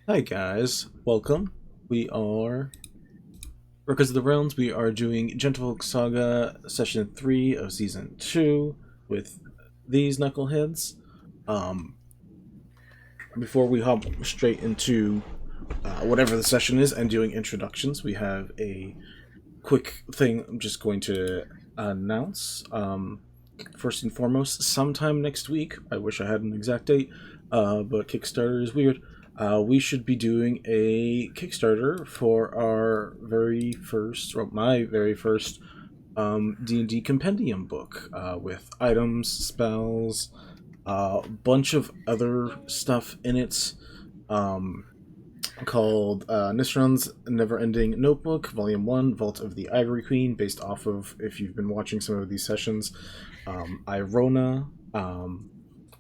Hi guys, welcome. We are Workers of the Realms. We are doing Gentlefolk Saga Session 3 of Season 2 with these knuckleheads. Um, Before we hop straight into whatever the session is and doing introductions, we have a quick thing I'm just going to announce. First and foremost, sometime next week, I wish I had an exact date, but Kickstarter is weird. We should be doing a Kickstarter for our very first, or my very first, D&D compendium book with items, spells, a bunch of other stuff in it. Um, Called Nisran's Never-Ending Notebook, Volume 1, Vault of the Ivory Queen, based off of, if you've been watching some of these sessions, Irona,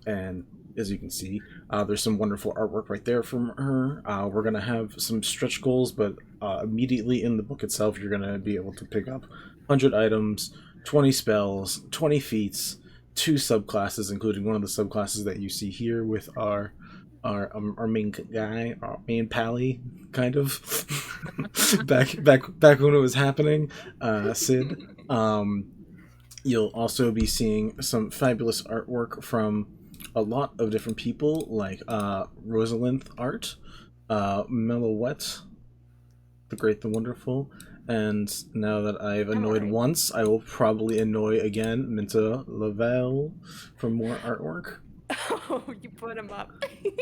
and as you can see, there's some wonderful artwork right there from her. We're going to have some stretch goals, but immediately in the book itself, you're going to be able to pick up 100 items, 20 spells, 20 feats, 2 subclasses, including one of the subclasses that you see here with our main guy, our main pally, kind of back when it was happening, Sid. You'll also be seeing some fabulous artwork from a lot of different people, like Rosalind Art, Melouette, the Great, the Wonderful, and now that I've annoyed once, I will probably annoy again Minta Lavelle for more artwork. Oh, you put him up.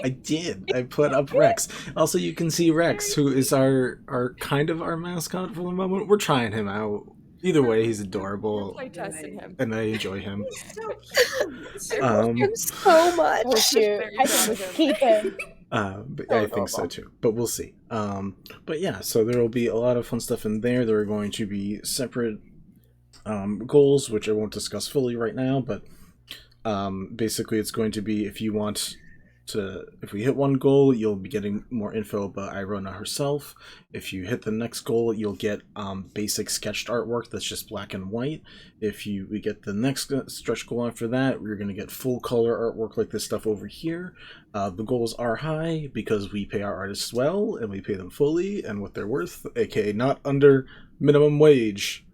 I did. I put up Rex. Also, you can see Rex, who is our kind of our mascot for the moment. We're trying him out. Either way, he's adorable, We're playtesting him. and I enjoy him. He's so cute. So much. So cute. I can just keep him. But I think so too. But we'll see. But yeah, so there will be a lot of fun stuff in there. There are going to be separate goals, which I won't discuss fully right now, but basically it's going to be, if we hit one goal, you'll be getting more info about Irona herself. If you hit the next goal, you'll get basic sketched artwork that's just black and white. If we get the next stretch goal after that, we're going to get full color artwork like this stuff over here. The goals are high because we pay our artists well, and we pay them fully and what they're worth, aka not under minimum wage.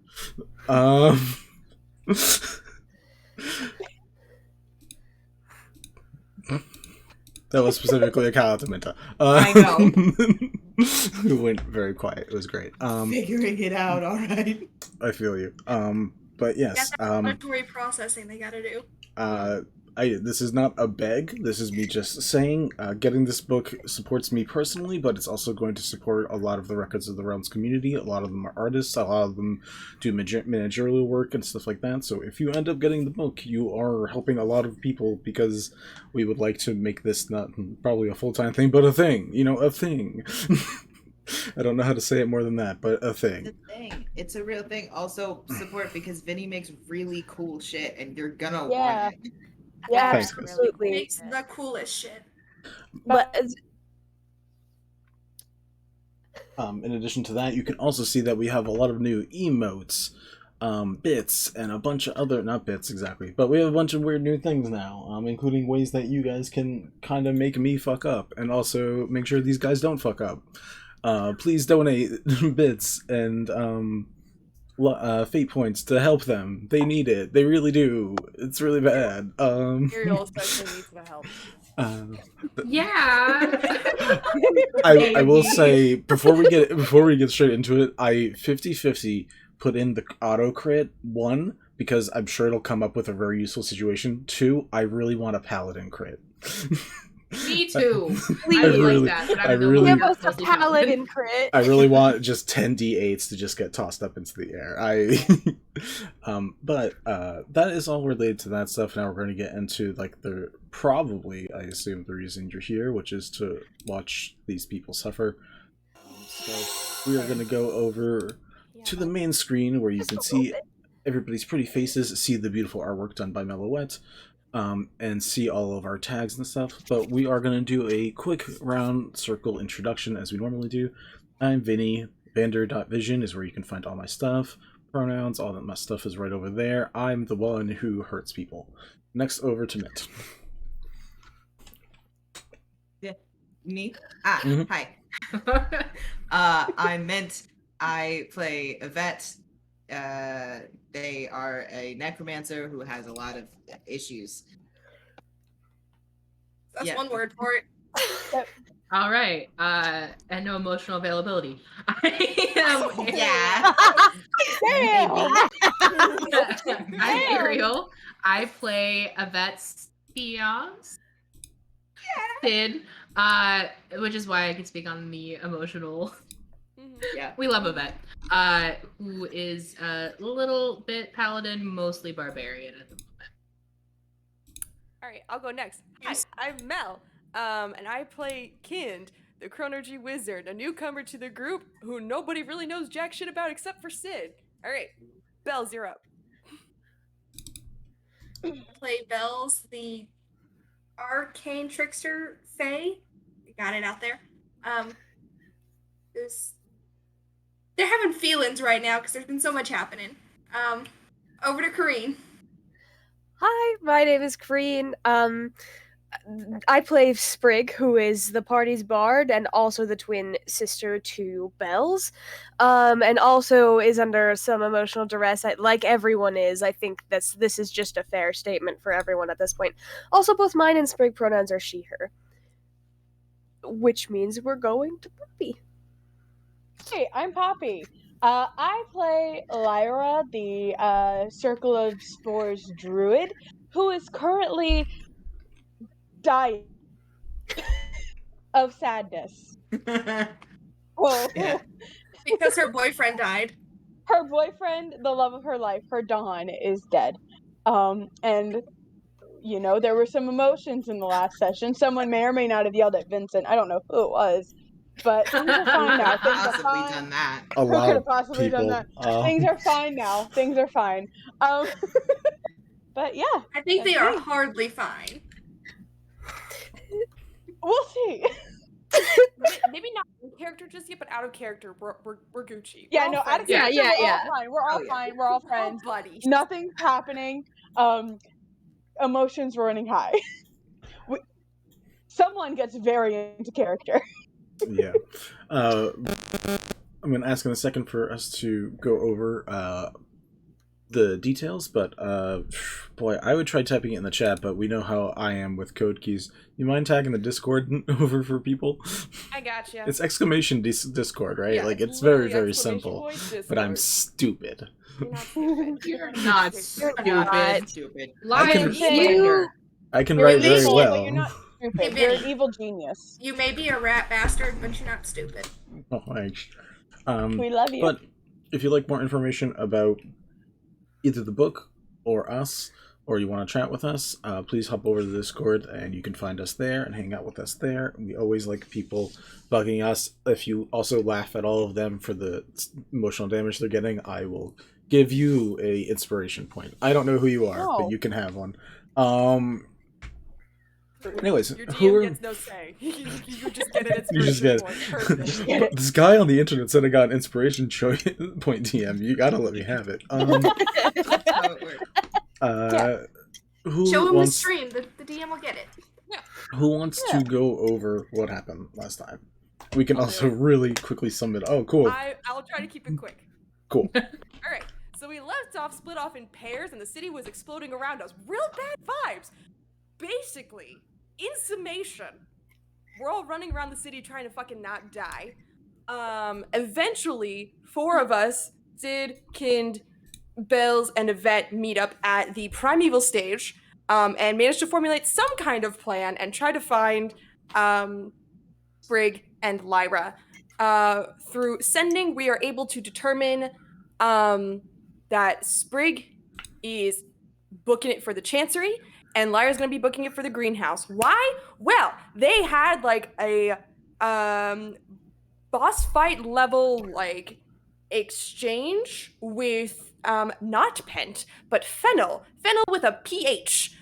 That was specifically a call out to Minta. I know. Who went very quiet. It was great. Figuring it out, all right. I feel you. But yes. Inventory processing they gotta do. This is not a beg. This is me just saying, getting this book supports me personally, but it's also going to support a lot of the Records of the Realms community. A lot of them are artists. A lot of them do managerial work and stuff like that. So if you end up getting the book, you are helping a lot of people, because we would like to make this not probably a full-time thing, but a thing. You know, a thing. I don't know how to say it more than that, but a thing. It's a thing. It's a real thing. Also, support, because Vinny makes really cool shit, and you're gonna want it. Yeah, Thanks, absolutely. Makes the coolest shit. But in addition to that, you can also see that we have a lot of new emotes, bits, and a bunch of other, not bits exactly, but we have a bunch of weird new things now, including ways that you guys can kind of make me fuck up, and also make sure these guys don't fuck up. Please donate bits and fate points to help them. They need it. They really do. It's really bad. Ariel especially needs the help. Yeah. I will say, before we get straight into it, I 50-50 put in the auto crit. 1, because I'm sure it'll come up with a very useful situation. 2, I really want a paladin crit. Me too. Please. I really- like that. But I I don't really- know give us a paladin crit. I really want just 10 d8s to just get tossed up into the air. But that is all related to that stuff. Now we're going to get into probably, I assume, the reason you're here, which is to watch these people suffer. So we are going to go over to the main screen, where you can see everybody's pretty faces, see the beautiful artwork done by Melouette, and see all of our tags and stuff. But we are going to do a quick round circle introduction as we normally do. I'm Vinny. Vander.vision is where you can find all my stuff. Pronouns, all that my stuff is right over there. I'm the one who hurts people. Next, over to Mint. Me? Mhm. Hi. I play Yvette. They are a necromancer who has a lot of issues. That's Yeah. one word for it. All right. And no emotional availability. I am Yeah. I'm Ariel. I play Yvette's fiance, Sid, which is why I can speak on the emotional. Yeah. We love Yvette, who is a little bit paladin, mostly barbarian at the moment. All right, I'll go next. Hi, I'm Mel, and I play Kind, the Chronergy Wizard, a newcomer to the group who nobody really knows jack shit about except for Sid. All right, Bells, you're up. Play Bells, the Arcane Trickster Fae. Got it out there. They're having feelings right now because there's been so much happening. Over to Kareen. Hi, my name is Kareen. I play Sprig, who is the party's bard and also the twin sister to Bells, and also is under some emotional duress, like everyone is. I think this is just a fair statement for everyone at this point. Also, both mine and Sprig pronouns are she/her, which means we're going to Poppy. Hey, I'm Poppy. I play Lyra, the Circle of Spores druid, who is currently dying of sadness. Oh, Yeah. Because her boyfriend died. her boyfriend, the love of her life, her Dawn, is dead. And you know, there were some emotions in the last session. Someone may or may not have yelled at Vincent. I don't know who it was. But things are fine now. Things are Possibly fine. done that. A Who lot could of have possibly done people. that? Things are fine now. Things are fine. But yeah, I think they that's are me. hardly fine. We'll see. Maybe not in character just yet, but out of character, we're Gucci. Yeah, We're all no, out friends of now. character, we're yeah. all fine. We're all Oh, yeah. fine. We're all We're all friends. buddies. Nothing's happening. Emotions running high. Someone gets very into character. Yeah. I'm going to ask in a second for us to go over the details, but boy, I would try typing it in the chat, but we know how I am with code keys. You mind tagging the Discord over for people? I gotcha. It's exclamation Discord, right? Yeah, like, it's literally very, very exclamation simple. point But I'm Discord. stupid. You're not stupid. You're not You're stupid. not. Stupid. I can- Lion You- slander. I can You're write very evil, well. but you're not stupid. Hey, You're an Vinny. evil genius. You may be a rat bastard, but you're not stupid. Oh, thanks. We love you. But if you'd like more information about either the book or us, or you want to chat with us, please hop over to the Discord and you can find us there and hang out with us there. We always like people bugging us. If you also laugh at all of them for the emotional damage they're getting, I will give you a inspiration point. I don't know who you are, but Oh. you can have one. Anyways, Your who DM are... gets no say. You just get an You just inspiration get point. Perfect. this guy on the internet said I got an inspiration point DM. You gotta let me have it. How it works. Who Show him wants, the stream. The DM will get it. Who wants to go over what happened last time? We can also really quickly sum it. Oh, cool. I'll try to keep it quick. Cool. All right. So we left off, split off in pairs, and the city was exploding around us. Real bad vibes. Basically, in summation, we're all running around the city trying to fucking not die. Eventually, four of us, Sid, Kind, Bells, and Yvette, meet up at the primeval stage, and manage to formulate some kind of plan and try to find Sprig and Lyra. Through sending, we are able to determine that Sprig is booking it for the Chancery, and Lyra's gonna be booking it for the greenhouse. Why? Well, they had like a boss fight level like exchange with not Pent, but Fennel with a PH,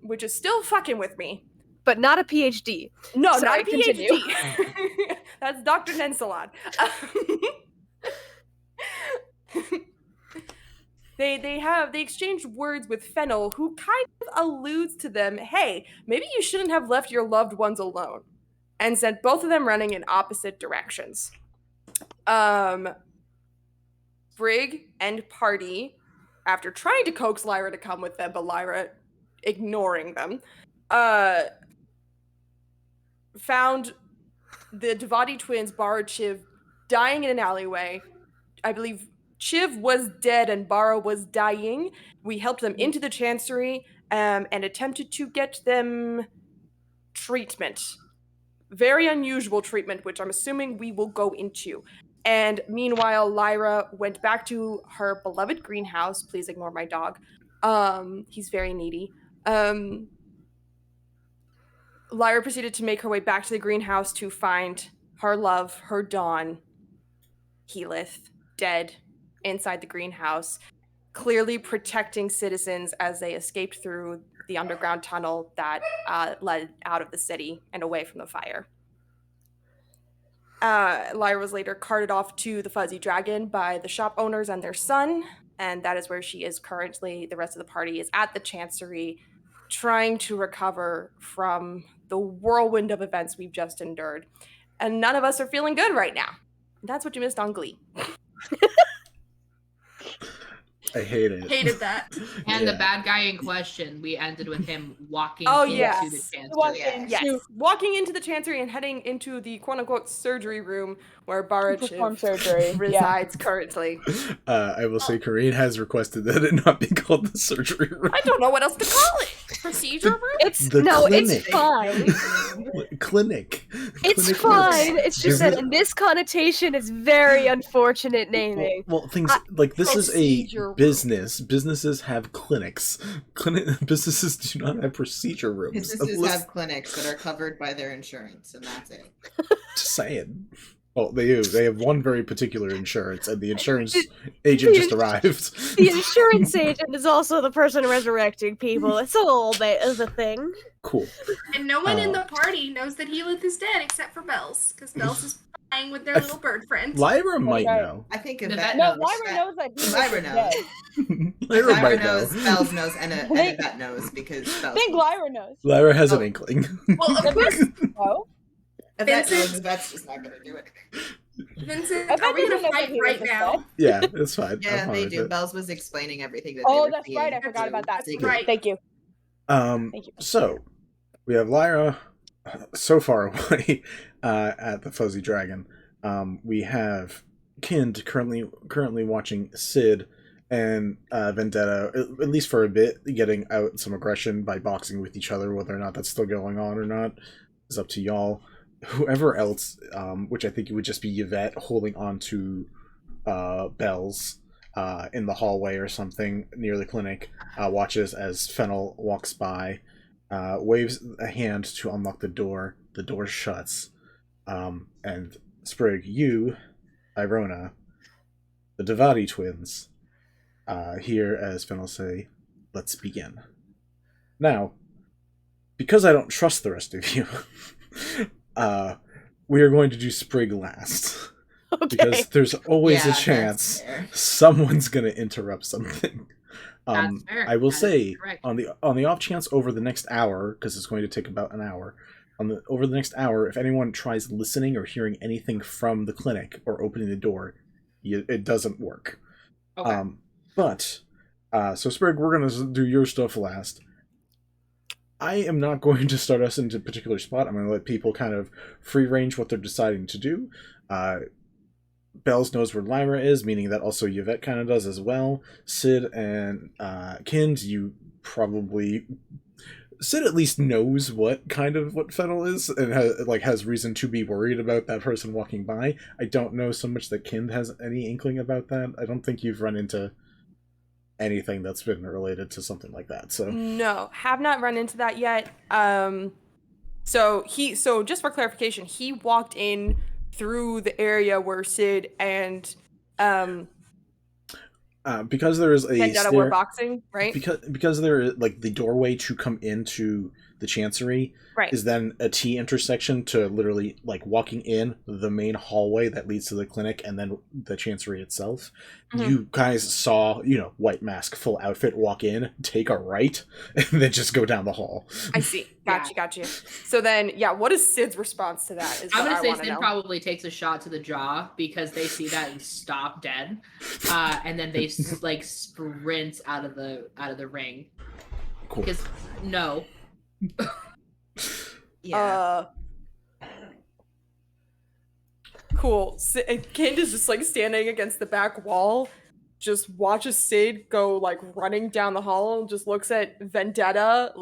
which is still fucking with me. But not a PhD. No, Sorry, not a PhD. continue. That's Dr. Nensalon. They exchange words with Fennel, who kind of alludes to them, hey, maybe you shouldn't have left your loved ones alone. and sent both of them running in opposite directions. Sprig and party, after trying to coax Lyra to come with them, but Lyra ignoring them, found the Devati twins, Bara, Chiv, dying in an alleyway. I believe Chiv was dead and Bara was dying. We helped them into the Chancery and attempted to get them treatment. Very unusual treatment, which I'm assuming we will go into. And meanwhile, Lyra went back to her beloved greenhouse. Please ignore my dog. He's very needy. Lyra proceeded to make her way back to the greenhouse to find her love, her Dawn, Healith, dead inside the greenhouse, clearly protecting citizens as they escaped through the underground tunnel that led out of the city and away from the fire. Lyra was later carted off to the Fuzzy Dragon by the shop owners and their son, and that is where she is currently. The rest of the party is at the Chancery, trying to recover from the whirlwind of events we've just endured. And none of us are feeling good right now. That's what you missed on Glee. I hate it. Hated that. And Yeah. the bad guy in question, we ended with him walking Oh, into yes. the Chancery. Walking Yes, to walking into the Chancery and heading into the quote-unquote surgery room where Bara perform Chiv surgery. resides currently. I will say Corinne has requested that it not be called the surgery room. I don't know what else to call it. Procedure room? It's The no, clinic. it's fine. Clinic. It's Clinic fine. works. It's just that in this connotation, it's very unfortunate naming. Well, things like this is a Procedure room. business. Businesses have clinics. Businesses do not have procedure rooms. Businesses have clinics that are covered by their insurance, and that's it. Just saying. Well, they do. They have one very particular insurance, and the insurance agent just arrived. The insurance agent is also the person resurrecting people. It's a little bit of a thing. Cool. And no one in the party knows that Healith is dead except for Bells, because Bells is flying with their little bird friend. Lyra might Okay. know. I think The Yvette vet No, knows. Lyra knows that he Lyra was knows. dead. Lyra Lyra might knows, know. Bells knows, and Yvette knows because I Bells think knows. Lyra knows. Lyra has an Oh. inkling. Well, of course, Oh, Yvette Vincent- knows Yvette's just not going to do it. Vincent, I bet are we they going don't to know fight that he right was now? dead. Yeah, it's fine. I'm Yeah, fine they with do. it. Bells was explaining everything that Oh, they were that's seeing. right. I forgot about that. Secret. Right. Thank you. Thank you. So we have Lyra so far away at the Fuzzy Dragon. We have Kind currently watching Sid and Vendetta, at least for a bit, getting out some aggression by boxing with each other. Whether or not that's still going on or not is up to y'all. Whoever else, which I think it would just be Yvette, holding on to Bells in the hallway or something near the clinic, watches as Fennel walks by, waves a hand to unlock the door. The door shuts, and Sprig, you, Irona, the Devati twins, hear as Fennel say, "Let's begin." Now, because I don't trust the rest of you, we are going to do Sprig last. Okay. Because there's always Yeah, a that's chance fair. someone's going to interrupt something. That's fair. I will That is say, correct. on the off chance over the next hour, because it's going to take about an hour, over the next hour, if anyone tries listening or hearing anything from the clinic or opening the door, it doesn't work. Okay. So Sprig, we're going to do your stuff last. I am not going to start us into a particular spot. I'm going to let people kind of free range what they're deciding to do. Bells knows where Lyra is, meaning that also Yvette kind of does as well. Sid and Kind, you probably... Sid at least knows what Fennel is and has reason to be worried about that person walking by. I don't know so much that Kind has any inkling about that. I don't think you've run into anything that's been related to something like that. So No, have not run into that yet. So just for clarification, he walked in through the area where Sid and because there is a Vendetta were boxing, right? because there is like the doorway to come into the Chancery Right. is then a T intersection to literally like walking in the main hallway that leads to the clinic and then the Chancery itself. Mhm. You guys saw, white mask, full outfit, walk in, take a right, and then just go down the hall. I see. Gotcha. So then, what is Sid's response to that? Is I'm what gonna I say want to Sid know. probably takes a shot to the jaw because they see that and stop dead, and then they like sprint out of the ring. Cool. Because no, Yeah. Cool. Kid is just like standing against the back wall, just watches Sid go like running down the hall, and just looks at Vendetta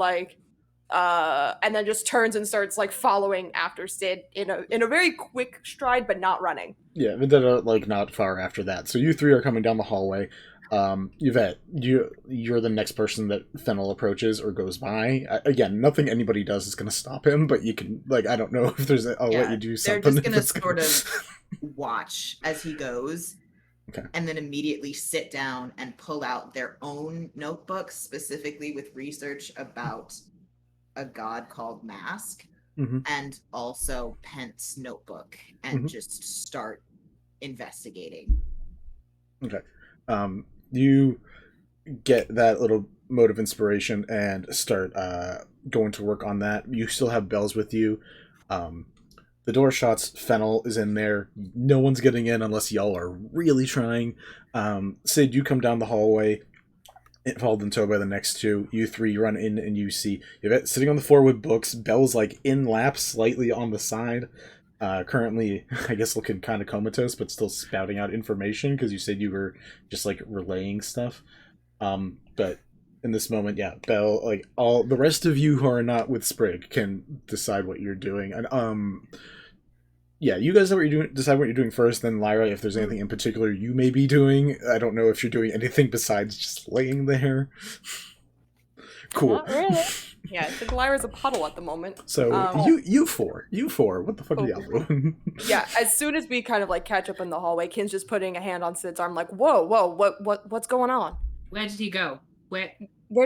and then just turns and starts like following after Sid in a very quick stride, but not running. Yeah, Vendetta, like, not far after that. So you three are coming down the hallway. Yvette, you're the next person that Fennel approaches or goes by. Again, nothing anybody does is going to stop him, but you can, like, I don't know if there's I'll let you do They're something. just gonna that's sort of watch as he goes, Okay. and then immediately sit down and pull out their own notebooks, specifically with research about a god called Mask, Mhm. and also Pent's notebook, and Mhm. just start investigating. You get that little mode of inspiration and start going to work on that. You still have Bells with you. The door shuts. Fennel is in there. No one's getting in unless y'all are really trying. Sid, you come down the hallway, followed in tow by the next two. You three run in and you see Yvette sitting on the floor with books. Belle's like in lap, slightly on the side. Currently, I guess looking kind of comatose, but still spouting out information because you said you were just like relaying stuff. But in this moment, Belle, like all the rest of you who are not with Sprig can decide what you're doing. And you guys know what you're doing. Decide what you're doing first. Then Lyra, if there's anything in particular you may be doing. I don't know if you're doing anything besides just laying there. Cool. Not really. Yeah, I think Lyra's a puddle at the moment. So you four, what the fuck are y'all doing? Yeah, as soon as we kind of like catch up in the hallway, Kin's just putting a hand on Sid's arm, like, whoa, what's going on? where did he go? Where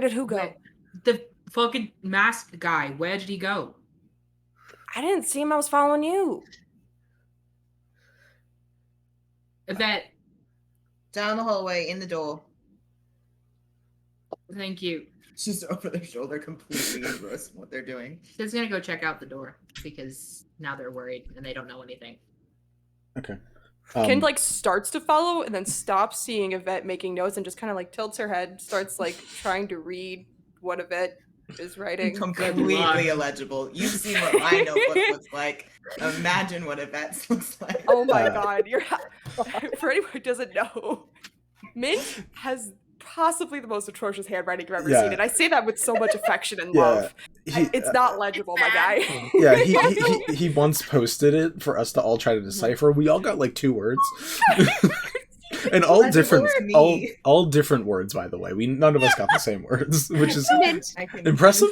did who go? Where, the fucking masked guy. Where did he go? I didn't see him. I was following you. Yvette, Down the hallway, in the door. thank you. It's just over their shoulder, completely engrossed in what they're doing. Sid's gonna go check out the door because now they're worried and they don't know anything. Okay. Kin like starts to follow and then stops seeing Yvette making notes and just kind of like tilts her head, starts like trying to read what Yvette is writing. Completely illegible. You've seen what my notebook looks like. Imagine what Yvette's looks like. Oh my god, for anyone who doesn't know, Mint has possibly the most atrocious handwriting I've ever seen, and I say that with so much affection and love. It's not legible, my guy. Yeah, he once posted it for us to all try to decipher. We all got like 2 words. And all different all different words, by the way. None of us got the same words, which is impressive.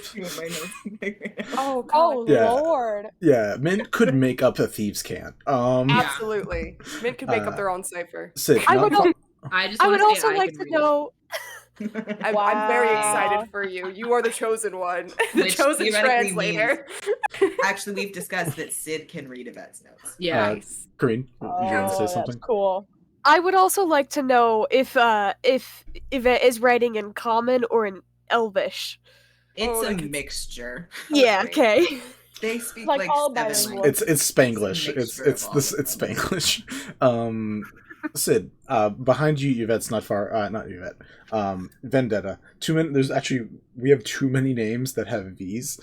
Oh Oh god. Yeah. Lord. Yeah, Mint could make up a thieves' can't. Absolutely. Mint could make up their own cipher. Sid, I would, I would say also I like can to read. know. I'm very excited for you. You are the chosen one. The Which chosen theoretically translator. Actually, we've discussed that Sid can read Yvette's notes. Yeah. Nice. Green, you want to say That's something? cool. I would also like to know if Yvette is writing in Common or in Elvish. It's Oh, a like it's- mixture. Yeah. Okay. Okay. They speak Like like, all 7 bilingual. languages. It's Spanglish. It's It's a mixture it's of all this of it's them. Spanglish. Sid, behind you, Yvette's not far. Not Yvette. Vendetta. There's actually we have too many names that have V's,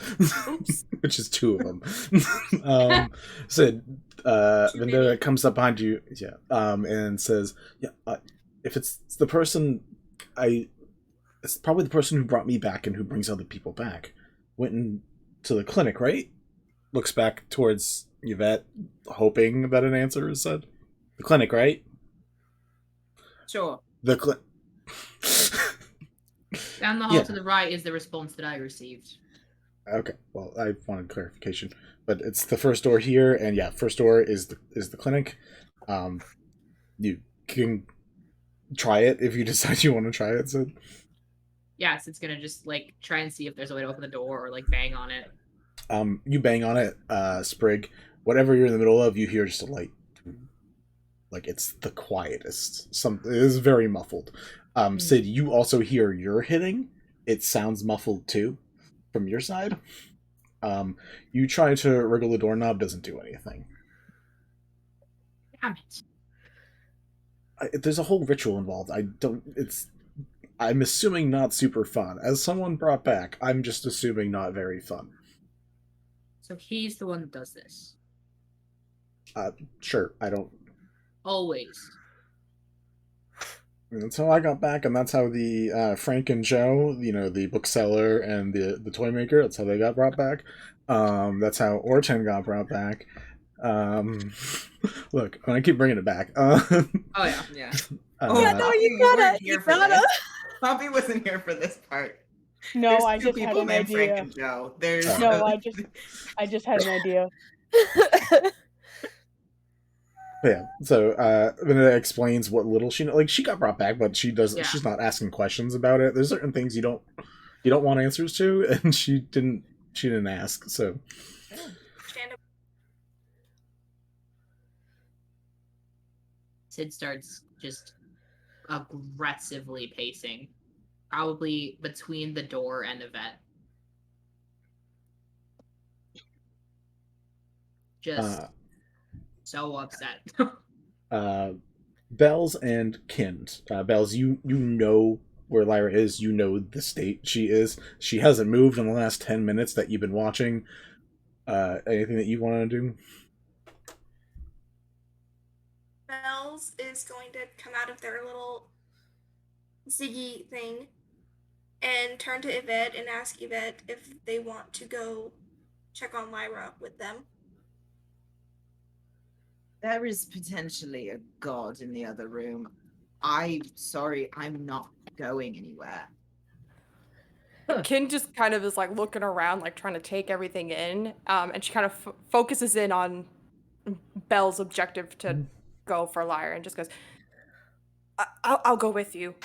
which is 2 of them. Sid, Vendetta comes up behind you, and says, if it's the person it's probably the person who brought me back and who brings other people back. Went to the clinic, right? Looks back towards Yvette, hoping that an answer is said. The clinic, right? Sure. The Down the hall Yeah. to the right is the response that I received. Okay, well, I wanted clarification, but it's the first door here, and first door is the clinic. You can try it if you decide you want to try it. So, yes, it's gonna just like try and see if there's a way to open the door or like bang on it. You bang on it, Sprig. Whatever you're in the middle of, you hear just a light. Like it's the quietest. It is very muffled. Sid, you also hear you're hitting. It sounds muffled too, from your side. You try to wriggle the doorknob, doesn't do anything. Damn it. There's a whole ritual involved. I'm assuming not super fun. As someone brought back, I'm just assuming not very fun. So he's the one that does this. Sure, I don't... Always. And that's how I got back, and that's how the Frank and Joe, the bookseller and the toy maker, that's how they got brought back. That's how Orton got brought back. Look, I keep bringing it back. Oh yeah. Yeah. You gotta. Poppy wasn't here for this part. No, There's I two just had people an named Frank idea. and Joe. There's No, I just had an idea. Yeah, so Vanessa explains what little she like. She got brought back, but she doesn't. Yeah. She's not asking questions about it. There's certain things you don't want answers to, and she didn't ask. So Sid starts just aggressively pacing, probably between the door and Yvette. Just so upset. Bells and Kind. Bells, you know where Lyra is. You know the state she is. She hasn't moved in the last 10 minutes that you've been watching. Anything that you want to do? Bells is going to come out of their little ziggy thing and turn to Yvette and ask Yvette if they want to go check on Lyra with them. There is potentially a god in the other room. I'm sorry, I'm not going anywhere. Kin just kind of is like looking around, like trying to take everything in, and she kind of focuses in on Belle's objective to go for Lyra, and just goes, "I'll go with you."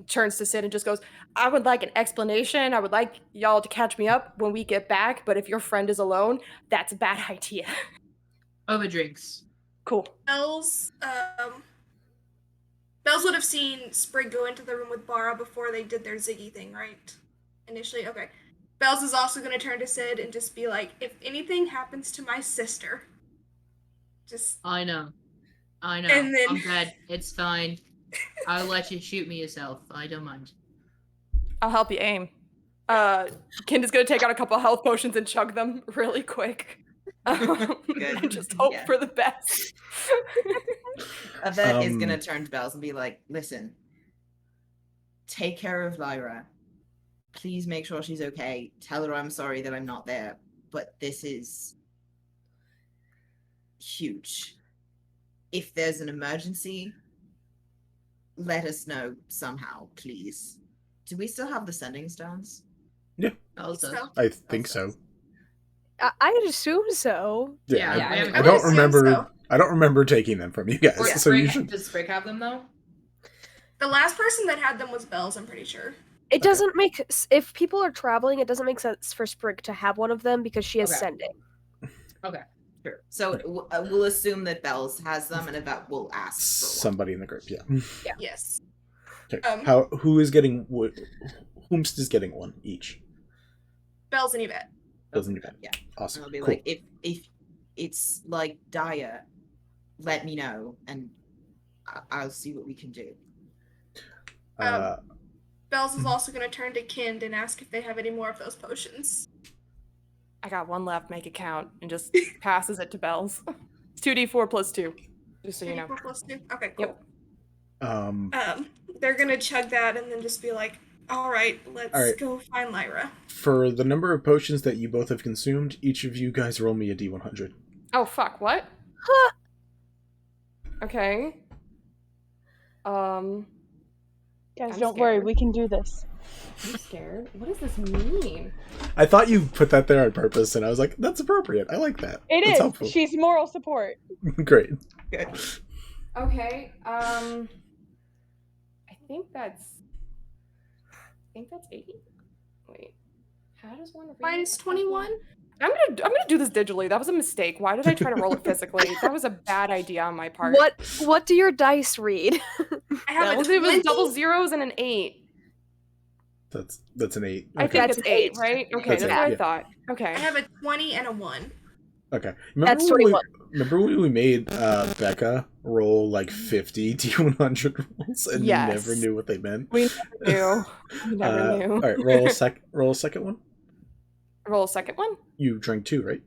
Turns to Sid and just goes, "I would like an explanation. I would like y'all to catch me up when we get back. But if your friend is alone, that's a bad idea." Over drinks. Cool. Bells would have seen Sprig go into the room with Bara before they did their ziggy thing, right? Initially, okay. Bells is also going to turn to Sid and just be like, if anything happens to my sister, just... I know. And then- I'm dead. It's fine. I'll let you shoot me yourself. I don't mind. I'll help you aim. Kind is going to take out a couple health potions and chug them really quick. And just hope for the best. Yvette is gonna turn to Bells and be like, listen, take care of Lyra. Please make sure she's okay. Tell her I'm sorry that I'm not there. But this is huge. If there's an emergency, let us know somehow, please. Do we still have the sending stones? Yeah. Also, I think so. I'd assume so. Yeah, I don't remember. I don't remember taking them from you guys. Or So you should. Does Sprig have them though? The last person that had them was Bells, I'm pretty sure. It doesn't make if people are traveling, it doesn't make sense for Sprig to have one of them because she is Okay. sending. Okay. Sure. So we'll assume that Bells has them, and Yvette will ask for one. Somebody in the group, yeah. Yes. Okay. Who is getting what? Whomst is getting one each. Bells and Yvette. Doesn't depend. Yeah. Awesome. I'll be Cool. like, if it's like dire, let me know, and I'll see what we can do. Bells is also going to turn to Kind and ask if they have any more of those potions. I got one left, make it count, and just passes it to Bells. It's 2d4 plus 2, just so you know. 4 plus 2? Okay, cool. Yep. They're going to chug that and then just be like, all right, let's go find Lyra. For the number of potions that you both have consumed, each of you guys roll me a d100. Oh, fuck, what? Okay. Guys, I'm don't worry, scared. we can do this. I'm scared. What does this mean? I thought you put that there on purpose, and I was like, that's appropriate. I like that. It That's is. helpful. She's moral support. Great. Good. Okay, I think that's... think that's 80. Wait. How does one read? Mine's 21. I'm gonna do this digitally. That was a mistake. Why did I try to roll it physically? That was a bad idea on my part. What do your dice read? I have It a was 20. double zeros and an 8. That's an 8. I Okay. think That's it's 8, right? Okay, That's that's it, what I yeah. thought. Okay. I have a 20 and a 1. Okay. That's when 21. Remember when we made Becca roll like 50 D100 rolls and Yes. you never knew what they meant? We never knew. We never knew. All right, roll a second one. Roll a second one? You drank 2, right?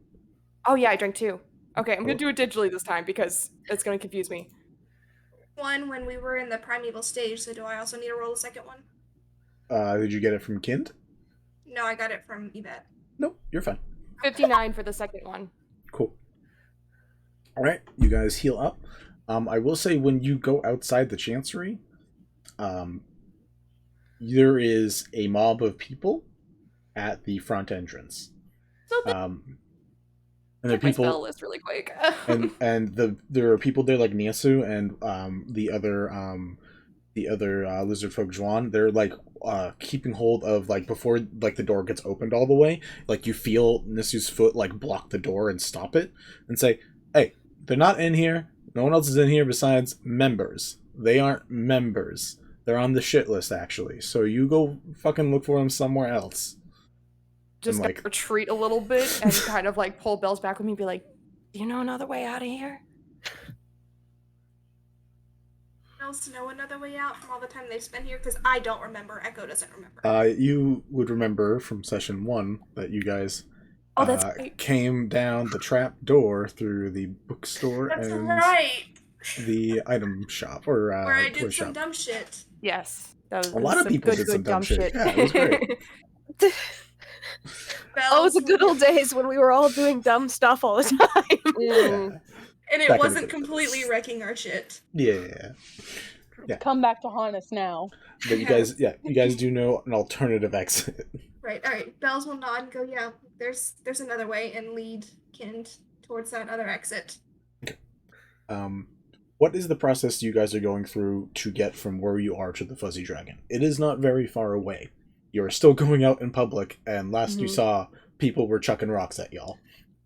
Oh yeah, I drank 2. Okay, I'm Cool. gonna do it digitally this time because it's gonna confuse me. 1 when we were in the primeval stage, so do I also need to roll a second one? Did you get it from Kind? No, I got it from Yvette. Nope, you're fine. 59 for the second one. Cool. All right, you guys heal up. I will say when you go outside the chancery, there is a mob of people at the front entrance. So And there are check my spell people, list really quick. and there are people there like Niasu and the other lizard folk Juan. They're like keeping hold of like before like the door gets opened all the way. Like you feel Nisu's foot like block the door and stop it and say, "Hey, they're not in here. No one else is in here besides members. They aren't members. They're on the shit list actually. So you go fucking look for them somewhere else." Just and, gonna like- retreat a little bit and kind of like pull Bells back with me and be like, "Do you know another way out of here?" Else know another way out from all the time they've spent here? Because I don't remember. Echo doesn't remember. You would remember from session 1 that you guys Oh, that's right. came down the trap door through the bookstore That's and right. the item shop or Where I toy did some shop. dumb shit. Yes, that was A lot of some people good, did good some dumb shit. shit. Yeah, it was great. Oh, it's the good old days when we were all doing dumb stuff all the time. Mm. And it Back in the wasn't day. completely wrecking our shit. Yeah. Yeah. Come back to haunt us now. But you guys do know an alternative exit. Right, alright. Bells will nod and go, yeah, there's another way, and lead Kind towards that other exit. What is the process you guys are going through to get from where you are to the Fuzzy Dragon? It is not very far away. You're still going out in public, and last you Mhm. saw, people were chucking rocks at y'all.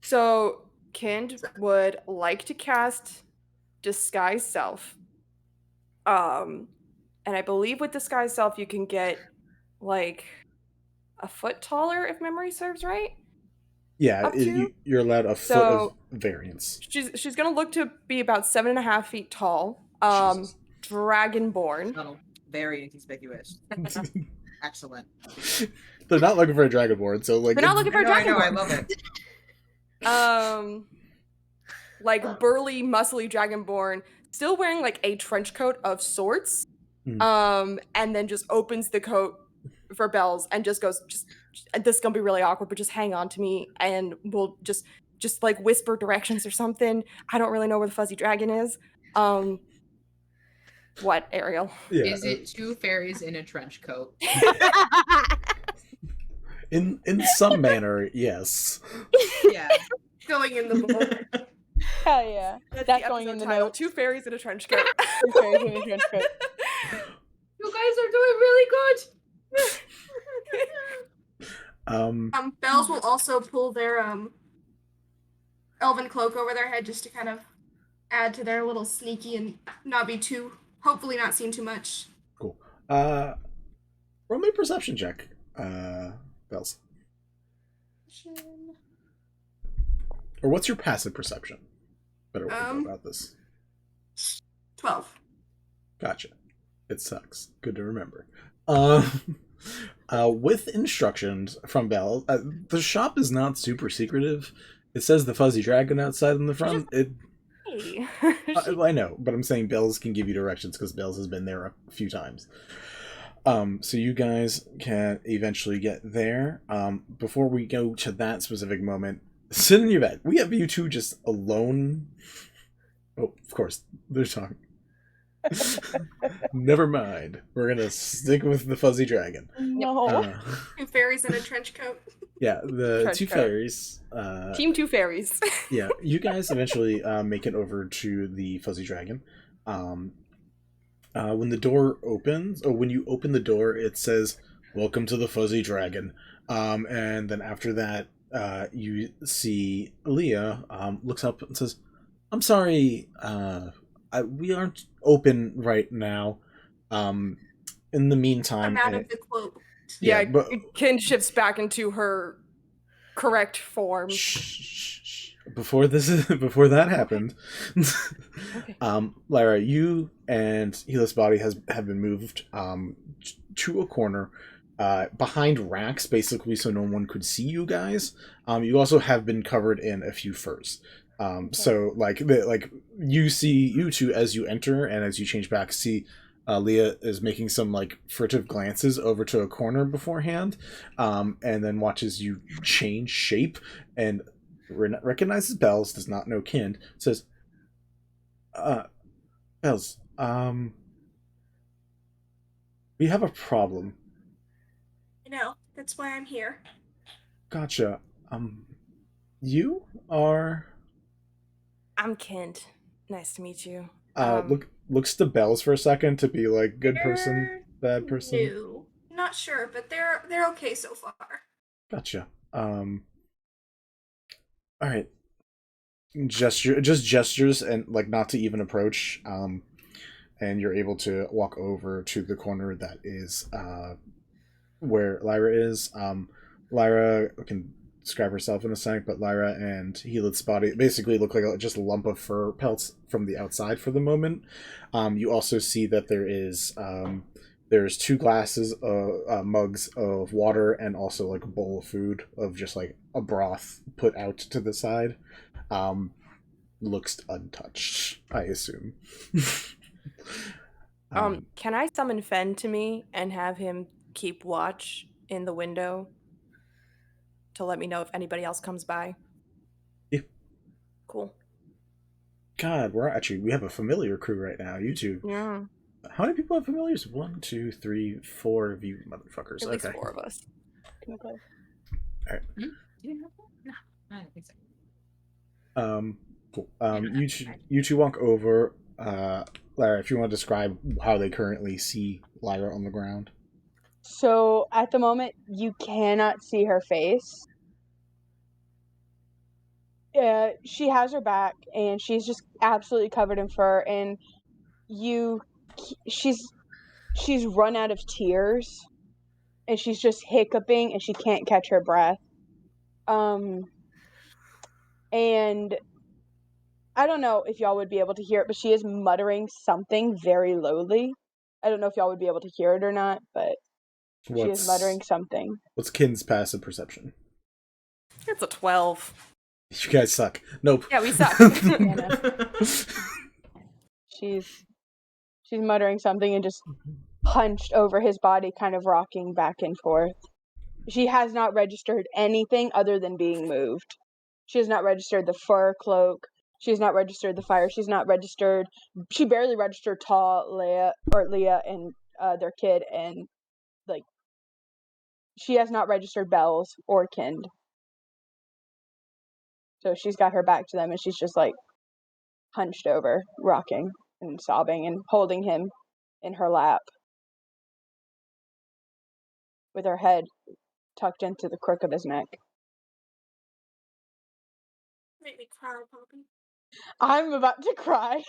So, Kind would like to cast Disguise Self. And I believe with Disguise Self you can get like a foot taller if memory serves right. Yeah, Up to? you're allowed a foot of variance. She's gonna look to be about 7.5 feet tall. Jesus. Dragonborn. Subtle. Very inconspicuous. Excellent. They're not looking for a dragonborn, so like They're not looking for a I know, I dragonborn. love it. Like burly, muscly dragonborn, still wearing like a trench coat of sorts. Mhm. And then just opens the coat for Bells and just goes, this is gonna be really awkward, but just hang on to me and we'll just like whisper directions or something. I don't really know where the fuzzy dragon is. What, Ariel? Yeah, Is it 2 fairies in a trench coat? in some manner, yes. Yeah. Going in the book. Hell yeah. That's the going in episode the title, notes. 2 fairies in a trench coat. Okay, in a trench coat. You guys are doing really good. Bells will also pull their elven cloak over their head just to kind of add to their little sneaky and not be too, hopefully not seen too much. Cool. Roll me a perception check, Bells. Or what's your passive perception? Better way to go about this. 12. Gotcha. It sucks. Good to remember. With instructions from Bell, the shop is not super secretive. It says the Fuzzy Dragon outside in the front. Hey. I know, but I'm saying Bells can give you directions because Bells has been there a few times. So you guys can eventually get there. Before we go to that specific moment, Sid and Yvette, we have you two just alone. Oh, of course, they're talking. Never mind. We're gonna stick with the Fuzzy Dragon. No. 2 fairies in a trench coat. Yeah, the Trench 2 coat. fairies. Team 2 fairies. Yeah, you guys eventually make it over to the Fuzzy Dragon. When the door opens, or when you open the door, it says, welcome to the Fuzzy Dragon. And then after that, you see Leah looks up and says, I'm sorry, we aren't open right now. In the meantime... I'm out of the quote. Yeah, but... Kin shifts back into her correct form. Shh. Before that happened, Okay. Lyra, you and Helis' body have been moved to a corner behind racks, basically, so no one could see you guys. You also have been covered in a few furs. So like you two as you enter and as you change back, see Leah is making some like furtive glances over to a corner beforehand, and then watches you change shape and recognizes Bells, does not know Kind, says, Bells, we have a problem. I know. That's why I'm here. Gotcha. You are... I'm Kind. Nice to meet you. Looks to Bells for a second to be like, good person, bad person. New. Not sure, but they're okay so far. Gotcha. Alright. Gestures and like not to even approach, and you're able to walk over to the corner that is where Lyra is. Lyra can describe herself in a sec, but Lyra and Helis' body basically look like just a lump of fur pelts from the outside for the moment. You also see that there's 2 glasses of mugs of water and also like a bowl of food of just like a broth put out to the side. Looks untouched, I assume. Can I summon Fen to me and have him keep watch in the window to let me know if anybody else comes by? Yeah. Cool. God, we have a familiar crew right now, you two. Yeah. How many people have familiars? 1, 2, 3, 4 of you motherfuckers. At least 4 of us. Okay. Alright. No, I don't think so. Cool. You two walk over. Lyra, if you want to describe how they currently see Lyra on the ground. So at the moment, you cannot see her face. She has her back, and she's just absolutely covered in fur. And she's run out of tears, and she's just hiccuping, and she can't catch her breath. And I don't know if y'all would be able to hear it, but she is muttering something very lowly. I don't know if y'all would be able to hear it or not, but she is muttering something. What's Kin's passive perception? It's a 12. You guys suck. Nope. Yeah, we suck. She's muttering something and just hunched over his body, kind of rocking back and forth. She has not registered anything other than being moved. She has not registered the fur cloak. She's not registered the fire. She's not registered. She barely registered Leah and their kid, and like she has not registered Bells or Kind. So she's got her back to them, and she's just like hunched over, rocking and sobbing and holding him in her lap with her head tucked into the crook of his neck. Make me cry, Poppy. I'm about to cry.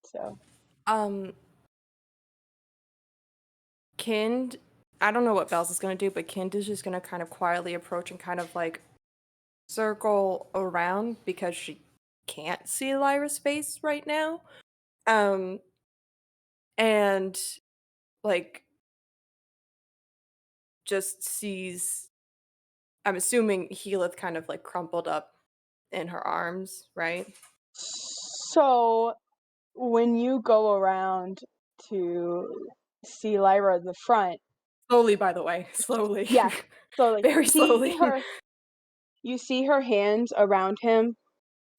So. Kind, I don't know what Bells is going to do, but Kind is just going to kind of quietly approach and kind of like circle around because she can't see Lyra's face right now. And like just sees, I'm assuming Healith kind of like crumpled up in her arms, right? So when you go around to see Lyra in the front, slowly, by the way, slowly. Yeah, slowly. Very slowly. You see her hands around him,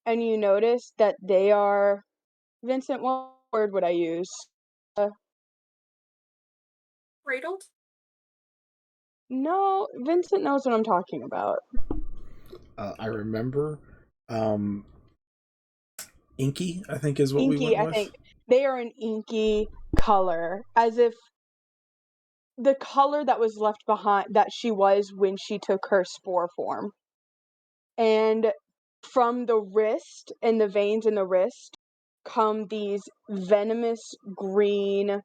and you notice that they are... Vincent, what word would I use? Cradled? No, Vincent knows what I'm talking about. I remember. Inky, I think, is what we went with. I think. They are an inky color, as if the color that was left behind, that she was when she took her spore form. And from the wrist and the veins in the wrist come these venomous green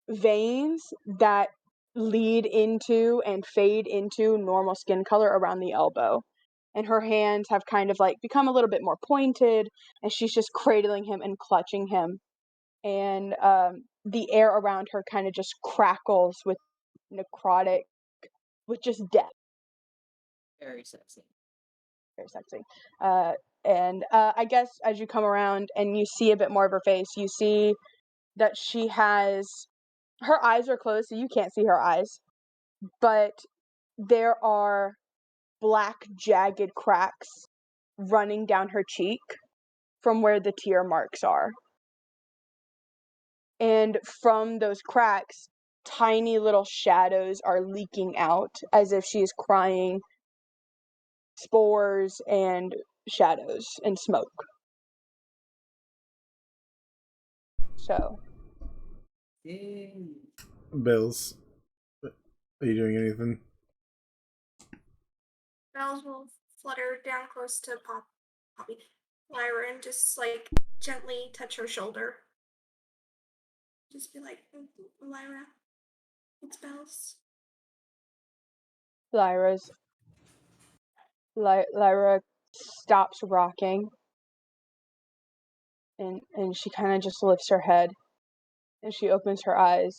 veins that lead into and fade into normal skin color around the elbow. And her hands have kind of like become a little bit more pointed, and she's just cradling him and clutching him. And the air around her kind of just crackles with necrotic, with just death. Very sexy. Very sexy. And I guess as you come around and you see a bit more of her face, you see that she has, her eyes are closed, so you can't see her eyes, but there are black jagged cracks running down her cheek from where the tear marks are. And from those cracks, tiny little shadows are leaking out as if she is crying spores and shadows and smoke. So, Bills, are you doing anything? Bells will flutter down close to Poppy, Lyra, and just like gently touch her shoulder. Just be like, Lyra, it's Bells. Lyra stops rocking, and she kind of just lifts her head, and she opens her eyes,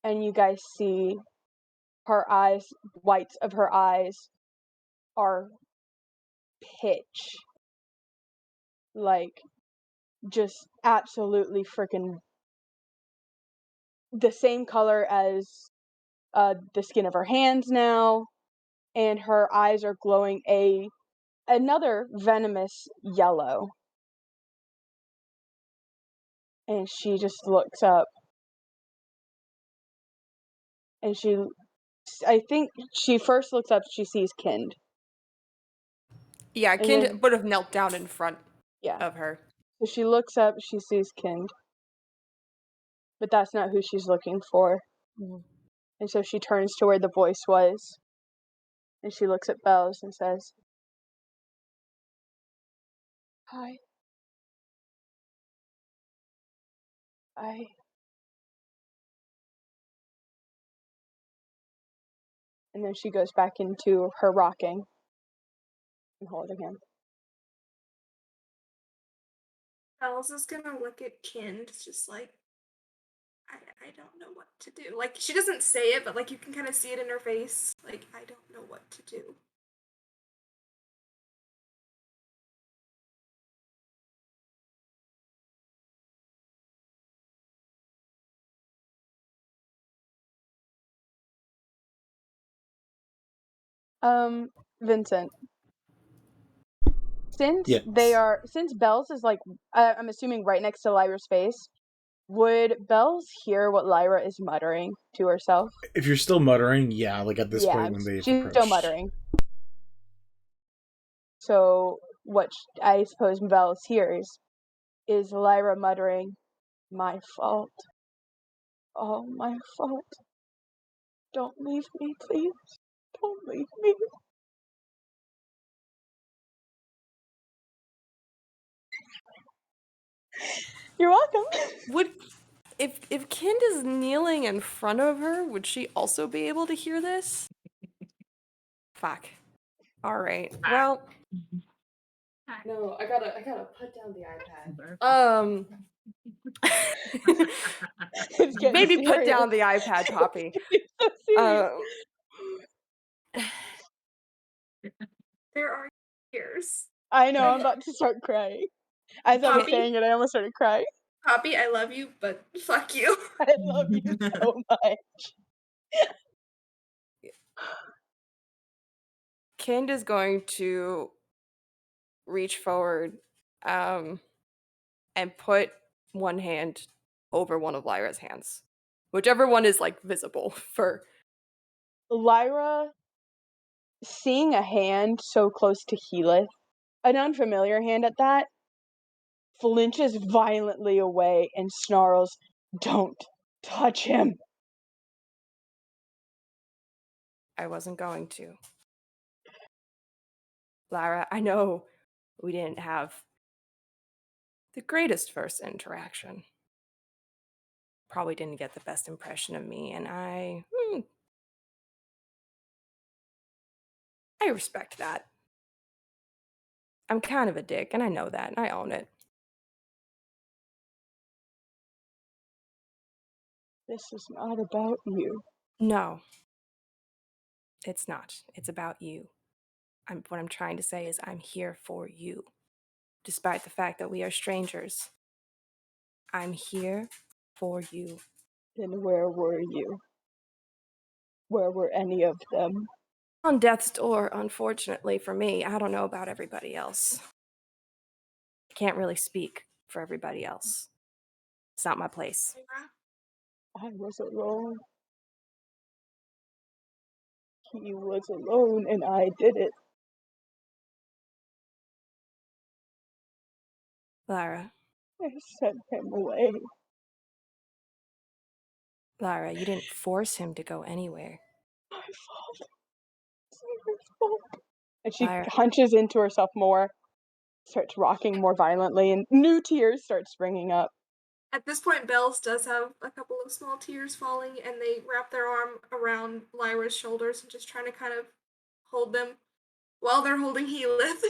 and you guys see her eyes, whites of her eyes are pitch, like just absolutely freaking the same color as the skin of her hands now, and her eyes are glowing another venomous yellow. And she just looks up, and I think she first looks up, she sees Kind. Yeah, And Kind then- would have knelt down in front Yeah. of her. So she looks up, she sees Kind. But that's not who she's looking for. And so she turns to where the voice was, and she looks at Bells and says, "Hi. And then she goes back into her rocking and holding him. Bells is gonna look at Kind, just like, I don't know what to do. Like, she doesn't say it, but like you can kind of see it in her face. Like, I don't know what to do. Vincent. Since Yes. since Bells is like, I'm assuming right next to Lyra's face, would Bells hear what Lyra is muttering to herself? If you're still muttering, yeah, like at this Yeah, point when they've she's approached. still muttering. So what I suppose Bells hears is Lyra muttering, "My fault. All my fault. Don't leave me, please. Don't leave me." You're welcome. Would if Kind is kneeling in front of her, would she also be able to hear this? Fuck. All right. Well, no, I gotta put down the iPad. It's getting Maybe put serious. down the iPad, Poppy. It's so serious. There are tears. I know, I'm about to start crying. As I was Poppy? saying it, I almost started crying. Poppy, I love you, but fuck you. I love you so much. Kind is going to reach forward and put one hand over one of Lyra's hands. Whichever one is like visible for Lyra, seeing a hand so close to Heath, an unfamiliar hand at that, flinches violently away and snarls, "Don't touch him!" I wasn't going to. Lara, I know we didn't have the greatest first interaction. Probably didn't get the best impression of me, and I respect that. I'm kind of a dick, and I know that, and I own it. This is not about you. No. It's not. It's about you. What I'm trying to say is I'm here for you. Despite the fact that we are strangers, I'm here for you. Then where were you? Where were any of them? On death's door, unfortunately for me. I don't know about everybody else. I can't really speak for everybody else. It's not my place. I was alone. He was alone and I did it. Lara. I sent him away. Lara, you didn't force him to go anywhere. My fault. It's my fault. And she Lara. hunches into herself more, starts rocking more violently, and new tears start springing up. At this point, Bells does have a couple of small tears falling, and they wrap their arm around Lyra's shoulders and just trying to kind of hold them while they're holding Healith.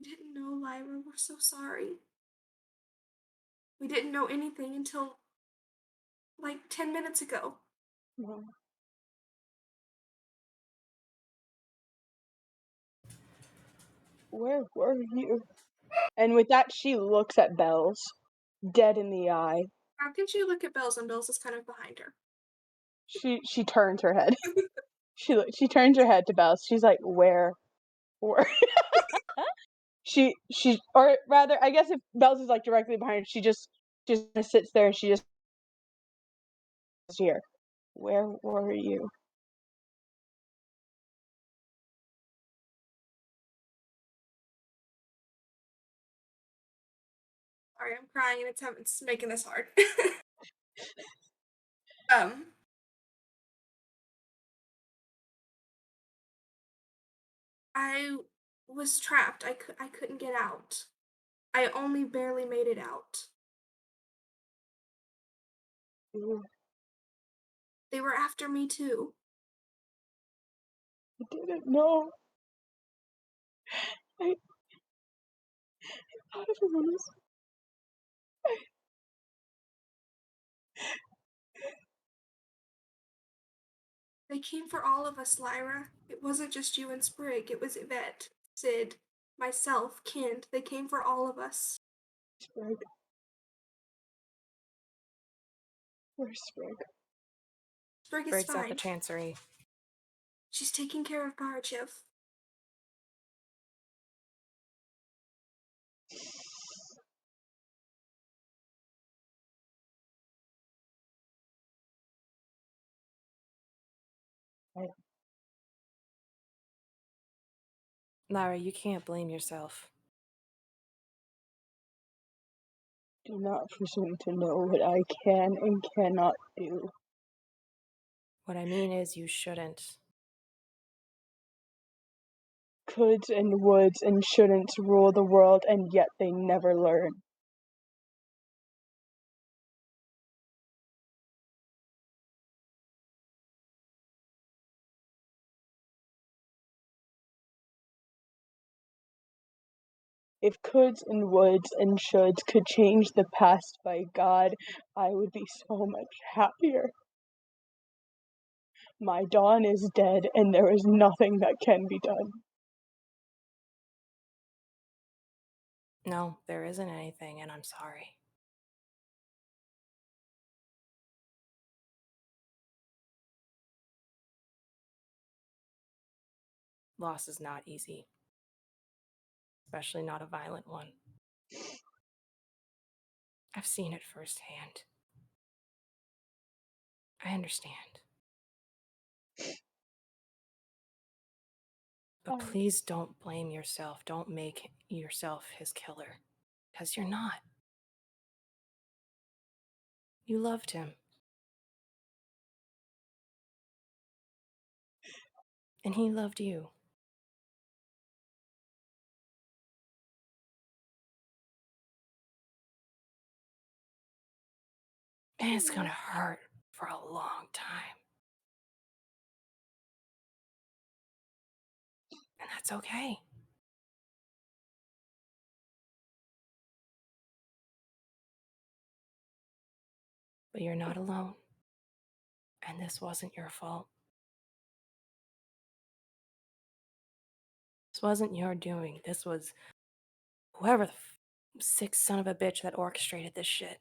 We didn't know, Lyra. We're so sorry. We didn't know anything until like 10 minutes ago. No. Where were you? And with that, she looks at Bells, dead in the eye. How can she look at Bells when Bells is kind of behind her? She turns her head. She turns her head to Bells. She's like, where were she or rather, I guess if Bells is like directly behind her, she just sits there and she just here. Where were you? Sorry, I'm crying and it's making this hard. I was trapped. I couldn't get out. I only barely made it out. They were after me too. I didn't know. I thought it was. They came for all of us, Lyra. It wasn't just you and Sprig. It was Yvette, Sid, myself, Kent. They came for all of us. Sprig. Where's Sprig? Sprig is Sprig's fine. at the Chancery. She's taking care of Garachev. Lara, you can't blame yourself. Do not presume to know what I can and cannot do. What I mean is you shouldn't. Coulds and woulds and shouldn'ts rule the world, and yet they never learn. If coulds and woulds and shoulds could change the past, by God, I would be so much happier. My Dawn is dead, and there is nothing that can be done. No, there isn't anything, and I'm sorry. Loss is not easy. Especially not a violent one. I've seen it firsthand. I understand. But please don't blame yourself. Don't make yourself his killer. Because you're not. You loved him. And he loved you. And it's gonna hurt for a long time. And that's okay. But you're not alone. And this wasn't your fault. This wasn't your doing. This was whoever the sick son of a bitch that orchestrated this shit.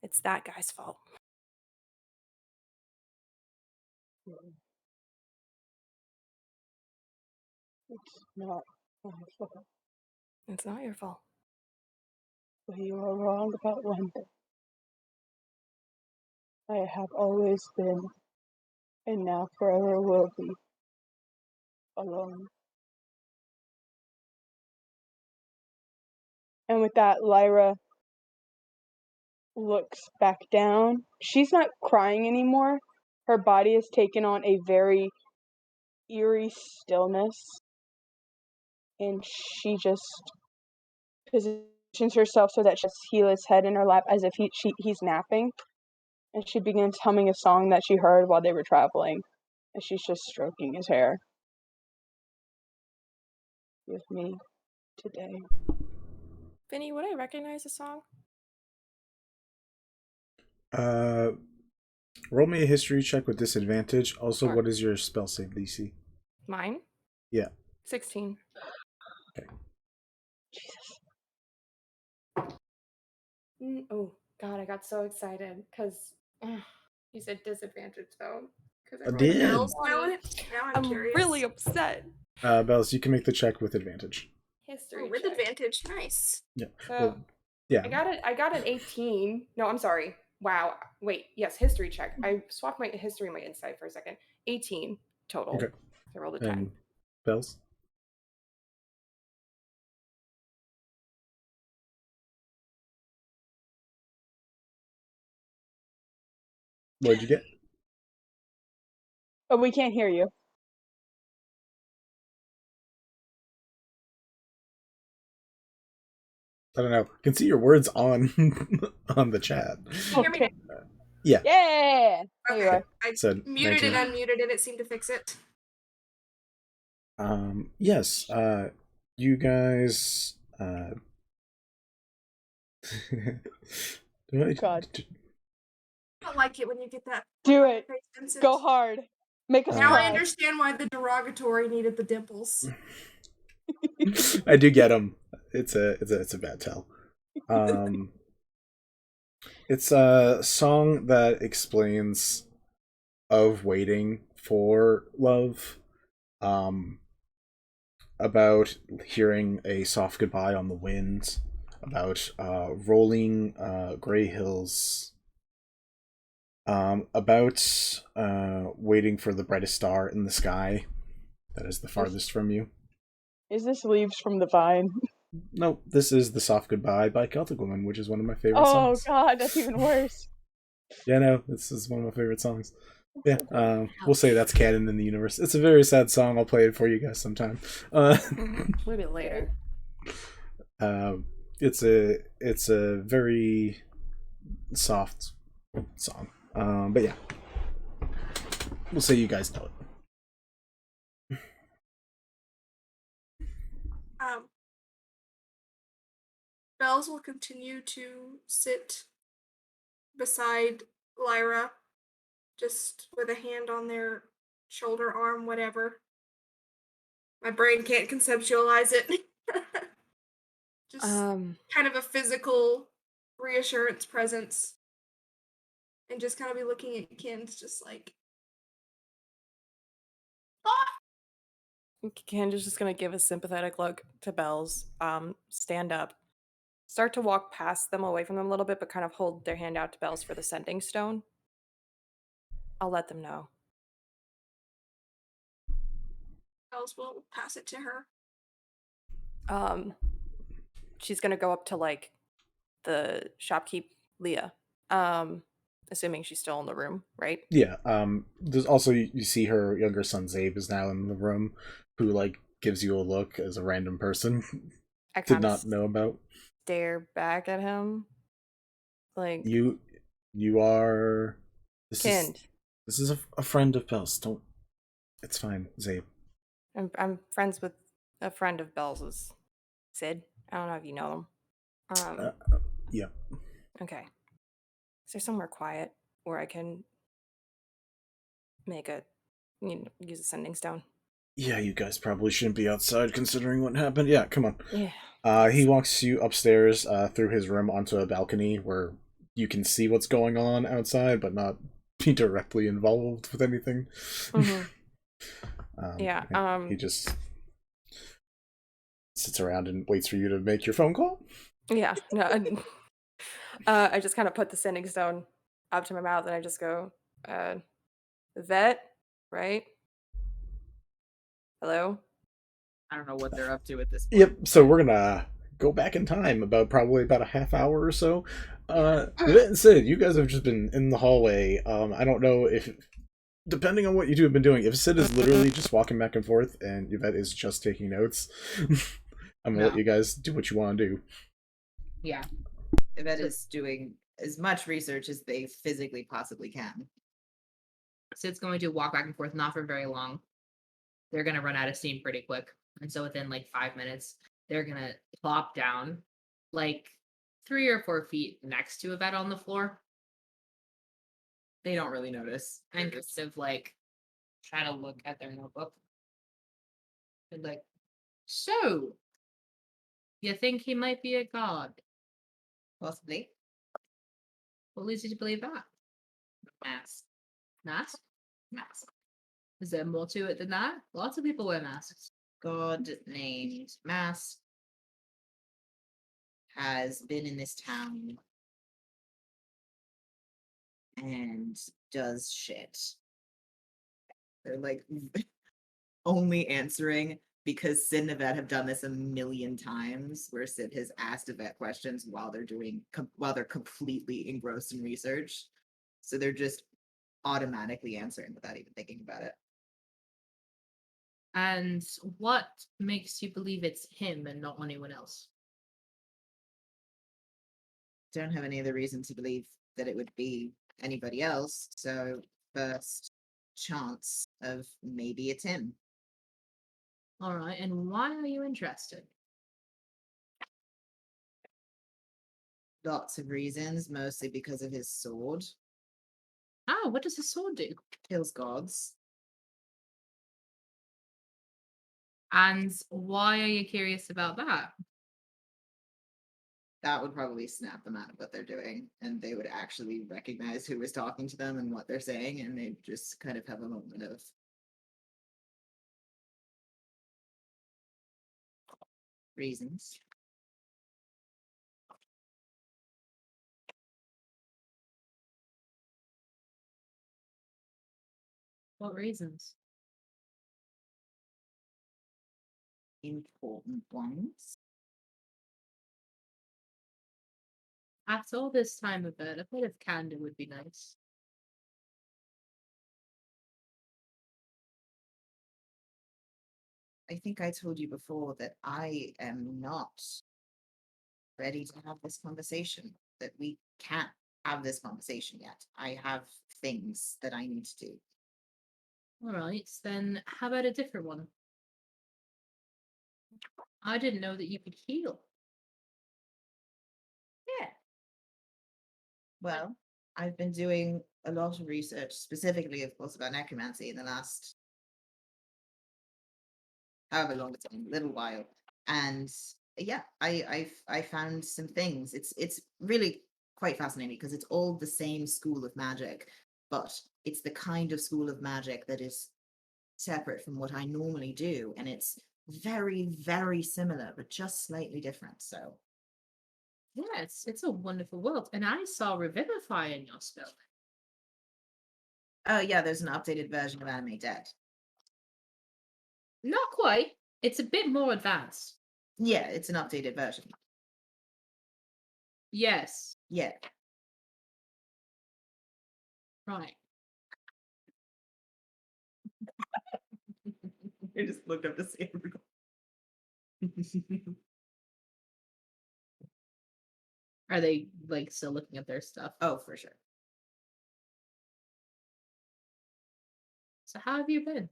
It's that guy's fault. It's not my fault. It's not your fault. But you are wrong about one thing. I have always been, and now forever will be, alone. And with that, Lyra looks back down. She's not crying anymore. Her body has taken on a very eerie stillness. And she just positions herself so that she has Gila's head in her lap as if he's napping. And she begins humming a song that she heard while they were traveling. And she's just stroking his hair. With me today. Vinny, would I recognize the song? Roll me a history check with disadvantage. Also, Sure. what is your spell save DC? Mine? Yeah. 16. Okay. Jesus. Oh, God, I got so excited because you said disadvantage, though. I did. Bells know it? Now I'm curious. really upset. Bells, you can make the check with advantage. History With check. advantage, nice. Yeah. So, Well, yeah. I got an 18. No, I'm sorry. Wow. Wait, yes, history check. I swapped my history and my insight for a second. 18 total. Okay. I rolled a 10. And Bells? What'd you get? Oh, we can't hear you. I don't know. I can see your words on on the chat. Hear me Okay. Yeah. Yeah! There you Okay. are. I So, muted 19. and unmuted it. It seemed to fix it. Yes. You guys. God. I don't like it when you get that. Do it. face, Vincent. Go hard. Make us Now I cry. understand why the derogatory needed the dimples. I do get them. It's a bad tell. It's a song that explains of waiting for love. About hearing a soft goodbye on the wind. About rolling gray hills. About waiting for the brightest star in the sky that is the farthest from you. Is this Leaves from the Vine? No, this is The Soft Goodbye by Celtic Woman, which is one of my favorite Oh songs. god, that's even worse. Yeah, no, this is one of my favorite songs. Yeah, we'll say that's canon in the universe. It's a very sad song. I'll play it for you guys sometime. Maybe later. It's a very soft song. But yeah, we'll say you guys know it. Bells will continue to sit beside Lyra, just with a hand on their shoulder, arm, whatever. My brain can't conceptualize it. Just kind of a physical reassurance presence. And just kind of be looking at Ken's just like, Candace's just gonna give a sympathetic look to Bells, stand up, start to walk past them, away from them a little bit, but kind of hold their hand out to Bells for the sending stone. I'll let them know. Bells will pass it to her. She's gonna go up to like the shopkeep Leah. Assuming she's still in the room, right? Yeah. There's also you see her younger son Zabe is now in the room, who like gives you a look as a random person I did kind not of know about. stare back at him, like You are Kind. This is a friend of Bell's. Don't. It's fine, Zabe. I'm friends with a friend of Bell's, Sid. I don't know if you know them. Yeah. Okay. Is there somewhere quiet where I can make use a sending stone? Yeah, you guys probably shouldn't be outside considering what happened. Yeah, come on. Yeah. He walks you upstairs through his room onto a balcony where you can see what's going on outside, but not be directly involved with anything. Yeah. He just sits around and waits for you to make your phone call. Yeah. No. I just kind of put the sending stone up to my mouth and I just go, Yvette, right? Hello? I don't know what they're up to at this point. Yep. So we're gonna go back in time probably about a half hour or so. Yvette and Sid, you guys have just been in the hallway. I don't know if, depending on what you two have been doing, if Sid is literally just walking back and forth and Yvette is just taking notes, I'm gonna let you guys do what you want to do. Yeah. Yvette is doing as much research as they physically possibly can. Sid's going to walk back and forth, not for very long. They're going to run out of steam pretty quick. And so within like 5 minutes, they're going to plop down like 3 or 4 feet next to Yvette on the floor. They don't really notice. And kind of like try to look at their notebook. And like, so, you think he might be a god? Possibly. What leads you to believe that? Mask. Mask? Mask. Is there more to it than that? Lots of people wear masks. God named Mask has been in this town and does shit. They're like only answering because Sid and Yvette have done this a million times, where Sid has asked Yvette questions while they're completely engrossed in research. So they're just automatically answering without even thinking about it. And what makes you believe it's him and not anyone else? Don't have any other reason to believe that it would be anybody else. So first chance of maybe it's him. All right, and why are you interested? Lots of reasons, mostly because of his sword. Oh, what does his sword do? Kills gods. And why are you curious about that? That would probably snap them out of what they're doing, and they would actually recognize who was talking to them and what they're saying, and they'd just kind of have a moment of reasons. What reasons? Important ones. After all this time of it, a bit of candor would be nice. I think I told you before that I am not ready to have this conversation, that we can't have this conversation yet. I have things that I need to do. All right, then how about a different one? I didn't know that you could heal. Yeah. Well, I've been doing a lot of research, specifically, of course, about necromancy in the last however long it's been, a little while. And yeah, I found some things. It's really quite fascinating because it's all the same school of magic, but it's the kind of school of magic that is separate from what I normally do, and it's very, very similar, but just slightly different. So Yes, it's a wonderful world. And I saw Revivify in your spell. yeah, there's an updated version of Anime Dead. Not quite. It's a bit more advanced. Yeah, it's an updated version. Yes. Yeah. Right. I just looked up to see everyone. Are they like still looking at their stuff? Oh, for sure. So how have you been?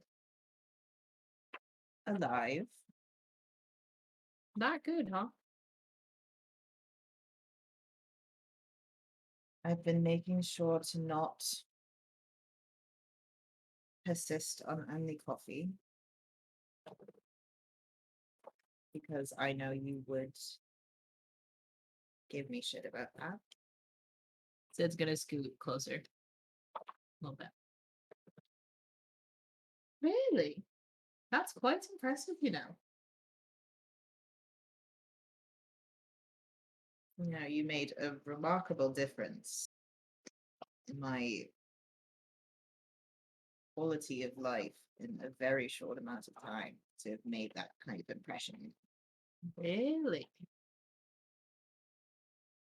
Alive. Not good, huh? I've been making sure to not persist on only coffee because I know you would give me shit about that. Sid's gonna scoot closer. A little bit. Really? That's quite impressive, you know. You know, you made a remarkable difference in my quality of life in a very short amount of time to have made that kind of impression. Really?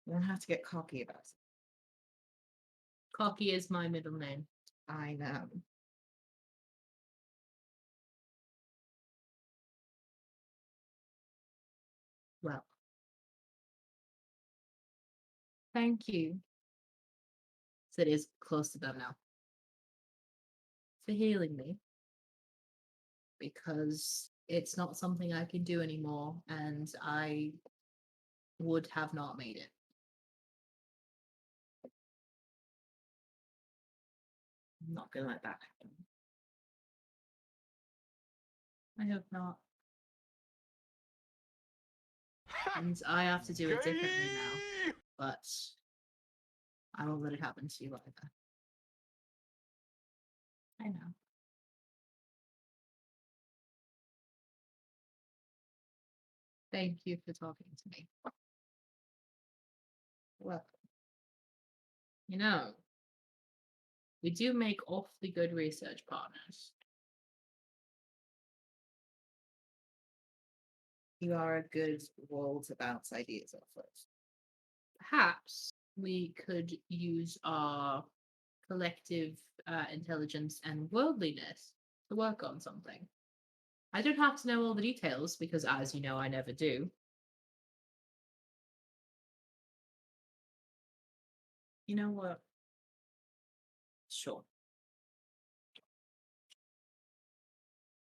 You don't have to get cocky about it. Cocky is my middle name. I know. Well. Thank you. Sid is close to them now. For healing me. Because it's not something I can do anymore, and I would have not made it. I'm not gonna let that happen. I hope not. And I have to do it differently now. But I won't let it happen to you either. I know. Thank you for talking to me. Welcome. You know, we do make awfully good research partners. You are a good wall to bounce ideas off of. Perhaps we could use our collective intelligence and worldliness to work on something. I don't have to know all the details because, as you know, I never do. You know what? Sure.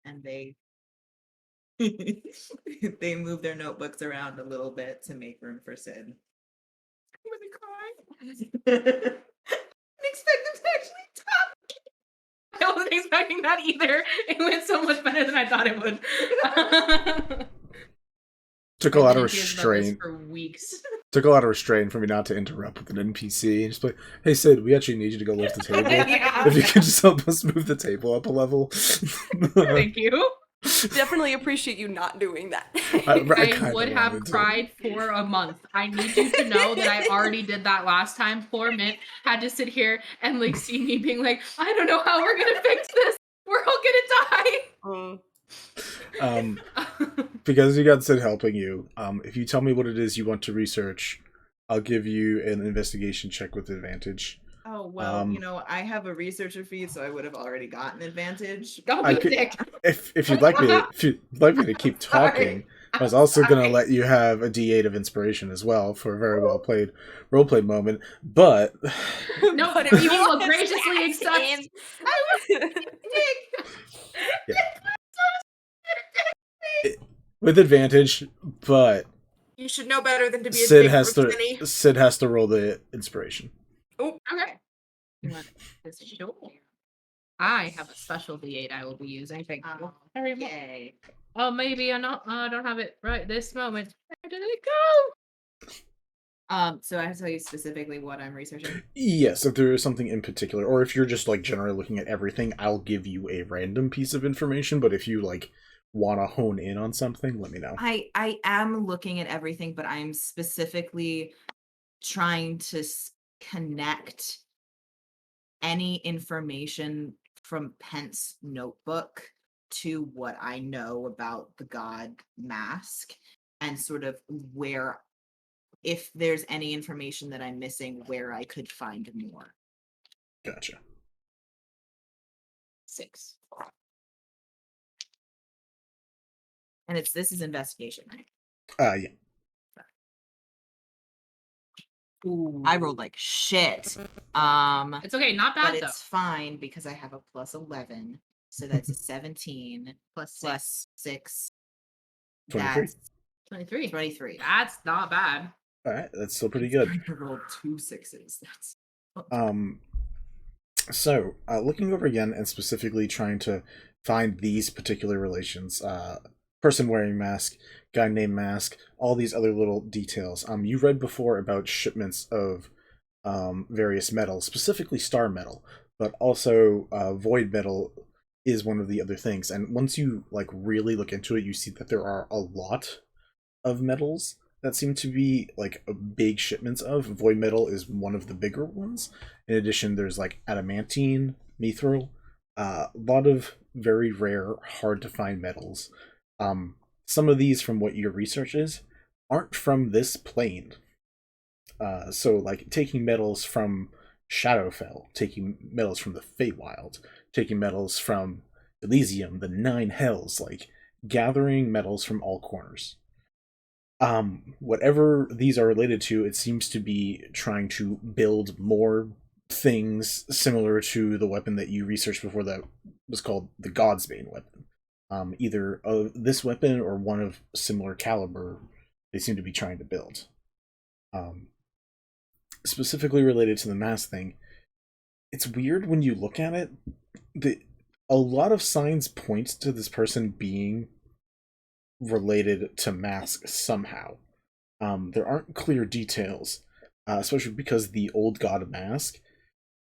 And they they move their notebooks around a little bit to make room for Sid. I'm gonna cry. Didn't expect them to actually talk. I wasn't expecting that either. It went so much better than I thought it would. Took a lot of I've been curious about this restraint. for weeks. Took a lot of restraint for me not to interrupt with an NPC and just be like, "Hey Sid, we actually need you to go lift the table. Yeah. If you could just help us move the table up a level." Thank you. Definitely appreciate you not doing that. I I kinda would have wanted to. cried for a month. I need you to know that I already did that last time. Poor Mint had to sit here and like see me being like, I don't know how we're gonna fix this. We're all gonna die. Because you got Sid helping you, if you tell me what it is you want to research, I'll give you an investigation check with advantage. Oh, well, you know, I have a researcher feed, so I would have already gotten advantage. Don't I be could, dick. if you'd like me to keep talking, I was also going to let you have a D8 of inspiration as well for a very well played roleplay moment. But No, But if you want will to graciously accept. stand- with advantage, but You should know better than to be a Sid dick, has Rooksteady. to Sid has to roll the inspiration. Oh, okay. You want this? Sure. I have a special D8 I will be using. Thank you very much. Yay. Oh, maybe I don't have it right this moment. Where did it go? So I have to tell you specifically what I'm researching. Yes, if there is something in particular, or if you're just like generally looking at everything, I'll give you a random piece of information. But if you like want to hone in on something, let me know. I am looking at everything, but I'm specifically trying to connect any information from Pent's notebook to what I know about the god mask and sort of where, if there's any information that I'm missing, where I could find more. Gotcha. 6. And this is investigation, right? Yeah. Ooh. I rolled like shit. It's okay, not bad but though. it's fine because I have a plus 11. So that's a 17 plus 6. 23. That's 23. 23. That's not bad. All right, that's still pretty good. I rolled 2 6s. That's So, looking over again and specifically trying to find these particular relations, person wearing mask, guy named mask, all these other little details. You read before about shipments of various metals, specifically star metal, but also void metal is one of the other things. And once you like really look into it, you see that there are a lot of metals that seem to be like big shipments of. Void metal is one of the bigger ones. In addition, there's like adamantine, mithril, a lot of very rare, hard to find metals. Some of these, from what your research is, aren't from this plane. So like taking metals from Shadowfell, taking metals from the Feywild, taking metals from Elysium, the Nine Hells, like gathering metals from all corners. Whatever these are related to, it seems to be trying to build more things similar to the weapon that you researched before that was called the Godsbane weapon. Either this weapon or one of similar caliber they seem to be trying to build. Specifically related to the mask thing, it's weird when you look at it. A lot of signs point to this person being related to mask somehow. There aren't clear details, especially because the old god mask,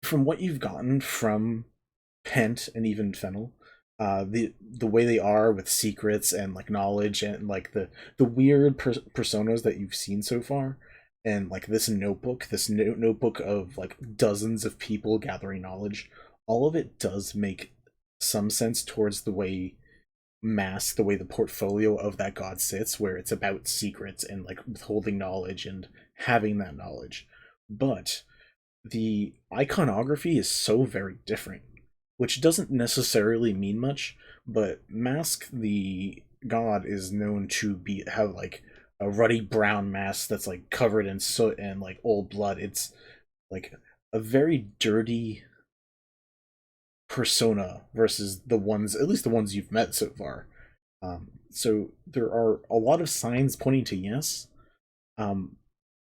from what you've gotten from Pent and even Fennel, the way they are with secrets and like knowledge and like the weird personas that you've seen so far, and like this notebook of like dozens of people gathering knowledge, all of it does make some sense towards the way the portfolio of that god sits, where it's about secrets and like withholding knowledge and having that knowledge. But the iconography is so very different, which doesn't necessarily mean much, but Mask the god is known to have like a ruddy brown mask that's like covered in soot and like old blood. It's like a very dirty persona versus the ones, at least the ones you've met so far. So there are a lot of signs pointing to yes,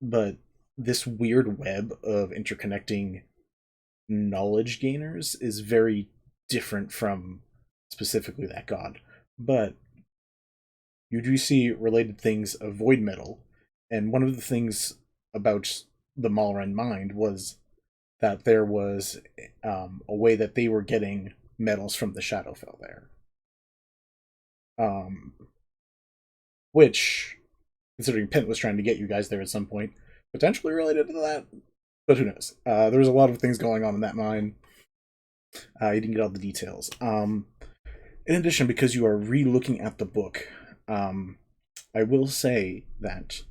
but this weird web of interconnecting knowledge gainers is very different from specifically that god. But you do see related things of void metal, and one of the things about the Malran mind was that there was a way that they were getting metals from the Shadowfell there. Which, considering Pent was trying to get you guys there at some point, potentially related to that, but who knows? There's a lot of things going on in that mine. You didn't get all the details. In addition, because you are re-looking at the book, I will say that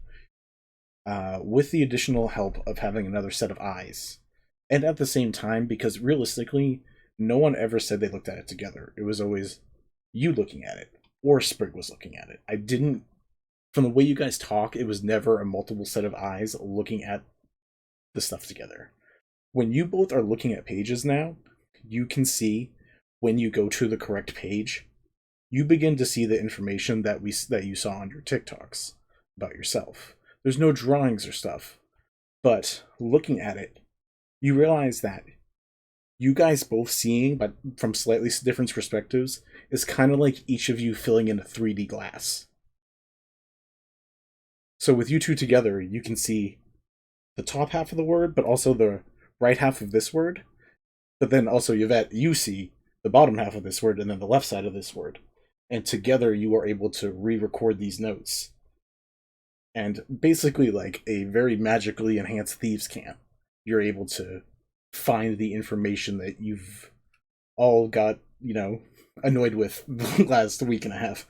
with the additional help of having another set of eyes, and at the same time, because realistically, no one ever said they looked at it together. It was always you looking at it, or Sprig was looking at it. From the way you guys talk, it was never a multiple set of eyes looking at the stuff together. When you both are looking at pages now, you can see when you go to the correct page, you begin to see the information that you saw on your TikToks about yourself. There's no drawings or stuff, but looking at it, you realize that you guys both seeing, but from slightly different perspectives, is kind of like each of you filling in a 3D glass. So with you two together, you can see the top half of the word, but also the right half of this word. But then also, Yvette, you see the bottom half of this word and then the left side of this word. And together you are able to re-record these notes. And basically, like a very magically enhanced thieves' camp, you're able to find the information that you've all got annoyed with the last week and a half.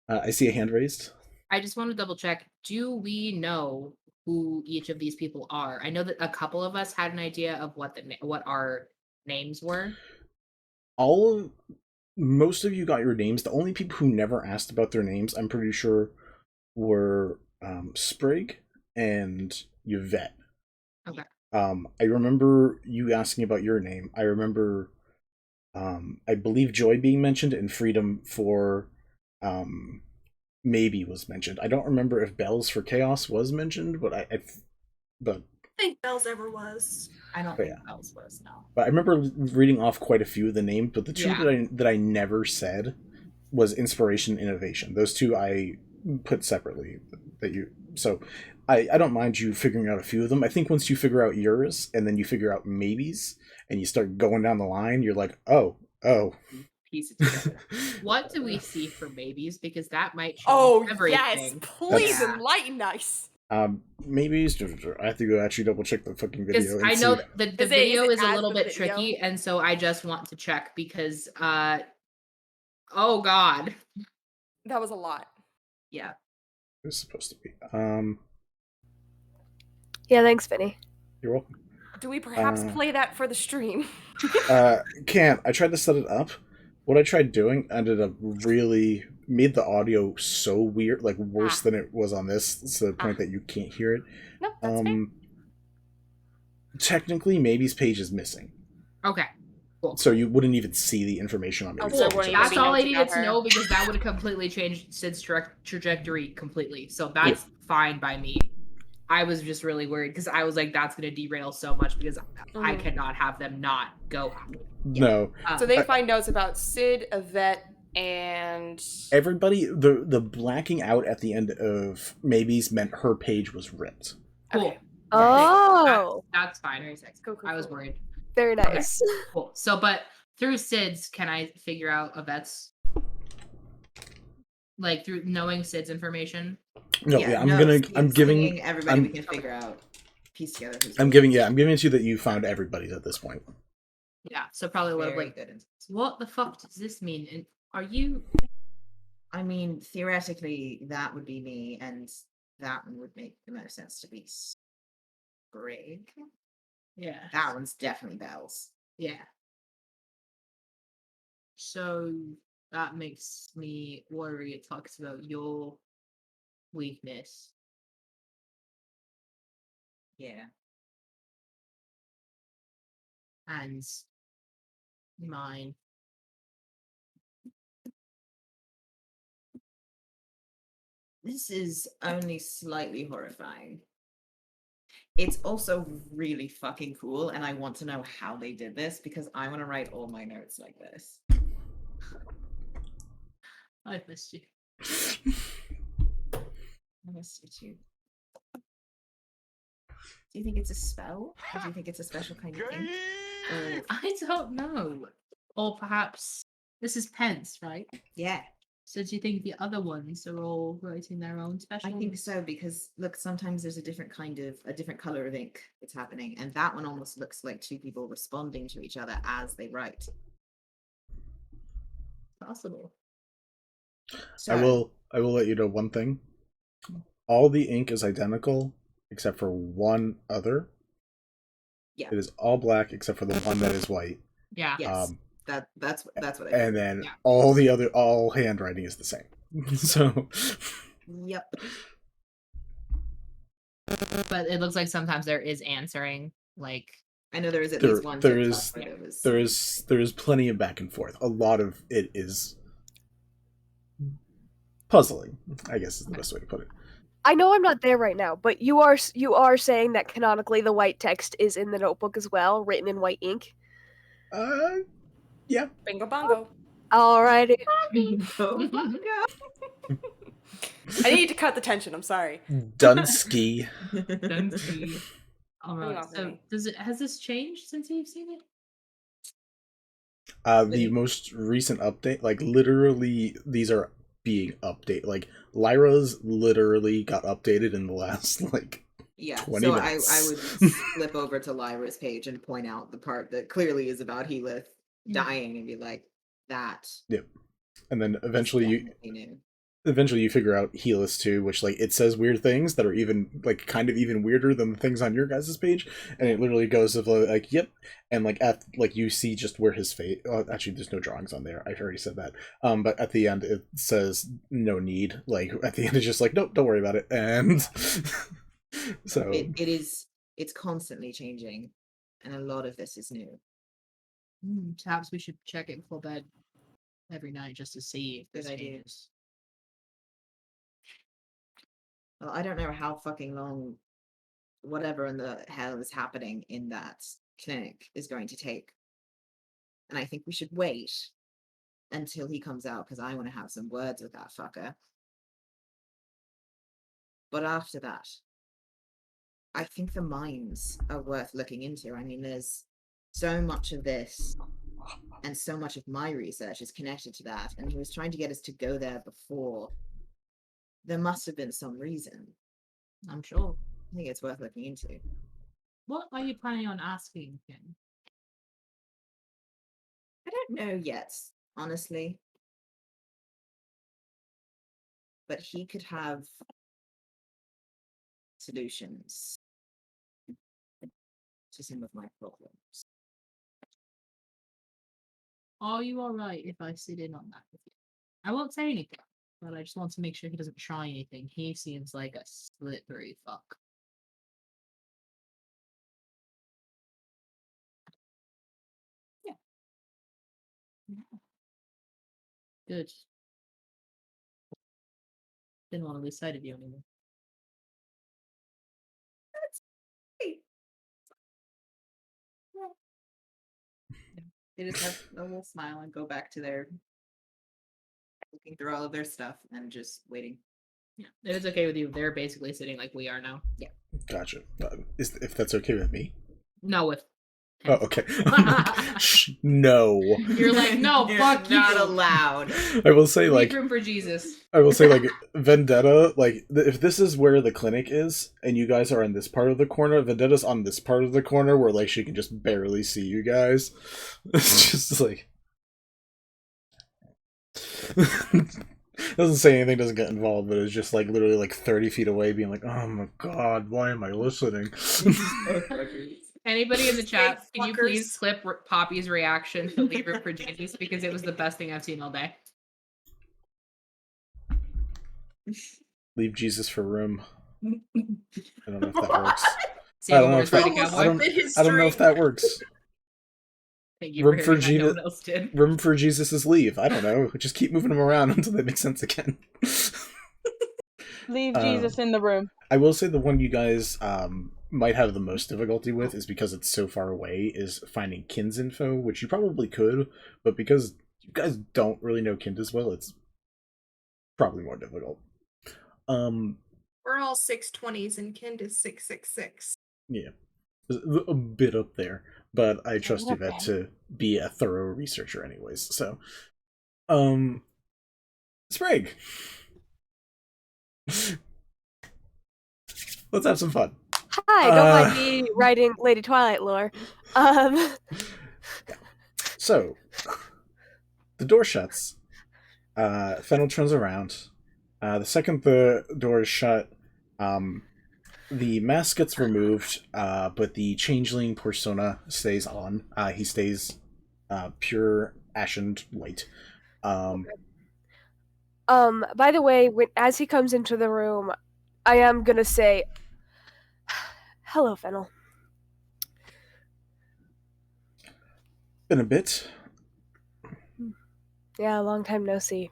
I see a hand raised. I just want to double check. Do we know who each of these people are? I know that a couple of us had an idea of what our names were. Most of you got your names. The only people who never asked about their names, I'm pretty sure, were Sprig and Yvette. Okay. I remember you asking about your name. I remember, I believe Joy being mentioned and Freedom for, maybe was mentioned. I don't remember if Bells for Chaos was mentioned, but I think Bells ever was. I don't But think Bells was, no. But I remember reading off quite a few of the names, but the two Yeah. that I never said was Inspiration and Innovation. Those two I put separately. So I don't mind you figuring out a few of them. I think once you figure out yours and then you figure out maybes and you start going down the line, you're like, oh. Piece it together. What do we see for maybes? Because that might change Oh, everything. yes. Please Yeah. enlighten us. Maybes. I have to go actually double check the fucking video. Because And I know see. the Is video it is a as little the bit video? tricky, and so I just want to check because oh god. That was a lot. Yeah. It's supposed to be. Yeah, thanks, Vinny. You're welcome. Do we perhaps play that for the stream? Can't. I tried to set it up. What I tried doing ended up really made the audio so weird, like worse than it was on this, to the point that you can't hear it. No, that's fair. Technically, Maybe's page is missing, Okay. Cool. so you wouldn't even see the information on Maybe's so page. we're That's maybe all I notes needed about to her. know because that would have completely changed Sid's trajectory completely. So that's fine by me. I was just really worried because I was like, that's going to derail so much because I cannot have them not go. No. So they find notes about Sid, Yvette, and Everybody, the blacking out at the end of Maybe's meant her page was ripped. Cool. Okay. Oh, That's fine. Cool, I was cool. worried. very nice. Cool. So, but through Sid's, can I figure out Yvette's? Like through knowing Sid's information? No, I'm giving everybody we can figure out, piece together. I'm giving it to you that you found everybody at this point. Yeah. So probably a little Very like, good. what the fuck does this mean? And are you? I mean, theoretically, that would be me, and that one would make the most sense to be Sprig. Yeah. That one's definitely Bells. Yeah. So that makes me worry. It talks about your weakness. Yeah. And mine. This is only slightly horrifying. It's also really fucking cool, and I want to know how they did this because I want to write all my notes like this. I've missed you. I missed you too. Do you think it's a spell? Or do you think it's a special kind of thing? I don't know. Or perhaps this is pence, right? Yeah, So do you think the other ones are all writing their own special? I think so because look, sometimes there's a different color of ink that's happening, and that one almost looks like two people responding to each other as they write. Possible. So, I will let you know one thing. All the ink is identical except for one other. Yeah. It is all black except for the one that is white. Yeah. yes, that's what I And then Yeah. all handwriting is the same. So Yep. But it looks like sometimes there is answering, like I know there is at There- least one. there TikTok is- where it was- there is plenty of back and forth. A lot of it is puzzling, I guess is the best way to put it. I know I'm not there right now, but you are saying that canonically the white text is in the notebook as well, written in white ink. Yeah. Bingo bongo. Alrighty. Oh my god. I need to cut the tension. I'm sorry. Dunsky. All right. off, So Vinny. has this changed since you've seen it? The most recent update, like literally, these are being updated. Like Lyra's literally got updated in the last Yeah, 20 so minutes. I would flip over to Lyra's page and point out the part that clearly is about Helith dying and be like, that And then is eventually definitely new. you figure out Helis too, which like it says weird things that are even like kind of even weirder than the things on your guys' page, and it literally goes of like yep, and like at like you see just where his face. Actually, there's no drawings on there. I already said that. But at the end it says no need. Like at the end it's just like nope, don't worry about it. And so it's constantly changing, and a lot of this is new. Perhaps we should check it before bed every night just to see if Good this idea. changes. Well, I don't know how fucking long whatever in the hell is happening in that clinic is going to take. And I think we should wait until he comes out because I want to have some words with that fucker. But after that, I think the mines are worth looking into. I mean, there's so much of this and so much of my research is connected to that. And he was trying to get us to go there before. There must have been some reason. I'm sure. I think it's worth looking into. What are you planning on asking him? I don't know yet, honestly. But he could have solutions to some of my problems. Are you alright if I sit in on that with you? I won't say anything, but I just want to make sure he doesn't try anything. He seems like a slippery fuck. Yeah. Good. Didn't want to lose sight of you anymore. They just have a little smile and go back to their looking through all of their stuff and just waiting. Yeah, it is okay with you. They're basically sitting like we are now. Yeah. gotcha. If that's okay with me. No, with Oh, okay. No. You're like, no, fuck you. Not allowed. I will say, like, Leave room for Jesus. I will say, like, Vendetta, like, if this is where the clinic is, and you guys are in this part of the corner, Vendetta's on this part of the corner where, like, she can just barely see you guys. It's just, like... doesn't say anything, doesn't get involved, but it's just, like, literally, like, 30 feet away, being like, oh my god, why am I listening? Anybody in the chat, Big can you fuckers. please clip Poppy's reaction to Leave Room for Jesus, because it was the best thing I've seen all day. Leave Jesus for room. I don't know if that works. See I how don't know we're if that, ready, cowboy? I don't know if that works. Thank you Room for for hearing that, no Jesus. one else did. Room for Jesus' leave. I don't know. Just keep moving them around until they make sense again. Leave Jesus in the room. I will say the one you guys might have the most difficulty with is because it's so far away, is finding Kin's info, which you probably could, but because you guys don't really know Kind as well, it's probably more difficult. We're all 620s and Kind is 666. Yeah. A bit up there, but I trust Okay. Yvette to be a thorough researcher anyways, so. Sprig! Let's have some fun. Hi, don't mind me writing Lady Twilight lore. So, the door shuts. Fennel turns around. The second the door is shut, the mask gets removed, but the changeling persona stays on. He stays pure ashen white. By the way, as he comes into the room, I am gonna say, hello, Fennel. Been a bit. Yeah, long time no see.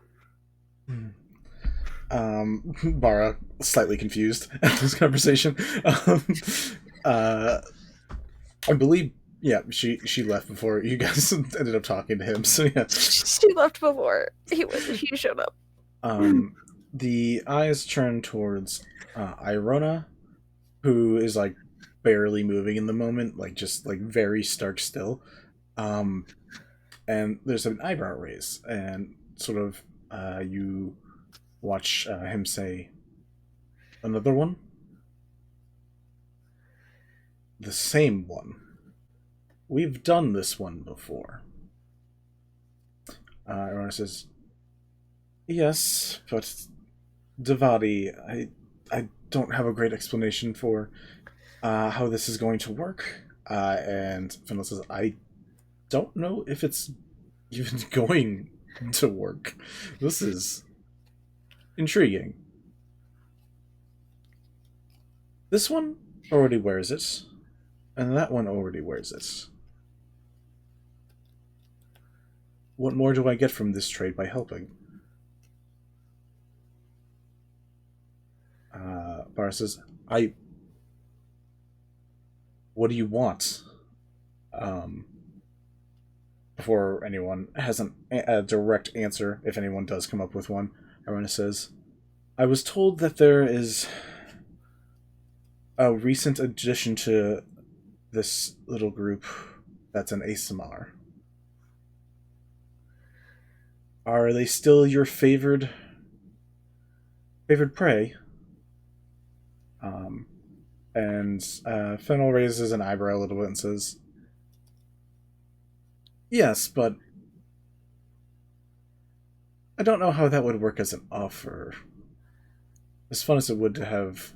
Bara, slightly confused at this conversation. I believe, yeah, she left before you guys ended up talking to him, so yeah. She left before he showed up. The eyes turn towards Irona, who is like barely moving in the moment, like just like very stark still. And there's an eyebrow raise, and sort of you watch him say, "Another one? The same one. We've done this one before." Arona says, yes, but Devati, I don't have a great explanation for how this is going to work. And Fennel says, I don't know if it's even going to work. This is intriguing. This one already wears it, and that one already wears it. What more do I get from this trade by helping? Bar says, what do you want? Before anyone has a direct answer, if anyone does come up with one, Arona says, I was told that there is a recent addition to this little group that's an Ypsilar. Are they still your favored prey? And Fennel raises an eyebrow a little bit and says, yes, but I don't know how that would work as an offer. As fun as it would to have,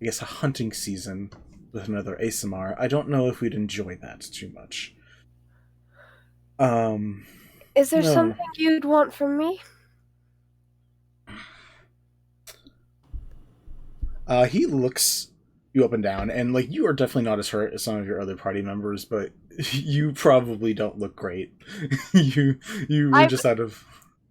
I guess, a hunting season with another ASMR, I don't know if we'd enjoy that too much. Is there no. something you'd want from me? He looks you up and down, and like you are definitely not as hurt as some of your other party members, but you probably don't look great. you were just out of.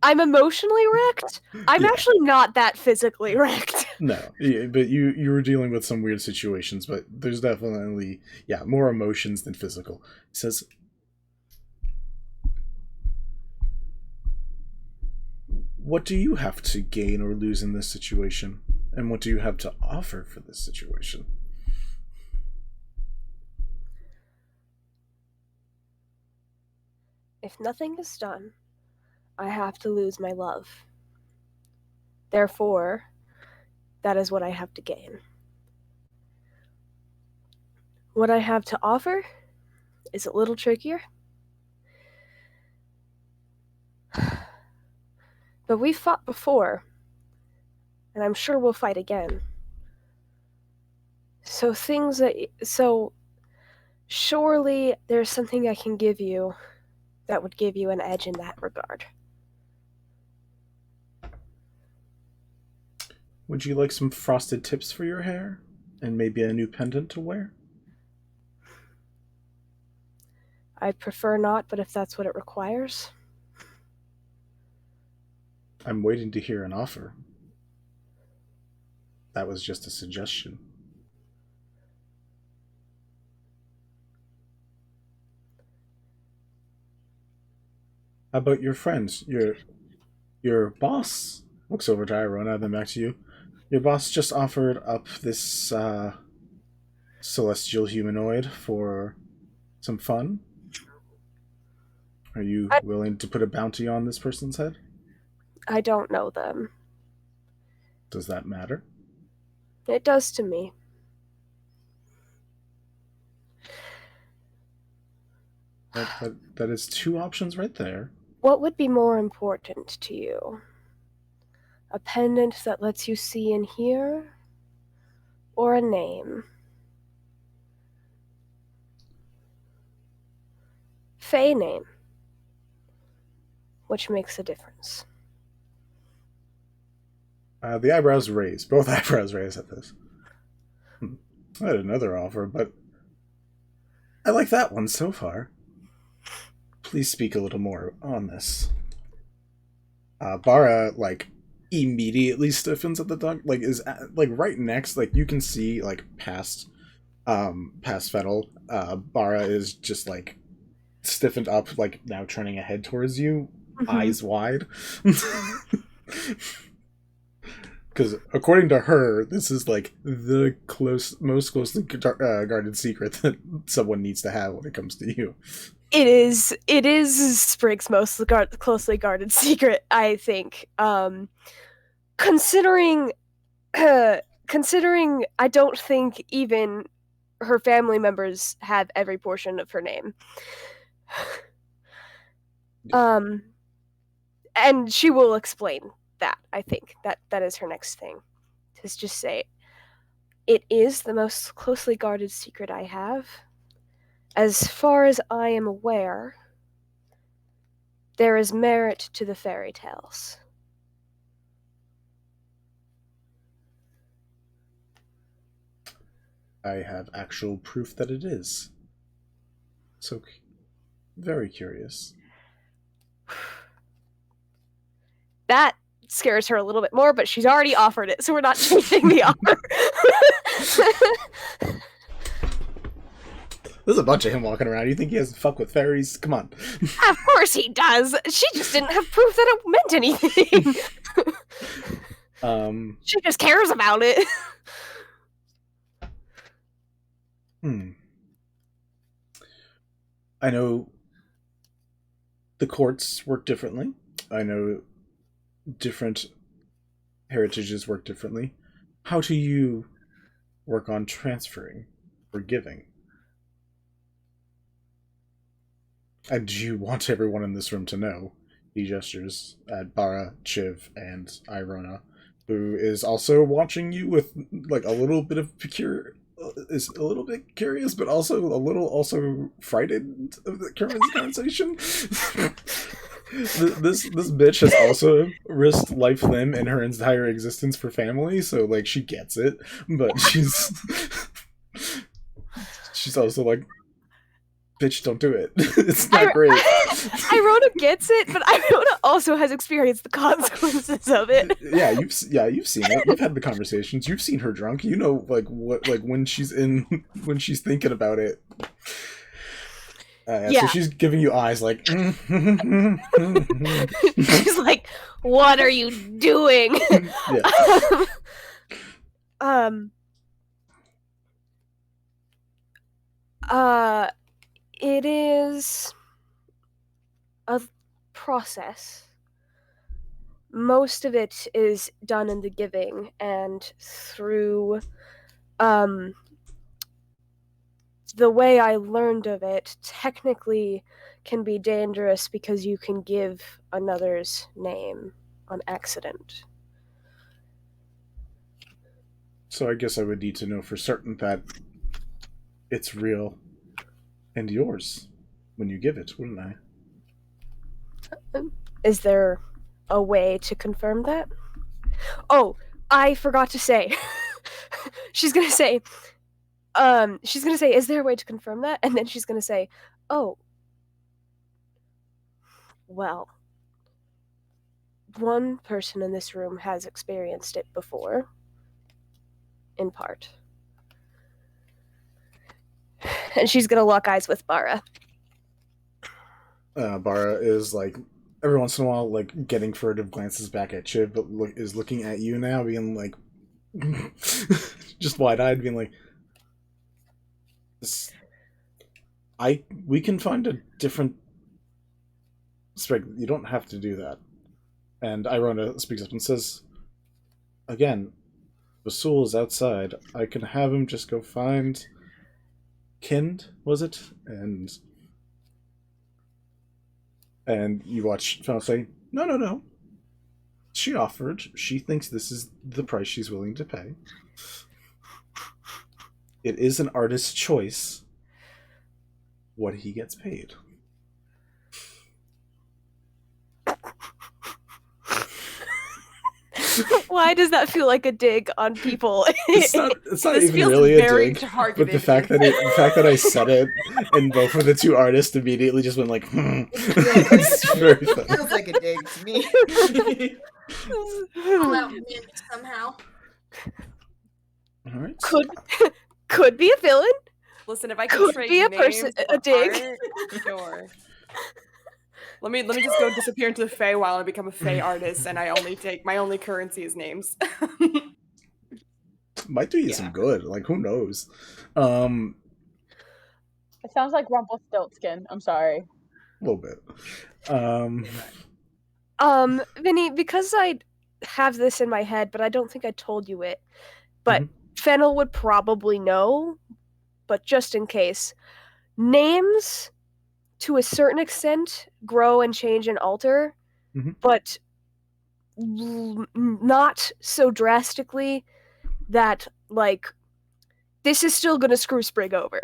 I'm emotionally wrecked. I'm actually not that physically wrecked. No, but you were dealing with some weird situations, but there's definitely more emotions than physical. He says, what do you have to gain or lose in this situation? And what do you have to offer for this situation? If nothing is done, I have to lose my love. Therefore, that is what I have to gain. What I have to offer is a little trickier. But we fought before, and I'm sure we'll fight again. So surely there's something I can give you that would give you an edge in that regard. Would you like some frosted tips for your hair? And maybe a new pendant to wear? I'd prefer not, but if that's what it requires. I'm waiting to hear an offer. That was just a suggestion. How about your friends? Your boss looks over to Irona, then back to you. Your boss just offered up this celestial humanoid for some fun. Are you willing to put a bounty on this person's head? I don't know them. Does that matter? It does to me. That is two options right there. What would be more important to you? A pendant that lets you see and hear? Or a name? Fey name. Which makes a difference. The eyebrows raise. Both eyebrows raise at this. I had another offer, but I like that one so far. Please speak a little more on this. Bara, immediately stiffens at the dog. Is right next. You can see, past Fennel. Bara is just, stiffened up, now turning a head towards you, eyes wide. Because according to her, this is the most closely guarded secret that someone needs to have when it comes to you. It is Sprig's most closely guarded secret, I think. Considering I don't think even her family members have every portion of her name. And she will explain that. I think that is her next thing. To just say, it is the most closely guarded secret I have. As far as I am aware, there is merit to the fairy tales. I have actual proof that it is. So, very curious. That scares her a little bit more, but she's already offered it, so we're not changing the offer. There's a bunch of him walking around. You think he has to fuck with fairies? Come on. Of course he does. She just didn't have proof that it meant anything. She just cares about it. I know the courts work differently. I know different heritages work differently. How do you work on transferring or giving? And do you want everyone in this room to know? He gestures at Bara, Chiv, and Irona, who is also watching you with like a little bit of is a little bit curious, but also a little frightened of the current conversation. This bitch has also risked life, limb, and her entire existence for family, so like she gets it, but she's also like, bitch, don't do it. It's not great. Irona gets it, but Irona also has experienced the consequences of it. Yeah, you've seen it. You've had the conversations. You've seen her drunk. You know, when she's thinking about it. Yeah. So she's giving you eyes like. She's like, "What are you doing?" Yeah. It is a process. Most of it is done in the giving, and through the way I learned of it technically can be dangerous because you can give another's name on accident. So I guess I would need to know for certain that it's real and yours when you give it, wouldn't I? Is there a way to confirm that? Oh, I forgot to say. She's gonna say, is there a way to confirm that? And then she's gonna say, oh, well, one person in this room has experienced it before, in part. And she's gonna lock eyes with Bara. Bara is like, every once in a while, like getting furtive glances back at Chiv, but is looking at you now, being like, just wide-eyed, being like, we can find a different Sprig. You don't have to do that. And Irona speaks up and says, again, Basul is outside. I can have him just go find Kind, was it? And you watch Fennel say, no. She offered. She thinks this is the price she's willing to pay. It is an artist's choice what he gets paid. Why does that feel like a dig on people? It's not even really a dig, but the fact that I said it, and both of the two artists immediately just went like, It's very funny. It feels like a dig to me. All out win somehow. All right. Could be a villain. Listen, if I could trade be a names person, for a dig. art, sure. Let me just go disappear into the Feywild and become a Fey artist, and my only currency is names. Might do you some good. Like, who knows? It sounds like Rumpelstiltskin. I'm sorry. A little bit. Vinny, because I have this in my head, but I don't think I told you it. But Fennel would probably know. But just in case, names to a certain extent, grow and change and alter, but not so drastically that, like, this is still going to screw Sprig over.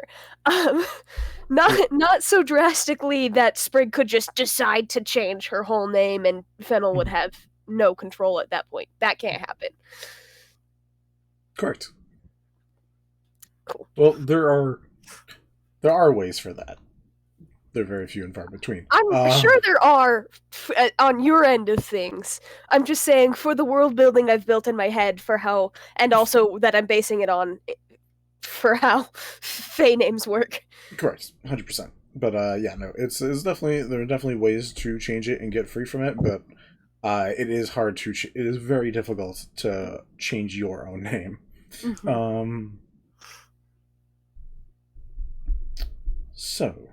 Not so drastically that Sprig could just decide to change her whole name and Fennel would have no control at that point. That can't happen. Correct. Cool. Well, there are ways for that. They're very few and far between. I'm sure there are on your end of things. I'm just saying, for the world building I've built in my head for how, and also that I'm basing it on for how Fae names work. Correct, 100%. But yeah, no, it's definitely, there are definitely ways to change it and get free from it, but it is hard to, it is very difficult to change your own name. So,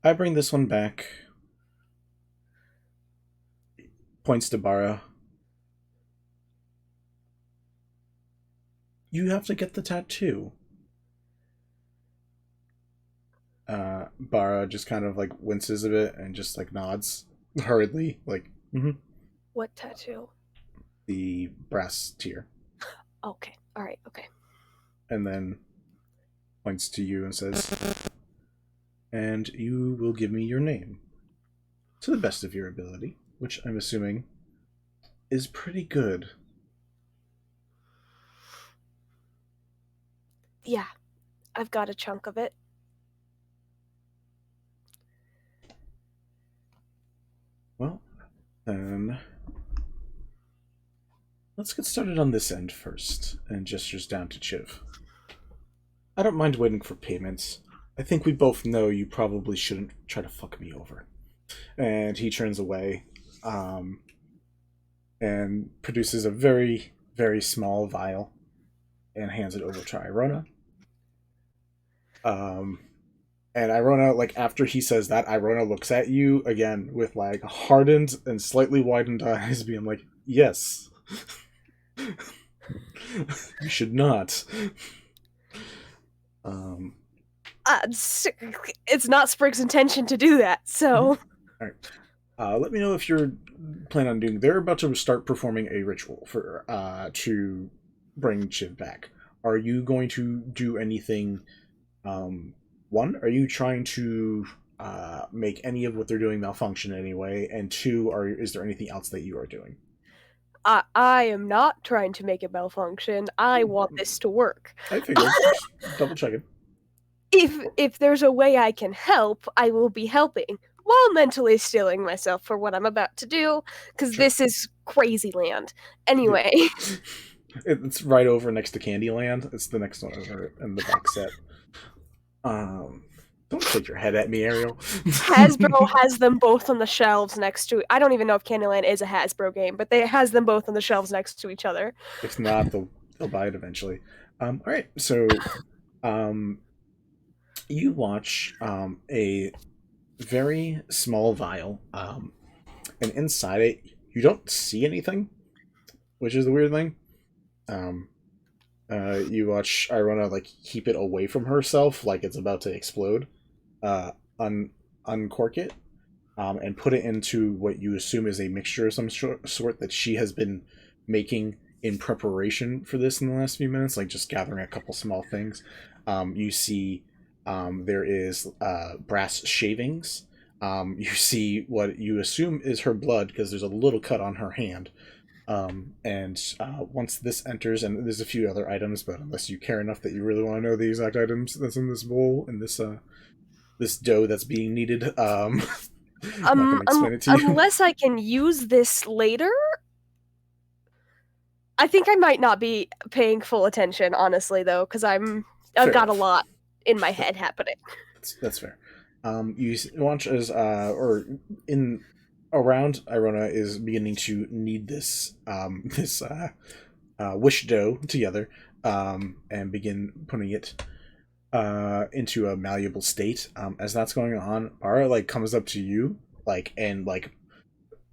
I bring this one back. Points to Bara. You have to get the tattoo. Bara just kind of like winces a bit and just like nods hurriedly, like, What tattoo? The brass tier. Okay, alright, okay. And then points to you and says, and you will give me your name to the best of your ability, which I'm assuming is pretty good. Yeah, I've got a chunk of it. Well, then let's get started on this end first, and gestures down to Chiv. I don't mind waiting for payments. I think we both know you probably shouldn't try to fuck me over. And he turns away, and produces a very, very small vial and hands it over to Irona. And Irona, like, after he says that, Irona looks at you again with, like, hardened and slightly widened eyes, being like, yes. You should not. It's not Sprig's intention to do that, so... Alright. Let me know if you're planning on doing... They're about to start performing a ritual for to bring Chiv back. Are you going to do anything... one, are you trying to make any of what they're doing malfunction anyway? And two, is there anything else that you are doing? I am not trying to make it malfunction. I want this to work. I figured. Just double checking. If there's a way I can help, I will be helping, while mentally steeling myself for what I'm about to do, because this is crazy land. Anyway. It's right over next to Candyland. It's the next one over in the box set. Don't shake your head at me, Ariel. Hasbro has them both on the shelves next to... I don't even know if Candyland is a Hasbro game, but they has them both on the shelves next to each other. If not, they'll buy it eventually. Alright, so you watch a very small vial, and inside it, you don't see anything, which is the weird thing. You watch Irona, like, keep it away from herself, like it's about to explode. Uncork it, and put it into what you assume is a mixture of some sort that she has been making in preparation for this in the last few minutes, like just gathering a couple small things. You see there is brass shavings. You see what you assume is her blood, because there's a little cut on her hand. Once this enters, and there's a few other items, but unless you care enough that you really want to know the exact items that's in this bowl, and this dough that's being kneaded, I'm not gonna explain it to you. Unless I can use this later, I think I might not be paying full attention, honestly, though, because I've got a lot in my head happening. That's fair. You watch as, around Irona is beginning to knead this wish dough together, and begin putting it into a malleable state. As that's going on, Bara, like, comes up to you, like, and, like,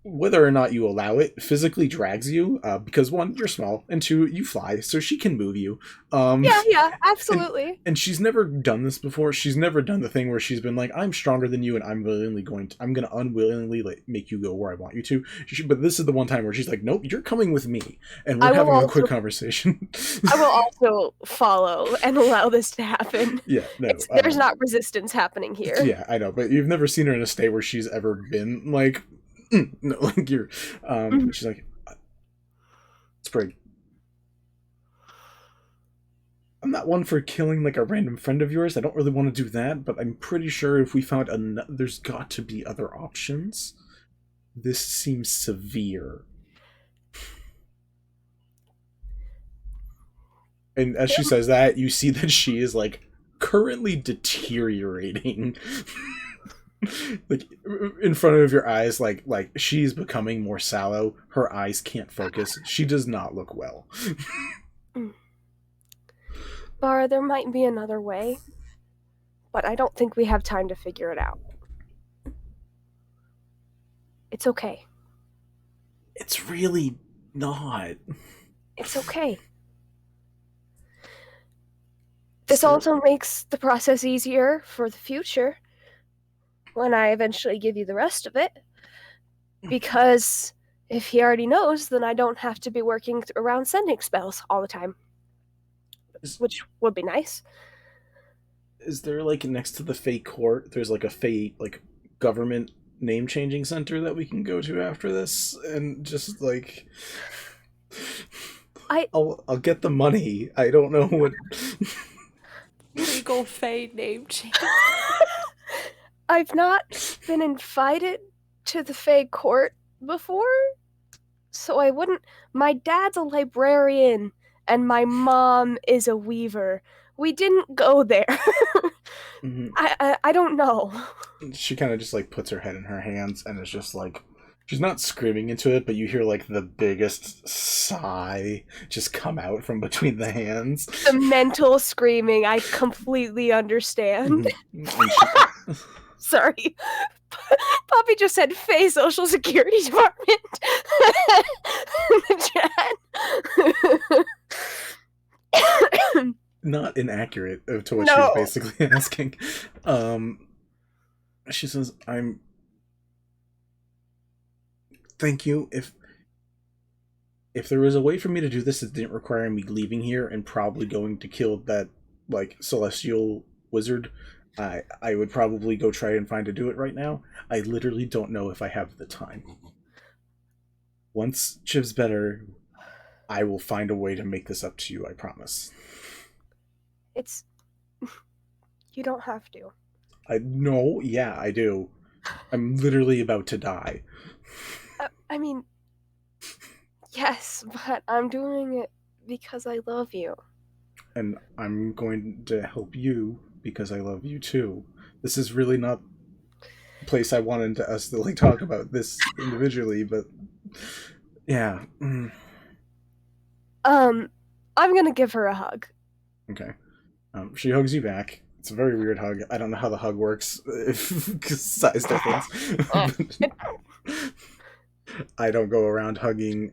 whether or not you allow it, physically drags you, because one, you're small, and two, you fly, so she can move you. Yeah, absolutely. And she's never done this before. She's never done the thing where she's been like, I'm stronger than you, and I'm gonna unwillingly like make you go where I want you to. But this is the one time where she's like, nope, you're coming with me, and we're having a quick conversation. I will also follow and allow this to happen. Yeah, no, there's not resistance happening here. Yeah, I know, but you've never seen her in a state where she's ever been like, no, like you're. She's like, Sprig, I'm not one for killing like a random friend of yours. I don't really want to do that, but I'm pretty sure if we found there's got to be other options. This seems severe. And as she says that, you see that she is like currently deteriorating. Like in front of your eyes, like she's becoming more sallow. Her eyes can't focus. She does not look well. Bar, there might be another way, but I don't think we have time to figure it out. It's okay. It's really not. It's okay. This also makes the process easier for the future when I eventually give you the rest of it. Because if he already knows, then I don't have to be working around sending spells all the time. Which would be nice. Is there, like, next to the Fey court, there's, like, a Fey, like, government name-changing center that we can go to after this? And just, like... I'll get the money. I don't know what... Legal Fey name change. I've not been invited to the Fey court before, so I wouldn't... My dad's a librarian, and my mom is a weaver. We didn't go there. Mm-hmm. I don't know. She kind of just, like, puts her head in her hands, and it's just, like... She's not screaming into it, but you hear, like, the biggest sigh just come out from between the hands. The mental screaming, I completely understand. Mm-hmm. Sorry. Poppy just said Faye Social Security Department in the chat. Not inaccurate to what she's basically asking. She says, thank you. If there was a way for me to do this that didn't require me leaving here and probably going to kill that, like, celestial wizard, I would probably go try and find to do it right now. I literally don't know if I have the time. Once Chiv's better, I will find a way to make this up to you, I promise. You don't have to. Yeah, I do. I'm literally about to die. I mean, yes, but I'm doing it because I love you. And I'm going to help you because I love you too. This is really not the place I wanted us to, like, talk about this individually, but yeah. I'm gonna give her a hug. Okay. She hugs you back. It's a very weird hug. I don't know how the hug works, because size difference. I don't go around hugging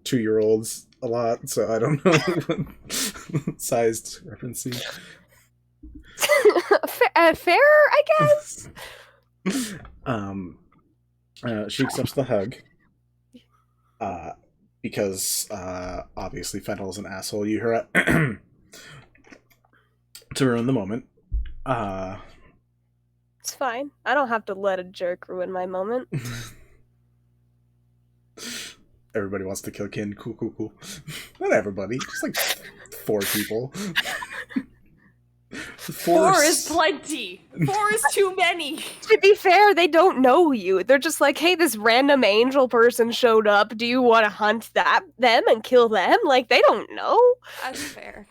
2-year-olds a lot, so I don't know what sized referencing. Fair, I guess. She accepts the hug. Because obviously Fennel's an asshole. You hear it to ruin the moment. It's fine. I don't have to let a jerk ruin my moment. Everybody wants to kill Kin. Cool. Not everybody. Just like 4 people. 4 is plenty. 4 is too many. To be fair, they don't know you. They're just like, hey, this random angel person showed up. Do you want to hunt them and kill them? Like, they don't know. That's fair.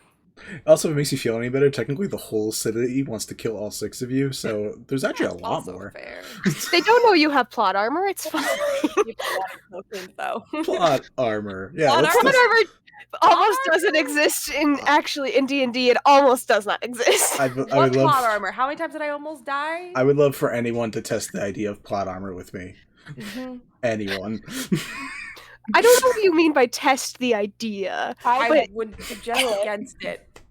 Also, if it makes you feel any better, technically the whole city wants to kill all 6 of you, so there's actually a lot more. Fair. They don't know you have plot armor. It's fine. Though. Plot armor. Yeah, Plot armor almost Plot doesn't armor? exist in D&D. It almost does not exist. I What would love. plot armor? How many times did I almost die? I would love for anyone to test the idea of plot armor with me. Mhm. Anyone. I don't know what you mean by test the idea. I But would suggest against it.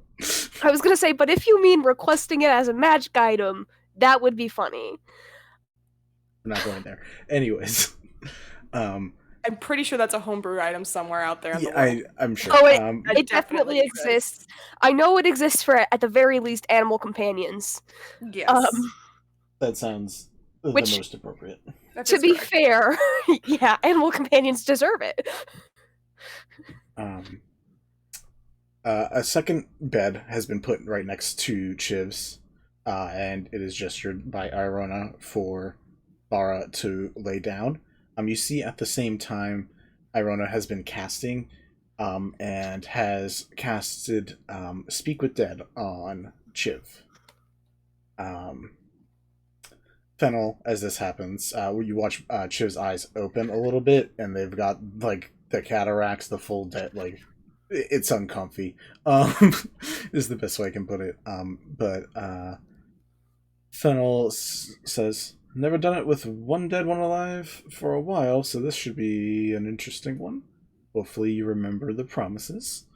I was gonna say, but if you mean requesting it as a magic item, that would be funny. I'm not going there. Anyways. I'm pretty sure that's a homebrew item somewhere out there in the Yeah, world. I'm sure. Oh, it It definitely definitely exists. I know it exists for, at the very least, animal companions. Yes. That sounds the Which- most appropriate. That To is be correct. fair, yeah, animal companions deserve it. A second bed has been put right next to Chiv's, and it is gestured by Irona for Bara to lay down. You see at the same time, Irona has been casting, and has casted Speak with Dead on Chiv. Fennel, as this happens, you watch Chiv's eyes open a little bit, and they've got like the cataracts, the full dead, like it's uncomfy. Is the best way I can put it. But Fennel says, "Never done it with one dead, one alive for a while, so this should be an interesting one. Hopefully, you remember the promises."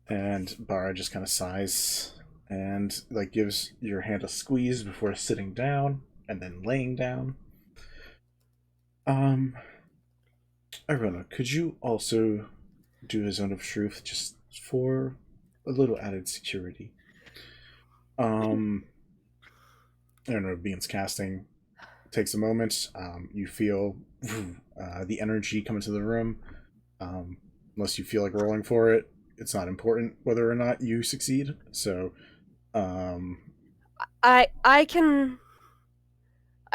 And Bara just kind of sighs and like gives your hand a squeeze before sitting down and then laying down. Irona, could you also do a Zone of Truth just for a little added security? I don't know, begins casting. Takes a moment. You feel the energy come into the room. Unless you feel like rolling for it, it's not important whether or not you succeed. So, I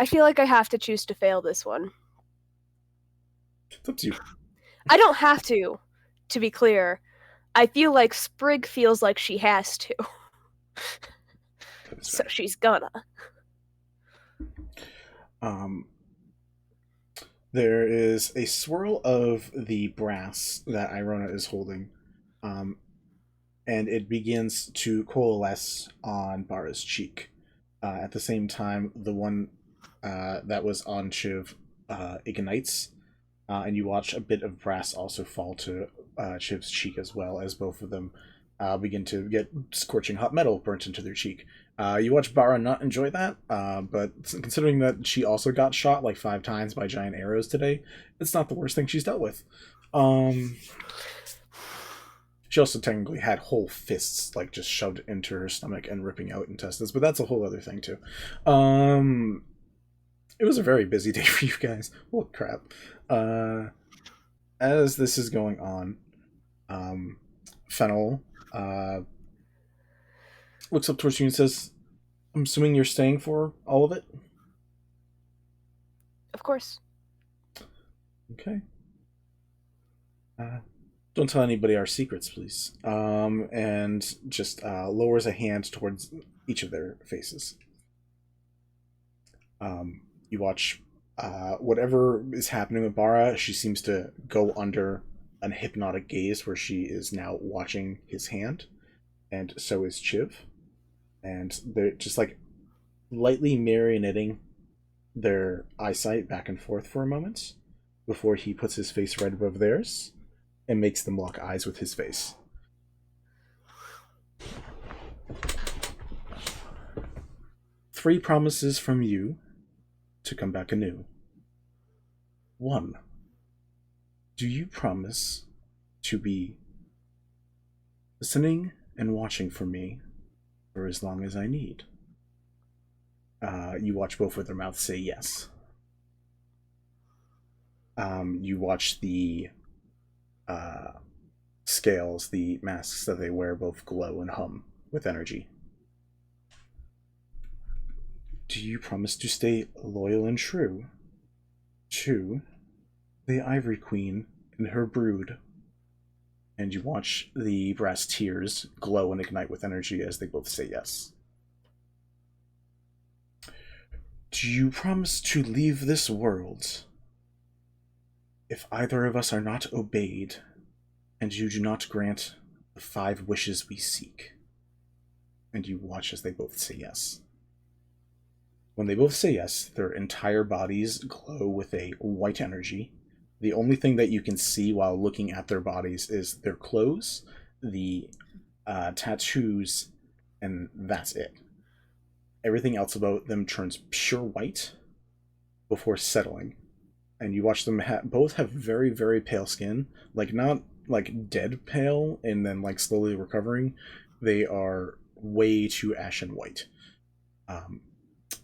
feel like I have to choose to fail this one. it's up to you. I don't have to be clear. I feel like Sprig feels like she has to. That is So fair. she's gonna. There is a swirl of the brass that Irona is holding, and it begins to coalesce on Bara's cheek. At the same time, the one that was on Chiv ignites, and you watch a bit of brass also fall to Chiv's cheek as well, as both of them begin to get scorching hot metal burnt into their cheek. You watch Bara not enjoy that, but considering that she also got shot like 5 times by giant arrows today, it's not the worst thing she's dealt with. She also technically had whole fists like just shoved into her stomach and ripping out intestines, but that's a whole other thing too. It was a very busy day for you guys. Holy crap. As this is going on, Fennel looks up towards you and says, "I'm assuming you're staying for all of it?" Of course. Okay. Don't tell anybody our secrets, please. And just lowers a hand towards each of their faces. You watch whatever is happening with Bara. She seems to go under an hypnotic gaze where she is now watching his hand, and so is Chiv. And they're just like lightly marionetting their eyesight back and forth for a moment before he puts his face right above theirs and makes them lock eyes with his face. Three promises from you to come back anew. 1. Do you promise to be listening and watching for me for as long as I need? You watch both of their mouths say yes. You watch the scales, the masks that they wear, both glow and hum with energy. Do you promise to stay loyal and true to the Ivory Queen and her brood? And you watch the brass tears glow and ignite with energy as they both say yes. Do you promise to leave this world if either of us are not obeyed and you do not grant the 5 wishes we seek. And you watch as they both say yes. When they both say yes, their entire bodies glow with a white energy. The only thing that you can see while looking at their bodies is their clothes, the tattoos, and that's it. Everything else about them turns pure white before settling. And you watch them both have very, very pale skin. Like, not like dead pale and then like slowly recovering. They are way too ashen white.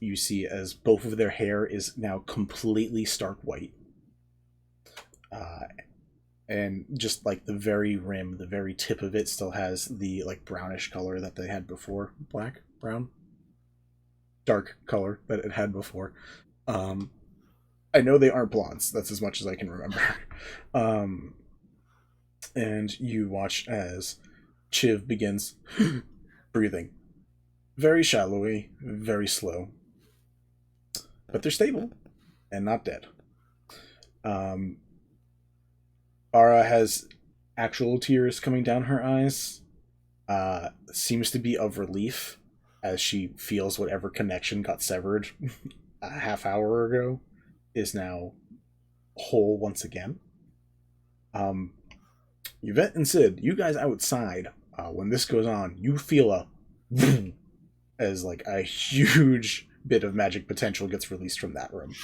You see as both of their hair is now completely stark white. And just like the very rim, the very tip of it still has the like brownish color that they had before. Black, brown, dark color that it had before. I know they aren't blondes. That's as much as I can remember. And you watch as Chiv begins breathing. Very shallowly, very slow. But they're stable and not dead. Bara has actual tears coming down her eyes. Seems to be of relief as she feels whatever connection got severed a half hour ago is now whole once again. Yvette and Sid, you guys outside, when this goes on, you feel a as like a huge bit of magic potential gets released from that room.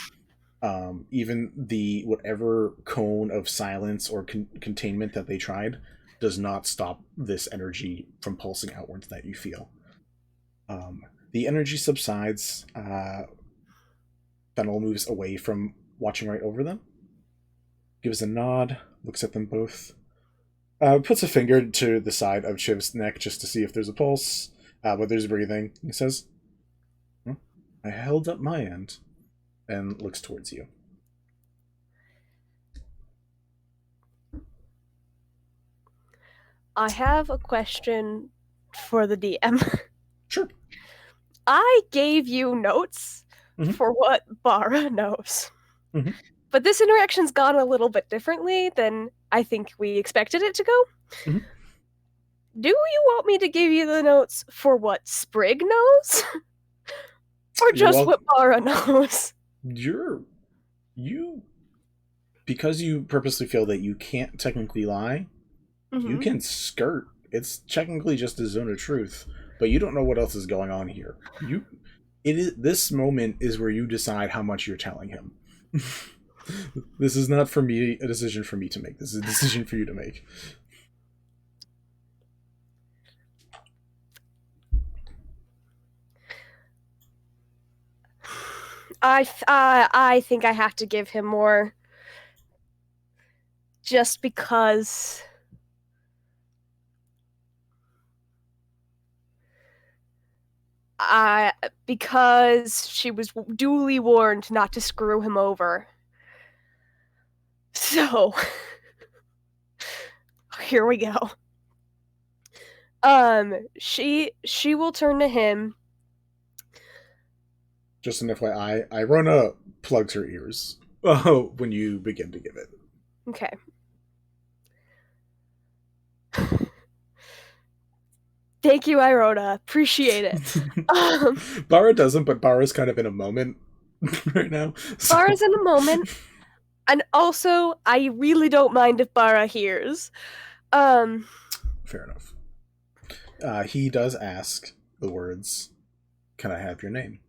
Even the whatever cone of silence or containment that they tried does not stop this energy from pulsing outwards that you feel. The energy subsides. Fennel moves away from watching right over them, gives a nod, looks at them both, puts a finger to the side of Chiv's neck just to see if there's a pulse, whether there's breathing. He says, well, I held up my end, and looks towards you. I have a question for the DM. Sure. I gave you notes for what Bara knows. But this interaction's gone a little bit differently than I think we expected it to go. Do you want me to give you the notes for what Sprig knows? Or just what Bara knows? Because you purposely feel that you can't technically lie, you can skirt. It's technically just a zone of truth, but you don't know what else is going on here. This moment is where you decide how much you're telling him. This is not for me, a decision for me to make. This is a decision for you to make. I think I have to give him more, just because she was duly warned not to screw him over. So here we go. She will turn to him. Just an FYI, Irona plugs her ears when you begin to give it. Okay. Thank you, Irona. Appreciate it. Bara doesn't, but Bara's kind of in a moment right now. So. Bara's in a moment. And also, I really don't mind if Bara hears. Fair enough. He does ask the words, "Can I have your name?"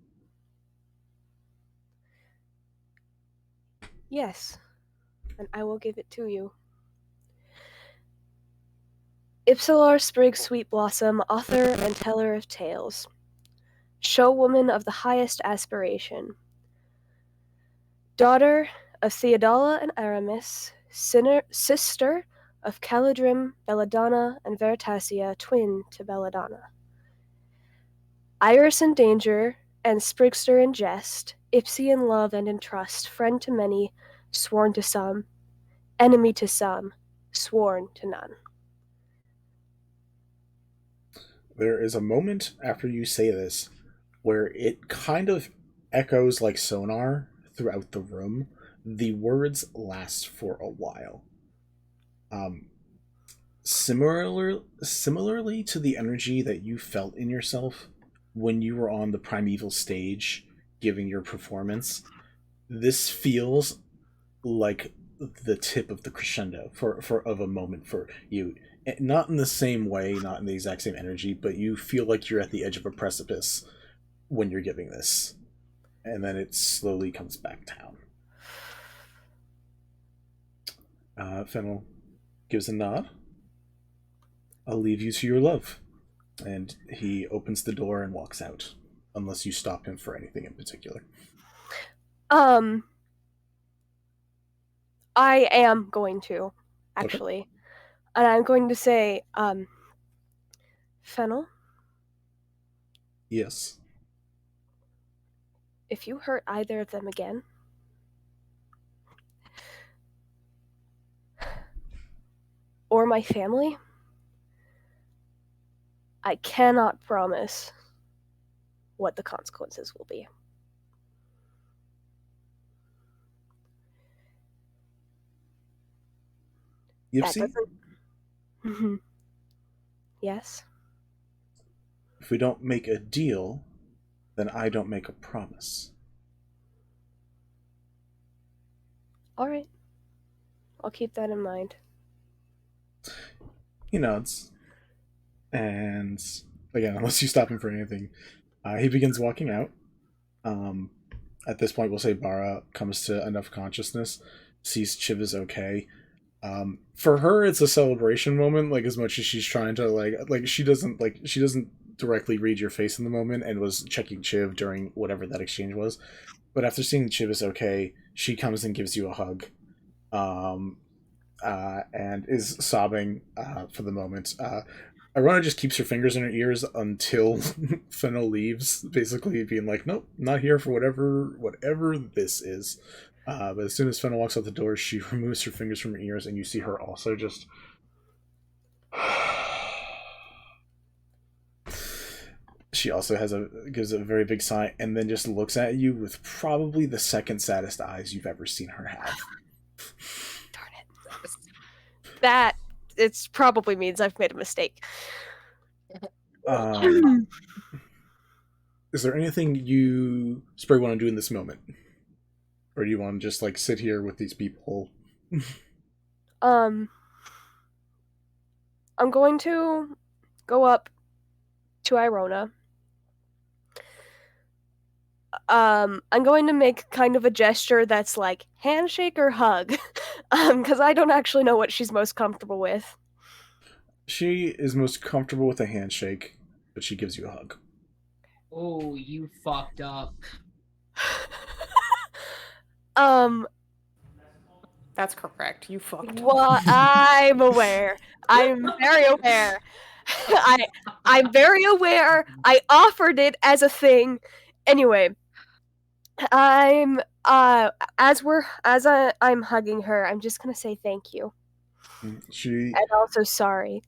Yes, and I will give it to you. Ypsilar Sprig Sweetblossom, author and teller of tales. Showwoman of the highest aspiration. Daughter of Theodala and Aramis, sister of Caladrim, Belladona, and Veritasia, twin to Belladona. Iris in danger, and Sprigster in jest, Ipsy in love and in trust, friend to many, sworn to some, enemy to some, sworn to none. There is a moment after you say this where it kind of echoes like sonar throughout the room. The words last for a while. similarly to the energy that you felt in yourself when you were on the primeval stage giving your performance, this feels like the tip of the crescendo of a moment for you. Not in the same way, not in the exact same energy, but you feel like you're at the edge of a precipice when you're giving this. And then it slowly comes back down. Fennel gives a nod. I'll leave you to your love. And he opens the door and walks out. Unless you stop him for anything in particular. I am going to, actually. Okay. And I'm going to say, Fennel? Yes? If you hurt either of them again, or my family, I cannot promise what the consequences will be. Ypsi? Mm-hmm. Yes? If we don't make a deal, then I don't make a promise. All right. I'll keep that in mind. He nods. And again, unless you stop him for anything, he begins walking out. At this point, we'll say Bara comes to enough consciousness, sees Chiv is okay. For her, it's a celebration moment, like as much as she's trying to like she doesn't directly read your face in the moment and was checking Chiv during whatever that exchange was. But after seeing Chiv is okay, she comes and gives you a hug. And is sobbing for the moment. Irona just keeps her fingers in her ears until Fennel leaves, basically being like, nope, not here for whatever this is. But as soon as Fennel walks out the door, she removes her fingers from her ears, and you see her also just... She also gives a very big sigh, and then just looks at you with probably the second saddest eyes you've ever seen her have. Darn it. That, it probably means I've made a mistake. Is there anything you, Sprig, want to do in this moment? Or do you want to just, like, sit here with these people? I'm going to go up to Irona. I'm going to make kind of a gesture that's like handshake or hug, because I don't actually know what she's most comfortable with. She is most comfortable with a handshake, but she gives you a hug. Oh, you fucked up. That's correct. You fucked. Well, I'm aware. I'm very aware. I'm very aware. I offered it as a thing. Anyway, I'm hugging her, I'm just gonna say thank you. And also sorry.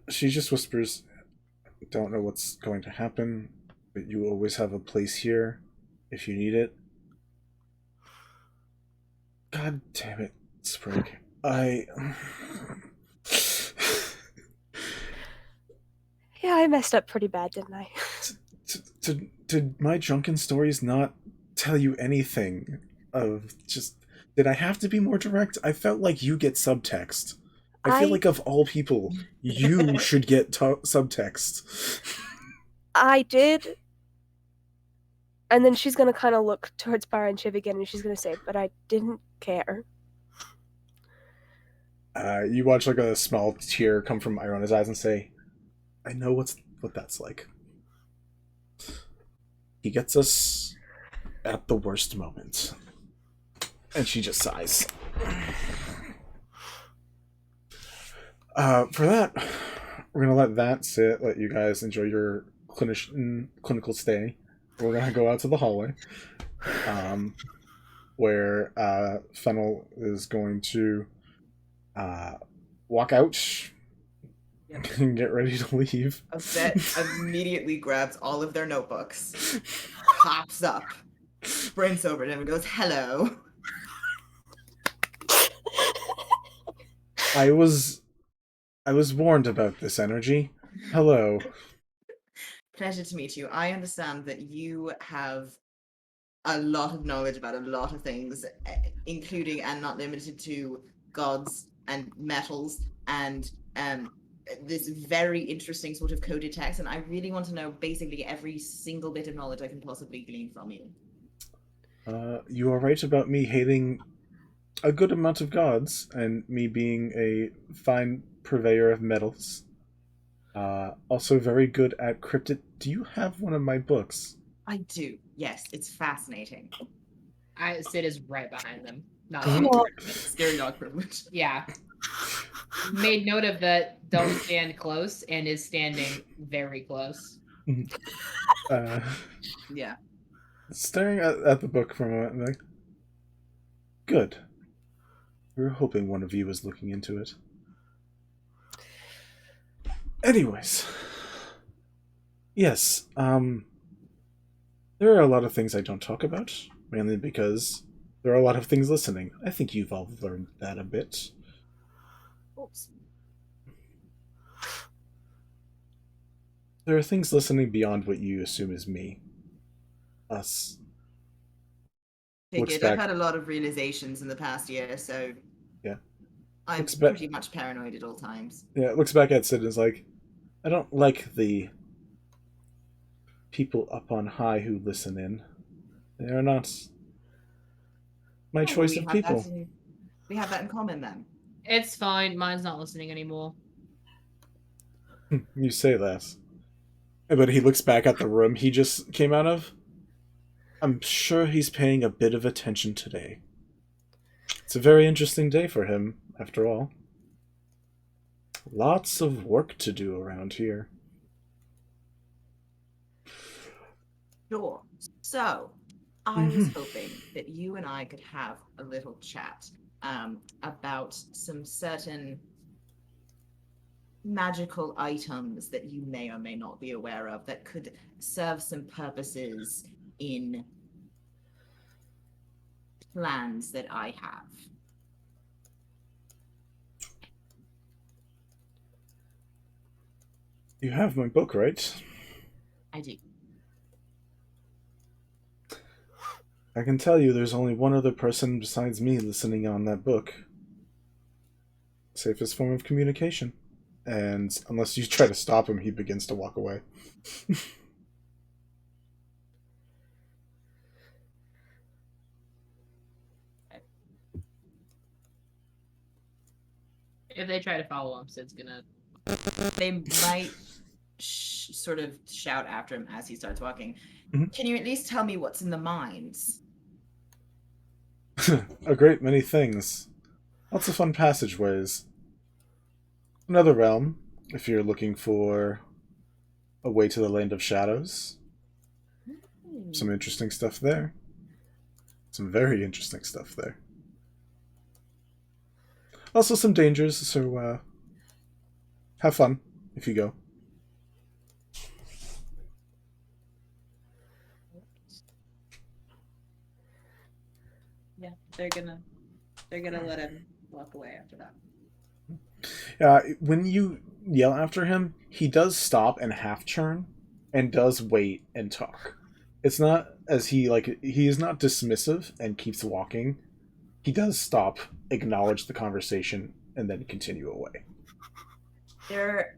She just whispers, don't know what's going to happen, but you always have a place here if you need it. God damn it, Sprig. Yeah, I messed up pretty bad, didn't I? Did my drunken stories not tell you anything of just... Did I have to be more direct? I felt like you get subtext. I feel like of all people, you should get subtext. I did. And then she's gonna kind of look towards Bara and Chiv again, and she's gonna say, but I didn't care. You watch like a small tear come from Irona's eyes and say, I know what that's like. He gets us at the worst moment. And she just sighs. For that, we're going to let that sit, let you guys enjoy your clinical stay. We're going to go out to the hallway, where Fennel is going to walk out and get ready to leave. Yvette immediately grabs all of their notebooks, pops up, sprints over to him and goes, hello. I was I was warned about this energy. Hello. Pleasure to meet you. I understand that you have a lot of knowledge about a lot of things, including and not limited to gods and metals and this very interesting sort of coded text. And I really want to know basically every single bit of knowledge I can possibly glean from you. You are right about me hating a good amount of gods and me being a fine purveyor of metals. Also very good at cryptid. Do you have one of my books? I do. Yes, it's fascinating. Sid is right behind them. Not Scary dog privilege. Yeah. Made note of that. Don't stand close, and is standing very close. Yeah. Staring at the book for a moment, and like, good. We were hoping one of you was looking into it. Anyways, yes, there are a lot of things I don't talk about, mainly because there are a lot of things listening. I think you've all learned that a bit. Oops. There are things listening beyond what you assume is me. Us. Figured. I've had a lot of realizations in the past year, so yeah, I'm pretty much paranoid at all times. Yeah, looks back at Sid and is like, I don't like the people up on high who listen in. They are not my choice of people. We have that in common then. It's fine. Mine's not listening anymore. You say that. But he looks back at the room he just came out of. I'm sure he's paying a bit of attention today. It's a very interesting day for him, after all. Lots of work to do around here. Sure. So, I was hoping that you and I could have a little chat about some certain magical items that you may or may not be aware of that could serve some purposes in plans that I have. You have my book, right? I do. I can tell you there's only one other person besides me listening on that book. Safest form of communication. And unless you try to stop him, he begins to walk away. If they try to follow him, Sid's gonna... They might sort of shout after him as he starts walking. Can you at least tell me what's in the mines? A great many things. Lots of fun passageways. Another realm, if you're looking for a way to the land of shadows. Some interesting stuff there. Some very interesting stuff there. Also some dangers, so have fun if you go. Yeah, they're gonna let him walk away after that. When you yell after him, he does stop and half turn and does wait and talk. It's not as he is not dismissive and keeps walking. He does stop, acknowledge the conversation, and then continue away. They're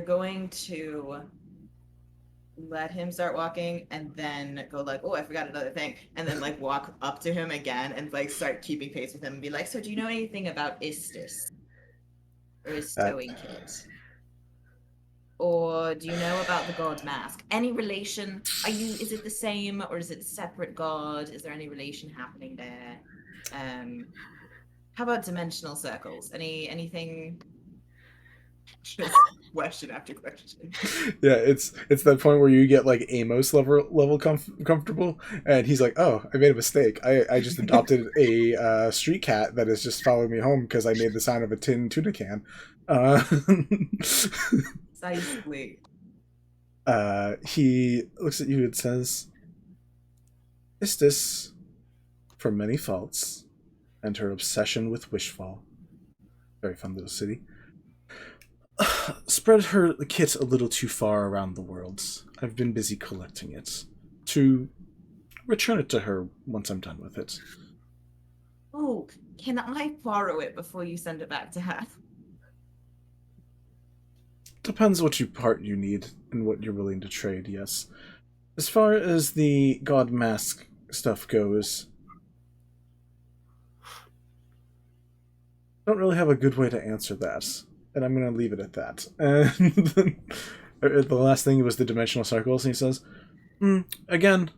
going to let him start walking and then go like, oh, I forgot another thing, and then like walk up to him again and like start keeping pace with him and be like, so do you know anything about Istis? Or his stowing kit? Or do you know about the god mask? Any relation? Is it the same or is it a separate god? Is there any relation happening there? How about dimensional circles? Anything? Just question after question. Yeah, it's that point where you get like Amos level comfortable, and he's like, "Oh, I made a mistake. I just adopted a street cat that is just following me home because I made the sound of a tin tuna can." Precisely. He looks at you and says, "Istis, for many faults, and her obsession with Wishfall, very fun little city, spread her kit a little too far around the world. I've been busy collecting it to return it to her once I'm done with it. Oh, can I borrow it before you send it back to her? Depends what part you need and what you're willing to trade, yes. As far as the God Mask stuff goes, I don't really have a good way to answer that, and I'm going to leave it at that. And the last thing was the dimensional circles, and he says, again,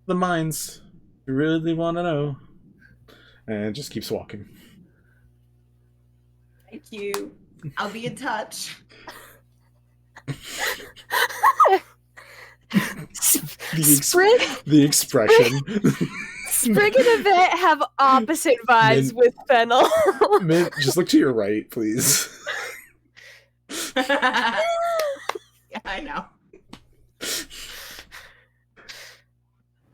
the mines, if you really want to know. And just keeps walking. Thank you. I'll be in touch. Sprig? The expression. Sprig and Yvette have opposite vibes with Fennel. Mint, just look to your right, please. Yeah, I know.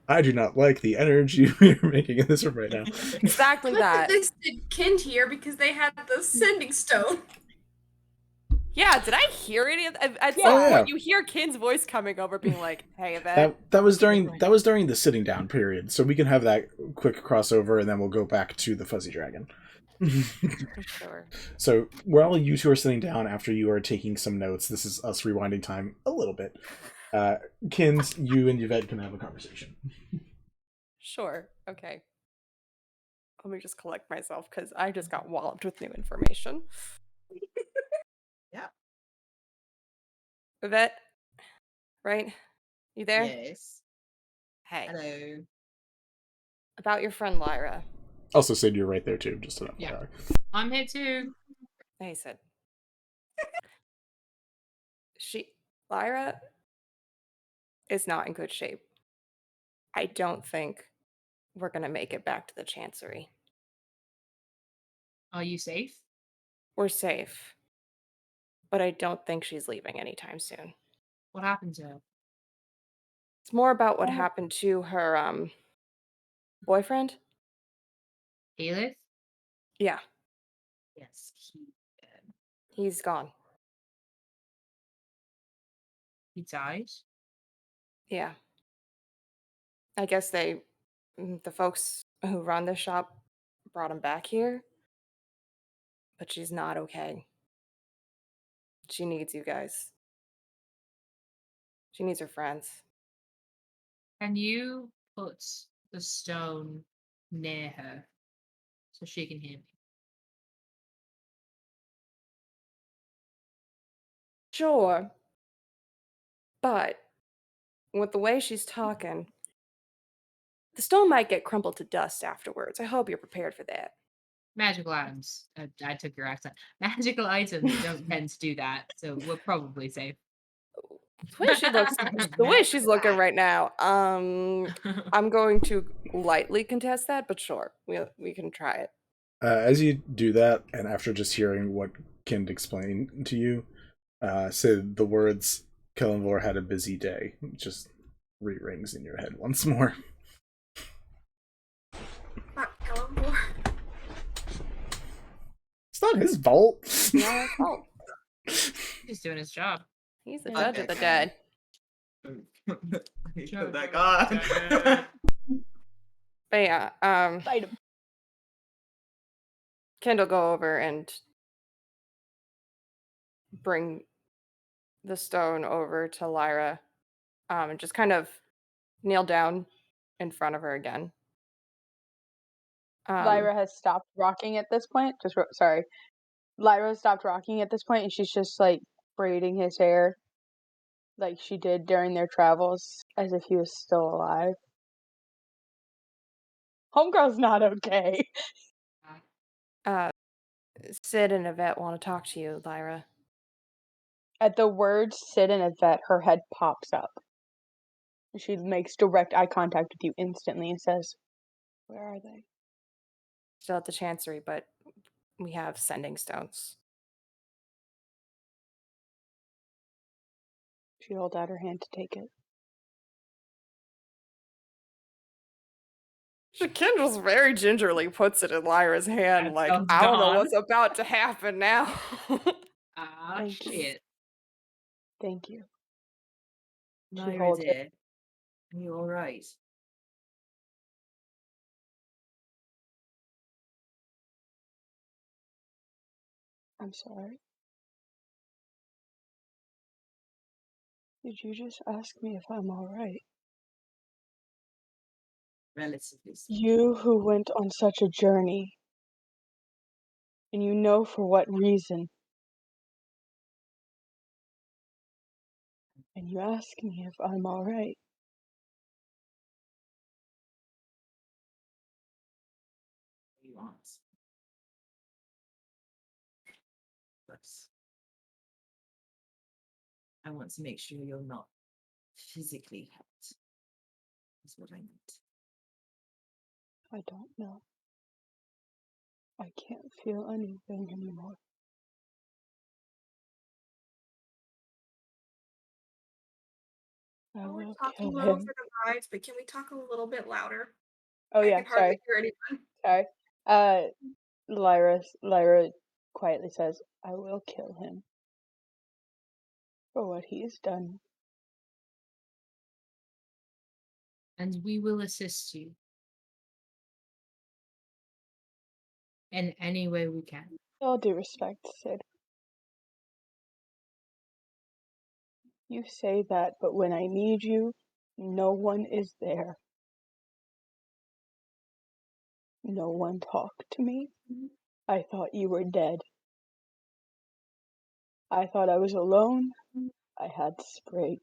I do not like the energy we're making in this room right now. Exactly that. They did kind here because they had the sending stone. Yeah, did I hear any of that? At some Oh, yeah. point, you hear Kin's voice coming over being like, hey, Yvette. That was during the sitting down period, so we can have that quick crossover, and then we'll go back to the fuzzy dragon. For sure. So while you two are sitting down after you are taking some notes, this is us rewinding time a little bit. Kins, you and Yvette can have a conversation. Sure. Okay. Let me just collect myself because I just got walloped with new information. Yeah. Yvette, right? You there? Yes. Hey. Hello. About your friend Lyra. Also, Sid, you're right there too. Just to know. Yeah. I'm here too. Hey, Sid. Lyra is not in good shape. I don't think we're gonna make it back to the Chancery. Are you safe? We're safe. But I don't think she's leaving anytime soon. What happened to her? It's more about what happened to her boyfriend. Elif? Yeah, Yes, he's gone. he died. Yeah. I guess the folks who run the shop brought him back here. But she's not okay. She needs you guys. She needs her friends. Can you put the stone near her so she can hear me? Sure. But with the way she's talking, the stone might get crumpled to dust afterwards. I hope you're prepared for that. Magical items. I took your accent. Magical items don't tend to do that, so we're probably safe. The way she's looking right now, I'm going to lightly contest that, but sure, we can try it. As you do that, and after just hearing what Kind explained to you, Sid, the words Kelemvor had a busy day just re-rings in your head once more. Not Kelemvor. It's not his fault. Not his fault. He's doing his job. He's the judge of the dead. That God. But yeah, Fight him. Kendall go over and bring the stone over to Lyra, and just kind of kneel down in front of her again. Lyra has stopped rocking at this point. Sorry. Lyra has stopped rocking at this point, and she's just like braiding his hair like she did during their travels, as if he was still alive. Homegirl's not okay. Sid and Yvette want to talk to you, Lyra. At the words Sid and Yvette, her head pops up. She makes direct eye contact with you instantly and says, "Where are they?" Still at the Chancery, but we have sending stones. She holds out her hand to take it. Kendall's very gingerly puts it in Lyra's hand, That like, sounds I don't know gone. what's about to happen now. Ah, Thank you. shit. Thank you. She Lyra holds it. dear. Are you alright? I'm sorry. Did you just ask me if I'm alright? Relatively speaking. You who went on such a journey, and you know for what reason, and you ask me if I'm alright. You want. But I want to make sure you're not physically hurt. That's what I meant. I don't know. I can't feel anything anymore. I We're will talking kill low him. for the vibes, but can we talk a little bit louder? Oh I yeah, can hardly sorry. hear anyone. Sorry. Lyra quietly says, I will kill him. For what he has done. And we will assist you in any way we can. With all due respect, Sid. You say that, but when I need you, no one is there. No one talked to me. I thought you were dead. I thought I was alone. I had Sprig.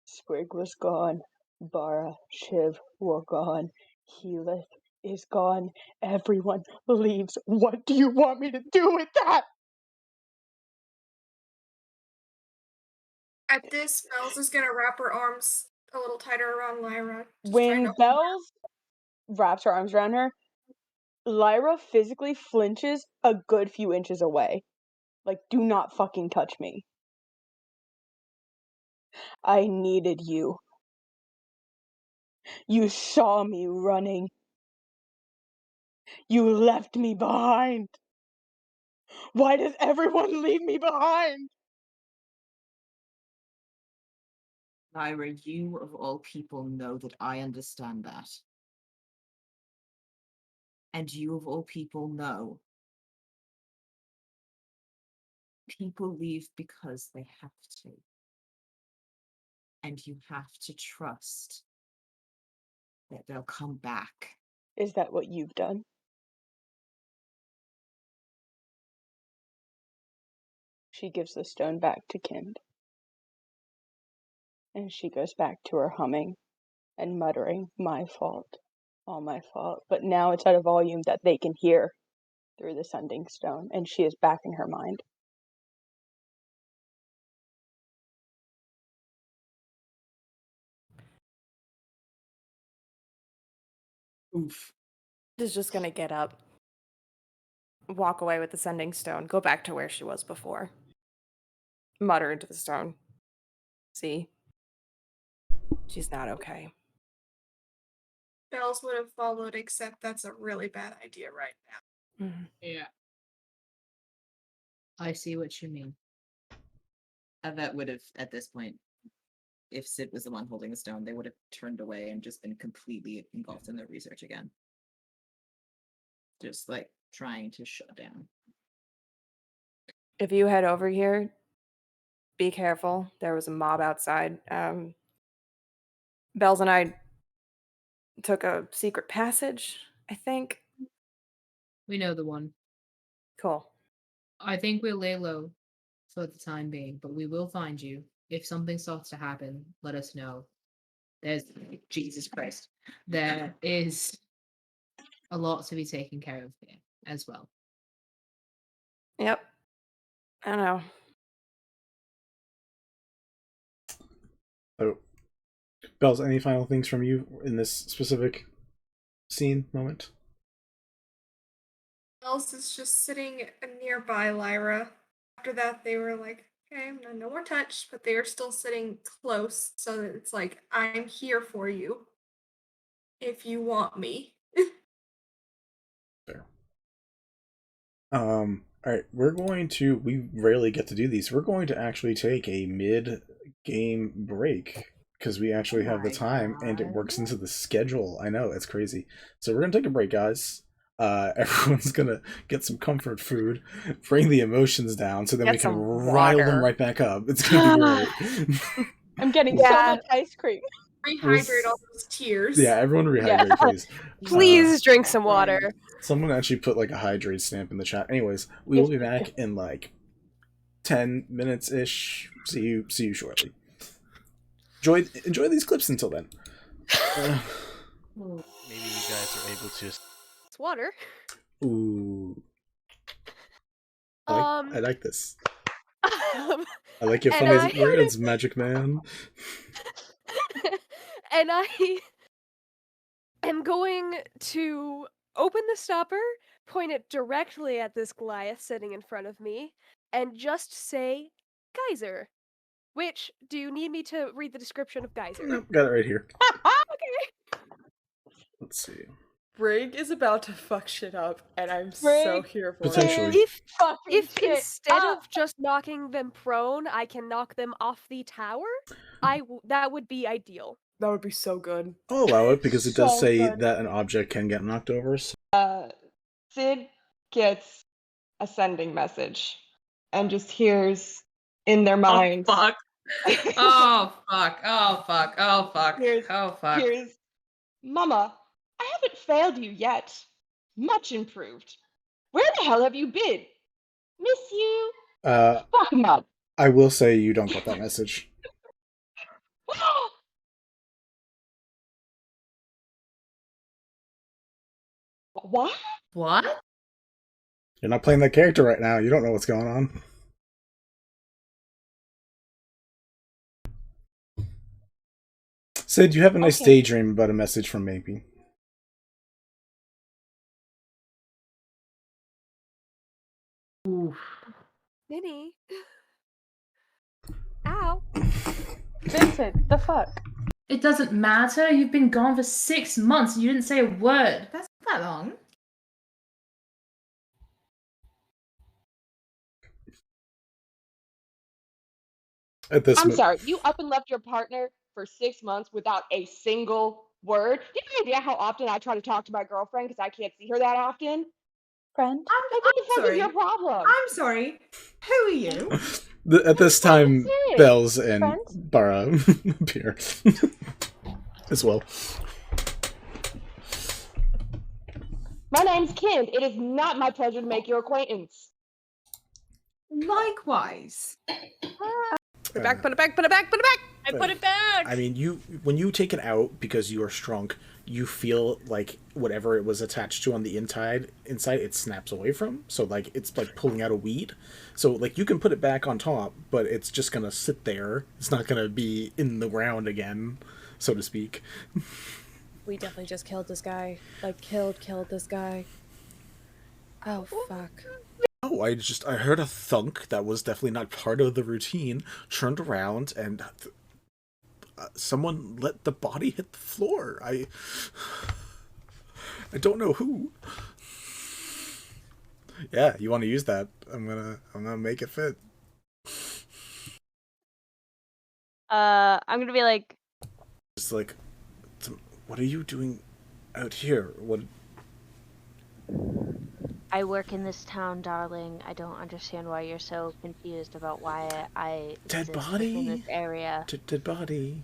Sprig was gone. Bara, Shiv were gone. Heath is gone. Everyone leaves. What do you want me to do with that? At this, Bells is gonna wrap her arms a little tighter around Lyra. Just trying When to Bells wraps her arms around her, Lyra physically flinches a good few inches away. Like, do not fucking touch me. I needed you. You saw me running. You left me behind. Why does everyone leave me behind? Lyra, you of all people know that I understand that. And you of all people know people leave because they have to. And you have to trust that they'll come back. Is that what you've done? She gives the stone back to Kind. And she goes back to her humming and muttering, my fault, all my fault. But now it's at a volume that they can hear through the sending stone, and she is back in her mind. Oof. Is just gonna get up, walk away with the sending stone, go back to where she was before. Mutter into the stone. See? She's not okay. Bells would have followed, except that's a really bad idea right now. Mm-hmm. Yeah. I see what you mean. Yvette would have, at this point, if Sid was the one holding the stone, they would have turned away and just been completely involved in their research again. Just like trying to shut down. If you head over here, be careful. There was a mob outside. Bells and I took a secret passage, I think. We know the one. Cool. I think we'll lay low for the time being, but we will find you. If something starts to happen, let us know. There's Jesus Christ. There is a lot to be taken care of here as well. Yep. I don't know. So, Bells, any final things from you in this specific scene moment? Bells is just sitting nearby Lyra. After that, they were like, okay, no more touch, but they are still sitting close, so that it's like, I'm here for you if you want me. Fair. Alright, we rarely get to do these. We're going to actually take a mid-game break, because we actually have the time, and it works into the schedule. I know, it's crazy. So we're going to take a break, guys. Everyone's going to get some comfort food, bring the emotions down, so then we can rile them right back up. It's going to be great. I'm getting so much ice cream. Rehydrate all those tears. Yeah, everyone rehydrate, please. Please drink some water. Someone actually put like a hydrate stamp in the chat. Anyways, we will be back in like 10 minutes ish. See you shortly. Enjoy these clips until then. Maybe you guys are able to. It's water. Ooh. I like this. I like your funny words, Magic Man. And I am going to open the stopper, point it directly at this Goliath sitting in front of me, and just say, Geyser. Which, do you need me to read the description of Geyser? Nope, got it right here. Okay. Let's see. Sprig is about to fuck shit up, and I'm so here for Potentially. it. If instead of just knocking them prone, I can knock them off the tower, that would be ideal. That would be so good. I'll allow it because it does So say good. that an object can get knocked over. So. Sid gets a sending message and just hears in their minds. Oh fuck. Oh fuck. Oh fuck. Oh fuck. Here's Mama, I haven't failed you yet. Much improved. Where the hell have you been? Miss you. Fuck 'em up. I will say you don't get that message. What? What? You're not playing that character right now. You don't know what's going on. Sid, you have a nice daydream about a message from Maybe. Oof. Minnie. Ow. Vincent, the fuck? It doesn't matter. You've been gone for 6 months and you didn't say a word. That's not that long. I'm sorry, you up and left your partner for 6 months without a single word? Do you have any idea how often I try to talk to my girlfriend because I can't see her that often? Friend? What the fuck is your problem? I'm sorry. Who are you? At this time, Sid. Bells and Friends? Bara appear as well. My name's Kind. It is not my pleasure to make your acquaintance. Likewise. Put it back, put it back, put it back, put it back! I put it back! I mean, when you take it out because you are shrunk, you feel like whatever it was attached to on the inside it snaps away from. So like it's like pulling out a weed. So like you can put it back on top, but it's just gonna sit there. It's not gonna be in the ground again, so to speak. We definitely just killed this guy. Like killed this guy. Oh fuck. Oh, I heard a thunk that was definitely not part of the routine. Turned around and someone let the body hit the floor. I don't know who. Yeah, you want to use that? I'm gonna make it fit. I'm gonna be like, It's like, what are you doing out here? What? I work in this town, darling. I don't understand why you're so confused about why I Dead exist body in this area. Dead body.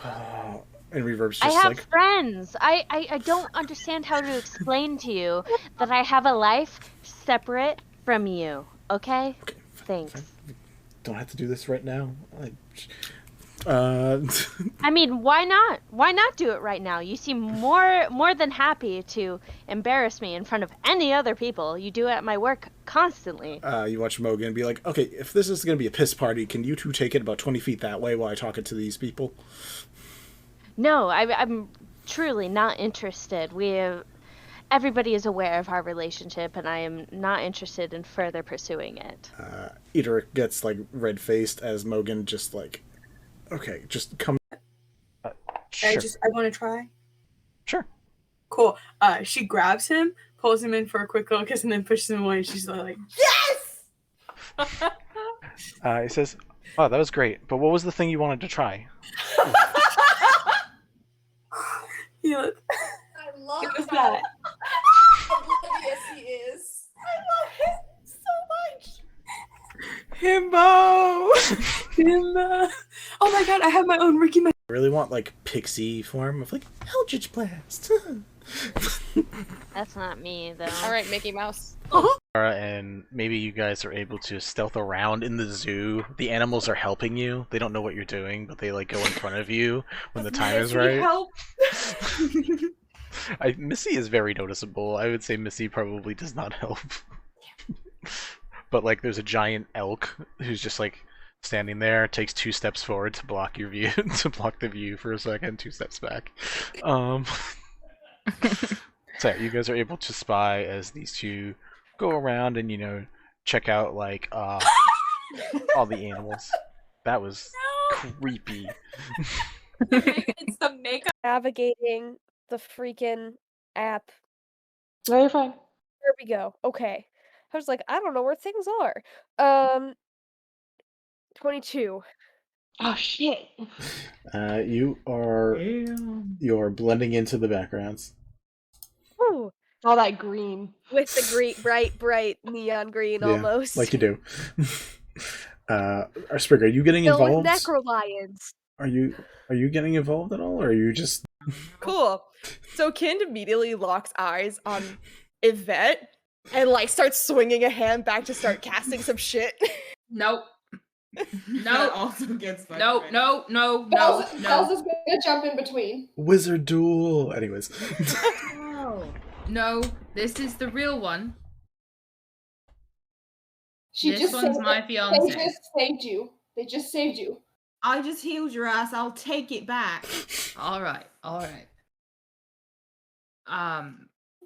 And Reverb's I just have like, friends. I don't understand how to explain to you that I have a life separate from you. Okay? Thanks. don't have to do this right now. I mean, why not? Why not do it right now? You seem more than happy to embarrass me in front of any other people. You do it at my work constantly. You watch Mogan be like, okay, if this is going to be a piss party, can you two take it about 20 feet that way while I talk it to these people? No, I'm truly not interested. Everybody is aware of our relationship, and I am not interested in further pursuing it. Edric gets, like, red-faced as Mogan just, like, okay, just come. Sure. I want to try. Sure. Cool. She grabs him, pulls him in for a quick little kiss and then pushes him away. And she's like, yes! He says, "Oh, that was great. But what was the thing you wanted to try?" I love It was how that. oblivious he is. I love him so much. Himbo! Oh my god, I have my own Ricky. I really want like pixie form of like Eldritch Blast. That's not me, though. All right, Mickey Mouse. And maybe you guys are able to stealth around in the zoo. The animals are helping you. They don't know what you're doing, but they like go in front of you when the time is right. Help. Missy is very noticeable. I would say Missy probably does not help. But like there's a giant elk who's just like standing there, takes 2 steps forward to block your view, to block the view for a second, 2 steps back. So yeah, you guys are able to spy as these two go around and, you know, check out like all the animals. That was creepy. It's the makeup. Navigating the freaking app. No, you're fine. There we go. Okay. I was like, I don't know where things are. 22. Oh shit. You're blending into the backgrounds. Ooh. All that green. With the bright neon green almost. Like you do. Sprig, are you getting Filled with involved? necrolions. Are you getting involved at all, or are you just Cool. So Kind immediately locks eyes on Yvette and like starts swinging a hand back to start casting some shit. Nope. That also gets fucked. No. Bells is gonna jump in between. wizard duel? Anyways. No, this is the real one. This This one's my fiance. They just saved you. They just saved you. I just healed your ass. I'll take it back. All right.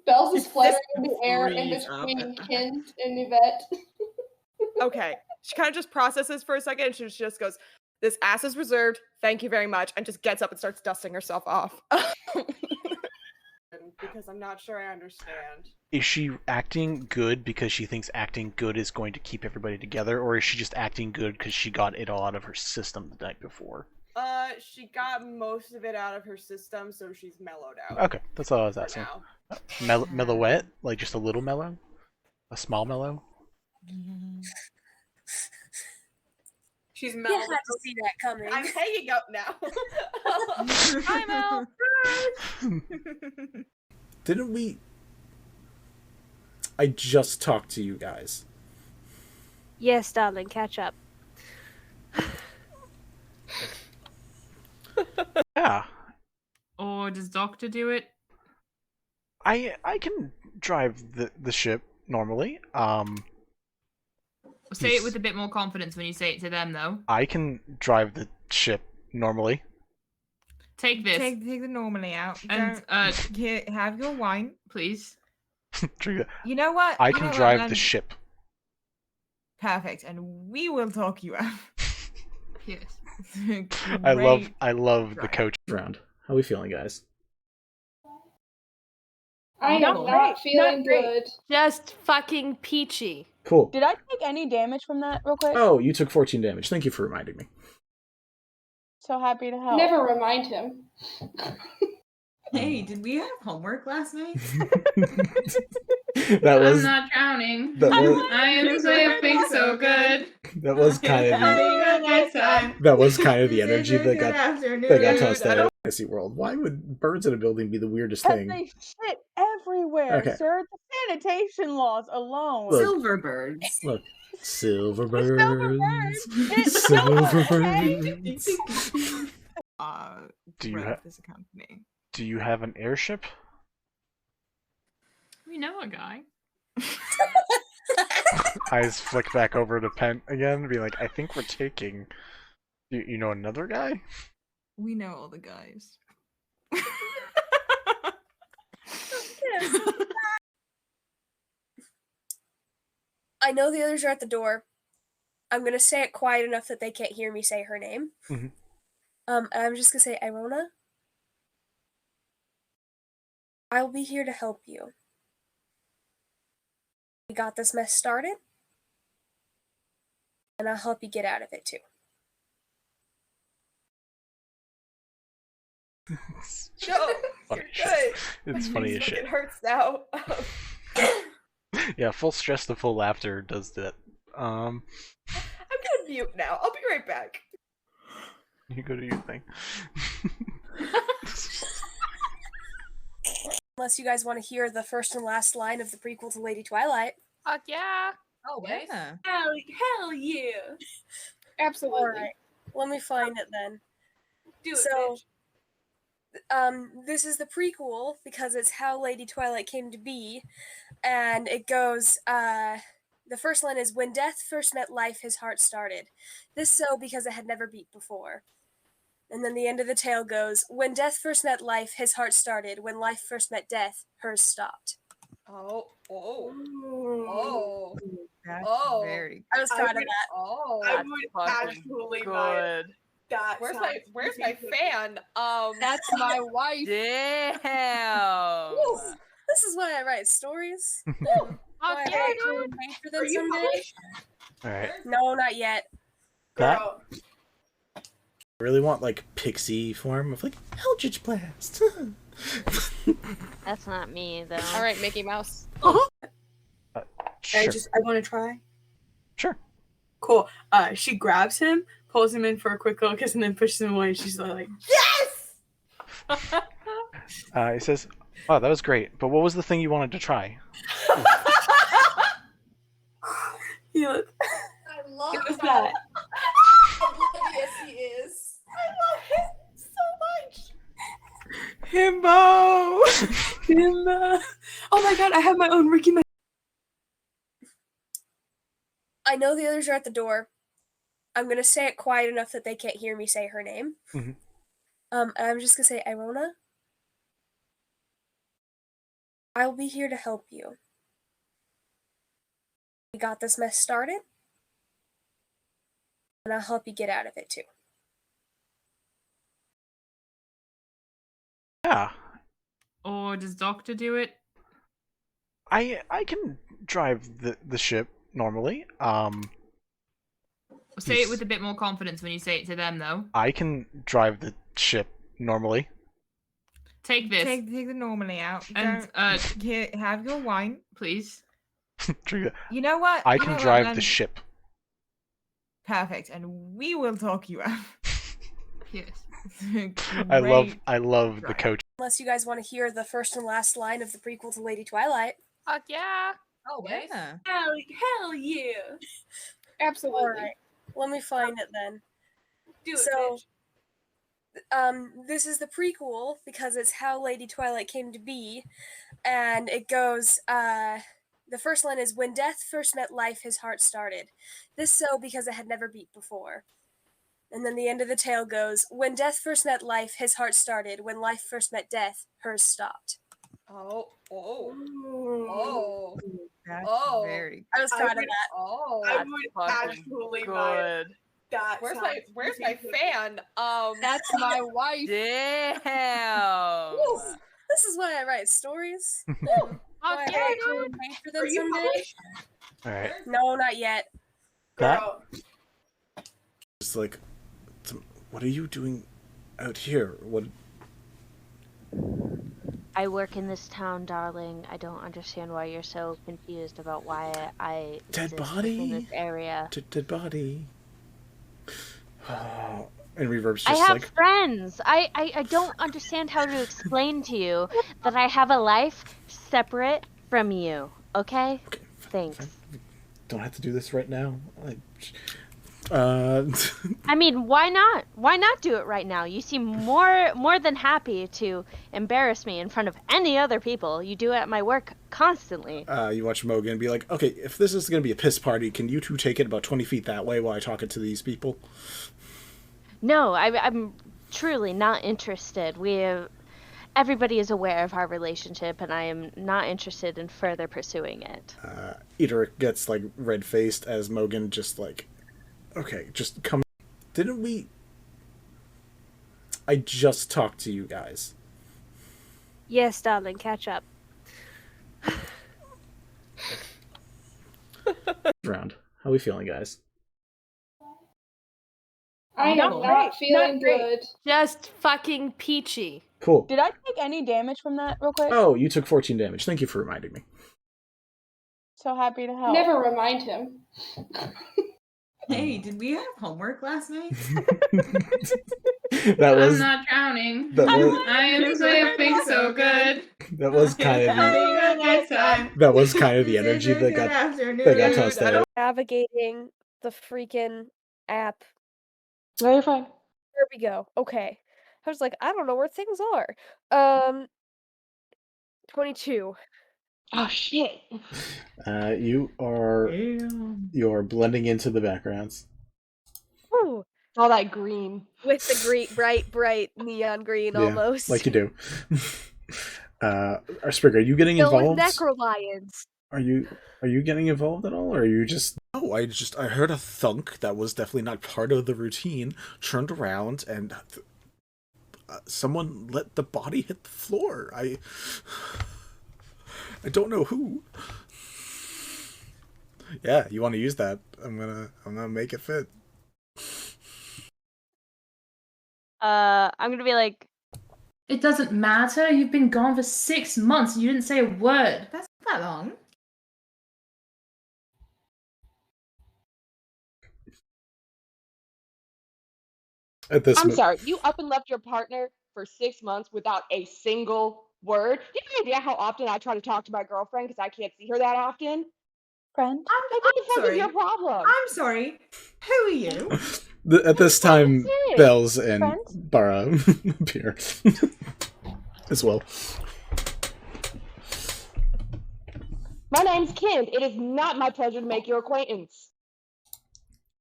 Bells is fluttering in the air in Freeze up. between Kind and Yvette. Okay. She kind of just processes for a second and she just goes, "This ass is reserved. Thank you very much," and just gets up and starts dusting herself off. Because I'm not sure I understand. Is she acting good because she thinks acting good is going to keep everybody together, or is she just acting good because she got it all out of her system the night before? She got most of it out of her system, so she's mellowed out. Okay, that's all I was for asking. now. Mellowette? Like just a little mellow? A small mellow? She's You mellowed. had to see that coming. I'm hanging up now. Hi, Mel. Didn't we? I just talked to you guys. Yes, darling, catch up. Yeah. Or does Doctor do it? I can drive the ship normally. Say it with a bit more confidence when you say it to them, though. I can drive the ship normally. Take this. Take the normally out. And Here, have your wine. please. You know what? I You can know what, drive then? the ship. Perfect, and we will talk you out. Yes. I Great. love the drive. coach. Round. How are we feeling, guys? I am Not not great. feeling Not great. good. Just fucking peachy. Cool. Did I take any damage from that real quick? Oh, you took 14 damage. Thank you for reminding me. So happy to help. Never remind him. Hey, did we have homework last night? That was I'm not drowning. that was I am sleeping so good. that was kind of the Having a nice time. that was kind of the This energy is a that good got afternoon. tossed out of Fantasy World. Why would birds in a building be the weirdest Because thing? they shit everywhere, Okay. sir. The sanitation laws alone. Look. Silver birds. Look, silver Silver birds, birds. silver Okay. birds. Do you Rev have is a company. Do you have an airship? We know a guy. Eyes flick back over to Pent again, and be like, I think we're taking. You know another guy? We know all the guys. I know the others are at the door. I'm gonna say it quiet enough that they can't hear me say her name. Mhm. And I'm just gonna say, Irona, I'll be here to help you. We got this mess started, and I'll help you get out of it too. No, Funny you're shit. good. It's funny as shit. It hurts now. Yeah, full stress to full laughter does that. I'm gonna mute now. I'll be right back. You go to your thing. Unless you guys want to hear the first and last line of the prequel to Lady Twilight. Fuck yeah. Oh, yeah. Hell yeah. Absolutely. All right, let me find it then. Do it, So, bitch. this is the prequel because it's how Lady Twilight came to be, and it goes, the first line is, when death first met life, his heart started. This so because it had never beat before. And then the end of the tale goes, when death first met life, his heart started. When life first met death, hers stopped. Oh. That's Oh. very I was proud of that. Oh, That's I would fucking actually good. that. Where's my fan? That's my wife. Damn. This is why I write stories. and Fuck why yeah, I dude. made for them Are you someday. published? Alright. No, not yet. That Girl. I really want like pixie form of like Eldritch Blast. That's not me, though. All right, Mickey Mouse. sure. I want to try. Sure. Cool. She grabs him, pulls him in for a quick little kiss, and then pushes him away. And she's like, Yes. He says, "Oh, that was great. But what was the thing you wanted to try?" "Yeah, I love it was how that." oblivious he is. I love him so much. Himbo, Himbo. Oh my god, I have my own Ricky. I know the others are at the door. I'm gonna say it quiet enough that they can't hear me say her name. Mhm. And I'm just gonna say, Irona, I'll be here to help you. We got this mess started, and I'll help you get out of it too. Yeah, Or does Doctor do it? I can drive the ship normally. Say it with a bit more confidence when you say it to them, though. I can drive the ship normally. Take this. Take the normally out. And, Don't- Here, have your wine. Please. Trigger. You know what? I You can know what, drive man? the ship. Perfect, and we will talk you out. Yes. I love Great the coach. Unless you guys want to hear the first and last line of the prequel to Lady Twilight. Fuck yeah. Oh, yeah. Hell yeah. Absolutely. All right, let me find it then. Do it, So, bitch. this is the prequel because it's how Lady Twilight came to be, and it goes, the first line is, when death first met life, his heart started. This so because it had never beat before. And then the end of the tale goes, when death first met life, his heart started. When life first met death, hers stopped. Oh. That's Oh. very I was proud of that. Oh. That's I would fucking actually good. that. Where's my fan? That's my wife. Damn. This is why I write stories. and Fuck why yeah, I dude. made for them Are you someday. published? Alright. No, not yet. That Girl. It's like, what are you doing out here? What? I work in this town, darling. I don't understand why you're so confused about why I Dead exist body? in this area. Dead body. Oh, and Reverb's I just have like, friends. I don't understand how to explain to you that I have a life separate from you. Okay? okay, Thanks. don't have to do this right now. I mean, why not? Why not do it right now? You seem more than happy to embarrass me in front of any other people. You do it at my work constantly. You watch Mogan be like, okay, if this is going to be a piss party, can you two take it about 20 feet that way while I talk it to these people? No, I'm truly not interested. Everybody is aware of our relationship, and I am not interested in further pursuing it. Edric gets like red-faced as Mogan just like, okay, just come. Didn't we? I just talked to you guys. Yes, darling, catch up. round. How are we feeling, guys? I am not feeling good. Just fucking peachy. Cool. Did I take any damage from that real quick? Oh, you took 14 damage. Thank you for reminding me. So happy to help. Never remind him. Hey, did we have homework last night? I'm not drowning. I am sleeping so good. That was kind of the energy that got tossed out. Navigating the freaking app. No, you're fine. There we go. Okay. I was like, I don't know where things are. 22. Oh shit. You are blending into the backgrounds. Ooh. All that green. With the green, bright neon green almost. Like you do. Sprig, are you getting involved? Necrolions. Are you getting involved at all, or are you just? Oh, I heard a thunk that was definitely not part of the routine. Turned around and someone let the body hit the floor. I don't know who. Yeah, you want to use that? I'm gonna make it fit. I'm gonna be like, it doesn't matter. You've been gone for 6 months. You didn't say a word. That's not that long. I'm sorry, you up and left your partner for 6 months without a single word? You have any idea how often I try to talk to my girlfriend because I can't see her that often? Friend? What the fuck is your problem? I'm sorry. Who are you? At this time, Bells and Bara appear as well. My name's Kind. It is not my pleasure to make your acquaintance.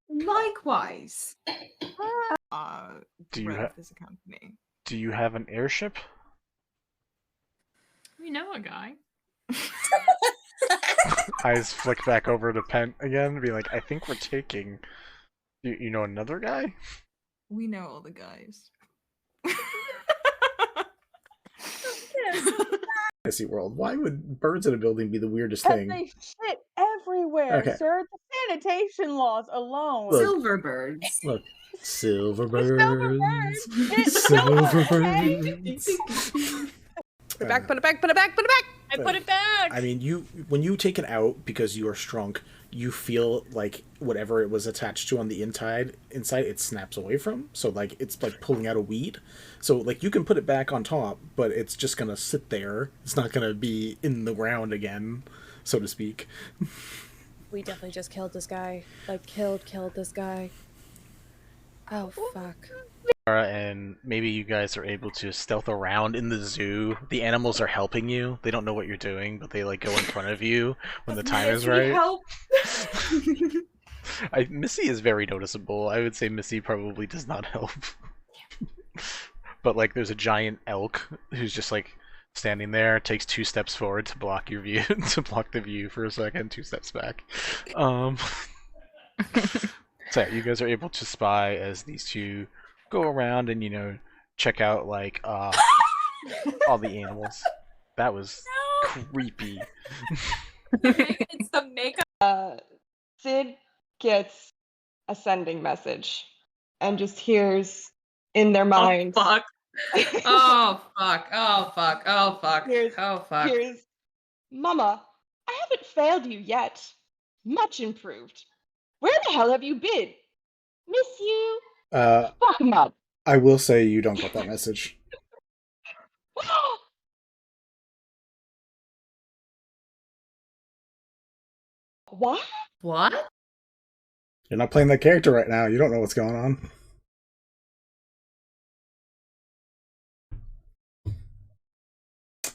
Likewise. Do you as a company. Do you have an airship? We know a guy. Eyes flick back over to Pent again and be like, I think we're taking... You know another guy? We know all the guys. Fantasy world. Why would birds in a building be the weirdest thing? They shit everywhere, Okay. sir. The sanitation laws alone. Look. Silver birds. Look, silver birds. It's Silver okay. birds. Put it back, put it back, put it back, put it back! I put it back! I mean, when you take it out because you are shrunk, you feel like whatever it was attached to on the inside it snaps away from. So like it's like pulling out a weed. So like you can put it back on top, but it's just gonna sit there. It's not gonna be in the ground again, so to speak. We definitely just killed this guy. Like, killed this guy. Oh, fuck. And maybe you guys are able to stealth around in the zoo. The animals are helping you. They don't know what you're doing, but they like go in front of you when the time is right. Help. Missy is very noticeable. I would say Missy probably does not help. But like there's a giant elk who's just like standing there, takes 2 steps forward to block your view, to block the view for a second, 2 steps back. So yeah, you guys are able to spy as these two go around and check out like all the animals. That was creepy. It's the makeup. Sid gets a sending message and just hears in their mind. Oh fuck. Oh fuck. Oh fuck. Oh fuck. Oh fuck. Here's Mama, I haven't failed you yet. Much improved. Where the hell have you been? Miss you. Fuck him up. I will say you don't get that message. What? What? You're not playing that character right now. You don't know what's going on.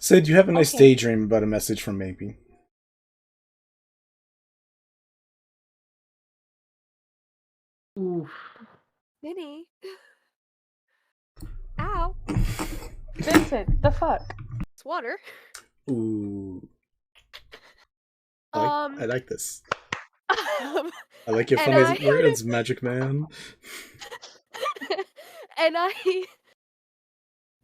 Sid, you have a nice daydream about a message from Maybe. Ooh. Minnie. Ow. Vincent, the fuck? It's water. Ooh. I like this. I like your funny words, Magic Man. And I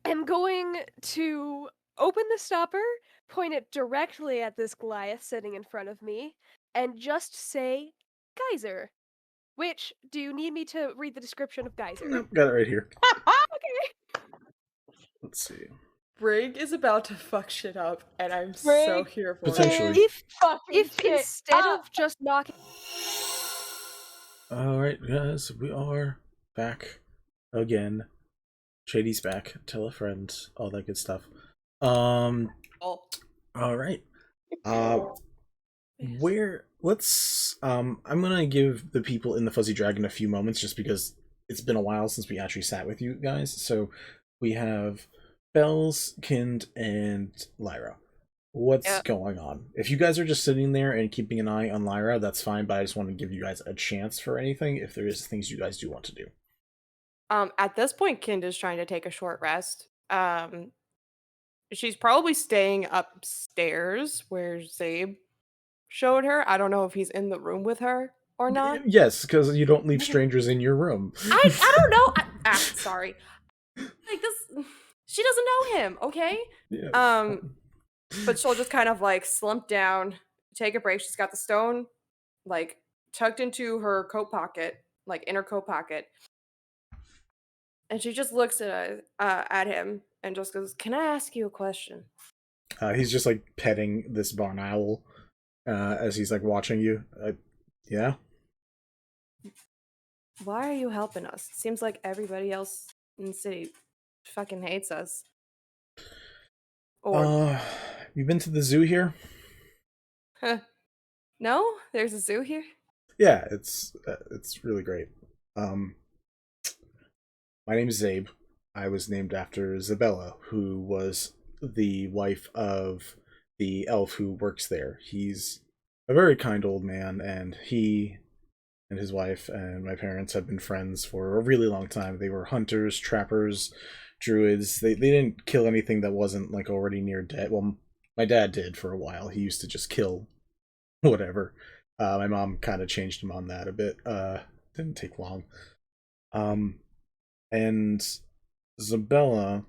am going to open the stopper, point it directly at this Goliath sitting in front of me, and just say Geyser. Which, do you need me to read the description of Geyser? Nope, got it right here. Okay. Let's see. Brig is about to fuck shit up, and I'm so Brig here for Potentially. it. If instead of just knocking... Alright, guys, we are back again. Shady's back. Tell a friend. All that good stuff. Alright. I'm gonna give the people in the Fuzzy Dragon a few moments just because it's been a while since we actually sat with you guys. So we have Bells, Kind, and Lyra. What's going on? If you guys are just sitting there and keeping an eye on Lyra, that's fine, but I just want to give you guys a chance for anything if there is things you guys do want to do. At this point, Kind is trying to take a short rest. She's probably staying upstairs where Zabe showed her. I don't know if he's in the room with her or not. Yes, because you don't leave strangers in your room. I don't know. Sorry. Like this, she doesn't know him. Okay. Yeah. But she'll just kind of like slump down, take a break. She's got the stone like tucked into her coat pocket, like in her coat pocket, and she just looks at him and just goes, "Can I ask you a question?" He's just like petting this barn owl as he's like watching you. Yeah. Why are you helping us? Seems like everybody else in the city fucking hates us. Or you been to the zoo here? No, there's a zoo here. Yeah, it's really great. My name is Zabe. I was named after Zabella, who was the wife of the elf who works there. He's a very kind old man, and he and his wife and my parents have been friends for a really long time. They were hunters, trappers, druids. They didn't kill anything that wasn't like already near dead. Well, my dad did for a while. He used to just kill whatever. My mom kind of changed him on that a bit. Didn't take long. And Zabella,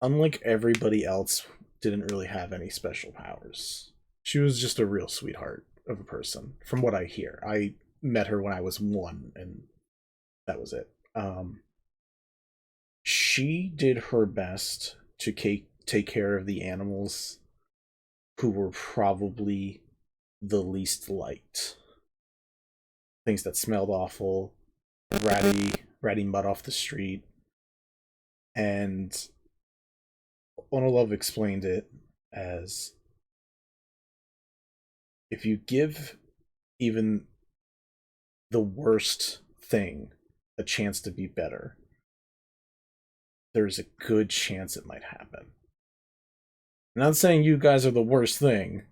unlike everybody else, didn't really have any special powers. She was just a real sweetheart of a person, from what I hear. I met her when I was 1, and that was it. She did her best to take care of the animals who were probably the least liked. Things that smelled awful, ratty mud off the street. And Onolove explained it as, if you give even the worst thing a chance to be better, there's a good chance it might happen. I'm not saying you guys are the worst thing,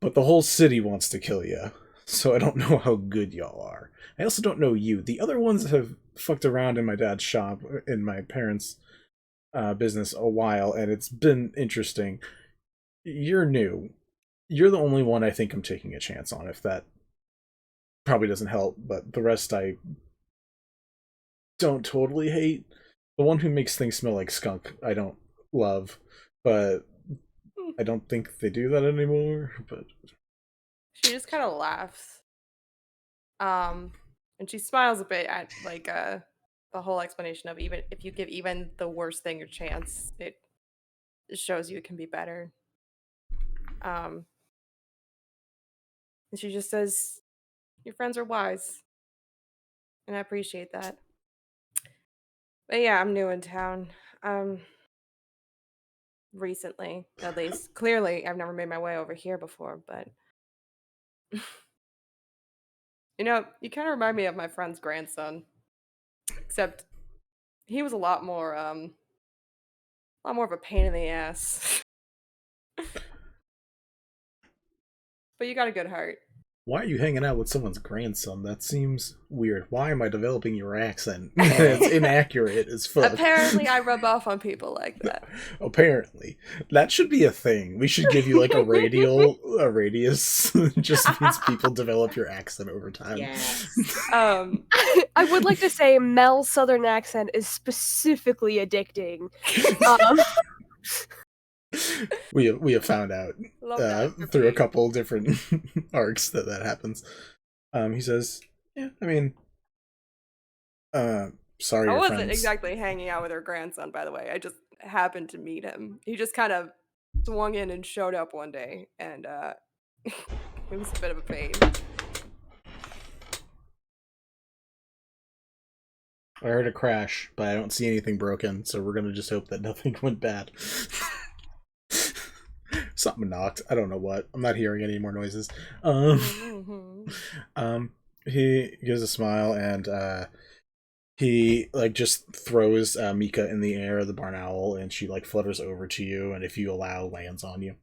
but the whole city wants to kill you, so I don't know how good y'all are. I also don't know you. The other ones have fucked around in my dad's shop, in my parents' business a while, and it's been interesting. You're new. You're the only one I think I'm taking a chance on, if that probably doesn't help, but the rest I don't totally hate. The one who makes things smell like skunk I don't love, but I don't think they do that anymore. But she just kind of laughs, and she smiles a bit at like the whole explanation of, even if you give even the worst thing a chance, it shows you it can be better. And she just says, "Your friends are wise, and I appreciate that. But yeah, I'm new in town. Recently, at least. Clearly, I've never made my way over here before, but you know, you kind of remind me of my friend's grandson, except he was a lot more of a pain in the ass. But you got a good heart." why are you hanging out with someone's grandson? That seems weird. Why am I developing your accent? It's inaccurate as fuck. Apparently, I rub off on people like that. Apparently. That should be a thing. We should give you like a radius. Just means people develop your accent over time. Yes. I would like to say Mel's southern accent is specifically addicting. we have found out Love that. through a couple different arcs that happens. He says, "Yeah, I mean, sorry, I your wasn't friends." exactly hanging out with her grandson, by the way. I just happened to meet him. He just kind of swung in and showed up one day, and it was a bit of a pain. I heard a crash, but I don't see anything broken, so we're gonna just hope that nothing went bad. Something knocked. I don't know what. I'm not hearing any more noises. He gives a smile and he like just throws Mika in the air, the barn owl, and she like flutters over to you, and if you allow, lands on you.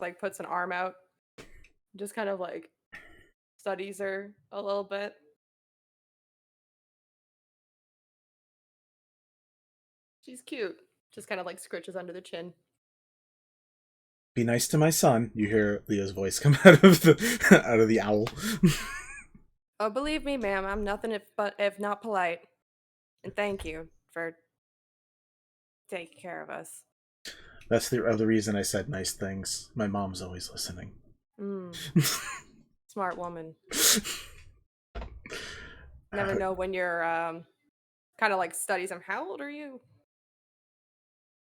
Like puts an arm out, just kind of like studies her a little bit. She's cute. Just kind of like scritches under the chin. Be nice to my son. You hear Leah's voice come out of the owl. Oh, believe me, ma'am, I'm nothing if not polite. And thank you for taking care of us. That's the other reason I said nice things. My mom's always listening. Smart woman. Never know when you're kind of like studies him. How old are you?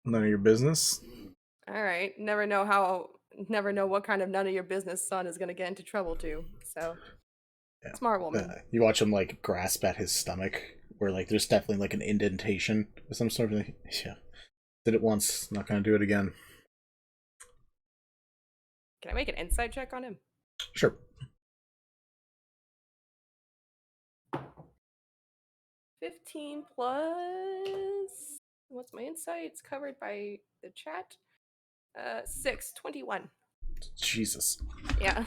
None of your business. All right. Never know what kind of none of your business son is going to get into trouble too. So, yeah. Smart woman. You watch him like grasp at his stomach, where like there's definitely like an indentation of some sort of. Yeah, did it once, not gonna do it again. Can I make an insight check on him? Sure. 15 plus. What's my insight? It's covered by the chat. 6, 21. Jesus. Yeah.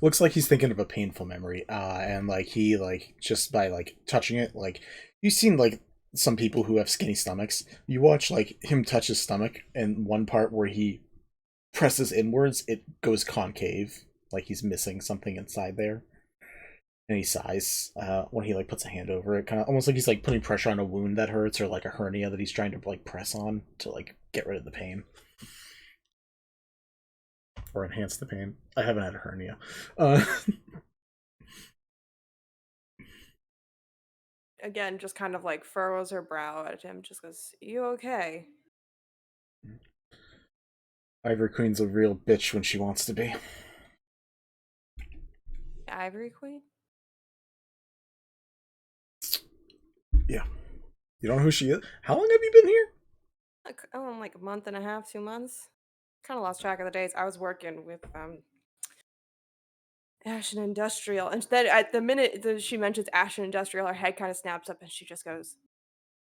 Looks like he's thinking of a painful memory. And like he like just by like touching it, like you've seen like some people who have skinny stomachs. You watch like him touch his stomach, and one part where he presses inwards, it goes concave, like he's missing something inside there. And he sighs when he like puts a hand over it, kind of almost like he's like putting pressure on a wound that hurts, or like a hernia that he's trying to like press on to like get rid of the pain or enhance the pain. I haven't had a hernia. Again, just kind of like furrows her brow at him, just goes, "You okay?" Ivory Queen's a real bitch when she wants to be. Ivory Queen? Yeah. You don't know who she is? How long have you been here? Like a month and a half, 2 months. Kind of lost track of the days. I was working with Ashen Industrial, and then at the minute that she mentions Ashen Industrial, her head kind of snaps up and she just goes,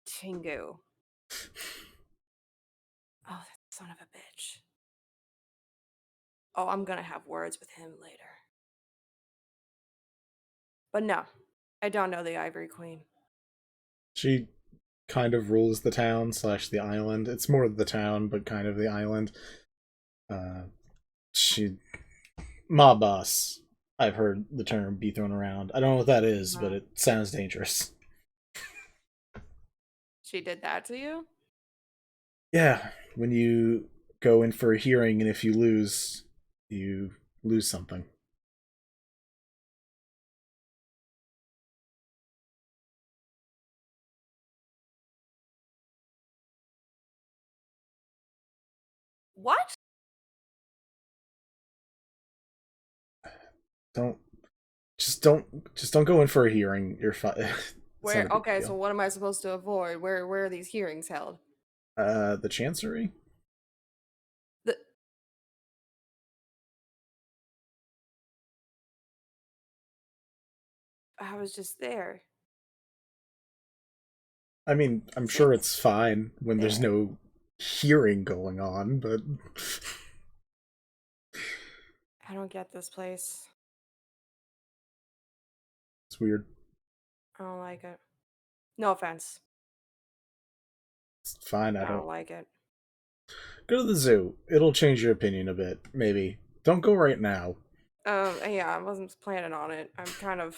"Tingu." Oh, that son of a bitch. Oh, I'm gonna have words with him later. But no, I don't know the Ivory Queen. She kind of rules the town / the island. It's more the town, but kind of the island. She mob boss. I've heard the term be thrown around. I don't know what that is, but it sounds dangerous. She did that to you? Yeah, when you go in for a hearing and if you lose something. What? Don't go in for a hearing. You're fine. Where? Okay, so what am I supposed to avoid? Where are these hearings held? The Chancery. I was just there. I mean, I'm sure it's fine when there's no hearing going on, but I don't get this place. It's weird. I don't like it. No offense. It's fine. I don't like it. Go to the zoo. It'll change your opinion a bit, maybe. Don't go right now. Yeah, I wasn't planning on it. I'm kind of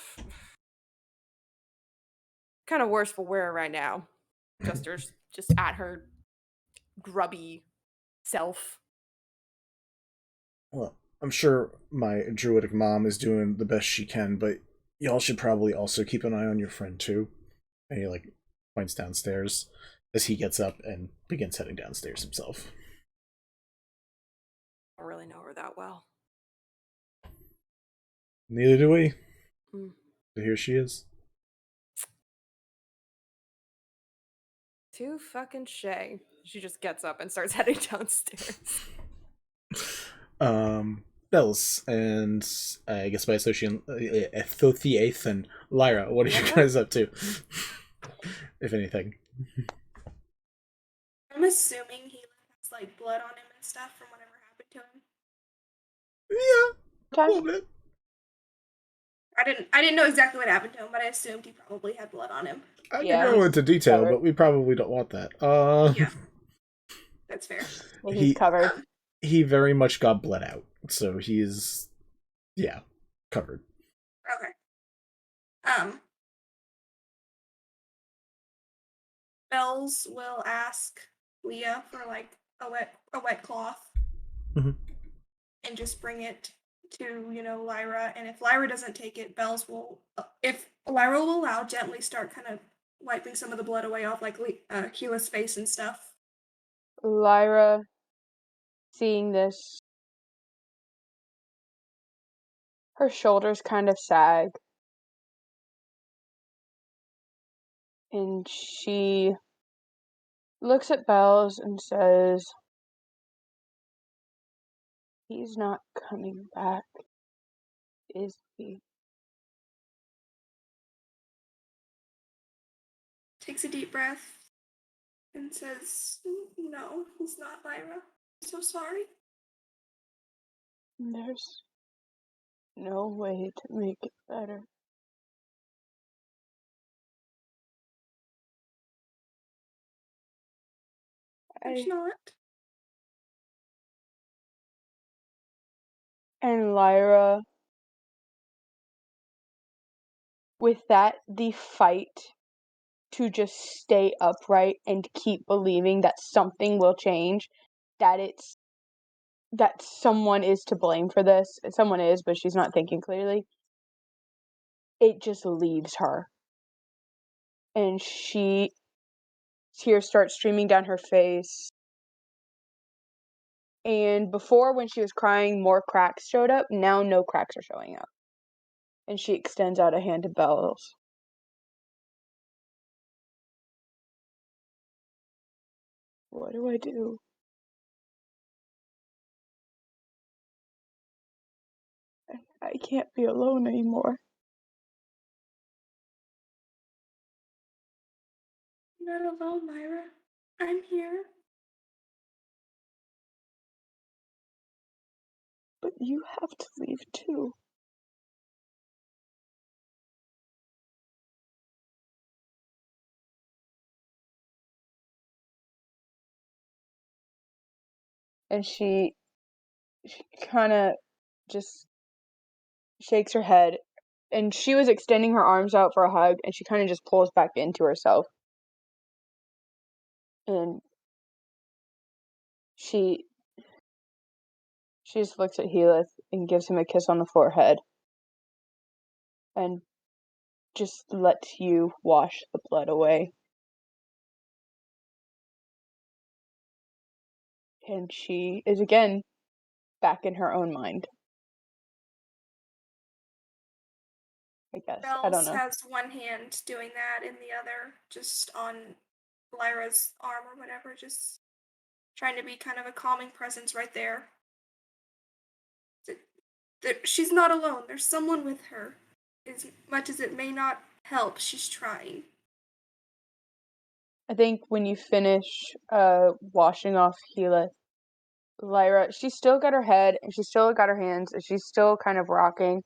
worse for wear right now. Just at her grubby self. Well, I'm sure my druidic mom is doing the best she can, but y'all should probably also keep an eye on your friend too. And he like points downstairs as he gets up and begins heading downstairs himself. I don't really know her that well. Neither do we. Mm. But here she is. Too fucking shay. She just gets up and starts heading downstairs. Bells, and I guess by association, Lyra, what are you guys up to? If anything. I'm assuming he has like blood on him and stuff from whatever happened to him. Yeah, a little bit. I didn't know exactly what happened to him, but I assumed he probably had blood on him. I can go into detail, but we probably don't want that. Yeah, that's fair. He's covered. He very much got bled out, so he's covered. Okay. Bells will ask Leah for like a wet cloth, and just bring it to Lyra. And if Lyra doesn't take it, Bells will. If Lyra will allow, gently start kind of wiping some of the blood away off like Keela's face and stuff. Lyra, seeing this, her shoulders kind of sag. And she looks at Bells and says, "He's not coming back, is he?" Takes a deep breath and says, "No, he's not, Lyra. I'm so sorry." There's no way to make it better. There's not. And Lyra, with that, the fight to just stay upright and keep believing that something will change, that someone is to blame for this. Someone is, but she's not thinking clearly. It just leaves her. And tears start streaming down her face. And before, when she was crying, more cracks showed up. Now no cracks are showing up. And she extends out a hand to Bells. What do I do? I can't be alone anymore. You're not alone, Lyra. I'm here. But you have to leave too. And she kind of just shakes her head. And she was extending her arms out for a hug, and she kind of just pulls back into herself. And she just looks at Helith and gives him a kiss on the forehead. And just lets you wash the blood away. And she is again back in her own mind. I guess. I don't Bells know. has one hand doing that and the other just on Lyra's arm or whatever, just trying to be kind of a calming presence right there. She's not alone. There's someone with her. As much as it may not help, she's trying. I think when you finish washing off Helith, Lyra, she's still got her head and she's still got her hands and she's still kind of rocking,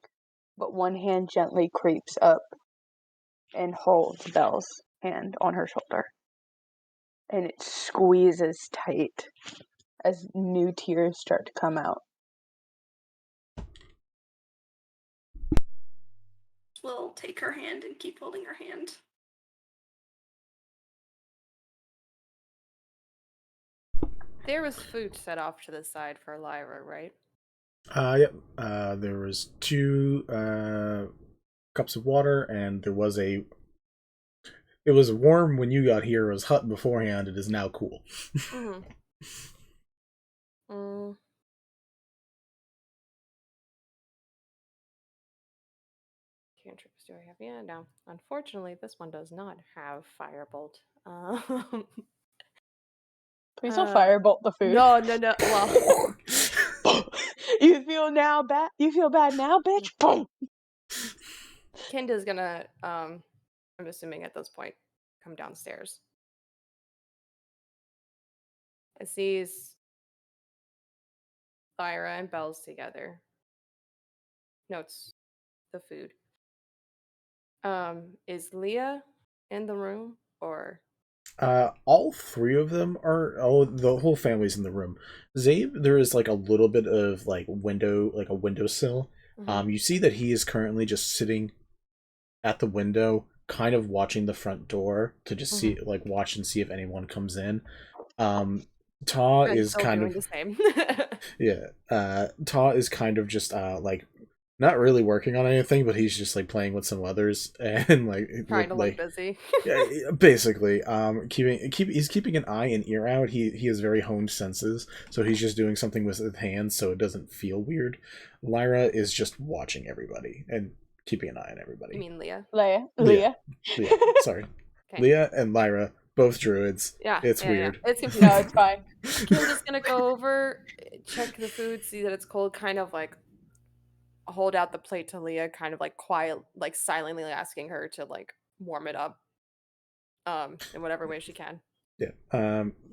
but one hand gently creeps up and holds Belle's hand on her shoulder. And it squeezes tight as new tears start to come out. We'll take her hand and keep holding her hand. There was food set off to the side for Lyra, right? Yep. There was 2 cups of water, and there was a. It was warm when you got here. It was hot beforehand. It is now cool. Mm-hmm. Cantrips do I have? Yeah, no. Unfortunately, this one does not have firebolt. Please don't firebolt the food. No. Well, you feel now bad. You feel bad now, bitch. Boom. Kinda's gonna, I'm assuming at this point, come downstairs. It sees Lyra and Bells together. Notes the food. Is Leah in the room, or? All 3 of them are. Oh, the whole family's in the room. Zabe, there is like a little bit of like a windowsill. Mm-hmm. You see that he is currently just sitting at the window, kind of watching the front door to just see, like, watch and see if anyone comes in. Ta is kind of the same. yeah. Ta is kind of just like not really working on anything, but he's just like playing with some others and like trying to look busy. Yeah, basically. He's keeping an eye and ear out. He has very honed senses, so he's just doing something with his hands so it doesn't feel weird. Lyra is just watching everybody and keeping an eye on everybody. You mean Leah? Leah. Sorry. Okay. Leah and Lyra, both druids. Yeah, It's weird. Yeah. It's confusing. No, it's fine. Kinda's gonna go over, check the food, see that it's cold, kind of like hold out the plate to Leah, kind of like quiet, like silently asking her to like warm it up, in whatever way she can. Yeah.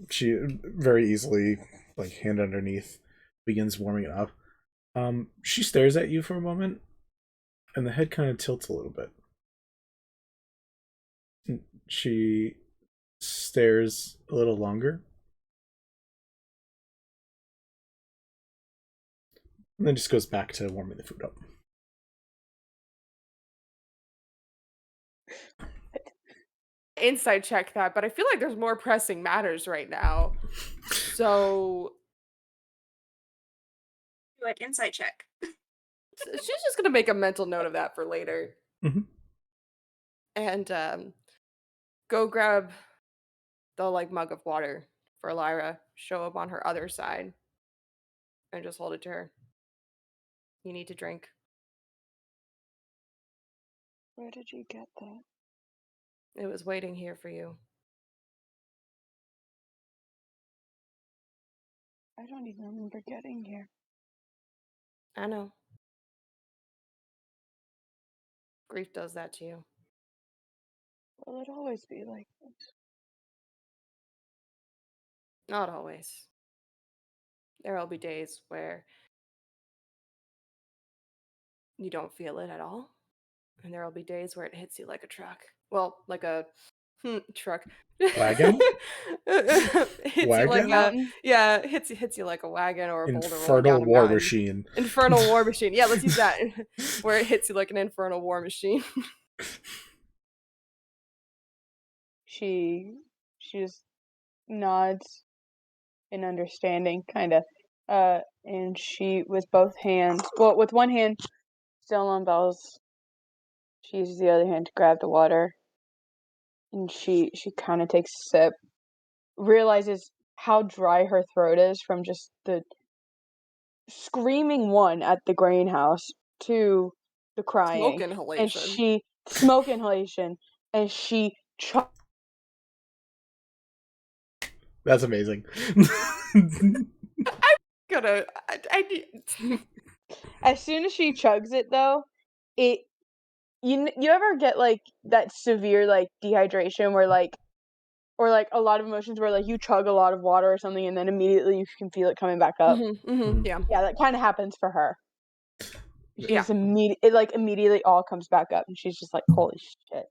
She very easily, like, hand underneath, begins warming it up. She stares at you for a moment, and the head kind of tilts a little bit. She stares a little longer, and then just goes back to warming the food up. Inside check that, but I feel like there's more pressing matters right now. So Do an insight check. she's just gonna make a mental note of that for later. Mm-hmm. And go grab the like mug of water for Lyra, show up on her other side, and just hold it to her. You need to drink. Where did you get that? It was waiting here for you. I don't even remember getting here. I know. Grief does that to you. Will it always be like this? Not always. There will be days where you don't feel it at all. And there will be days where it hits you like a truck. Well, like a truck. Wagon? hits Wagon? you like a hits you like a wagon or a boulder rolling down Infernal a war mountain. machine. Infernal war machine. Yeah, let's use that. Where it hits you like an infernal war machine. She just nods in understanding, kind of. And she, with both hands, well, with one hand still on Belle's, she uses the other hand to grab the water. And she kind of takes a sip, realizes how dry her throat is from just the screaming, one, at the grain house, two, the crying. Smoke inhalation. Smoke inhalation. And she That's amazing. As soon as she chugs it, though, you ever get like that severe like dehydration where like, or like a lot of emotions where like you chug a lot of water or something and then immediately you can feel it coming back up. Yeah, that kind of happens for her. She's immediately all comes back up and she's just like, holy shit.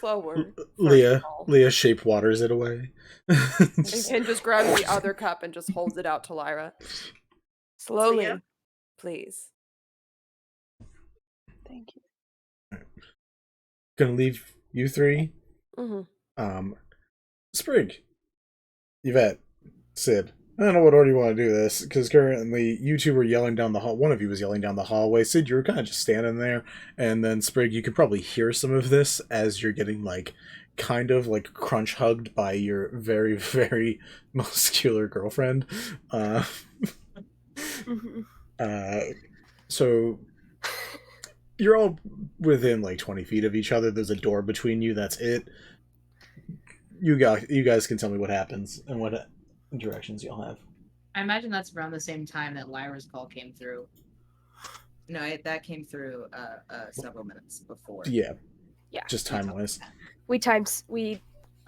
Slower. Leah shape waters it away. And just grabs the other cup and just holds it out to Lyra. Slowly, please. Thank you. Gonna leave you 3. Sprig, Yvette, Sid. I don't know what order you want to do this, because currently you two were yelling down the hall. One of you was yelling down the hallway. Sid, you were kind of just standing there, and then Sprig, you could probably hear some of this as you're getting kind of crunch hugged by your very, very muscular girlfriend. So you're all within 20 feet of each other. There's a door between you. That's it. You guys can tell me what happens and what directions you'll have. I imagine that's around the same time that Lyra's call came through. No, that came through several minutes before. Yeah. Yeah. Just time-wise. We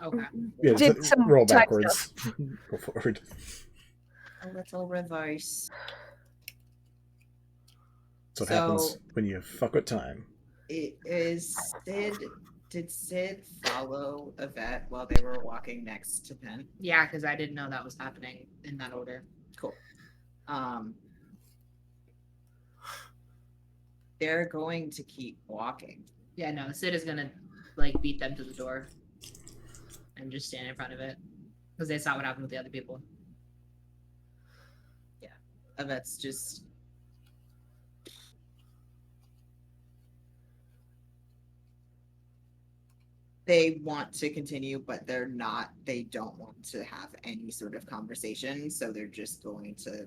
Okay. Yeah, did some roll time backwards. stuff. Go forward. A little reverse. That's what happens when you fuck with time. It is Sid. Did Sid follow Yvette while they were walking next to Penn? Yeah, because I didn't know that was happening in that order. Cool. They're going to keep walking. Yeah, no, Sid is gonna beat them to the door and just stand in front of it because they saw what happened with the other people. Yeah, Yvette's just. They want to continue, but they don't want to have any sort of conversation. So they're just going to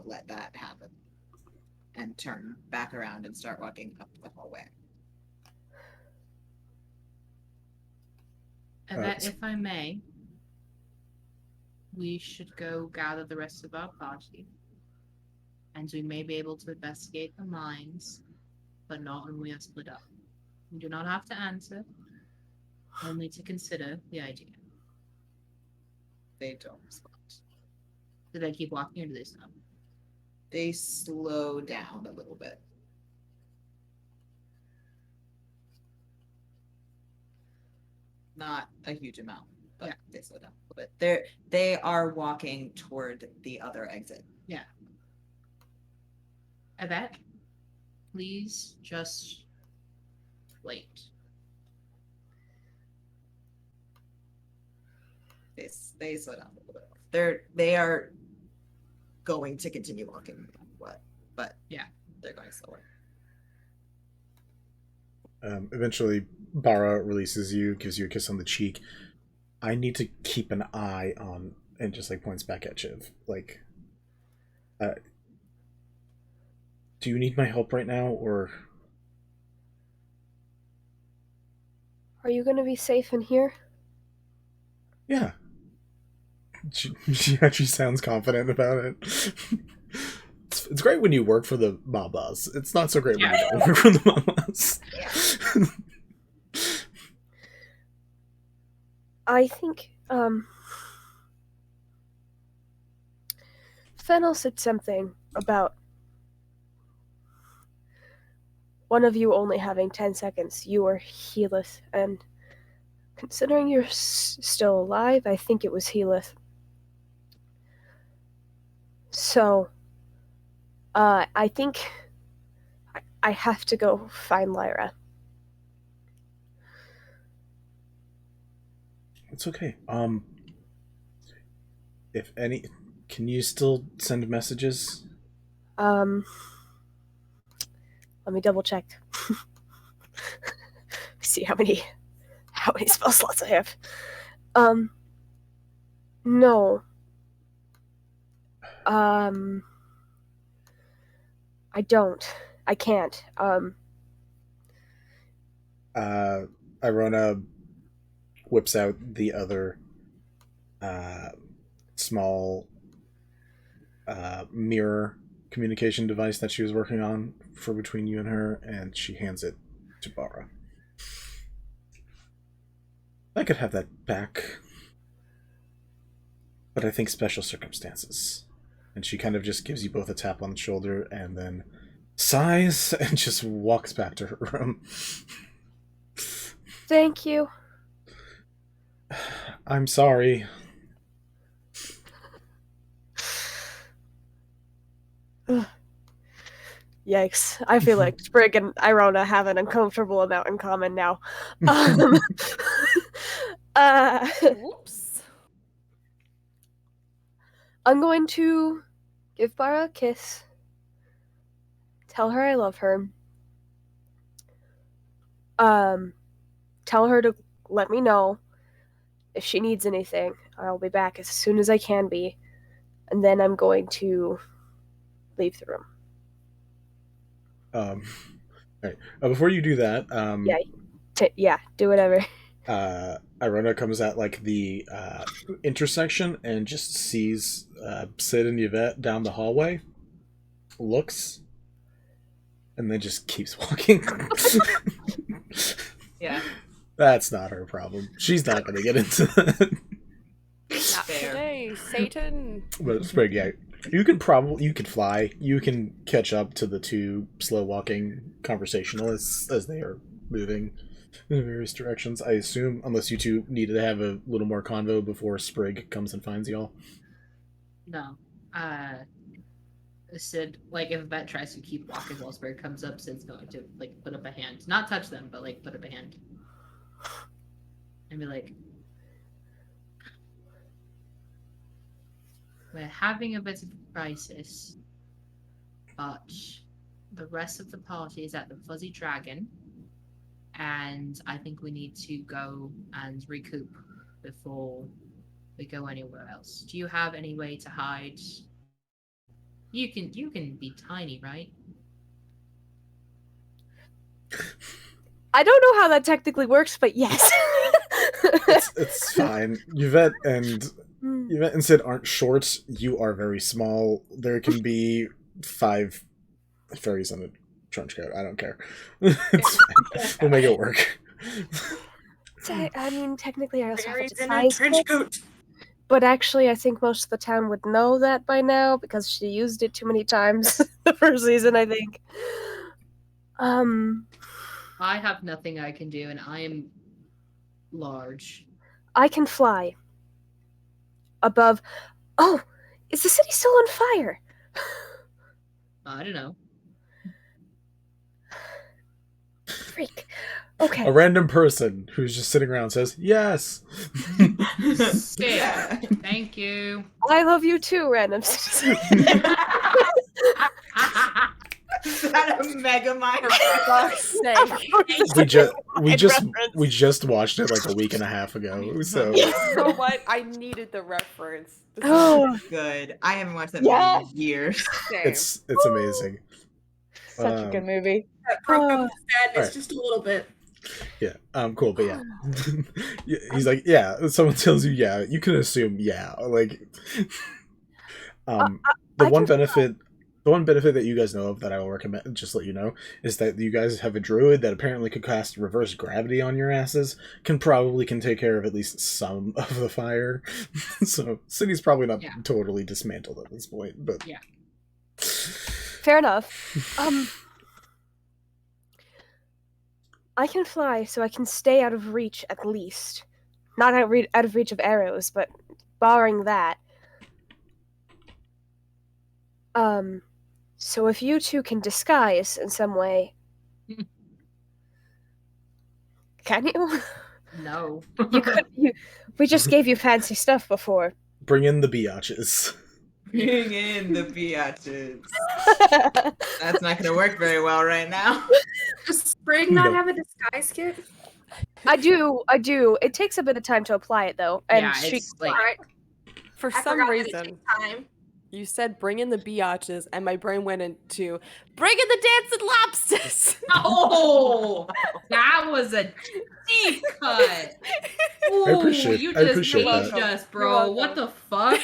let that happen and turn back around and start walking up the hallway. Yvette, if I may, we should go gather the rest of our party. And we may be able to investigate the mines, but not when we are split up. You do not have to answer, only to consider the idea. They don't respond. Do they keep walking or do they stop? They slow down a little bit. Not a huge amount, but they slow down a little bit. They are walking toward the other exit. Yeah. Yvette, please just wait. They slow down a little bit. They are going to continue walking. But yeah, they're going slower. Eventually, Bara releases you, gives you a kiss on the cheek. I need to keep an eye on, and just points back at Chiv. Do you need my help right now, or? Are you going to be safe in here? Yeah. She actually sounds confident about it. It's great when you work for the mob boss. It's not so great when you don't work for the mob boss. I think, Fennel said something about one of you only having 10 seconds. You are Healith, and considering you're still alive, I think it was Healith. So, I think I have to go find Lyra. It's okay. If any, can you still send messages? Let me double check. See how many spell slots I have. No. I don't. I can't. Irona whips out the other small mirror communication device that she was working on for between you and her, and she hands it to Bara. I could have that back, but I think special circumstances. And she kind of just gives you both a tap on the shoulder and then sighs and just walks back to her room. Thank you. I'm sorry. Yikes. I feel like Sprig and Irona have an uncomfortable amount in common now. Whoops. I'm going to give Bara a kiss. Tell her I love her. Tell her to let me know if she needs anything. I'll be back as soon as I can be. And then I'm going to leave the room. All right. Before you do that, yeah, do whatever. Irona comes at like the intersection and just sees Sid and Yvette down the hallway, looks, and then just keeps walking. Yeah. That's not her problem. She's not going to get into that. Not today, Satan. But Sprig, yeah, you can fly. You can catch up to the two slow walking conversationalists as they are moving in various directions. I assume, unless you two needed to have a little more convo before Sprig comes and finds y'all. No. Sid, like, if Yvette tries to keep walking while Sprig comes up, Sid's going to, like, put up a hand. Not touch them, but, like, put up a hand. And be like, we're having a bit of a crisis, but the rest of the party is at the Fuzzy Dragon, and I think we need to go and recoup before we go anywhere else. Do you have any way to hide? You can be tiny, right? I don't know how that technically works, but yes. It's fine. Yvette and Sid aren't short. You are very small. There can be 5 fairies on a trench coat. I don't care. It's fine. We'll make it work. I mean, technically, I also have a Fairies in a trench coat. But actually, I think most of the town would know that by now because she used it too many times the first season, I think. I have nothing I can do, and I am large. I can fly. Above. Oh, is the city still on fire? I don't know. Freak. Okay. A random person who's just sitting around says, yes! Yeah. Thank you. I love you too, random citizen. Is that a mega mind? We just watched it like a week and a half ago, so... So what? I needed the reference. Oh, good. I haven't watched that movie in years. It's amazing. Such a good movie. That broke up the sadness right. just a little bit. Yeah, cool, but yeah. He's like, yeah, someone tells you, yeah, you can assume, yeah. Like, the one benefit that you guys know of that I will recommend, just let you know, is that you guys have a druid that apparently could cast reverse gravity on your asses, can take care of at least some of the fire. So, city's probably not totally dismantled at this point, but... Yeah. Fair enough. I can fly, so I can stay out of reach at least. Not out of reach of arrows, but barring that. So if you two can disguise in some way... Can you? No. We just gave you fancy stuff before. Bring in the biatches. Bring in the biatches. That's not going to work very well right now. Does Sprig not have a disguise kit? I do. It takes a bit of time to apply it, though. And yeah, it's like... For some reason, you said bring in the biatches, and my brain went into bring in the dancing lobsters. Oh, that was a deep cut. Ooh, I appreciate aged that. us, bro. What the fuck?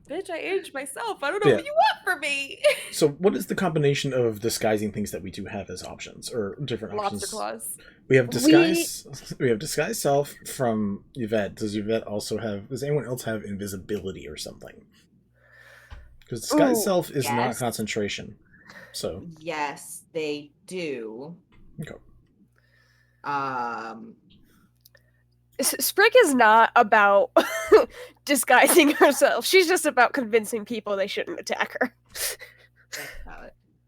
Bitch, I aged myself. I don't know what you want from me. So what is the combination of disguising things that we do have as options, or different options? Lobster claws. We have disguise. We have disguise self from Yvette. Does anyone else have invisibility or something? Because disguise self is not concentration. So yes, they do. Okay. Sprig is not about disguising herself. She's just about convincing people they shouldn't attack her.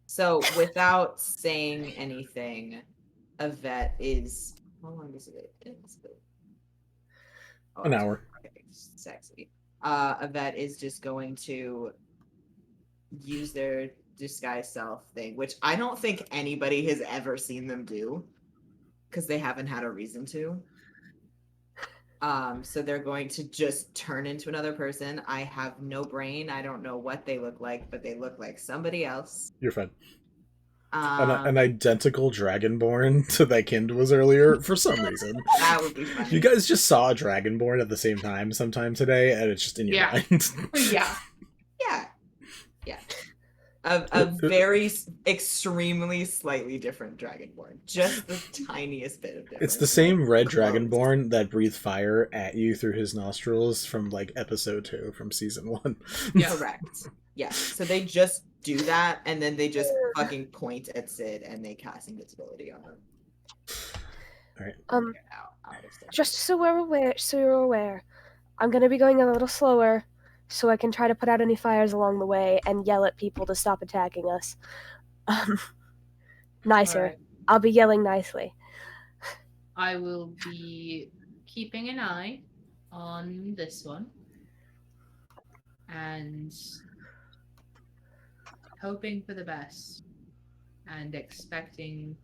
So, without saying anything, Yvette is How long is it? An hour. Okay, sexy. Yvette is just going to use their disguise self thing, which I don't think anybody has ever seen them do, because they haven't had a reason to. So they're going to just turn into another person. I have no brain. I don't know what they look like, but they look like somebody else. You're fine. An identical dragonborn to that Kind was earlier for some reason. That would be funny. You guys just saw a dragonborn at the same time sometime today, and it's just in your mind. Yeah. A very extremely slightly different dragonborn. Just the tiniest bit of difference. It's the same red dragonborn that breathed fire at you through his nostrils from like episode 2 from season 1. Yeah. Correct. Yeah. So they just do that, and then they just fucking point at Sid and they cast invisibility on him. All right. Just so you're aware, I'm gonna be going a little slower, so I can try to put out any fires along the way and yell at people to stop attacking us. Nicer. Right. I'll be yelling nicely. I will be keeping an eye on this one and hoping for the best and expecting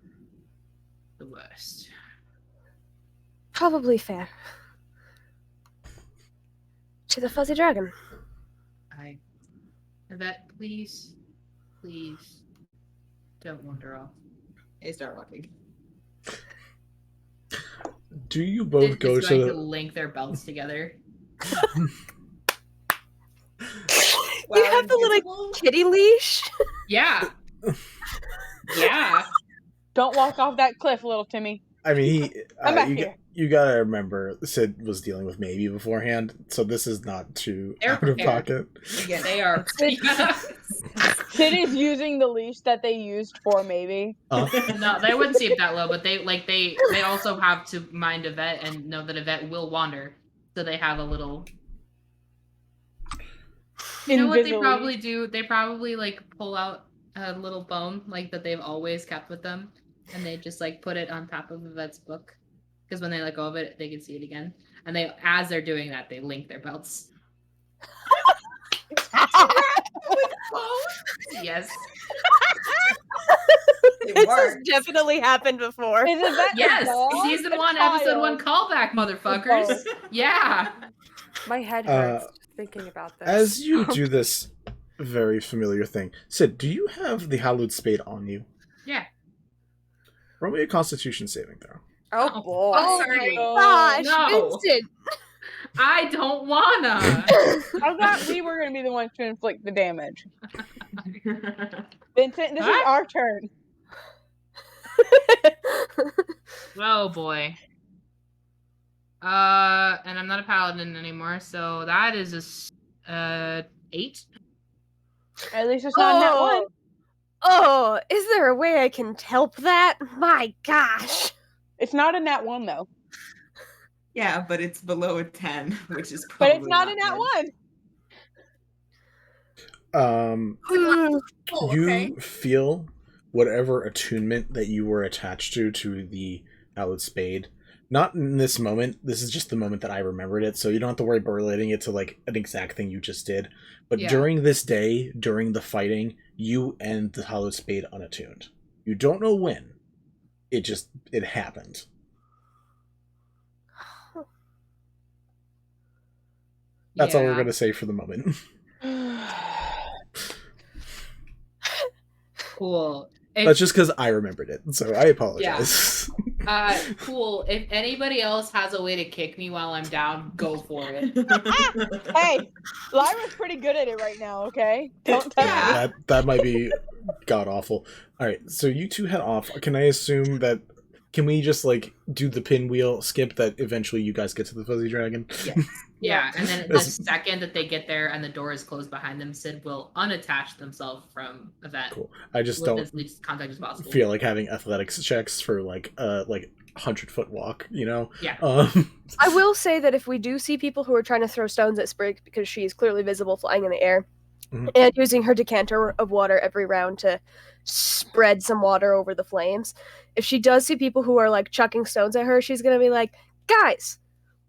the worst. Probably fair. To the fuzzy dragon. Yvette, please don't wander off. They start walking. Do you both go It's going to to link their belts together? You have the little kitty leash? Yeah. Yeah. Don't walk off that cliff, little Timmy. I mean, I'm back here. You gotta remember, Sid was dealing with maybe beforehand, so this is not too out of pocket. Yeah, they are. Sid is using the leash that they used for maybe. No, they wouldn't see it that low, but they also have to mind Yvette and know that Yvette will wander, so they have a little. You know what they probably do? They probably like pull out a little bone like that they've always kept with them, and they just like put it on top of Yvette's book. Because when they let go of it, they can see it again. And as they're doing that, they link their belts. Yes. This has definitely happened before. Yes, season 1, episode 1 callback, motherfuckers. Yeah. My head hurts thinking about this. As you do this very familiar thing, Sid, do you have the hallowed spade on you? Yeah. Roll me a Constitution saving throw. Oh boy! Oh my gosh, no. Vincent! I don't wanna. I thought we were gonna be the ones to inflict the damage. Vincent, this is our turn. Oh boy. And I'm not a paladin anymore, so that is a 8. At least it's not that one. Oh, is there a way I can help that? My gosh. It's not a nat 1 though. Yeah, but it's below a 10, which is But probably it's not a nat 1. You feel whatever attunement that you were attached to the hallowed spade. Not in this moment. This is just the moment that I remembered it, so you don't have to worry about relating it to like an exact thing you just did. But during this day, during the fighting, you end the hallowed spade unattuned. You don't know when. It happened. That's all we're going to say for the moment. Cool. That's just because I remembered it, so I apologize. Yeah. Cool. If anybody else has a way to kick me while I'm down, go for it. Hey, Lyra's pretty good at it right now, okay? Don't tell me. That might be god-awful. Alright, so you two head off. Can I assume that... Can we just, like, do the pinwheel skip that eventually you guys get to the fuzzy dragon? Yes. Yeah, and then the second that they get there and the door is closed behind them, Sid will unattach themselves from Yvette. Cool. I just don't as least contact as possible. feel like having athletics checks for, like 100-foot walk, you know? Yeah. I will say that if we do see people who are trying to throw stones at Sprig, because she is clearly visible flying in the air, and using her decanter of water every round to spread some water over the flames. If she does see people who are like chucking stones at her, she's gonna be like, guys,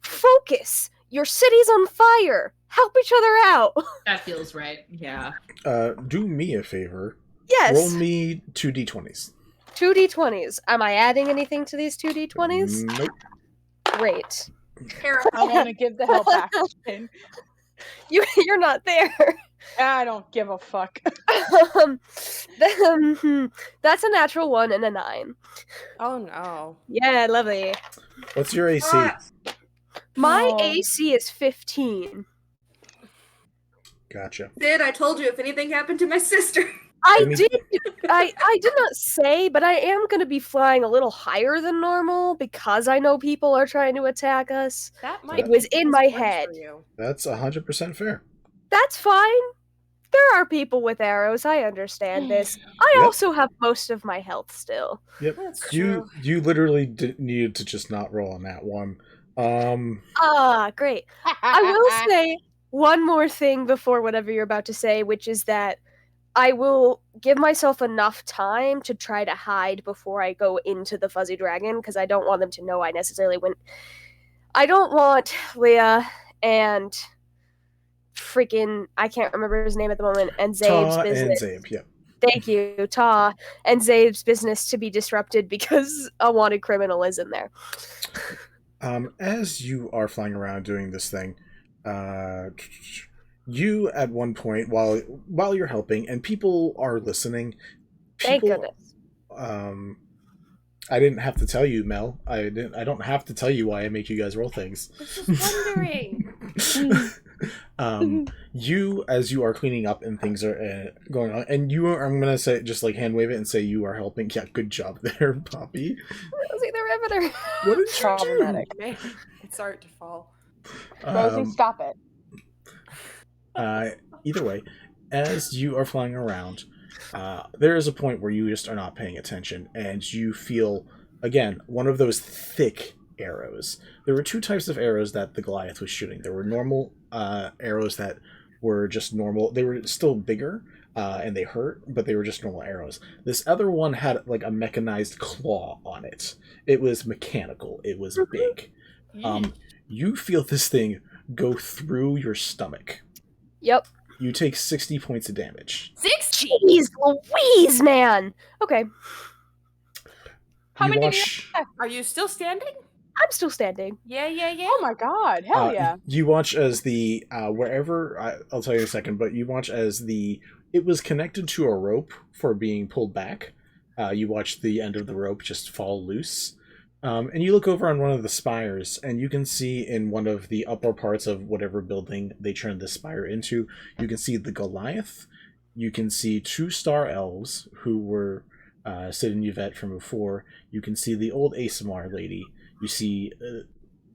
focus! Your city's on fire! Help each other out! That feels right. Yeah. Do me a favor. Yes! Roll me 2d20s. 2d20s. Am I adding anything to these 2d20s? Nope. Great. I want to give the help action. You're not there. I don't give a fuck. That's a natural 1 and a 9. Oh no. Yeah, lovely. What's your AC? My AC is 15. Gotcha. Sid, I told you if anything happened to my sister. I did not say, but I am going to be flying a little higher than normal because I know people are trying to attack us. It was in my head. That's 100% fair. That's fine. There are people with arrows. I understand this. I also have most of my health still. Yep. You literally needed to just not roll on that one. Great. I will say one more thing before whatever you're about to say, which is that I will give myself enough time to try to hide before I go into the fuzzy dragon, because I don't want them to know I necessarily went. I don't want Leah and freaking, I can't remember his name at the moment, and Zabe's business. And Zabe, yeah. Thank you, Ta, and Zabe's business to be disrupted because a wanted criminal is in there. As you are flying around doing this thing, you at one point while you're helping and people are listening. Thank goodness. I didn't have to tell you, Mel. I don't have to tell you why I make you guys roll things. I was just wondering. You, as you are cleaning up and things are going on, and you are, I'm gonna say, just like hand wave it and say you are helping. Yeah, good job there, Poppy. Rosie the Riveter. What did you Problematic. Man, it's starting to fall. Rosie, stop it. Either way, as you are flying around, there is a point where you just are not paying attention, and you feel, again, one of those thick arrows. There were two types of arrows that the Goliath was shooting. There were normal arrows that were just normal. They were still bigger, and they hurt, but they were just normal arrows. This other one had like a mechanized claw on it. It was mechanical. It was big. You feel this thing go through your stomach. Yep. You take 60 points of damage. 60? Jeez Louise, man! Okay. How many Are you still standing? I'm still standing. Yeah. Oh my god, hell yeah. You watch as the, I'll tell you in a second, but you watch as it was connected to a rope for being pulled back. You watch the end of the rope just fall loose. And you look over on one of the spires, and you can see in one of the upper parts of whatever building they turned the spire into, you can see the Goliath. You can see 2 star elves who were Sid and Yvette from before. You can see the old ASMR lady. You see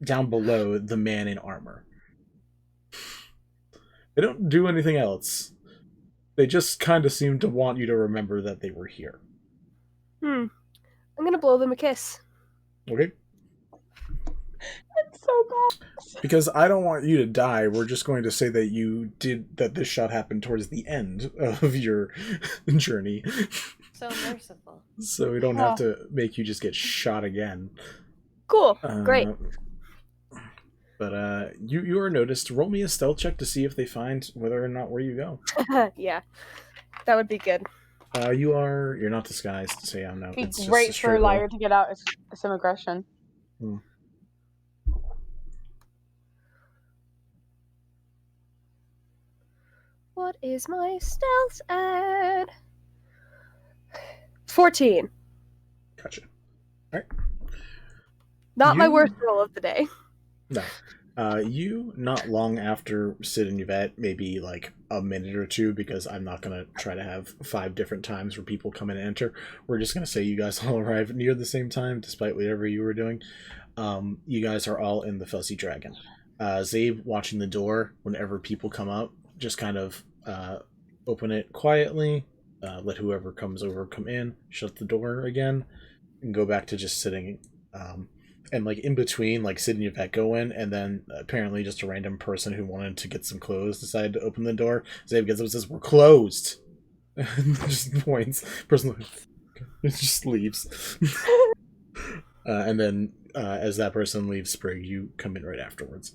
down below the man in armor. They don't do anything else. They just kind of seem to want you to remember that they were here. I'm gonna blow them a kiss. Okay. That's so bad. Because I don't want you to die, we're just going to say that this shot happened towards the end of your journey. So merciful. So we don't have to make you just get shot again. Cool. Great. But you are noticed. Roll me a stealth check to see if they find whether or not where you go. Yeah. That would be good. You're not disguised, so yeah, no. It'd be great for Lyra to get out some aggression. What is my stealth at? 14. Gotcha. Alright. Not my worst roll of the day. No. You, not long after Sid and Yvette, maybe like a minute or two, because I'm not going to try to have 5 different times where people come in and enter. We're just going to say you guys all arrive near the same time, despite whatever you were doing. You guys are all in the Fuzzy Dragon. Zabe watching the door whenever people come up, just kind of open it quietly, let whoever comes over come in, shut the door again, and go back to just sitting. And like in between, like Sid and Yvette go in, and then apparently just a random person who wanted to get some clothes decided to open the door. Zabe gets up and says, "We're closed." Just points. Person just leaves. And then as that person leaves Sprig, you come in right afterwards.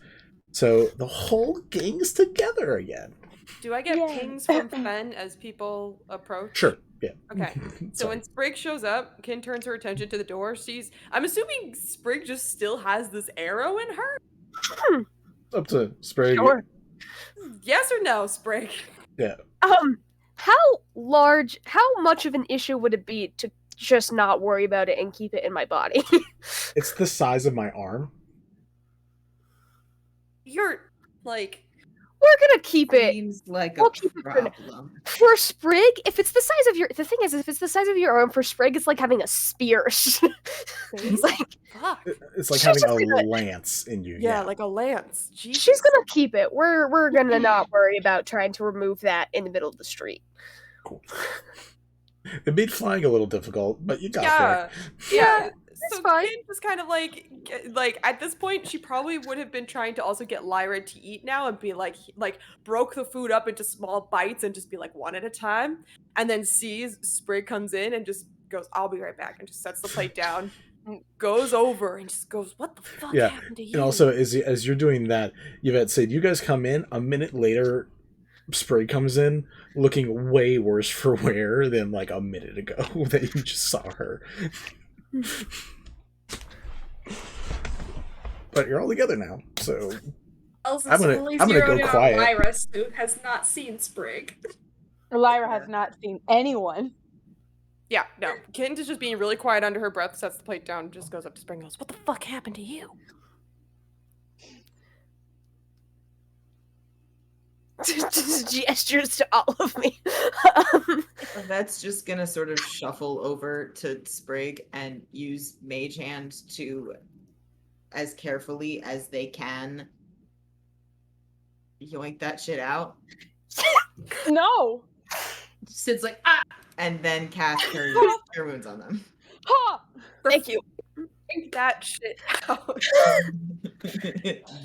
So the whole gang's together again. Do I get pings from Fen as people approach? Sure. Yeah. Okay. So when Sprig shows up, Kin turns her attention to the door. I'm assuming Sprig just still has this arrow in her? Up to Sprig. Sure. Yes or no, Sprig? Yeah. How much of an issue would it be to just not worry about it and keep it in my body? It's the size of my arm. You're like... We're gonna keep it. Seems like we'll a keep problem. It for Sprig, if it's the size of your... The thing is, if it's the size of your arm, for Sprig, it's like having a spear. It's like... It's like having a lance in you. Yeah, like a lance. Jesus. She's gonna keep it. We're gonna not worry about trying to remove that in the middle of the street. Cool. It made flying a little difficult, but you got there. Yeah. So Kin was kind of like at this point she probably would have been trying to also get Lyra to eat now and be like broke the food up into small bites and just be like one at a time, and then sees Sprig comes in and just goes, "I'll be right back," and just sets the plate down, goes over and just goes, "What the fuck happened to you?" And also as you're doing that, Yvette said, "You guys come in." A minute later, Sprig comes in looking way worse for wear than like a minute ago that you just saw her. But you're all together now, so I'm gonna go quiet. Lyra, who has not seen Sprig. Lyra has not seen anyone. Yeah, no. Kin is just being really quiet under her breath, sets the plate down, just goes up to Sprig and goes, "What the fuck happened to you?" Just gestures to all of me. That's just gonna sort of shuffle over to Sprig and use Mage Hand to, as carefully as they can, yoink that shit out. No. Sid's like, ah! And then cast her wounds on them. Ha! Thank you. Yoink that shit out.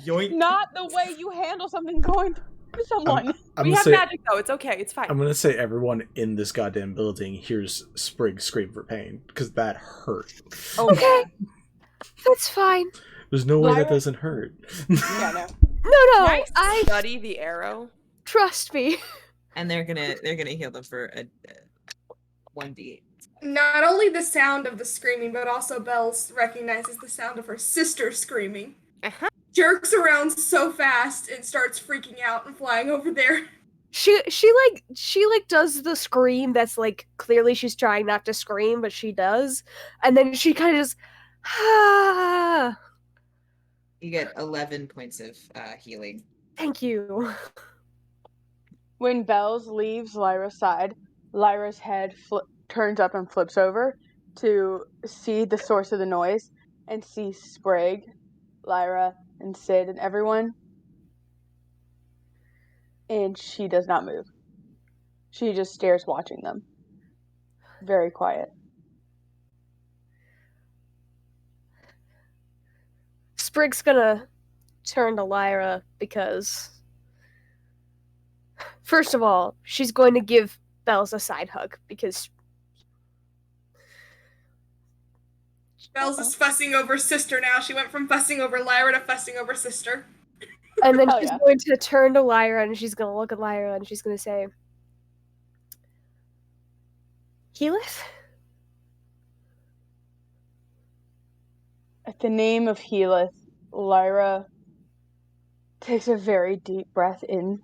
Yoink. Not the way you handle something going to someone. We have magic though, it's okay, it's fine. I'm gonna say everyone in this goddamn building hears Sprig scream for pain, because that hurt. Okay. That's fine. There's no way that doesn't hurt. Yeah, No, Nice. I study the arrow. Trust me. And they're gonna heal them for a 1d8. Not only the sound of the screaming, but also Bells recognizes the sound of her sister screaming. Jerks around so fast and starts freaking out and flying over there. She does the scream that's like clearly she's trying not to scream, but she does. And then she kind of just You get 11 points of healing. Thank you. When Bells leaves Lyra's side, Lyra's head turns up and flips over to see the source of the noise and see Sprig, Lyra, and Sid and everyone. And she does not move. She just stares watching them. Very quiet. Sprig's gonna turn to Lyra because, first of all, she's going to give Bells a side hug because Bells is fussing over sister now. She went from fussing over Lyra to fussing over sister. And then she's going to turn to Lyra and she's going to look at Lyra and she's going to say, Healith? At the name of Healith, Lyra takes a very deep breath in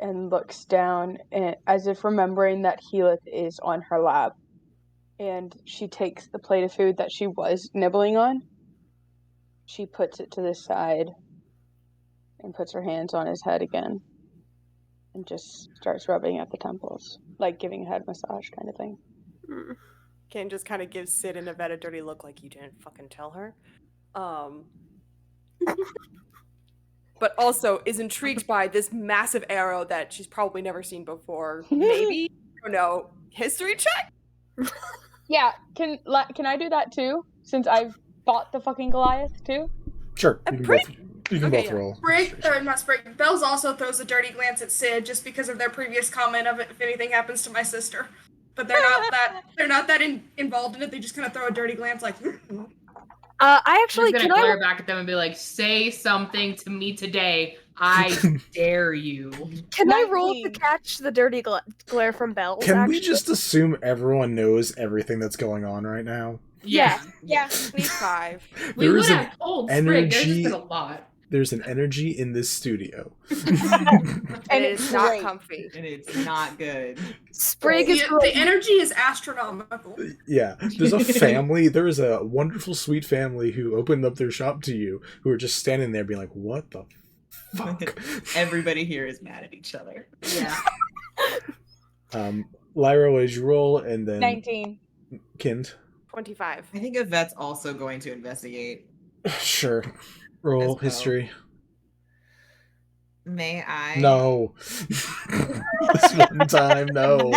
and looks down and, as if remembering that Healith is on her lap. And she takes the plate of food that she was nibbling on. She puts it to the side and puts her hands on his head again. And just starts rubbing at the temples. Like giving a head massage kind of thing. Ken just kind of gives Sid and Yvette a dirty look like you didn't fucking tell her. But also is intrigued by this massive arrow that she's probably never seen before. Maybe, I don't know, history check? Yeah, can I do that too? Since I've fought the fucking Goliath too? Sure. You can both roll. Bells also throws a dirty glance at Sid just because of their previous comment of if anything happens to my sister. But they're not that involved in it. They just kind of throw a dirty glance like. I actually I'm gonna glare back at them and be like, "Say something to me today. I dare you." Can I roll to catch the dirty glare from Bells? Can we just assume everyone knows everything that's going on right now? Yeah. Please 5. We would have told Sprig. There's just been a lot. There's an energy in this studio. And it's not comfy. And it's not good. Sprig is the energy is astronomical. Yeah, there's a family. There is a wonderful, sweet family who opened up their shop to you, who are just standing there being like, what the fuck? Everybody here is mad at each other. Yeah. Lyra, what did you roll? And then 19. Kind. 25. I think Yvette's also going to investigate. Sure. Roll history. May I? No. This one time, no.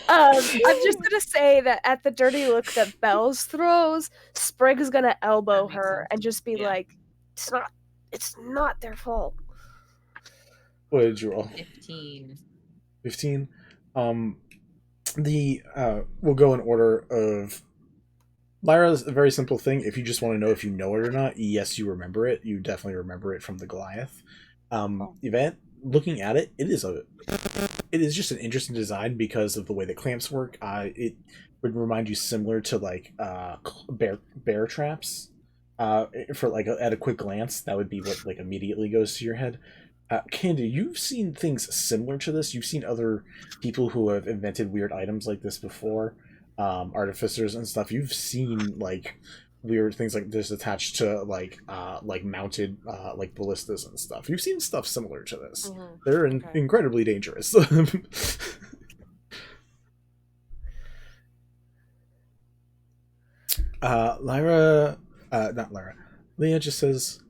I'm just gonna say that at the dirty look that Bells throws, Sprig is gonna elbow her and just be like, "It's not their fault." What did you roll? 15. 15. We'll go in order of. Lyra's a very simple thing. If you just want to know if you know it or not, yes, you remember it. You definitely remember it from the Goliath. Yvette, looking at it, it is just an interesting design because of the way the clamps work. It would remind you similar to like bear traps. For like at a quick glance, that would be what like immediately goes to your head. Candy, you've seen things similar to this. You've seen other people who have invented weird items like this before. Artificers and stuff. You've seen like weird things like this attached to like mounted like ballistas and stuff. You've seen stuff similar to this. Mm-hmm. They're incredibly dangerous. Leah just says,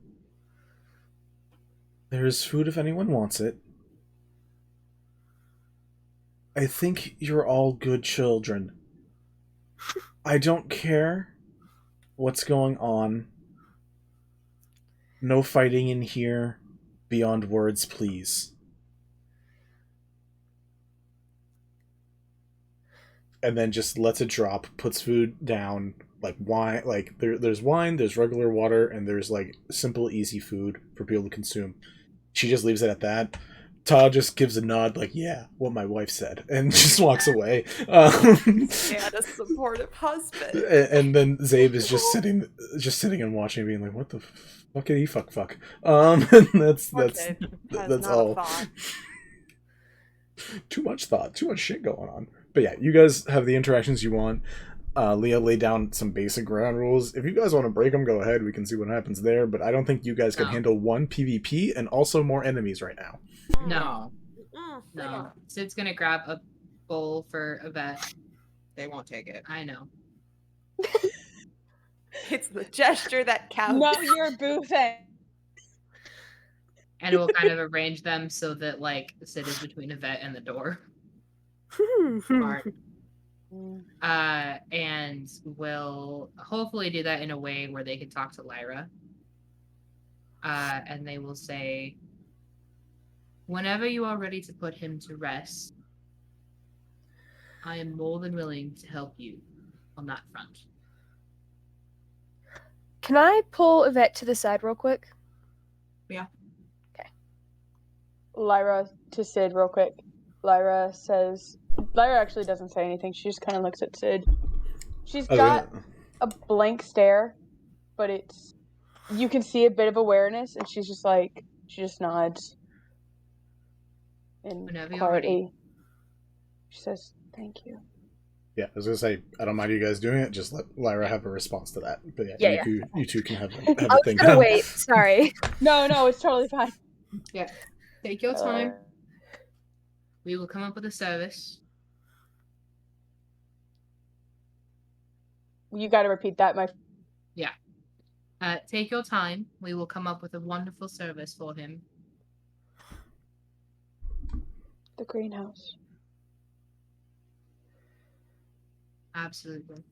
"There's food if anyone wants it. I think you're all good children. I don't care what's going on. No fighting in here beyond words, please." And then just lets it drop, puts food down, like wine, like there's wine, there's regular water, and there's like simple, easy food for people to consume. She just leaves it at that. Todd just gives a nod, like, yeah, what my wife said, and just walks away. And a supportive husband. And then Zabe is just sitting and watching, being like, what the fuckity fuck. And that's all. Too much thought, too much shit going on. But yeah, you guys have the interactions you want. Leah laid down some basic ground rules. If you guys want to break them, go ahead. We can see what happens there. But I don't think you guys can handle one PvP and also more enemies right now. No. Sid's gonna grab a bowl for Yvette. They won't take it. I know. It's the gesture that counts. No, you're boofing. And it will kind of arrange them so that like Sid is between Yvette and the door. Smart. And will hopefully do that in a way where they can talk to Lyra. And they will say, whenever you are ready to put him to rest, I am more than willing to help you on that front. Can I pull Yvette to the side real quick? Yeah. Okay. Lyra to Sid real quick. Lyra actually doesn't say anything. She just kind of looks at Sid. She's got a blank stare, but you can see a bit of awareness, and she just nods. In clarity. She says, "Thank you." Yeah, I was gonna say, I don't mind you guys doing it. Just let Lyra have a response to that. But you two can have I was gonna wait. Sorry. No, it's totally fine. Yeah, take your time. We will come up with a service. You got to repeat that, Yeah. Take your time. We will come up with a wonderful service for him. The greenhouse. Absolutely.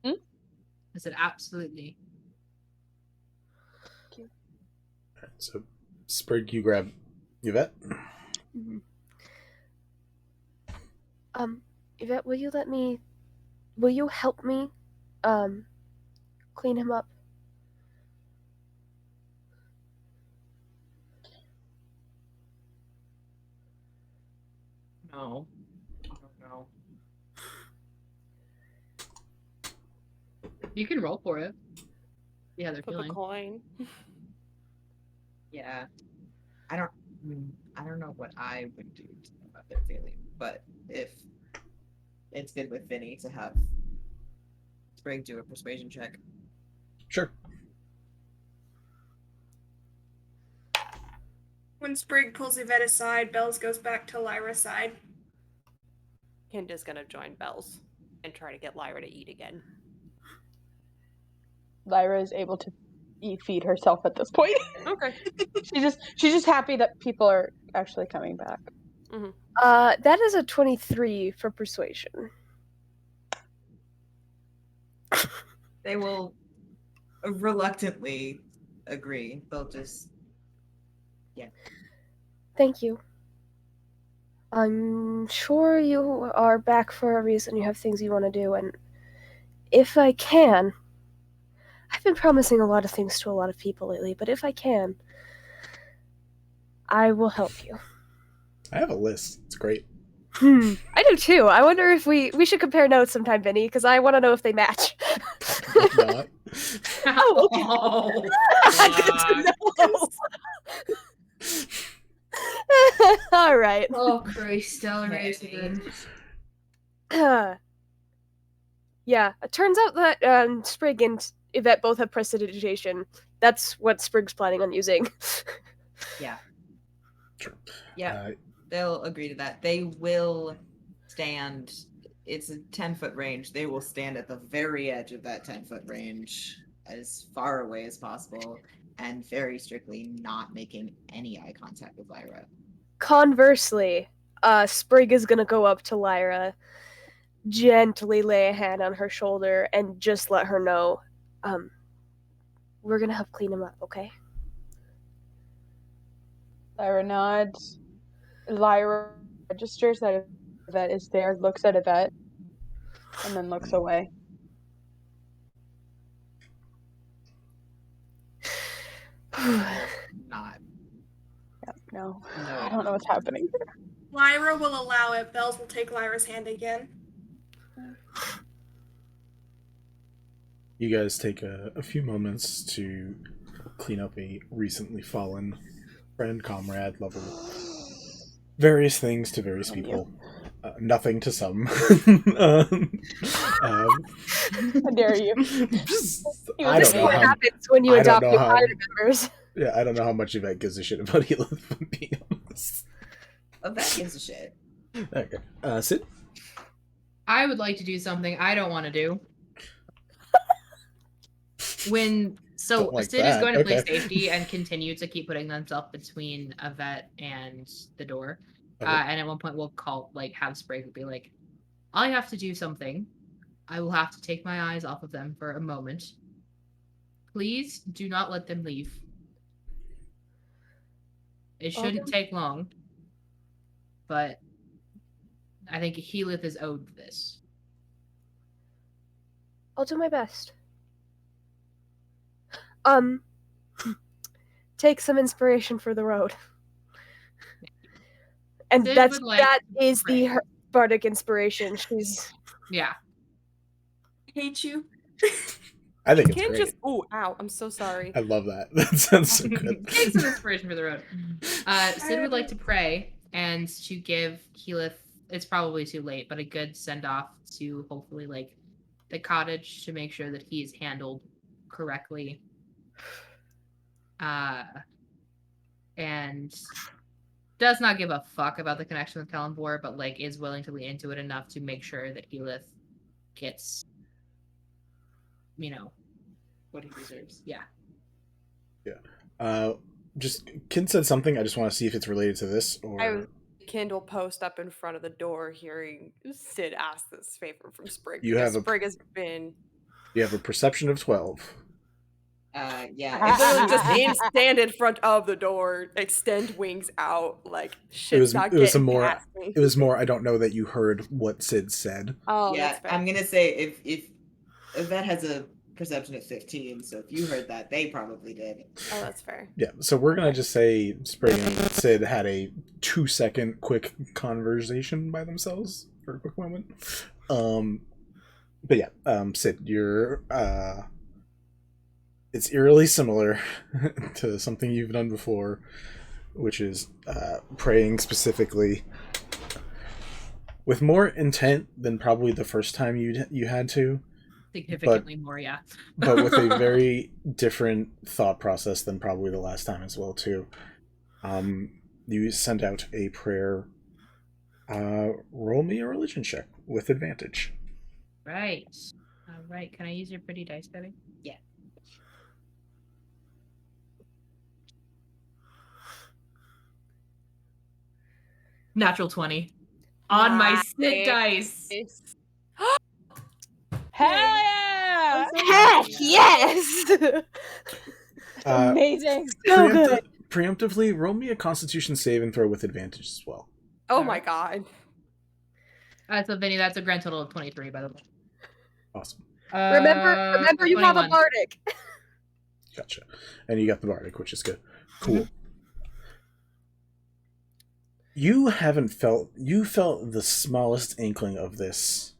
I said absolutely. So, Sprig, you grab Yvette. Mm-hmm. Yvette, will you help me, clean him up? No. I don't know. You can roll for it. Yeah, they're Flip feeling. a coin. Yeah. I don't know what I would do about their feeling, but if it's good with Vinny to have Sprig do a persuasion check. Sure. When Sprig pulls Yvette aside, Bells goes back to Lyra's side. Kinda's gonna join Bells and try to get Lyra to eat again. Lyra is able to feed herself at this point. Okay. she's just happy that people are actually coming back. Mm-hmm. That is a 23 for persuasion. They will reluctantly agree. They'll just Thank you. I'm sure you are back for a reason. You have things you want to do, and if I can, I've been promising a lot of things to a lot of people lately, but if I can, I will help you. I have a list. It's great. I do too. I wonder if we should compare notes sometime, Vinny, because I want to know if they match. Not. Oh, okay. Good to know. All right. Oh, Christ, Stellar. Yeah, it turns out that Sprig and Yvette both have prestidigitation. That's what Sprig's planning on using. Yeah. Sure. Yeah. They'll agree to that. They will stand. It's a 10-foot range. They will stand at the very edge of that 10-foot range, as far away as possible, and very strictly not making any eye contact with Lyra. Conversely, Sprig is gonna go up to Lyra, gently lay a hand on her shoulder, and just let her know, we're gonna help clean him up, okay? Lyra nods. Lyra registers that Yvette is there, looks at Yvette, and then looks away. Not. Yeah, no, I don't know what's happening. Lyra will allow it. Bells will take Lyra's hand again. You guys take a few moments to clean up a recently fallen friend, comrade, lover, various things to various people. Nothing to some. How dare you? I don't know what how, happens when you adopt new party members. Yeah, I don't know how much Yvette gives a shit about Elith, if I'm being honest. That gives a shit. Okay. Sid? I would like to do something I don't want to do. Sid is going to play safety and continue to keep putting themselves between Yvette and the door. Okay. And at one point we'll have Sprig be like, I have to do something. I will have to take my eyes off of them for a moment. Please do not let them leave. It shouldn't take long. But I think Helith is owed this. I'll do my best. Take some inspiration for the road. And Sid that is pray. the bardic inspiration. She's yeah. I hate you. I think it's Can't great. just. Oh, ow! I'm so sorry. I love that. That sounds so good. Take some inspiration for the road. Sid would like to pray and to give Helith. It's probably too late, but a good send off to hopefully the cottage to make sure that he is handled correctly. And does not give a fuck about the connection with Kelemvor, but is willing to lean into it enough to make sure that Helith gets, what he deserves. Yeah. Yeah. Just Kin said something. I just want to see if it's related to this or. I was Kindle post up in front of the door, hearing Sid ask this favor from Sprig. You have Sprig has been You have a perception of 12. Yeah. Literally just stand in front of the door, extend wings out, like shit's not getting past me. It was more. I don't know that you heard what Sid said. Oh, yeah, that's fair. I'm gonna say if Yvette has a perception of 15, so if you heard that, they probably did. Oh, that's fair. Yeah, so we're gonna just say Sprig and Sid had a 2-second quick conversation by themselves for a quick moment. But yeah, Sid, you're it's eerily similar to something you've done before, which is praying specifically with more intent than probably the first time you had to. Significantly more, yeah. But with a very different thought process than probably the last time as well, too. You send out a prayer. Roll me a religion check with advantage. Right. All right. Can I use your pretty dice, Betty? Yeah. Natural 20. On my Sid dice. Hell yeah! Heck yes! Amazing. So good. Preemptively, roll me a Constitution save and throw with advantage as well. Oh my god. So Vinny, that's a grand total of 23, by the way. Awesome. Remember, you have a 21. bardic. Gotcha. And you got the bardic, which is good. Cool. You felt the smallest inkling of this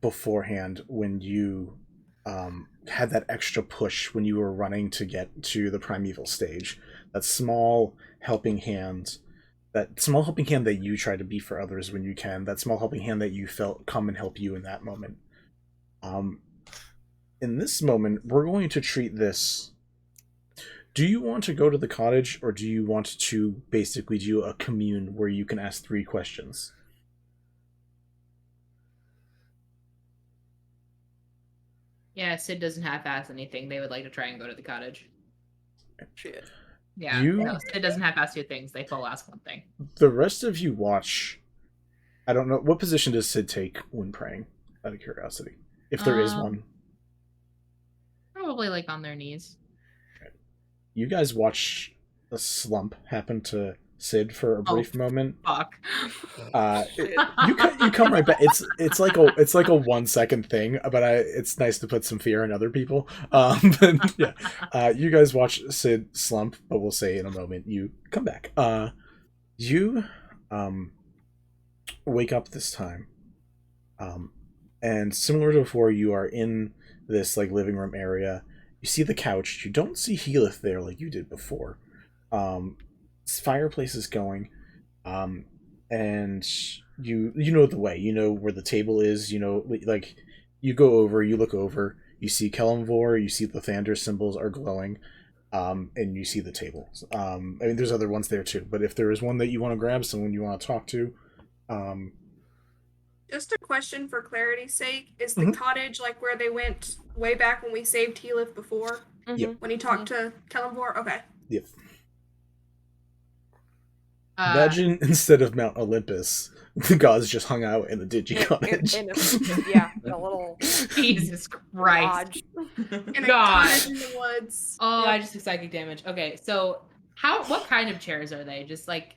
beforehand when you had that extra push when you were running to get to the primeval stage. That small helping hand that you try to be for others when you can. That small helping hand that you felt come and help you in that moment. In this moment, we're going to treat this. Do you want to go to the cottage, or do you want to basically do a commune where you can ask 3 questions? Yeah, Sid doesn't half-ass anything. They would like to try and go to the cottage. Shit. Yeah, no, Sid doesn't half-ass 2 things. They full ask 1 thing. The rest of you watch. I don't know. What position does Sid take when praying, out of curiosity? If there is one. Probably like on their knees. You guys watch a slump happen to Sid for a brief moment. Fuck. You come right back. It's like a 1-second thing, but it's nice to put some fear in other people. But yeah, you guys watch Sid slump, but we'll say in a moment you come back. You wake up this time, and similar to before, you are in this like living room area. You see the couch. You don't see Healith there like you did before. Fireplace is going, and you know the way. You know where the table is. You know, like you go over. You look over. You see Kelemvor. You see the Thander symbols are glowing, and you see the table. I mean, there's other ones there too. But if there is one that you want to grab, someone you want to talk to, Just a question for clarity's sake. Is the cottage like where they went way back when we saved Healith before? Yep. When he talked to Kelemvor? Okay. Yep. Imagine instead of Mount Olympus, the gods just hung out in the Digi cottage. In a little Jesus Christ. In a God. cottage in the woods. Oh, I just took psychic damage. Okay, so what kind of chairs are they? Just like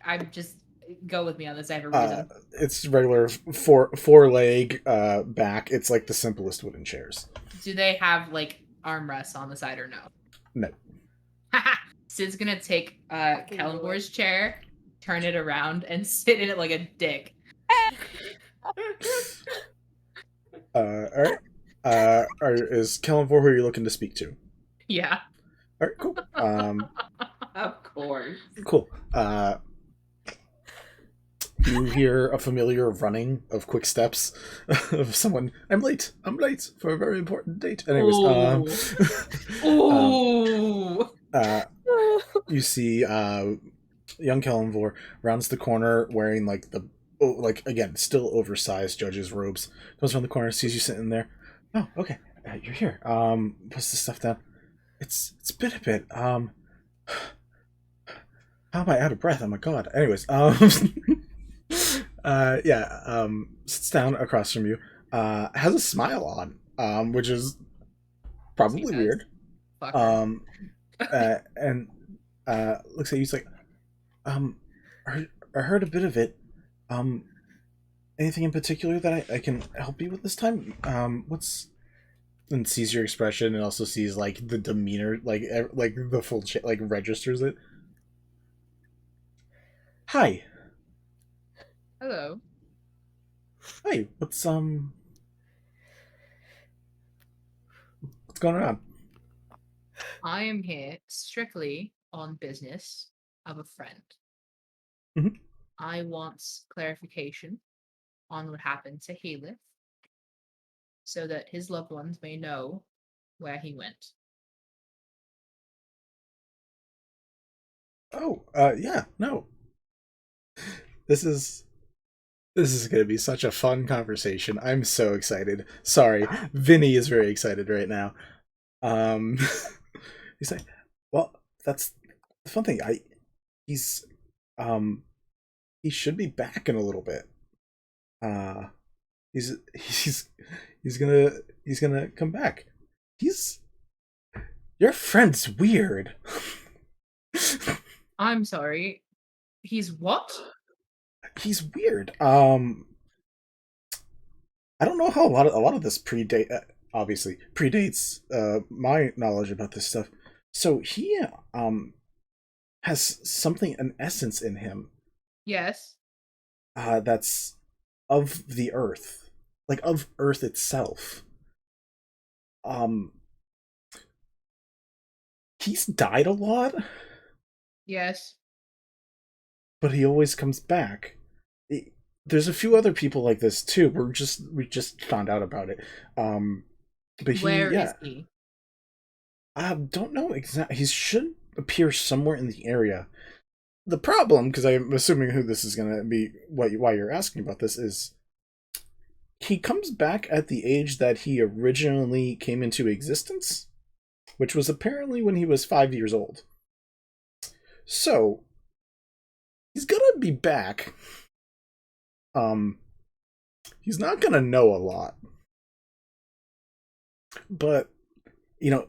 go with me on this. I have a reason. It's regular four-leg back. It's like the simplest wooden chairs. Do they have like armrests on the side or no? No. Sid's gonna take Kelemvor's chair, turn it around, and sit in it like a dick. Alright. Is Kelemvor who you're looking to speak to? Yeah. Alright, cool. Of course. Cool. You hear a familiar running of quick steps of someone. I'm late for a very important date. Anyways, you see young Kelemvor rounds the corner wearing like again still oversized judge's robes. Goes around the corner, sees you sitting there. Oh, okay, you're here. Puts the stuff down. It's been a bit. How am I out of breath? Oh my god. Anyways, sits down across from you, has a smile on, which is probably weird. Fucker. And looks at you. He's like, I heard a bit of it. Anything in particular that I can help you with this time? What's and sees your expression and also sees like the demeanor, like the full like registers it. Hi. Hello. Hey, what's going on? I am here strictly on business of a friend. Mhm. I want clarification on what happened to Heath, so that his loved ones may know where he went. Oh, yeah, no. This is going to be such a fun conversation. I'm so excited. Sorry, Vinny is very excited right now. He's like, well, that's the fun thing. He's he should be back in a little bit. He's gonna come back. Your friend's weird. I'm sorry. He's what? He's weird. I don't know how a lot of this obviously predates my knowledge about this stuff. So he has something, an essence in him. Yes. That's of the earth, like of Earth itself. He's died a lot. Yes. But he always comes back. There's a few other people like this too. We just found out about it. But Where is he? I don't know exactly. He should appear somewhere in the area. The problem, because I'm assuming who this is going to be, why you're asking about this, is he comes back at the age that he originally came into existence, which was apparently when he was 5 years old. So he's gonna be back. He's not gonna know a lot, but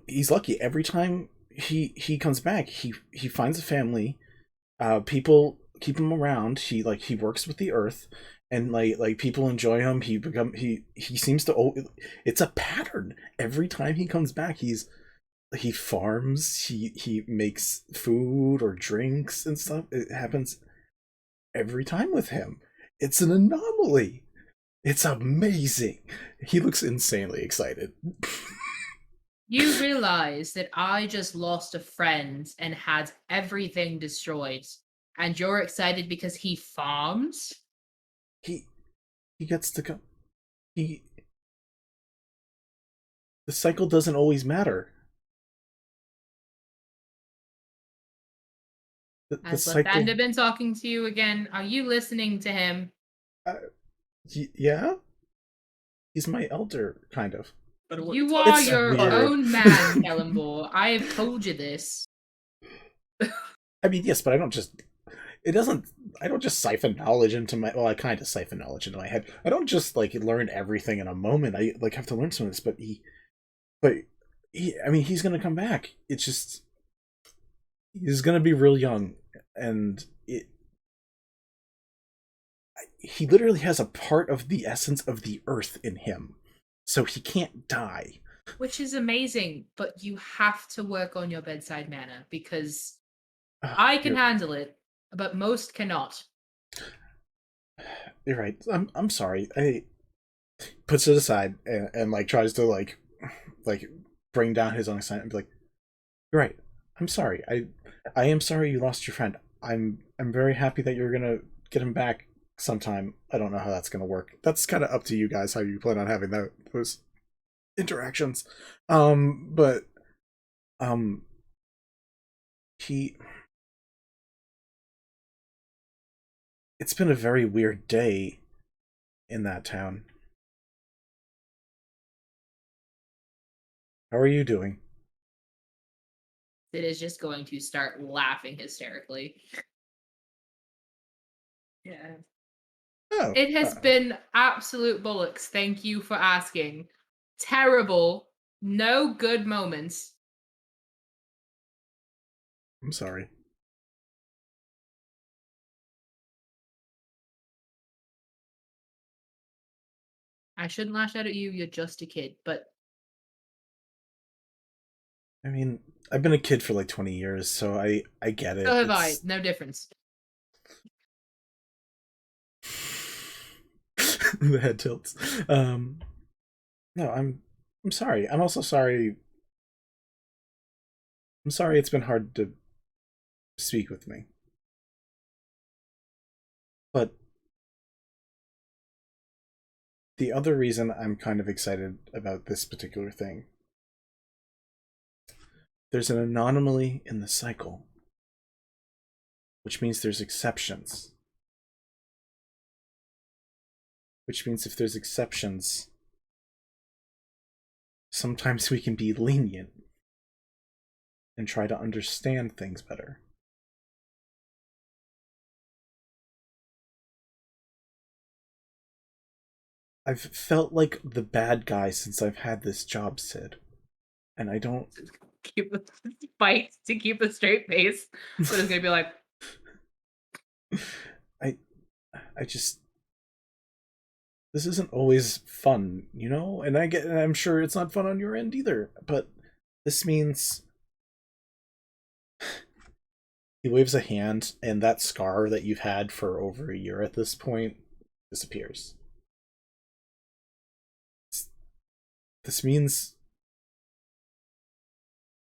he's lucky. Every time he comes back, he finds a family. People keep him around. He works with the earth, and like people enjoy him. He seems to. It's a pattern. Every time he comes back, he farms. He makes food or drinks and stuff. It happens every time with him. It's an anomaly. It's amazing. He looks insanely excited. You realize that I just lost a friend and had everything destroyed, and you're excited because he farms? He gets to come. The cycle doesn't always matter. Has Lathander been talking to you again? Are you listening to him? Yeah? He's my elder, kind of. You are your own man, Kelemvor. I have told you this. I mean, yes, but I don't just siphon knowledge into my... Well, I kind of siphon knowledge into my head. I don't just, learn everything in a moment. I, have to learn some of this, but he's gonna come back. It's just... He's gonna be real young, and he literally has a part of the essence of the earth in him, so he can't die. Which is amazing, but you have to work on your bedside manner, because I can handle it, but most cannot. You're right. I'm sorry. I puts it aside and tries to bring down his own excitement and be like, "You're right. I'm sorry. I am sorry you lost your friend. I'm very happy that you're gonna get him back sometime. I don't know how that's gonna work. That's kind of up to you guys how you plan on having those interactions. It's been a very weird day in that town. How are you doing?" Sid is just going to start laughing hysterically. Yeah. Oh, it has been absolute bollocks. Thank you for asking. Terrible, No good moments. I'm sorry. I shouldn't lash out at you, you're just a kid, but... I mean, I've been a kid for like 20 years, so I get it. So have I. No difference. The head tilts. No, I'm sorry. I'm also sorry. I'm sorry it's been hard to speak with me. But the other reason I'm kind of excited about this particular thing, there's an anomaly in the cycle, which means there's exceptions. Which means if there's exceptions, sometimes we can be lenient and try to understand things better. I've felt like the bad guy since I've had this job, Sid. And I don't... Keep the fight to keep a straight face. But it's gonna be like... I just... This isn't always fun, you know? And I'm sure it's not fun on your end either. But this means... He waves a hand, and that scar that you've had for over a year at this point disappears. This means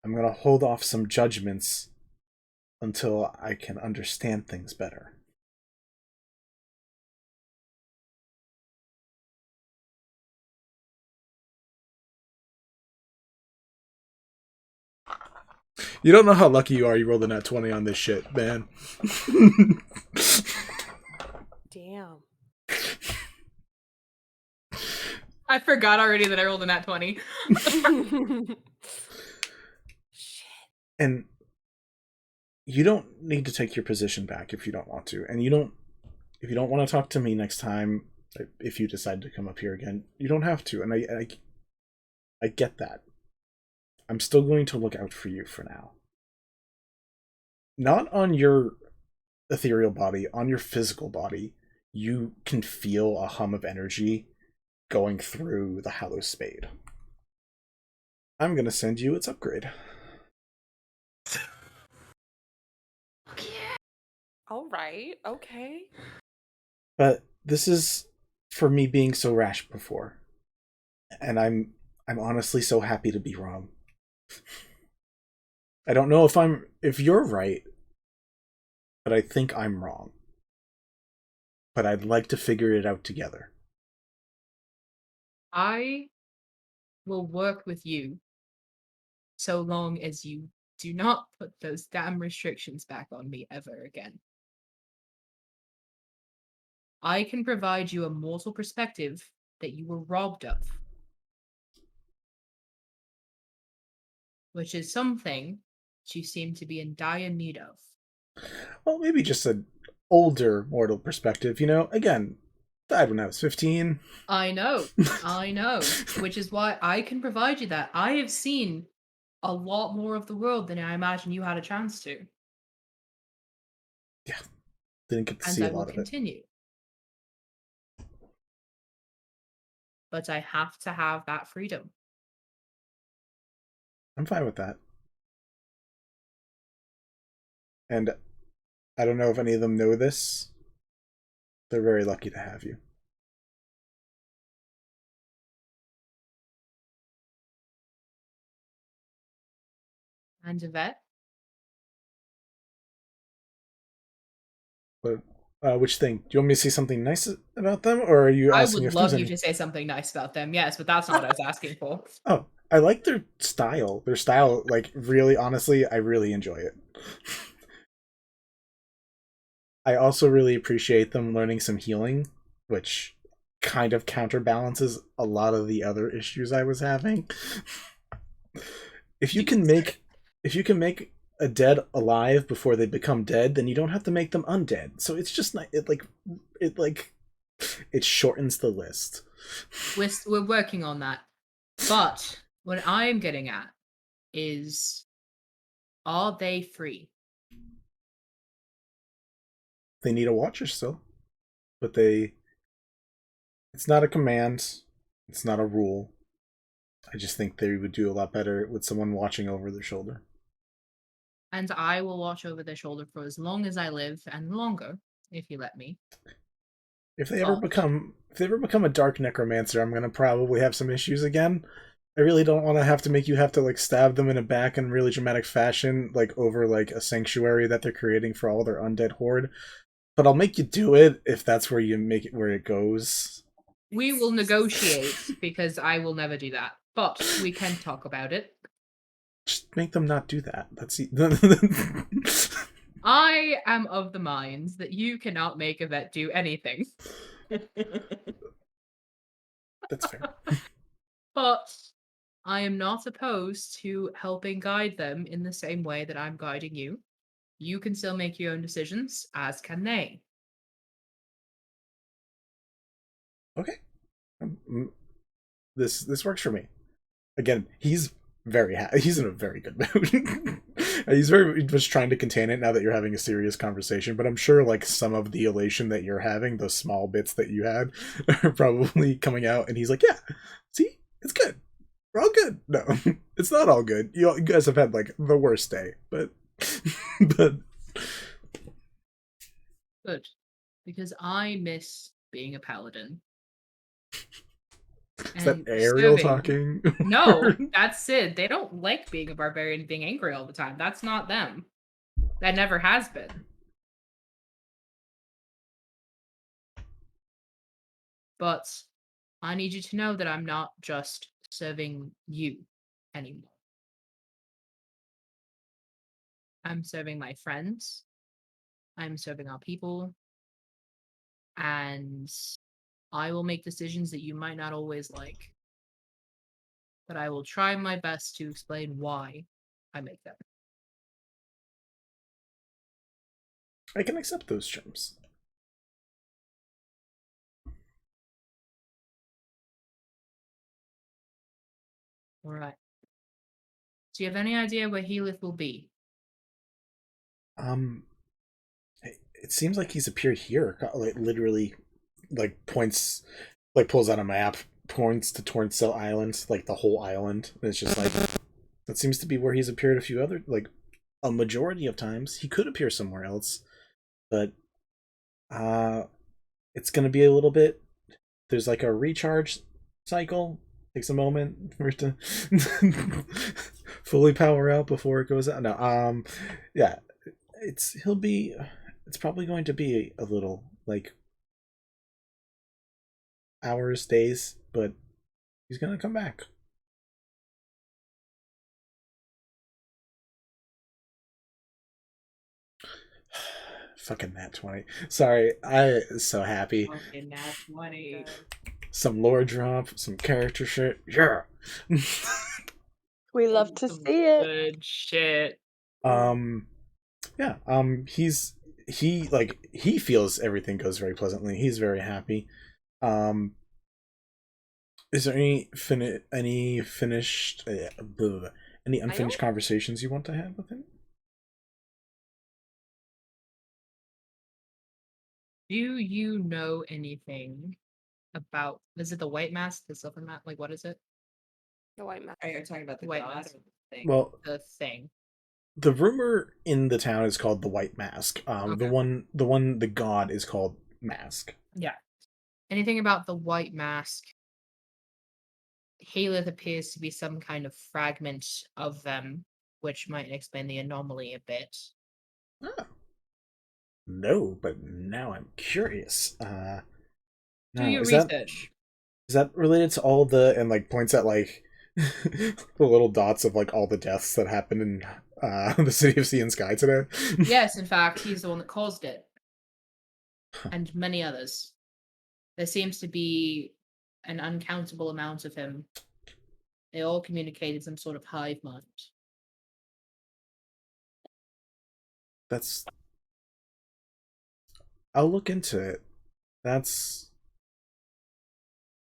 I'm gonna hold off some judgments until I can understand things better. You don't know how lucky you are you rolled a nat 20 on this shit, man. Damn. I forgot already that I rolled a nat 20. And you don't need to take your position back if you don't want to. And if you don't want to talk to me next time, if you decide to come up here again, you don't have to. And I get that. I'm still going to look out for you for now. Not on your ethereal body, on your physical body, you can feel a hum of energy going through the Hallow Spade. I'm gonna send you its upgrade. Alright, okay. But this is for me being so rash before. And I'm honestly so happy to be wrong. I don't know if you're right, but I think I'm wrong. But I'd like to figure it out together. I will work with you so long as you do not put those damn restrictions back on me ever again. I can provide you a mortal perspective that you were robbed of. Which is something that you seem to be in dire need of. Well, maybe just an older mortal perspective, you know? Again, died when I was 15. I know. Which is why I can provide you that. I have seen a lot more of the world than I imagine you had a chance to. Yeah. Didn't get to see a lot of it. And I will continue. But I have to have that freedom. I'm fine with that. And I don't know if any of them know this. They're very lucky to have you. And Yvette? But, which thing? Do you want me to say something nice about them, or are you asking if I would love there's you any... to say something nice about them, yes, but that's not what I was asking for. Oh, I like their style. Their style, like, really, honestly, I really enjoy it. I also really appreciate them learning some healing, which kind of counterbalances a lot of the other issues I was having. If you can make a dead alive before they become dead, then you don't have to make them undead. So it's just not, it shortens the list. We're working on that. But What I'm getting at is, are they free? They need a watcher still, but they. It's not a command. It's not a rule. I just think they would do a lot better with someone watching over their shoulder. And I will watch over their shoulder for as long as I live, and longer, if you let me. If they ever become a dark necromancer, I'm gonna probably have some issues again. I really don't want to have to make you have to like stab them in the back in really dramatic fashion, like over like a sanctuary that they're creating for all their undead horde. But I'll make you do it if that's where you make it where it goes. We will negotiate, because I will never do that. But we can talk about it. Just make them not do that. That's I am of the mind that you cannot make Yvette do anything. That's fair. But I am not opposed to helping guide them in the same way that I'm guiding you. You can still make your own decisions, as can they. Okay. This works for me. Again, he's very he's in a very good mood. He's very much trying to contain it now that you're having a serious conversation, but I'm sure like some of the elation that you're having, those small bits that you had, are probably coming out, and he's like, yeah, see? It's good. We're all good. No, it's not all good. You guys have had like the worst day, but Good. Because I miss being a paladin. Is that Ariel talking? No, that's Sid. They don't like being a barbarian, being angry all the time. That's not them. That never has been. But I need you to know that I'm not just serving you anymore. I'm serving my friends. I'm serving our people. And I will make decisions that you might not always like. But I will try my best to explain why I make them. I can accept those terms. Alright. Do you have any idea where Healith will be? It seems like he's appeared here. Like literally, like points, like pulls out a map, points to Torncell Island, like the whole island. And it's just like that seems to be where he's appeared a few other, like a majority of times. He could appear somewhere else, but it's gonna be a little bit. There's like a recharge cycle. Takes a moment for it to fully power out before it goes out. No, yeah, it's probably going to be a little like hours, days, but he's gonna come back. Fucking nat 20. Sorry, I so happy. Fucking nat 20. Some lore drop, some character shit. Yeah. We love to see it. Good shit. Yeah. He feels everything goes very pleasantly. He's very happy. Is there any unfinished conversations you want to have with him? Do you know anything about, is it the white mask, the silver mask? Like, what is it? The white mask. Are you talking about the white god mask? or the thing? Well, The thing. The rumor in the town is called the White Mask. Okay. The god is called Mask. Yeah. Anything about the white mask? Haleth appears to be some kind of fragment of them, which might explain the anomaly a bit. Oh. No, but now I'm curious. Do your research. Is that related to all and like points at like the little dots of like all the deaths that happened in the city of Sea and Sky today? Yes, in fact, he's the one that caused it. And many others. There seems to be an uncountable amount of him. They all communicated some sort of hive mind. I'll look into it. That's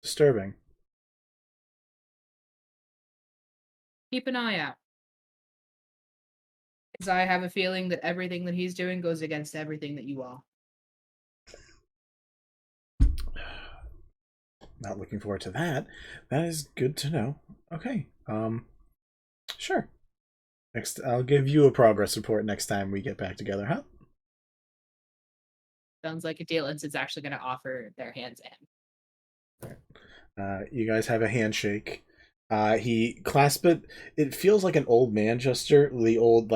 disturbing. Keep an eye out. Because I have a feeling that everything that he's doing goes against everything that you are. Not looking forward to that. That is good to know. Okay. Sure. Next, I'll give you a progress report next time we get back together, huh? Sounds like a deal, and Sid's actually going to offer their hands in. You guys have a handshake. He clasps it. It feels like an old man gesture. The old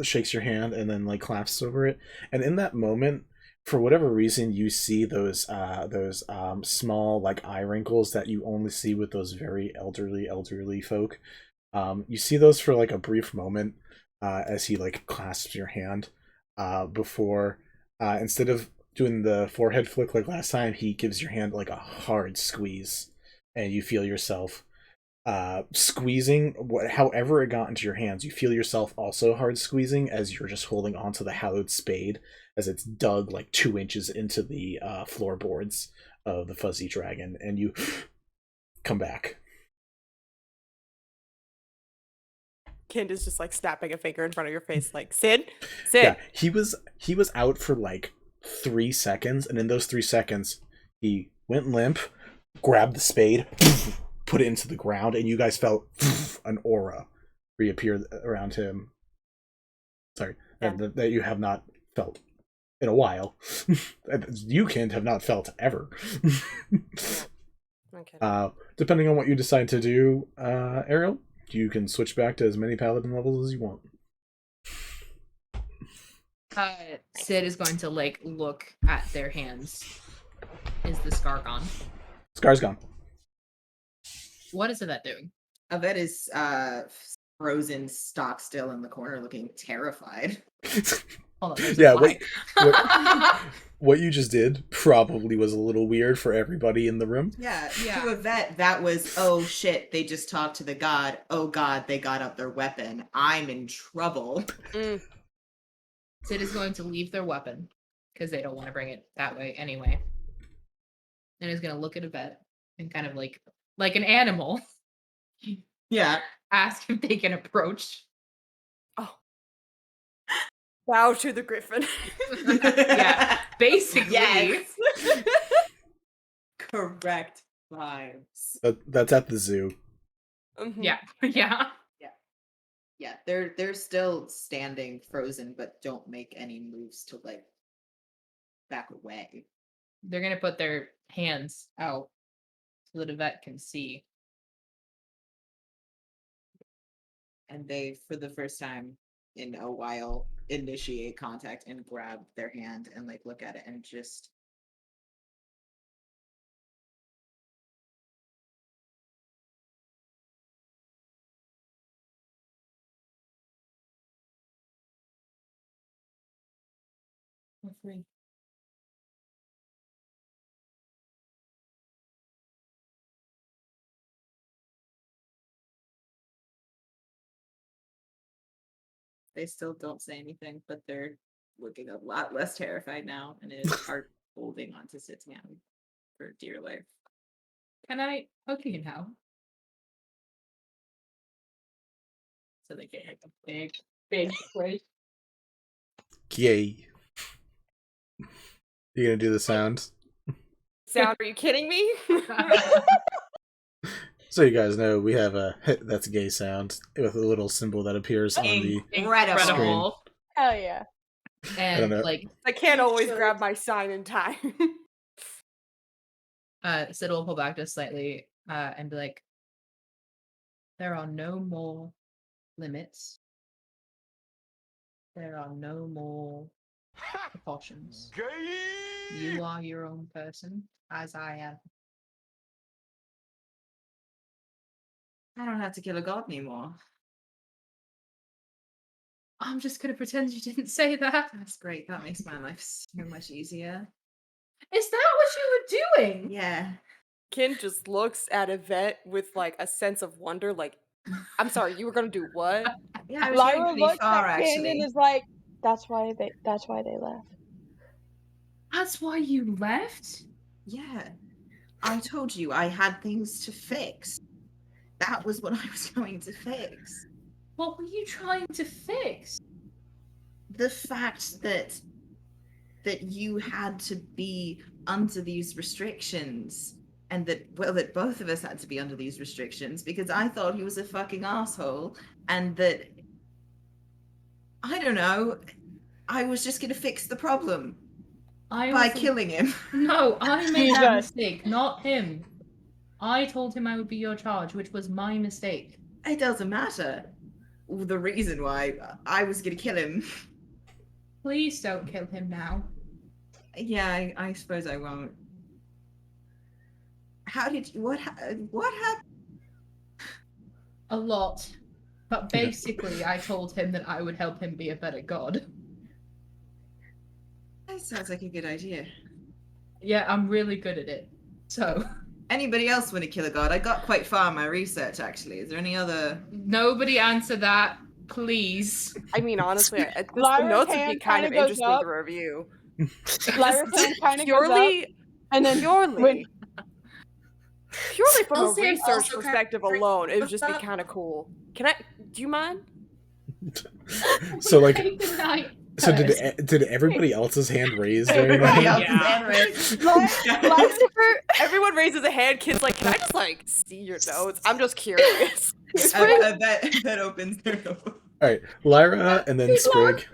shakes your hand and then clasps over it. And in that moment, for whatever reason, you see those small eye wrinkles that you only see with those very elderly folk. You see those for a brief moment as he clasps your hand before instead of doing the forehead flick like last time, he gives your hand a hard squeeze, and you feel yourself squeezing however it got into your hands. You feel yourself also hard squeezing as you're just holding onto the hallowed spade as it's dug 2 inches into the floorboards of the fuzzy dragon, and you come back. Kind is just snapping a finger in front of your face, Sid. Yeah, he was out for 3 seconds, and in those 3 seconds, he went limp, grabbed the spade, put it into the ground, and you guys felt an aura reappear around him. Sorry, yeah. that you have not felt in a while. You can't have not felt ever. Okay. Depending on what you decide to do, Ariel, you can switch back to as many paladin levels as you want. Sid is going to look at their hands. Is the scar gone? Scar's gone. What is Yvette doing? Yvette is frozen stock still in the corner looking terrified. Hold on, yeah, what you just did probably was a little weird for everybody in the room. Yeah. To Yvette, that was, oh shit, they just talked to the god. Oh god, they got out their weapon. I'm in trouble. Sid is going to leave their weapon because they don't want to bring it that way anyway. And is going to look at Yvette and kind of like an animal. Yeah. Ask if they can approach. Oh. Bow to the griffin. Yeah, basically. Yes. Correct vibes. That's at the zoo. Mm-hmm. Yeah, they're still standing frozen, but don't make any moves to back away. They're gonna put their hands out so that Yvette can see. And they, for the first time in a while, initiate contact and grab their hand and look at it and just free. They still don't say anything, but they're looking a lot less terrified now, and it is heart holding onto Sid's hand for dear life. Can I hug you now? So they get a big squish. Yay. You gonna do the sound? Sound? Are you kidding me? So you guys know we have a that's gay sound with a little symbol that appears on the Incredible. Hell yeah. And I can't always grab my sign in time. Sid will pull back just slightly and be like, there are no more limits. There are no more precautions. You are your own person, as I am. I don't have to kill a god anymore. I'm just gonna pretend you didn't say that. That's great. That makes my life so much easier. Is that what you were doing? Yeah. Kin just looks at Yvette with a sense of wonder, I'm sorry, you were gonna do what? Yeah, I was going pretty looks far, at Kin actually. and is like, that's why they left. That's why you left? Yeah. I told you I had things to fix. That was what I was going to fix. What were you trying to fix? The fact that you had to be under these restrictions, and that both of us had to be under these restrictions because I thought he was a fucking asshole, and that, I don't know, I was just gonna fix the problem by killing him. No, I made that mistake, not him. I told him I would be your charge, which was my mistake. It doesn't matter. The reason why I was gonna kill him. Please don't kill him now. Yeah, I suppose I won't. What happened? A lot. But basically, I told him that I would help him be a better god. That sounds like a good idea. Yeah, I'm really good at it. So... Anybody else want to kill a god? I got quite far in my research, actually. Is there any other... Nobody answer that, please. I mean, honestly, the Lyra's notes would be hand kind of kinda goes interesting up. to review. Lyra's hand kind of goes Purely, up, and then purely from a Elsie research also kinda perspective alone, it would just be kind of cool. Do you mind? So like, Take the night. so did everybody else's hand raise during that? Everyone raises a hand. Kids like, can I just like see your notes? I'm just curious. That opens their notebook. All right, Lyra and then Sprig.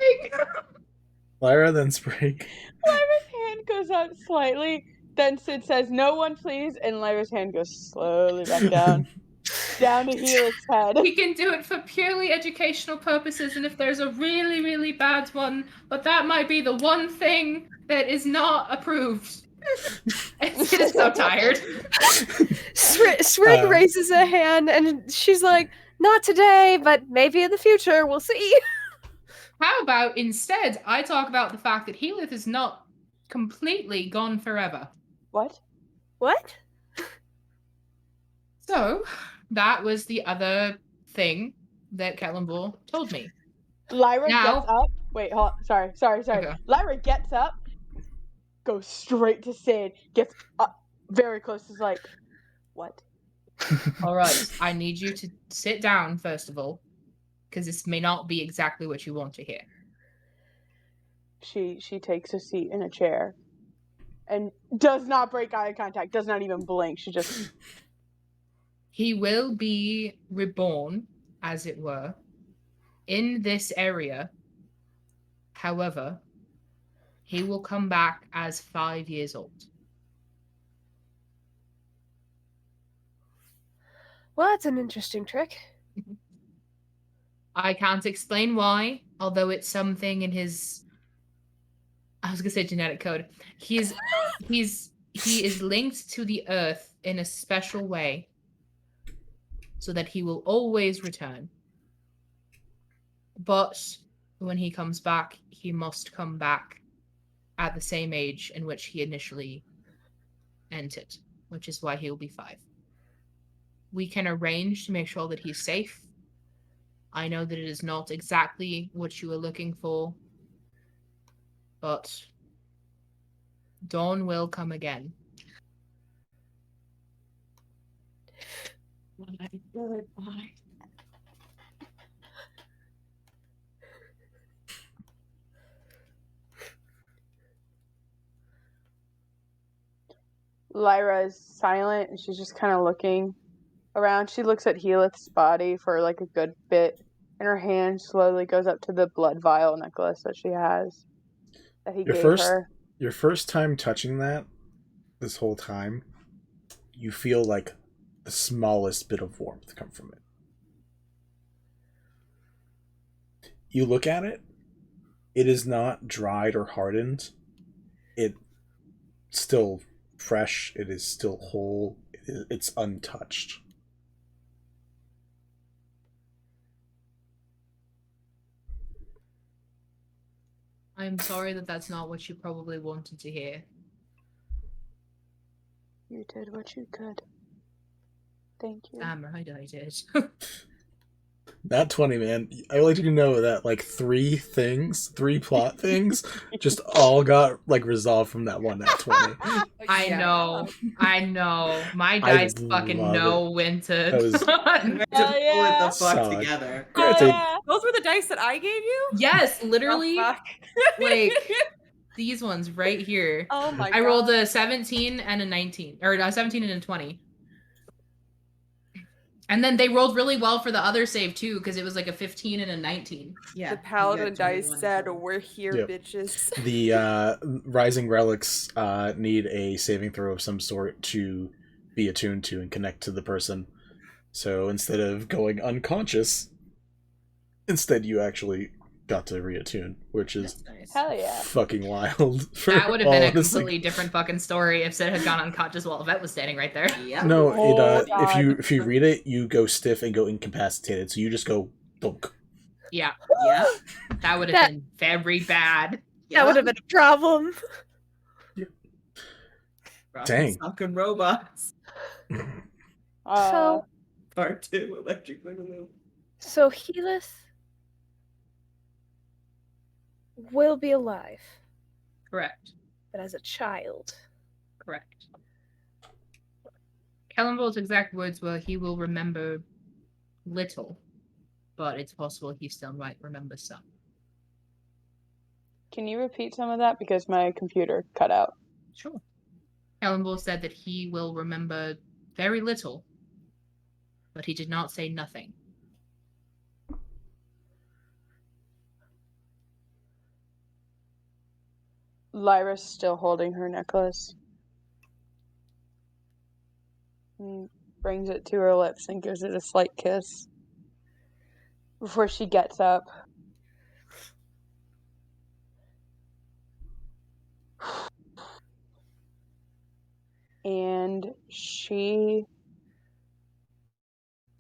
Lyra, then Sprig. Lyra's hand goes up slightly. Then Sid says, "No one, please," and Lyra's hand goes slowly back down, down to Helix's head. We can do it for purely educational purposes, and if there's a really, really bad one, but that might be the one thing that is not approved. Sid is so tired. Sprig raises a hand, and she's like, "Not today, but maybe in the future. We'll see." How about instead I talk about the fact that Helith is not completely gone forever. What? What? So, that was the other thing that Kelemvor told me. Lyra gets up. Wait, hold on. Sorry. Okay. Lyra gets up, goes straight to Sid, gets up very close, is like, "What?" Alright, I need you to sit down, first of all, because this may not be exactly what you want to hear. She takes a seat in a chair and does not break eye contact, does not even blink. She just... He will be reborn, as it were, in this area. However, he will come back as 5 years old. Well, that's an interesting trick. I can't explain why, although it's something in his... I was gonna say genetic code. He is linked to the earth in a special way so that he will always return. But when he comes back, he must come back at the same age in which he initially entered, which is why he'll be 5. We can arrange to make sure that he's safe. I know that it is not exactly what you were looking for, but dawn will come again. Lyra is silent and she's just kind of looking around. She looks at Helith's body for like a good bit, and her hand slowly goes up to the blood vial necklace that she has that he gave her. Your first time touching that, this whole time, you feel like the smallest bit of warmth come from it. You look at it, it is not dried or hardened. It's still fresh, it is still whole, it's untouched. I'm sorry that that's not what you probably wanted to hear. You did what you could. Thank you. Damn right I did. Nat 20, man. I would like you to know that like three plot things, just all got like resolved from that one Nat 20. I know. My dice fucking know when to. That was Pull it the fuck solid. together. Granted, Those were the dice that I gave you? Yes, literally. Oh, fuck. Like these ones right here. Oh my I rolled a 17 and a 19, or a 17 and a 20. And then they rolled really well for the other save too, because it was like a 15 and a 19. Yeah. The paladin dice said, "We're here, Yep. bitches." The rising relics need a saving throw of some sort to be attuned to and connect to the person. So instead of going unconscious, instead you actually got to reattune, which is Hell yeah. fucking wild. That would have been a completely different fucking story if Sid had gone unconscious while Yvette was standing right there. No, if you read it, you go stiff and go incapacitated, so you just go thunk. Yeah. Yeah. That would have been very bad. That would have been a problem. Dang. Fucking robots. So Part 2, Electric Boogaloo. So Helis will be alive. Correct. But as a child. Correct. Kelemvor's exact words were, he will remember little, but it's possible he still might remember some. Can you repeat some of that? Because my computer cut out. Sure. Kelemvor said that he will remember very little, but he did not say nothing. Lyra's still holding her necklace. And brings it to her lips and gives it a slight kiss before she gets up. And she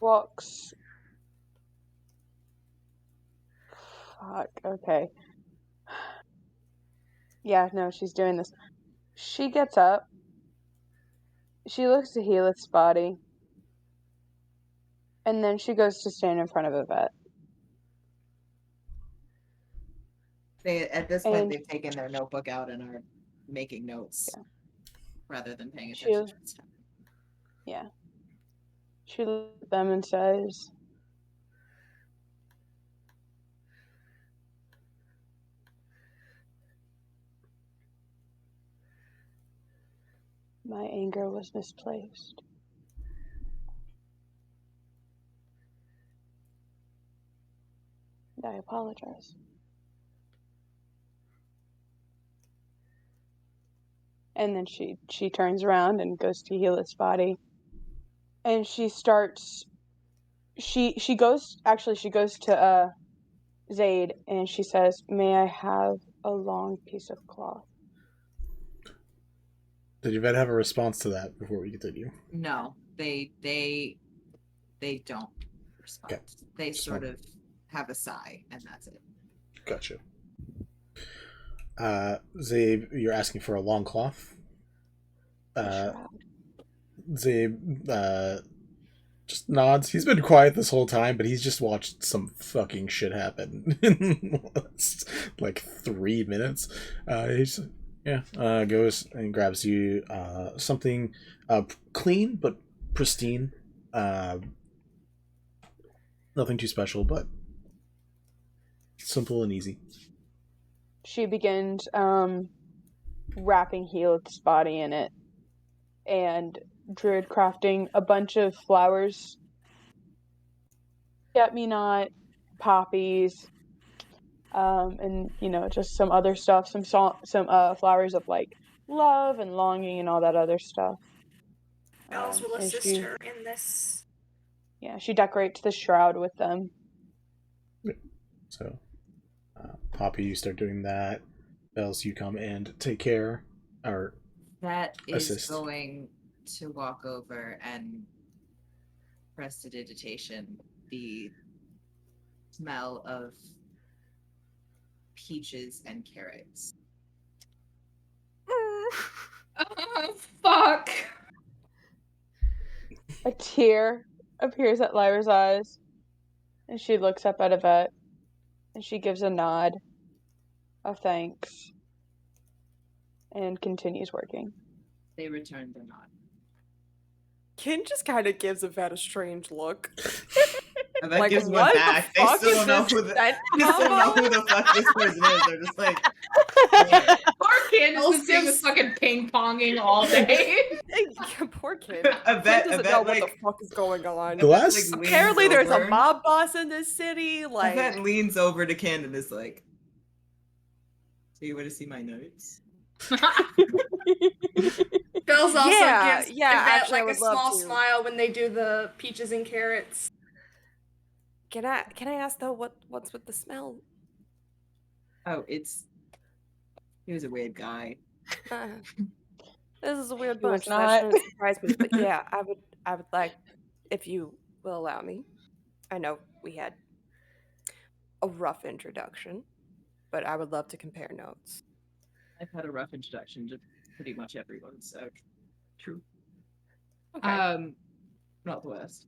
walks. Fuck, okay. Yeah, no, she's doing this. She gets up. She looks to Helis' body. And then she goes to stand in front of Yvette. At this point, they've taken their notebook out and are making notes rather than paying attention to what's happening. Yeah. She looks at them and says, "My anger was misplaced. And I apologize." And then she turns around and goes to Helis' body. And she starts she goes to Zaid and she says, "May I have a long piece of cloth?" Did Yvette have a response to that before we continue? No, they don't respond. Okay. They sort of have a sigh, and that's it. Gotcha. Zabe, you're asking for a long cloth? Zabe just nods. He's been quiet this whole time, but he's just watched some fucking shit happen in like 3 minutes. He's goes and grabs you something clean but pristine. Nothing too special, but simple and easy. She begins wrapping Helis' body in it and druid crafting a bunch of flowers. Forget-me-not, poppies, and just some other stuff, some flowers of like love and longing and all that other stuff. Bells will assist her in this. Yeah, she decorates the shroud with them. So, Poppy, you start doing that. Bells, you come and take care, or that is assist. Going to walk over and prestidigitation the smell of peaches and carrots. Oh, fuck. A tear appears at Lyra's eyes. And she looks up at Yvette, and she gives a nod of thanks, and continues working. They return their nod. Kin just kind of gives Yvette a strange look. Yvette Like, gives one what the back. They fuck still is don't know this who the scent they still don't know combo? who the fuck this person is. They're just like, Poor kid has been seeing this fucking ping ponging all day. Poor kid. Yvette, Kid doesn't know what the fuck is going on. The last- like, leans Apparently, there's a over. mob boss in this city. Like, Yvette leans over to Ken and is like, "So you want to see my notes?" Bells also Yeah, gives yeah, Yvette actually, I like a would love small to. smile when they do the peaches and carrots. can I ask though what's with the smell? Oh, he was a weird guy. This is a weird He was bunch. That not. shouldn't surprise me. But yeah, I would like, if you will allow me. I know we had a rough introduction, but I would love to compare notes. I've had a rough introduction to pretty much everyone, so true. Okay. Not the worst.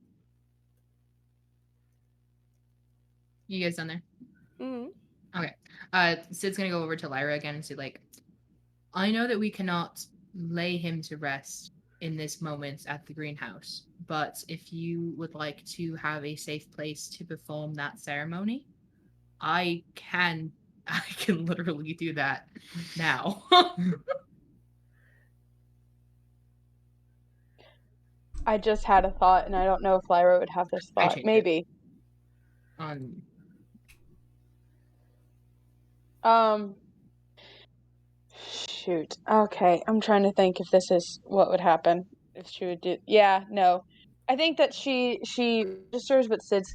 You guys done there? Mm-hmm. Okay. Sid's gonna go over to Lyra again and say, like, I know that we cannot lay him to rest in this moment at the greenhouse, but if you would like to have a safe place to perform that ceremony, I can literally do that now. I just had a thought, and I don't know if Lyra would have this I thought. changed it. Maybe. Shoot. Okay, I'm trying to think if this is what would happen if she would do. Yeah, no. I think that she registers what Sid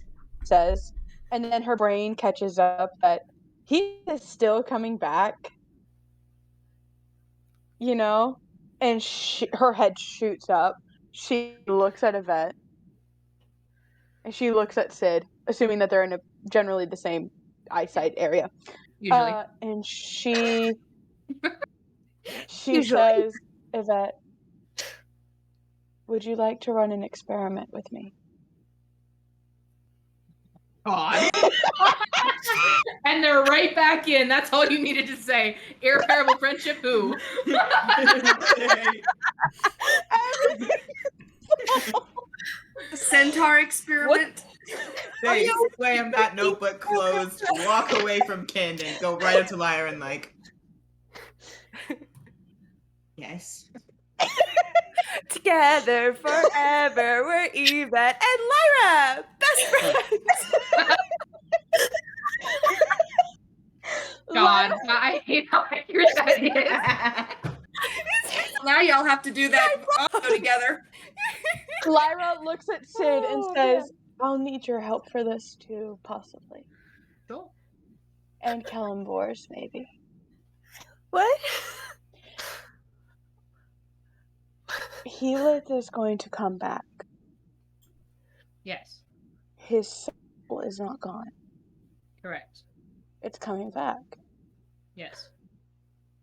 says, and then her brain catches up that he is still coming back. You know, and her head shoots up. She looks at Yvette, and she looks at Sid, assuming that they're in generally the same eyesight area. Usually. And she Usually. says, Yvette, would you like to run an experiment with me? God. And they're right back in. That's all you needed to say. Irreparable friendship, who? The centaur experiment. They slam that notebook closed, walk away from Ken, and go right up to Lyra and like, yes. Together forever, we're Yvette and Lyra, best friends. God, I hate how accurate that is. Now y'all have to do that also together. Lyra looks at Sid and says, I'll need your help for this too, possibly. Sure. And Kelemvor's, maybe. What? Heath is going to come back. Yes. His soul is not gone. Correct. It's coming back. Yes.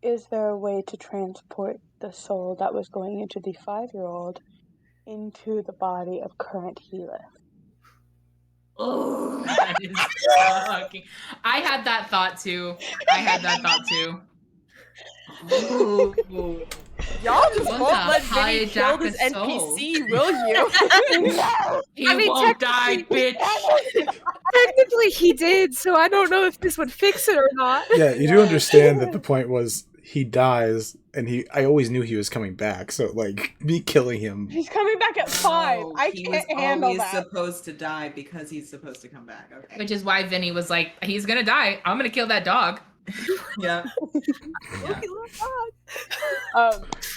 Is there a way to transport the soul that was going into the 5-year-old into the body of current Heath? Oh, that is fucking... I had that thought too. Y'all just What won't the let Vinny kill hijack this the soul? NPC, will you? He I mean, won't die, bitch. Technically, he did, so I don't know if this would fix it or not. Yeah, you do understand that the point was he dies, and I always knew he was coming back, so, like, me killing him... He's coming back at 5. No, I he can't was handle always that. supposed to die because he's supposed to come back. Okay. Which is why Vinny was like, he's gonna die. I'm gonna kill that dog. Yeah.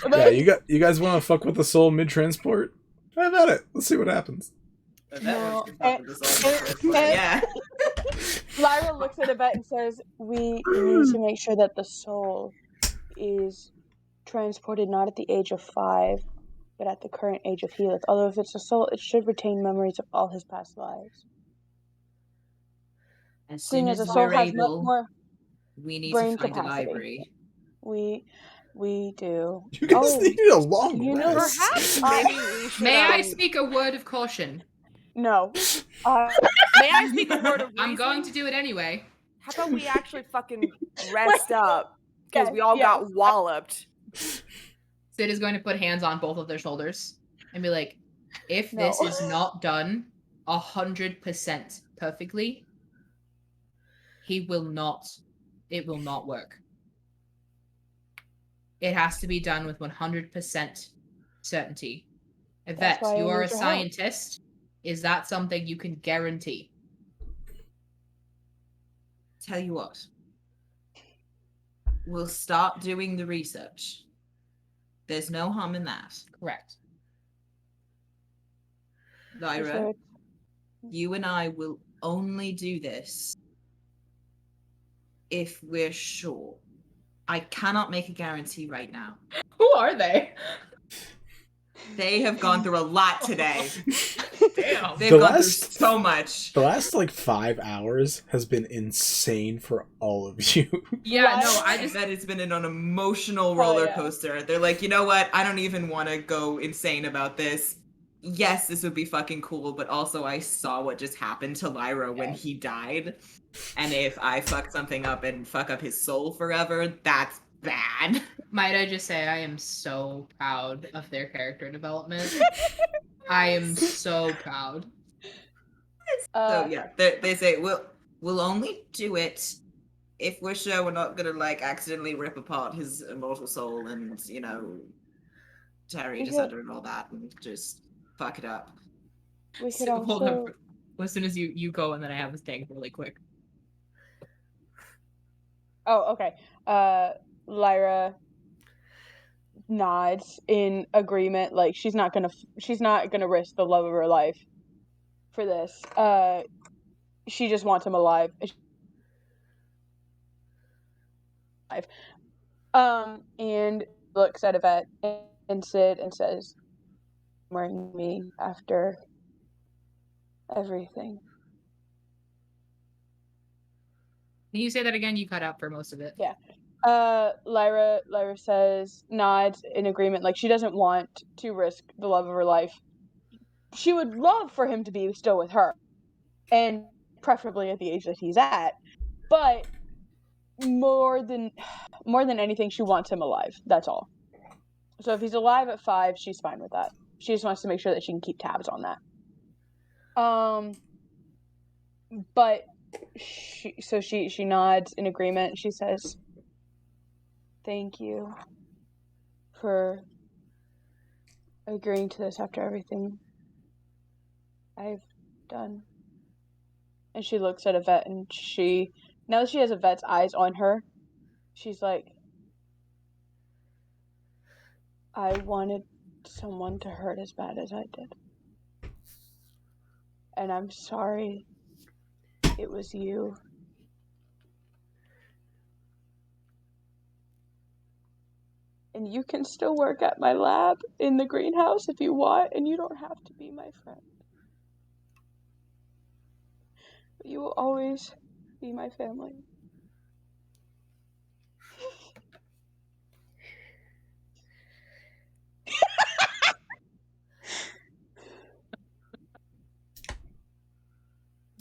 Yeah, you guys want to fuck with the soul mid-transport? Have at it. Let's see what happens. No, yeah. Lyra looks at Yvette and says, we need to make sure that the soul is transported not at the age of 5, but at the current age of Heath. Although if it's a soul, it should retain memories of all his past lives. As soon as a we're soul has able, more we need brain to find a capacity. library. We do. You guys need a long you know, rest. Perhaps maybe we should. May I speak a word of caution? No. May I speak a word of reason? I'm going to do it anyway. How about we actually fucking rest up? Because we all got walloped. Sid is going to put hands on both of their shoulders and be like, if this is not done 100% perfectly, it will not work. It has to be done with 100% certainty. Yvette, you are a scientist. Is that something you can guarantee? Tell you what. We'll start doing the research. There's no harm in that. Correct. Lyra, you and I will only do this if we're sure. I cannot make a guarantee right now. Who are they? They have gone through a lot today. Damn. They've gone through so much. The last, 5 hours has been insane for all of you. Yeah, no, I just bet it's been an emotional roller coaster. They're like, you know what? I don't even want to go insane about this. Yes, this would be fucking cool, but also I saw what just happened to Lyra when he died. And if I fuck something up and fuck up his soul forever, that's bad. Might I just say I am so proud of their character development. I am so proud. So yeah, they say we'll only do it if we're sure we're not gonna accidentally rip apart his immortal soul and Terry just under and all that and just fuck it up. We could Hold also... on. As soon as you go, and then I have this thing really quick. Oh, okay. Lyra nods in agreement. She's not gonna risk the love of her life for this. She just wants him alive. And looks at Yvette and Sid and says, "Marry me after everything." Can you say that again? You cut out for most of it. Yeah. Lyra says, nods in agreement. She doesn't want to risk the love of her life. She would love for him to be still with her, and preferably at the age that he's at. But more than anything, she wants him alive. That's all. So if he's alive at 5, she's fine with that. She just wants to make sure that she can keep tabs on that. But she nods in agreement. She says, "Thank you for agreeing to this after everything I've done." And she looks at Yvette, and now that she has Yvette's eyes on her, she's like, "I wanted someone to hurt as bad as I did. And I'm sorry it was you. And you can still work at my lab in the greenhouse if you want, and you don't have to be my friend. But you will always be my family."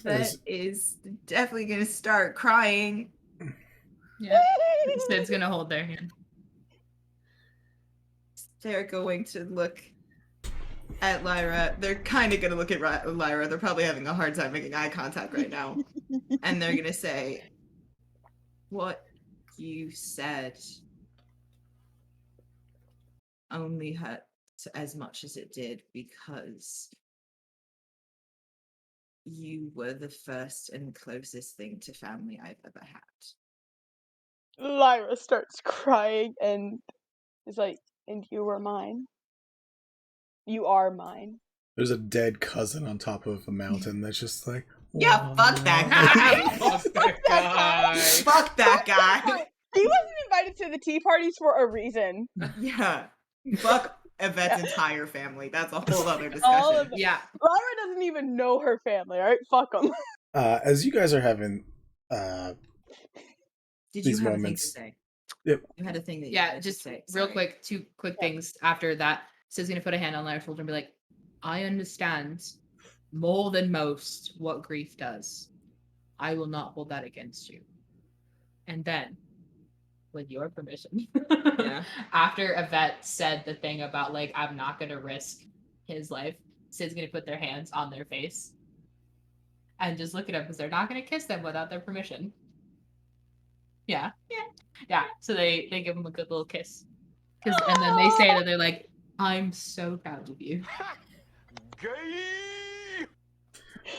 That is definitely gonna start crying. Yeah. Sid's gonna hold their hand. They're going to look at Lyra. They're kind of gonna look at Lyra. They're probably having a hard time making eye contact right now. And they're gonna say, "What you said only hurt as much as it did because you were the first and closest thing to family I've ever had." Lyra starts crying and is like, "And you were mine. You are mine." There's a dead cousin on top of a mountain that's just like, yeah, fuck that guy. Fuck that guy. Fuck that guy. He wasn't invited to the tea parties for a reason. Yeah. Fuck Yvette's entire family. That's a whole other discussion. Yeah. Lyra doesn't even know her family, alright? Fuck them. As you guys are having Did these you have moments. a thing to say? Yep. You had a thing that you Yeah, wanted to just say. real Sorry. quick, 2 quick things after that. Sid's gonna put a hand on Lyra's shoulder and be like, I understand more than most what grief does. I will not hold that against you. And then, with your permission, after Yvette said the thing about, like, I'm not going to risk his life, Sid's going to put their hands on their face and just look at them because they're not going to kiss them without their permission. Yeah. So they give him a good little kiss. And then they say that they're like, I'm so proud of you.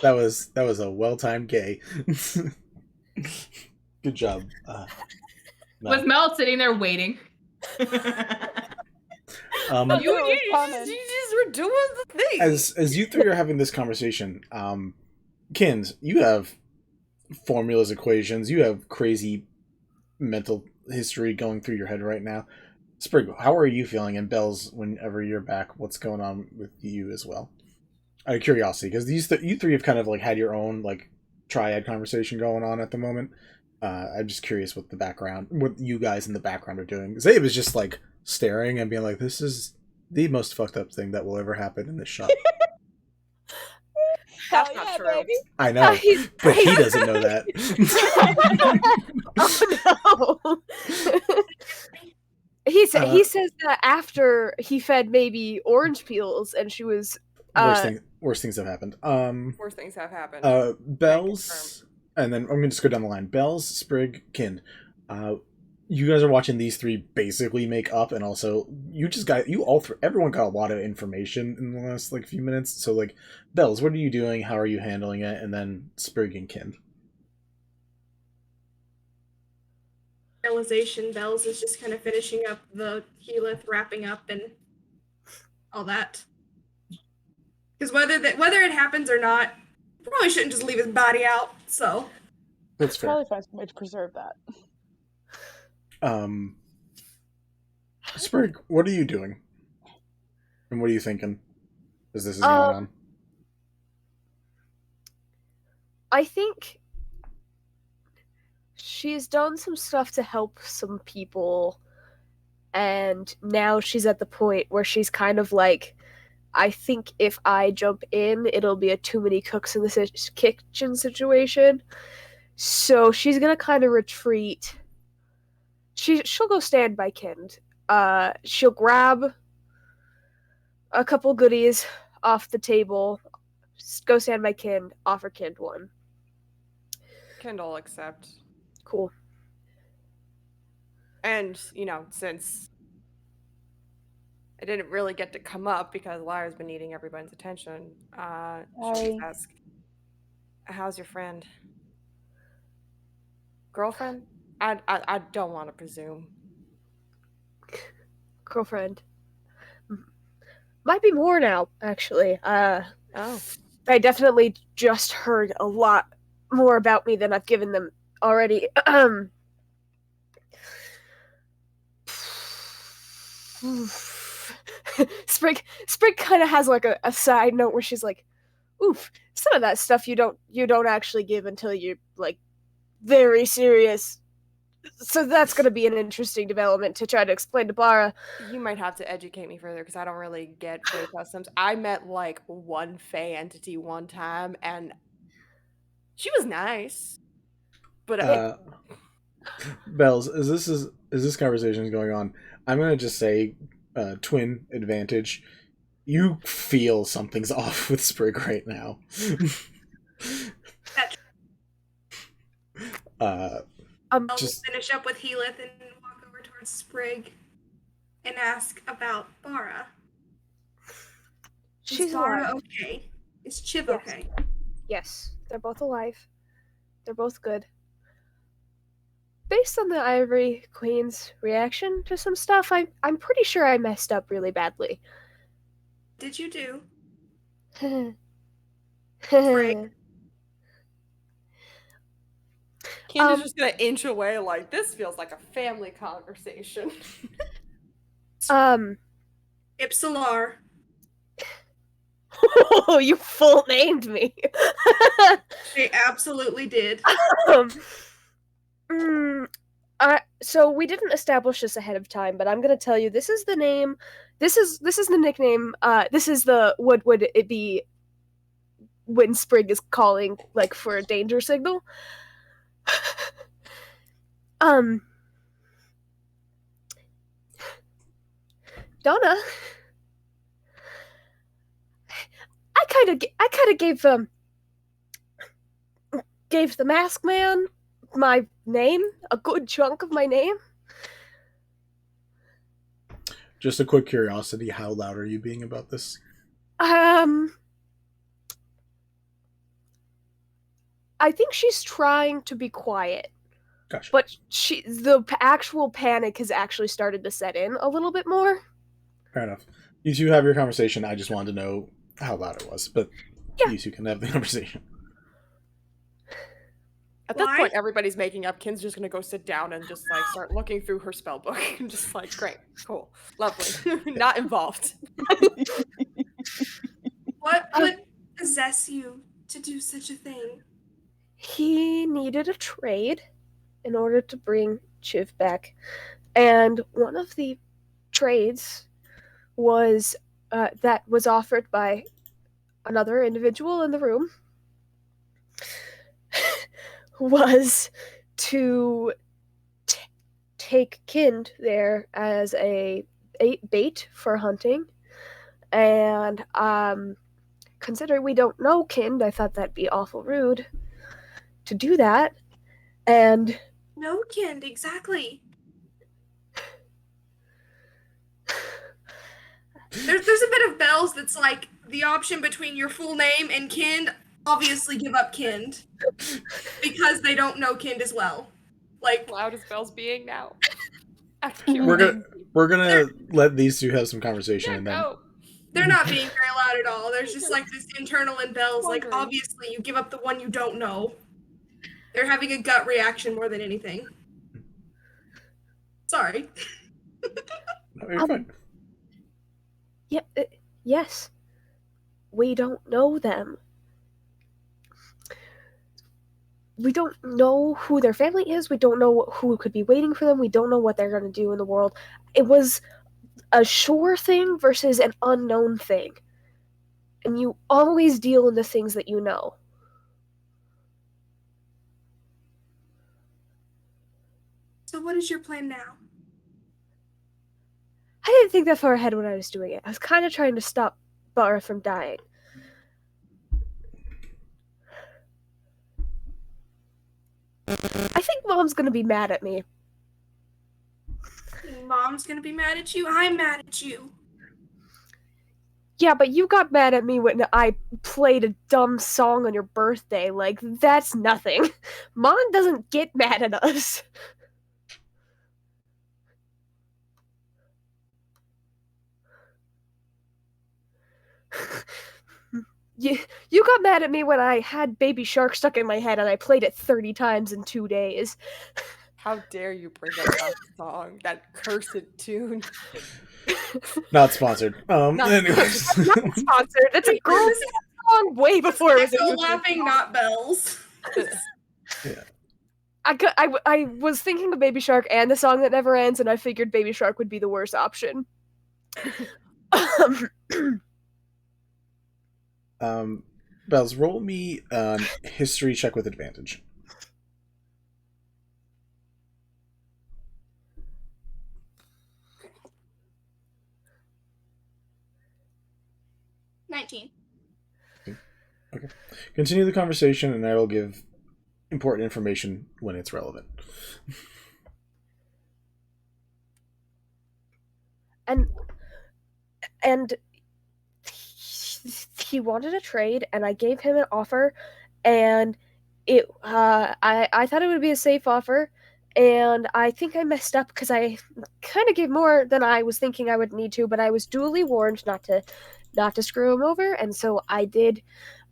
That was a well-timed gay. Good job. Was Mel sitting there waiting? You just were doing the thing. As you three are having this conversation, Kins, you have formulas, equations, you have crazy mental history going through your head right now. Sprig, how are you feeling? And Bells, whenever you're back, what's going on with you as well? Out of curiosity, because you three have kind of like had your own like triad conversation going on at the moment. I'm just curious what you guys in the background are doing. Zabe is just like staring and being like, "This is the most fucked up thing that will ever happen in this shop." That's not true. Baby. I know, but he doesn't know that. Oh no! He says that after he fed maybe orange peels and she was worst things have happened. Worst things have happened. Bells, and then I'm gonna just go down the line. Bells, Sprig, Kind. You guys are watching these three basically make up, and also everyone got a lot of information in the last like few minutes. So like, Bells, what are you doing? How are you handling it? And then Sprig and Kind. Realization Bells is just kind of finishing up the Helith, wrapping up and all that. Because whether it happens or not, probably shouldn't just leave his body out. So that's fair. Probably find some way to preserve that. Sprig, what are you doing? And what are you thinking as this is going on? I think she's done some stuff to help some people, and now she's at the point where she's kind of like, I think if I jump in, it'll be a too many cooks in the kitchen situation. So she's gonna kind of retreat. She'll go stand by Kind. She'll grab a couple goodies off the table, go stand by Kind, offer Kind one. Kind will accept. Cool. And, since I didn't really get to come up because Lyra's been needing everybody's attention, she'll ask, how's your friend? Girlfriend? I don't want to presume. Girlfriend. Might be more now, actually. I definitely just heard a lot more about me than I've given them already. Sprig kind of has like a side note where she's like, oof, some of that stuff you don't actually give until you're like very serious. So that's going to be an interesting development to try to explain to Bara. You might have to educate me further because I don't really get Fae customs. I met like one Fae entity one time and she was nice. But Bells, as this conversation is going on, I'm going to just say twin advantage. You feel something's off with Sprig right now. I'll finish up with Helith and walk over towards Sprig and ask about Bara. She's Bara alive. okay? Is Chiv okay? Yes, they're both alive. They're both good. Based on the Ivory Queen's reaction to some stuff, I'm pretty sure I messed up really badly. Did you do? Sprig. Candace's just gonna inch away like, this feels like a family conversation. Ypsilar. Oh, you full named me. They absolutely did. So we didn't establish this ahead of time, but I'm gonna tell you this is the name. This is the nickname. This is the would it be when Sprig is calling, like, for a danger signal. Donna, I kind of gave the mask man my name, a good chunk of my name. Just a quick curiosity, how loud are you being about this? I think she's trying to be quiet. Gotcha. But the actual panic has actually started to set in a little bit more. Fair enough. You two have your conversation. I just wanted to know how loud it was, but yeah. You two can have the conversation. At this point, everybody's making up. Kin's just gonna go sit down and just like start looking through her spell book and just like, great, cool, lovely, not involved. What would possess you to do such a thing? He needed a trade in order to bring Chiv back, and one of the trades was that was offered by another individual in the room was to take Kind there as a bait for hunting, and considering we don't know Kind, I thought that'd be awful rude to do that. And no, Kind, exactly. There's a bit of Bells that's like the option between your full name and Kind. Obviously give up Kind because they don't know Kind as well. Like, loud as Bells being now. We're gonna let these two have some conversation, and then they're not being very loud at all. There's just like this internal in Bells. Like, obviously you give up the one you don't know. They're having a gut reaction more than anything. Sorry. No, you're fine. Yeah, yes. We don't know them. We don't know who their family is. We don't know who could be waiting for them. We don't know what they're going to do in the world. It was a sure thing versus an unknown thing. And you always deal in the things that you know. So what is your plan now? I didn't think that far ahead when I was doing it. I was kind of trying to stop Bar from dying. I think Mom's gonna be mad at me. Mom's gonna be mad at you? I'm mad at you. Yeah, but you got mad at me when I played a dumb song on your birthday. Like, that's nothing. Mom doesn't get mad at us. You got mad at me when I had Baby Shark stuck in my head and I played it 30 times in 2 days. How dare you bring up that song, that cursed tune. Not sponsored. Anyways. Not sponsored. It's a girl song way before it was Echo laughing, not Bells. Yeah. I was thinking of Baby Shark and the song that never ends, and I figured Baby Shark would be the worst option. Bells, roll me history check with advantage. $19. Okay. Continue the conversation, and I will give important information when it's relevant. And he wanted a trade, and I gave him an offer, and it I thought it would be a safe offer, and I think I messed up because I kind of gave more than I was thinking I would need to, but I was duly warned not to screw him over, and so I did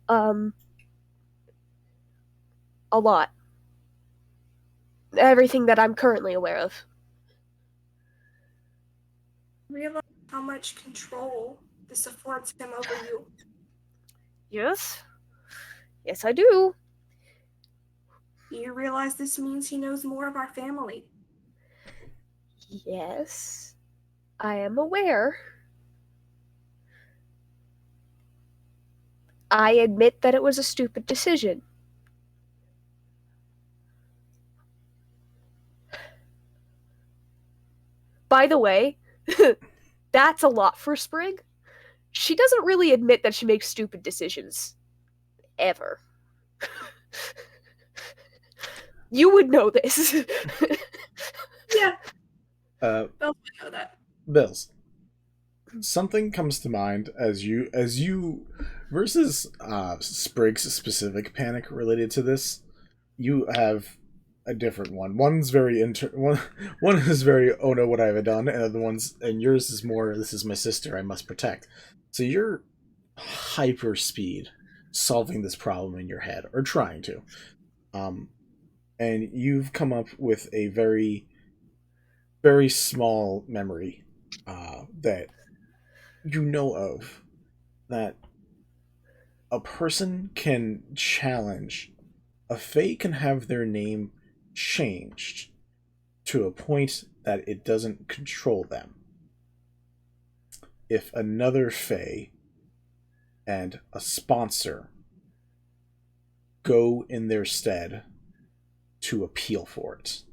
a lot. Everything that I'm currently aware of. Realize how much control this affords him over you. Yes. Yes, I do. Do you realize this means he knows more of our family? Yes. I am aware. I admit that it was a stupid decision. By the way, that's a lot for Sprig. She doesn't really admit that she makes stupid decisions. Ever. You would know this. Yeah. Bells would know that. Bells. Something comes to mind as you versus Sprig's specific panic related to this. You have a different one. One's very one is very, oh no, what have I done, and other one's, and yours is more, this is my sister, I must protect. So you're hyper speed solving this problem in your head, or trying to. And you've come up with a very, very small memory that you know of, that a person can challenge, a Fae can have their name changed to a point that it doesn't control them. If another Fae and a sponsor go in their stead to appeal for it.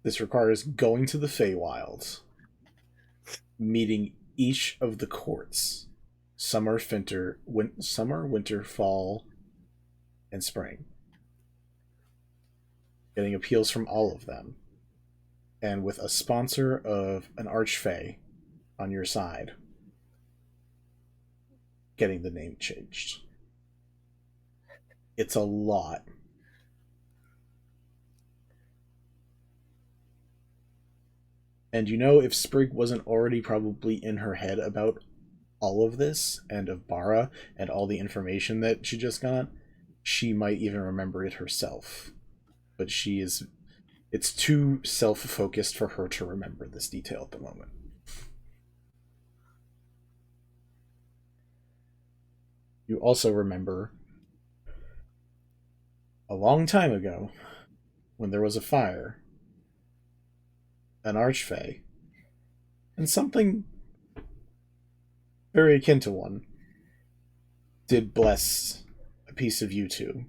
This requires going to the Feywild, meeting each of the courts, summer, winter, fall, and spring. Getting appeals from all of them. And with a sponsor of an Archfey on your side, getting the name changed. It's a lot. And you know, if Sprig wasn't already probably in her head about all of this, and of Bara, and all the information that she just got, she might even remember it herself. But it's too self-focused for her to remember this detail at the moment. You also remember a long time ago, when there was a fire, an Archfey, and something very akin to one did bless a piece of you two.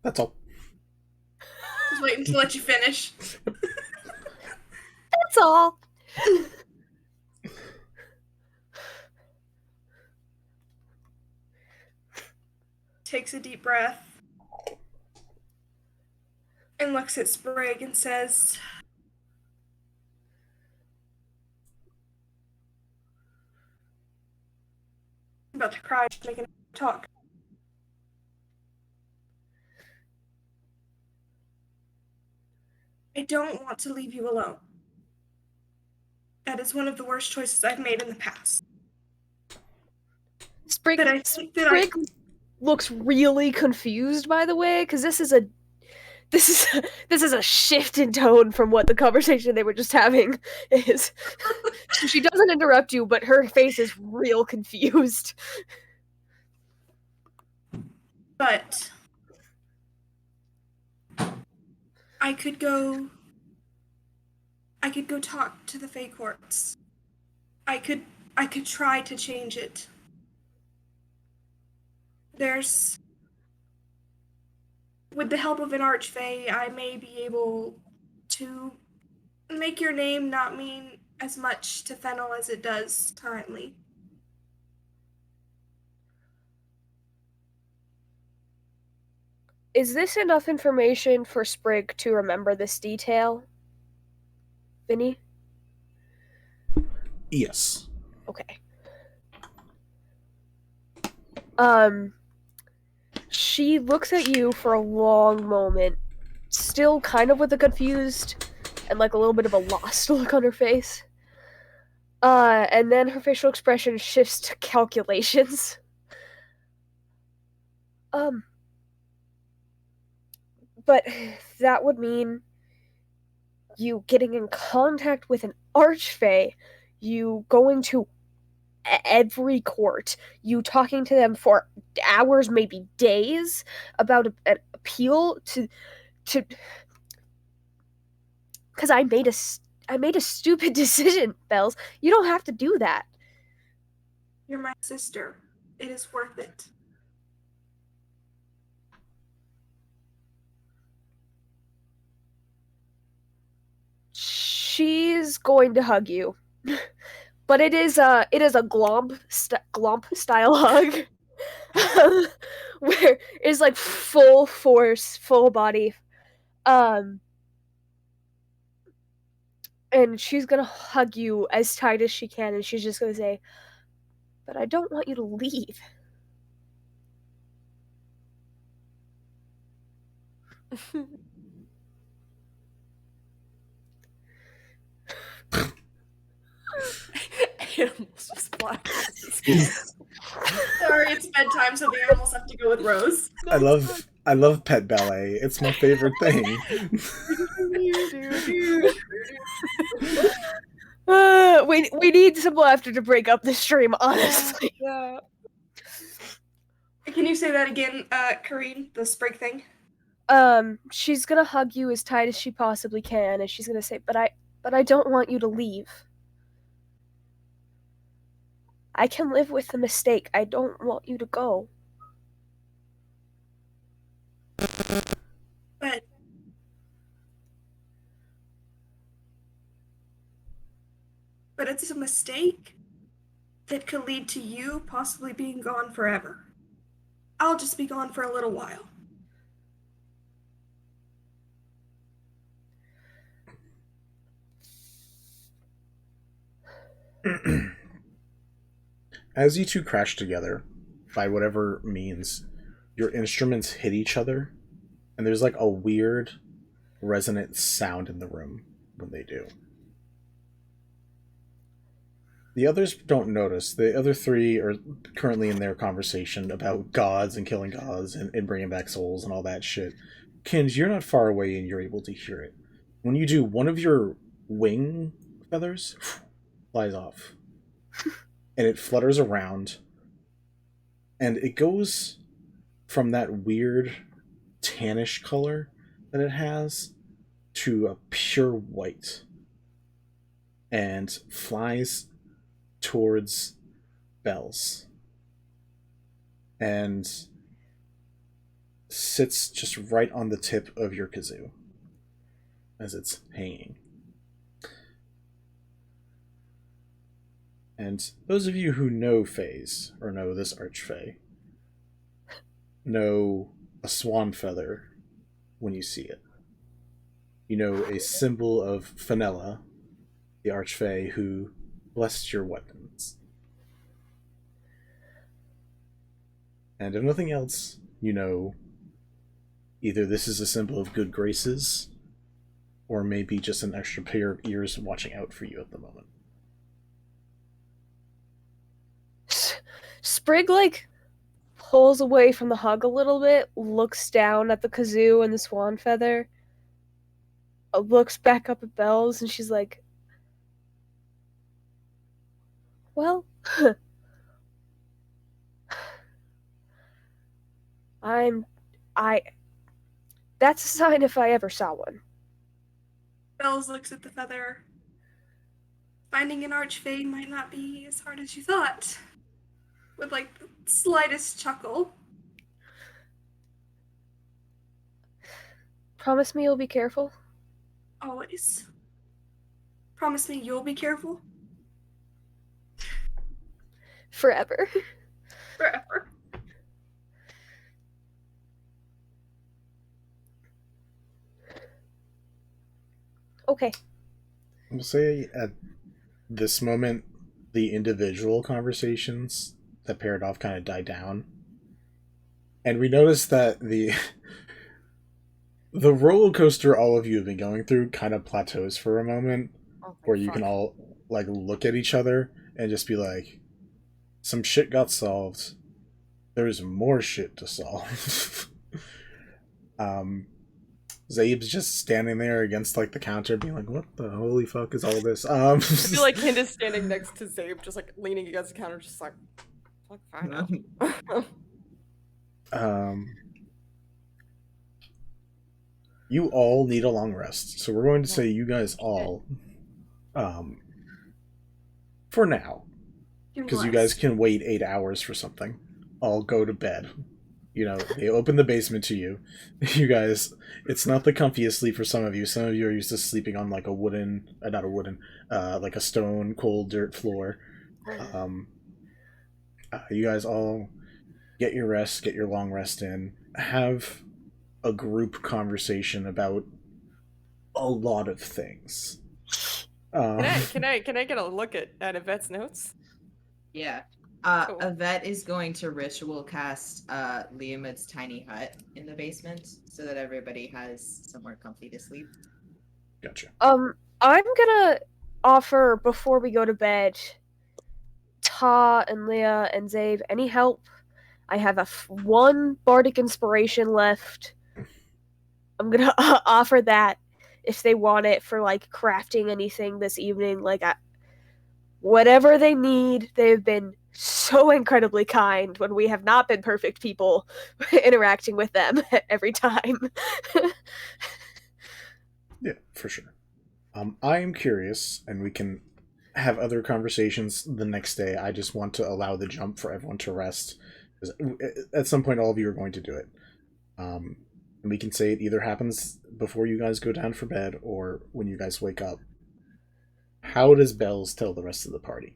That's all. Just waiting to let you finish. That's all. Takes a deep breath and looks at Sprig and says, I'm about to cry, just making talk. I don't want to leave you alone. That is one of the worst choices I've made in the past. Sprig looks really confused, by the way, because this is a shift in tone from what the conversation they were just having is. She doesn't interrupt you, but her face is real confused. But I could go talk to the Fae courts. I could try to change it. With the help of an Archfey, I may be able to make your name not mean as much to Fennel as it does currently. Is this enough information for Sprig to remember this detail? Vinny? Yes. Okay. She looks at you for a long moment, still kind of with a confused and like a little bit of a lost look on her face. And then her facial expression shifts to calculations. But that would mean you getting in contact with an Archfey, you going to every court, you talking to them for hours, maybe days, about an appeal to because I made a stupid decision, Bells. You don't have to do that. You're my sister. It is worth it. She's going to hug you. But it is a glomp style hug. Where it's like full force, full body. And she's gonna hug you as tight as she can, and she's just gonna say, "But I don't want you to leave." Animals just fly. Sorry, it's bedtime, so the animals have to go with Rose. I love pet ballet. It's my favorite thing. We need some laughter to break up the stream, honestly. Yeah. Can you say that again, Kareen? The Sprig thing? She's gonna hug you as tight as she possibly can, and she's gonna say, but I don't want you to leave. I can live with the mistake. I don't want you to go. But it's a mistake that could lead to you possibly being gone forever. I'll just be gone for a little while. As you two crash together, by whatever means, your instruments hit each other, and there's like a weird, resonant sound in the room when they do. The others don't notice. The other three are currently in their conversation about gods and killing gods and bringing back souls and all that shit. Kinj, you're not far away and you're able to hear it. When you do, one of your wing feathers flies off. And it flutters around. And it goes from that weird tannish color that it has to a pure white. And flies towards Bells. And sits just right on the tip of your kazoo as it's hanging. And those of you who know Fays, or know this Archfey, know a swan feather when you see it. You know a symbol of Fenella, the Archfey who blessed your weapons. And if nothing else, you know either this is a symbol of good graces, or maybe just an extra pair of ears watching out for you at the moment. Sprig, like, pulls away from the hug a little bit, looks down at the kazoo and the swan feather, looks back up at Bells, and she's like, well, that's a sign if I ever saw one. Bells looks at the feather. Finding an Archfey might not be as hard as you thought. With, like, the slightest chuckle. Promise me you'll be careful? Always. Promise me you'll be careful? Forever. Forever. Okay. We'll say at this moment, the individual conversations that paired off kind of die down. And we notice that the roller coaster all of you have been going through kind of plateaus for a moment, where you can all like look at each other and just be like, some shit got solved. There's more shit to solve. Zabe's just standing there against like the counter, being like, "What the holy fuck is all this?" I feel like Candace standing next to Zabe, just like leaning against the counter, just like, fuck, fine now. You all need a long rest, so we're going to say you guys all, for now, because you guys can wait 8 hours for something. All go to bed. You know, they open the basement to you. You guys, it's not the comfiest sleep for some of you. Some of you are used to sleeping on like a wooden, not a wooden, like a stone, cold dirt floor. You guys all get your rest, get your long rest in, have a group conversation about a lot of things. Can I get a look at Yvette's notes? Yeah. Cool. Yvette is going to ritual cast Liam's tiny hut in the basement so that everybody has somewhere comfy to sleep. Gotcha. I'm gonna offer before we go to bed, Ta and Leah and Zabe, any help? I have one bardic inspiration left. I'm gonna offer that if they want it for like crafting anything this evening. Like whatever they need. They've been so incredibly kind when we have not been perfect people interacting with them every time. Yeah, for sure. I am curious, and we can have other conversations the next day. I just want to allow the jump for everyone to rest. Because at some point, all of you are going to do it. And we can say it either happens before you guys go down for bed or when you guys wake up. How does Bells tell the rest of the party?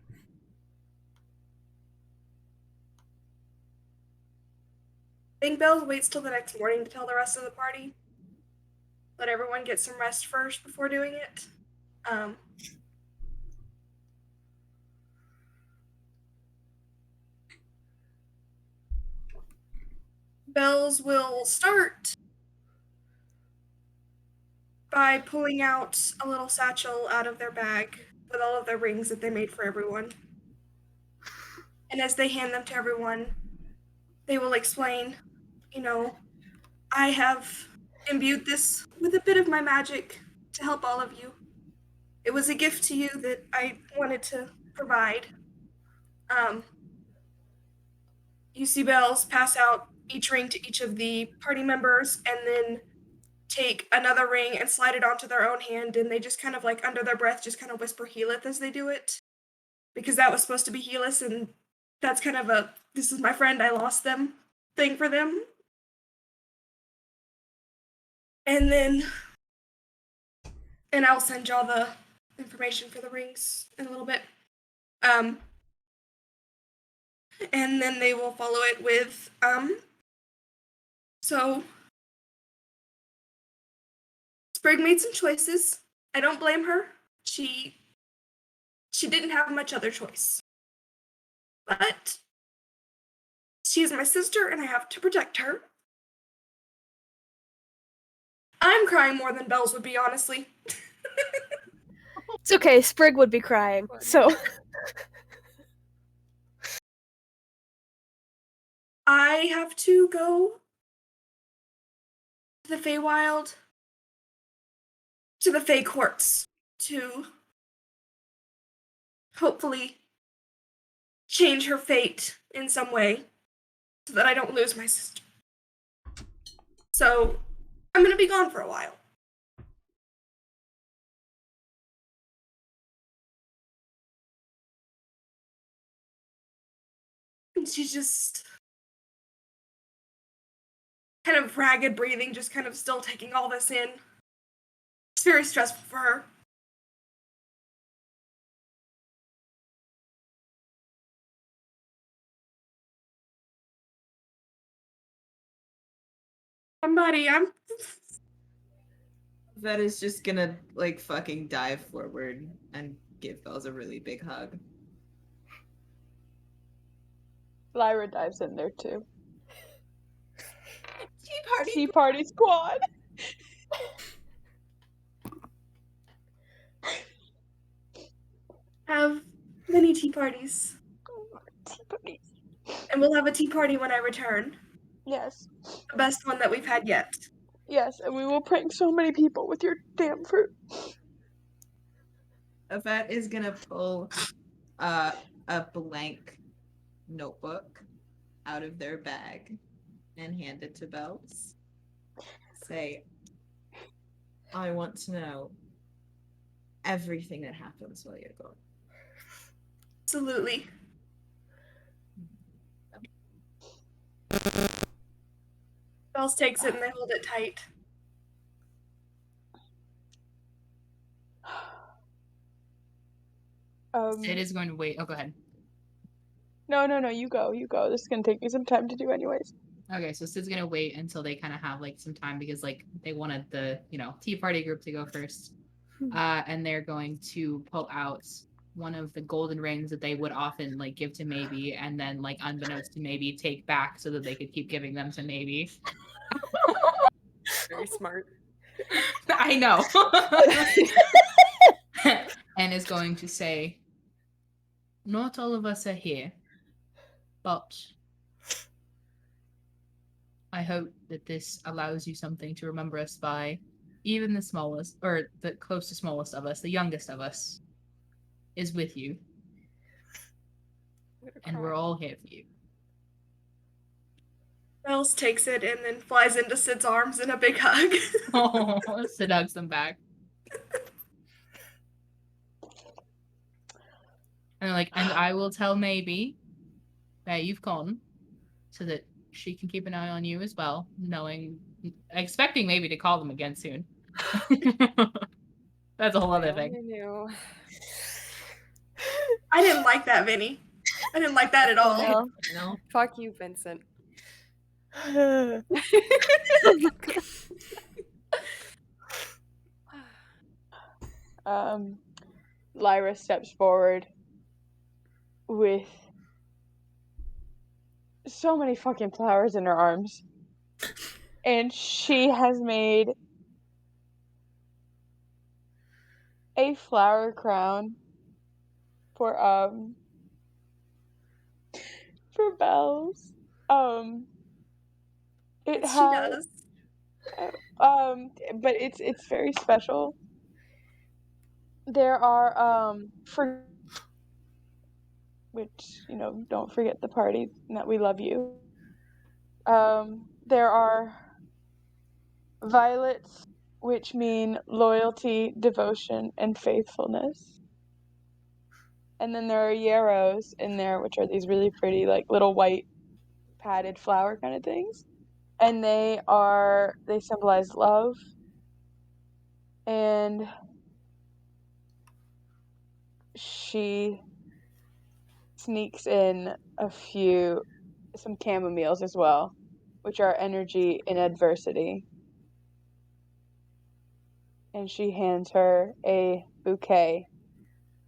I think Bells waits till the next morning to tell the rest of the party. Let everyone get some rest first before doing it. Bells will start by pulling out a little satchel out of their bag with all of their rings that they made for everyone. And as they hand them to everyone, they will explain, I have imbued this with a bit of my magic to help all of you. It was a gift to you that I wanted to provide. You see Bells pass out each ring to each of the party members and then take another ring and slide it onto their own hand, and they just kind of like under their breath just kind of whisper Healeth as they do it. Because that was supposed to be Healeth, and that's kind of a, this is my friend, I lost them thing for them. And then, and I'll send y'all the information for the rings in a little bit. And then they will follow it with, so Sprig made some choices. I don't blame her. She didn't have much other choice. But she is my sister and I have to protect her. I'm crying more than Bells would be, honestly. It's okay, Sprig would be crying, so... I have to go to the Feywild, to the Fey Courts, to hopefully change her fate in some way so that I don't lose my sister. So, I'm gonna be gone for a while. And she's just kind of ragged breathing, just kind of still taking all this in. It's very stressful for her. Buddy, That is just gonna like fucking dive forward and give Bells a really big hug. Lyra dives in there too. Tea party squad. have many tea parties. Tea parties. And we'll have a tea party when I return. Yes. The best one that we've had yet. Yes, and we will prank so many people with your damn fruit. Yvette is gonna pull a blank notebook out of their bag and hand it to Bells. Say, I want to know everything that happens while you're gone. Absolutely. Bells takes it and they hold it tight. Sid is going to wait. Oh, go ahead. No, you go. This is gonna take me some time to do anyways. Okay, so Sid's gonna wait until they kind of have like some time because like they wanted the tea party group to go first, and they're going to pull out one of the golden rings that they would often like give to Maybe, and then like unbeknownst to Maybe take back so that they could keep giving them to Maybe. Very smart. I know. And is going to say, not all of us are here, but I hope that this allows you something to remember us by. Even the smallest, or the close to smallest of us, the youngest of us, is with you. And we're all here for you. Bells takes it and then flies into Sid's arms in a big hug. Oh, Sid hugs them back. And like, and I will tell Maybe that you've gone, so that she can keep an eye on you as well, expecting Maybe to call them again soon. That's a whole other thing. I didn't like that, Vinny. I didn't like that at all. No. Fuck you, Vincent. Lyra steps forward with so many fucking flowers in her arms. And she has made a flower crown for Bells. It Yes, has she does. but it's very special. There are for which, don't forget the party and that we love you. There are violets, which mean loyalty, devotion, and faithfulness. And then there are yarrows in there, which are these really pretty, like, little white padded flower kind of things. And they symbolize love. And she sneaks in some chamomiles as well, which are energy in adversity. And she hands her a bouquet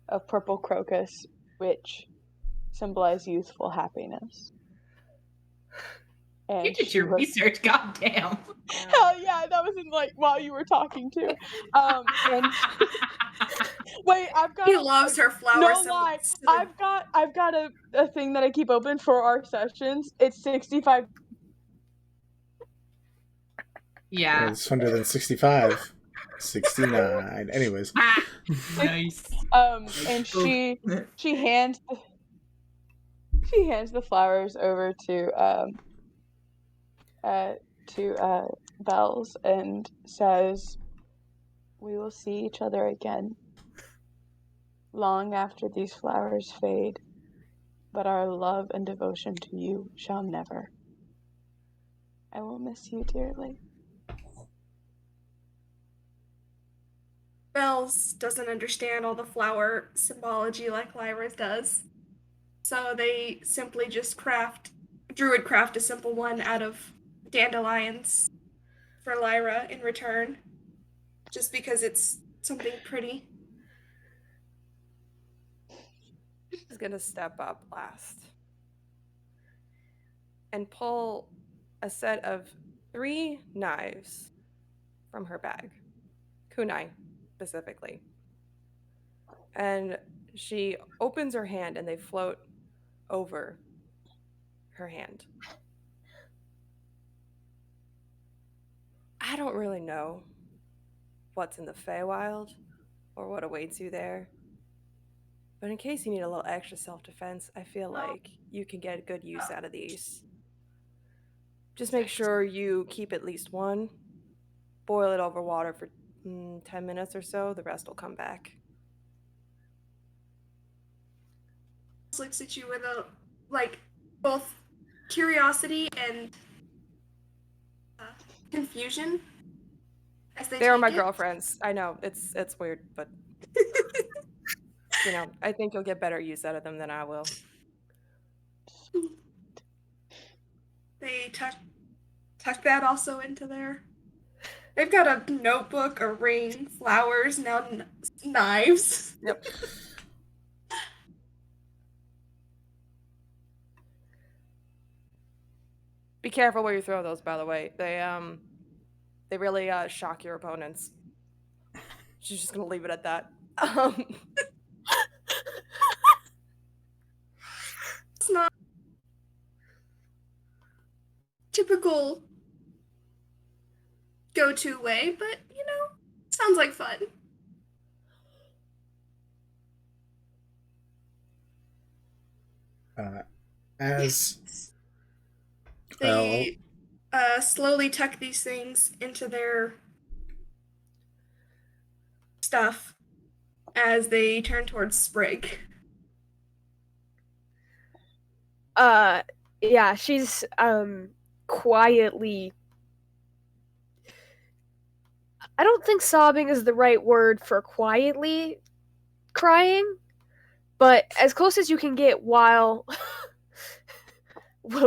of purple crocus, which symbolize youthful happiness. And you did your research, goddamn. Hell yeah, that was in while you were talking too. And wait, I've got. He loves her flowers. No lie, I've got a thing that I keep open for our sessions. It's 65. Yeah. It's 165. 69. Anyways. Nice. And she hands the flowers over to Bells and says, "We will see each other again long after these flowers fade, but our love and devotion to you shall never. I will miss you dearly." Bells doesn't understand all the flower symbology like Lyra does. So they simply just druid craft a simple one out of dandelions for Lyra in return. Just because it's something pretty. She's gonna step up last and pull a set of 3 knives from her bag. Kunai, specifically. And she opens her hand and they float over her hand. I don't really know what's in the Feywild or what awaits you there. But in case you need a little extra self-defense, I feel like you can get good use out of these. Just make sure you keep at least one. Boil it over water for 10 minutes or so. The rest will come back. Looks at you with a, like, both curiosity and confusion as they They are take my it. girlfriends. I know, it's weird, but you know, I think you'll get better use out of them than I will. They tuck that also into there. They've got a notebook, a ring, flowers, now knives. Yep. Be careful where you throw those, by the way. They really shock your opponents. She's just gonna leave it at that. It's not typical go-to way, but you know, sounds like fun. As they slowly tuck these things into their stuff as they turn towards Sprig. Yeah, she's quietly, I don't think sobbing is the right word for quietly crying, but as close as you can get while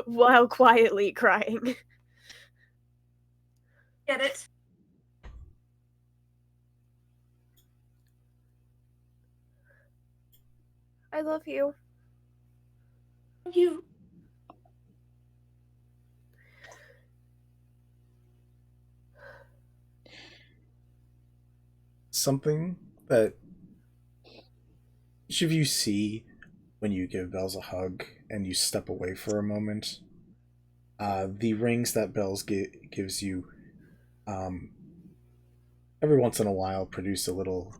while quietly crying. Get it? I love you. You. Something that each of you see when you give Bells a hug and you step away for a moment. The rings that Bells gives you every once in a while produce a little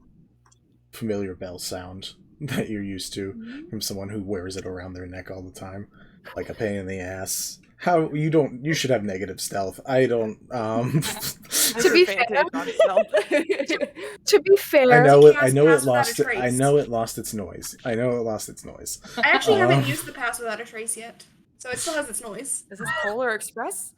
familiar bell sound that you're used to from someone who wears it around their neck all the time, like a pain in the ass. How you should have negative stealth. I don't. To be fair, to be fair, I know it lost its noise. I know it lost its noise. I actually haven't used the pass without a trace yet, so it still has its noise. Is this Polar Express?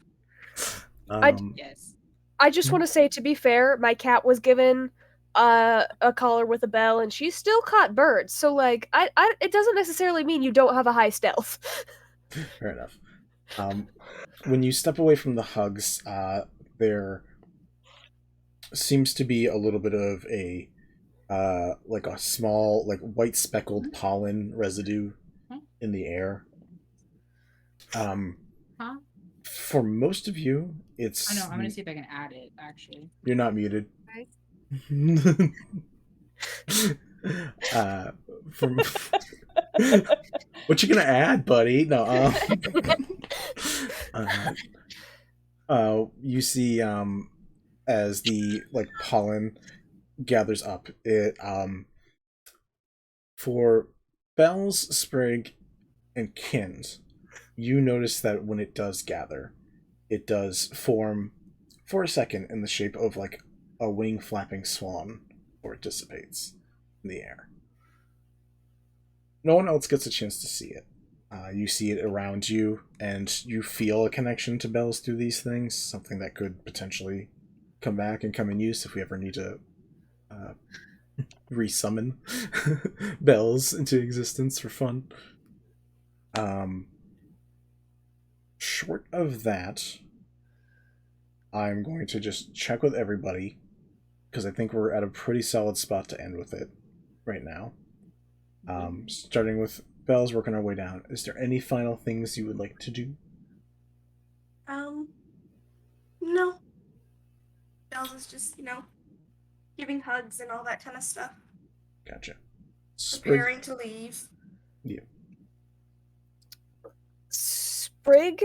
Yes. I just want to say, to be fair, my cat was given a collar with a bell, and she still caught birds. So, like, it doesn't necessarily mean you don't have a high stealth. Fair enough. When you step away from the hugs, there seems to be a little bit of a like a small, like white speckled pollen residue in the air. For most of you, it's. I know. I'm gonna see if I can add it. Actually, you're not muted. From what you gonna add, buddy? No. You see, as the pollen gathers up, it for Bells, Sprig, and Kins, you notice that when it does gather, it does form for a second in the shape of like a wing flapping swan, or it dissipates in the air. No one else gets a chance to see it. You see it around you, and you feel a connection to Bells through these things, something that could potentially come back and come in use if we ever need to resummon Bells into existence for fun. Short of that, I'm going to just check with everybody, because I think we're at a pretty solid spot to end with it right now. Starting with Bells, working our way down. Is there any final things you would like to do? No. Bells is just, giving hugs and all that kind of stuff. Gotcha. Preparing to leave. Yeah. Sprig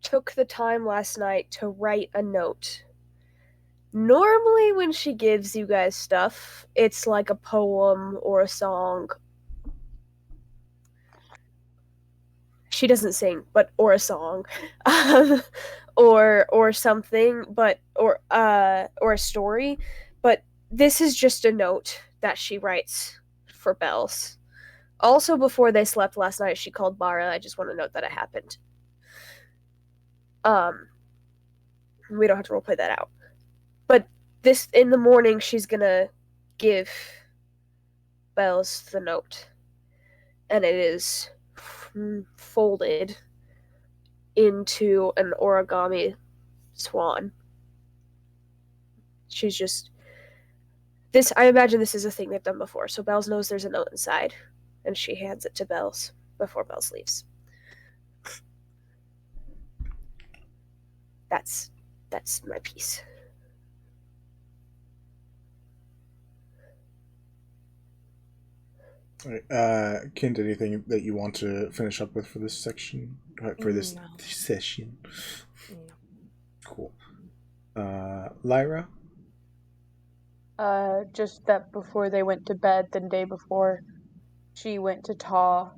took the time last night to write a note. Normally when she gives you guys stuff, it's like a poem or a song. She doesn't sing, but or a song. or something, but or a story, but this is just a note that she writes for Bells. Also, before they slept last night, she called Bara. I just want to note that it happened. We don't have to roleplay that out. But this, in the morning, she's gonna give Bells the note. And it is folded into an origami swan. She's just... This, I imagine this is a thing they've done before. So Bells knows there's a note inside. And she hands it to Bells before Bells leaves. That's my piece. All right, Kint, anything that you want to finish up with for this section? For this session? No. Cool. Lyra? Just that before they went to bed the day before, she went to Ta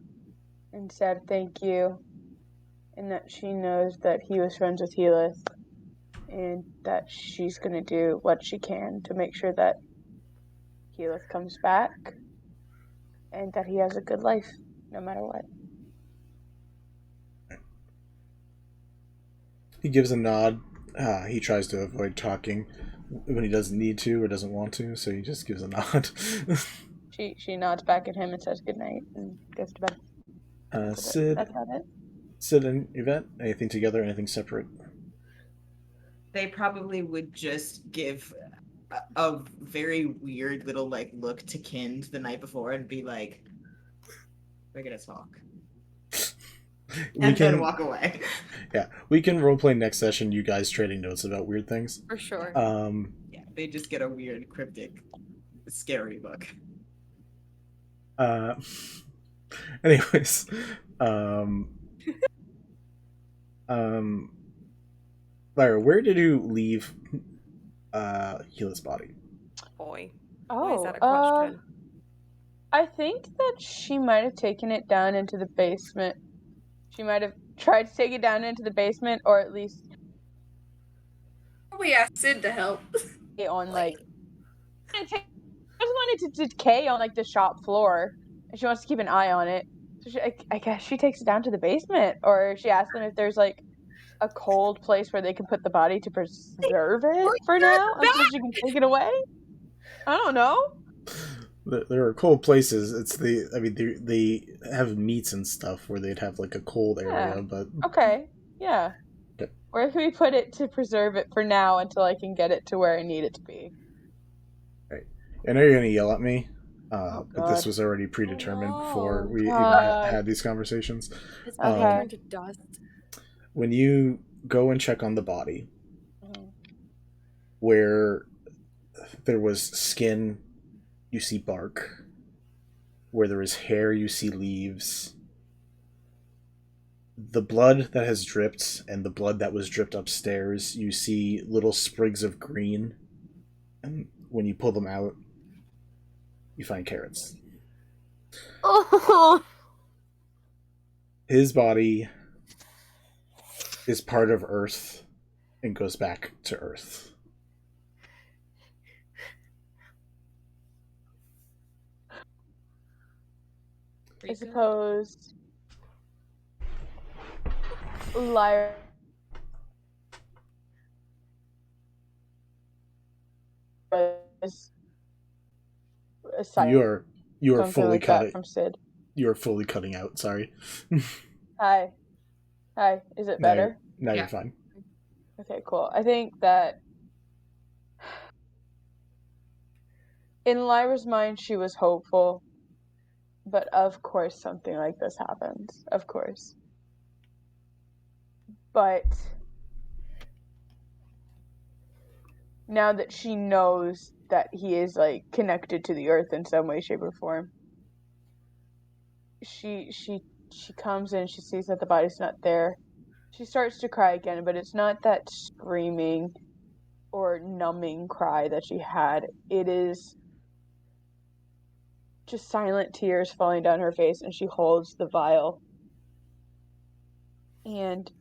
and said thank you, and that she knows that he was friends with Helis, and that she's going to do what she can to make sure that Helis comes back, and that he has a good life, no matter what. He gives a nod. He tries to avoid talking when he doesn't need to or doesn't want to, so he just gives a nod. She nods back at him and says goodnight and goes to bed. Sid. That's about it. Sid and Yvette, anything together, anything separate? They probably would just give a very weird little look to Kind the night before and be like, "We're gonna talk," and then walk away. Yeah, we can roleplay next session. You guys trading notes about weird things For sure. Yeah, they just get a weird, cryptic, scary look. Anyways, Lyra, where did you leave Helis' body? Boy, why is that a question? I think that she might have taken it down into the basement. She might have tried to take it down into the basement, or at least We asked Sid to help. On I just wanted to decay on the shop floor, and she wants to keep an eye on it. So I guess she takes it down to the basement, or she asks them if there's a cold place where they can put the body to preserve it for now until she can take it away. I don't know. There are cold places. They have meats and stuff where they'd have a cold area, but okay, yeah. Okay. Where can we put it to preserve it for now until I can get it to where I need it to be? Right. I know you're gonna yell at me, Oh, but this was already predetermined before we even had these conversations. His body turned to dust. When you go and check on the body, where there was skin, you see bark. Where there is hair, you see leaves. The blood that has dripped and the blood that was dripped upstairs, you see little sprigs of green. And when you pull them out, you find carrots. Oh. His body is part of Earth and goes back to Earth. I suppose Lyra You are fully cutting from Sid. You are fully cutting out. Sorry. Hi. Is it better? Now you're fine. Okay, cool. I think that in Lyra's mind, she was hopeful, but of course something like this happens. Of course. But now that she knows that he is connected to the earth in some way, shape, or form, she comes in, she sees that the body's not there, She starts to cry again, but it's not that screaming or numbing cry that she had. It is just silent tears falling down her face, and she holds the vial. And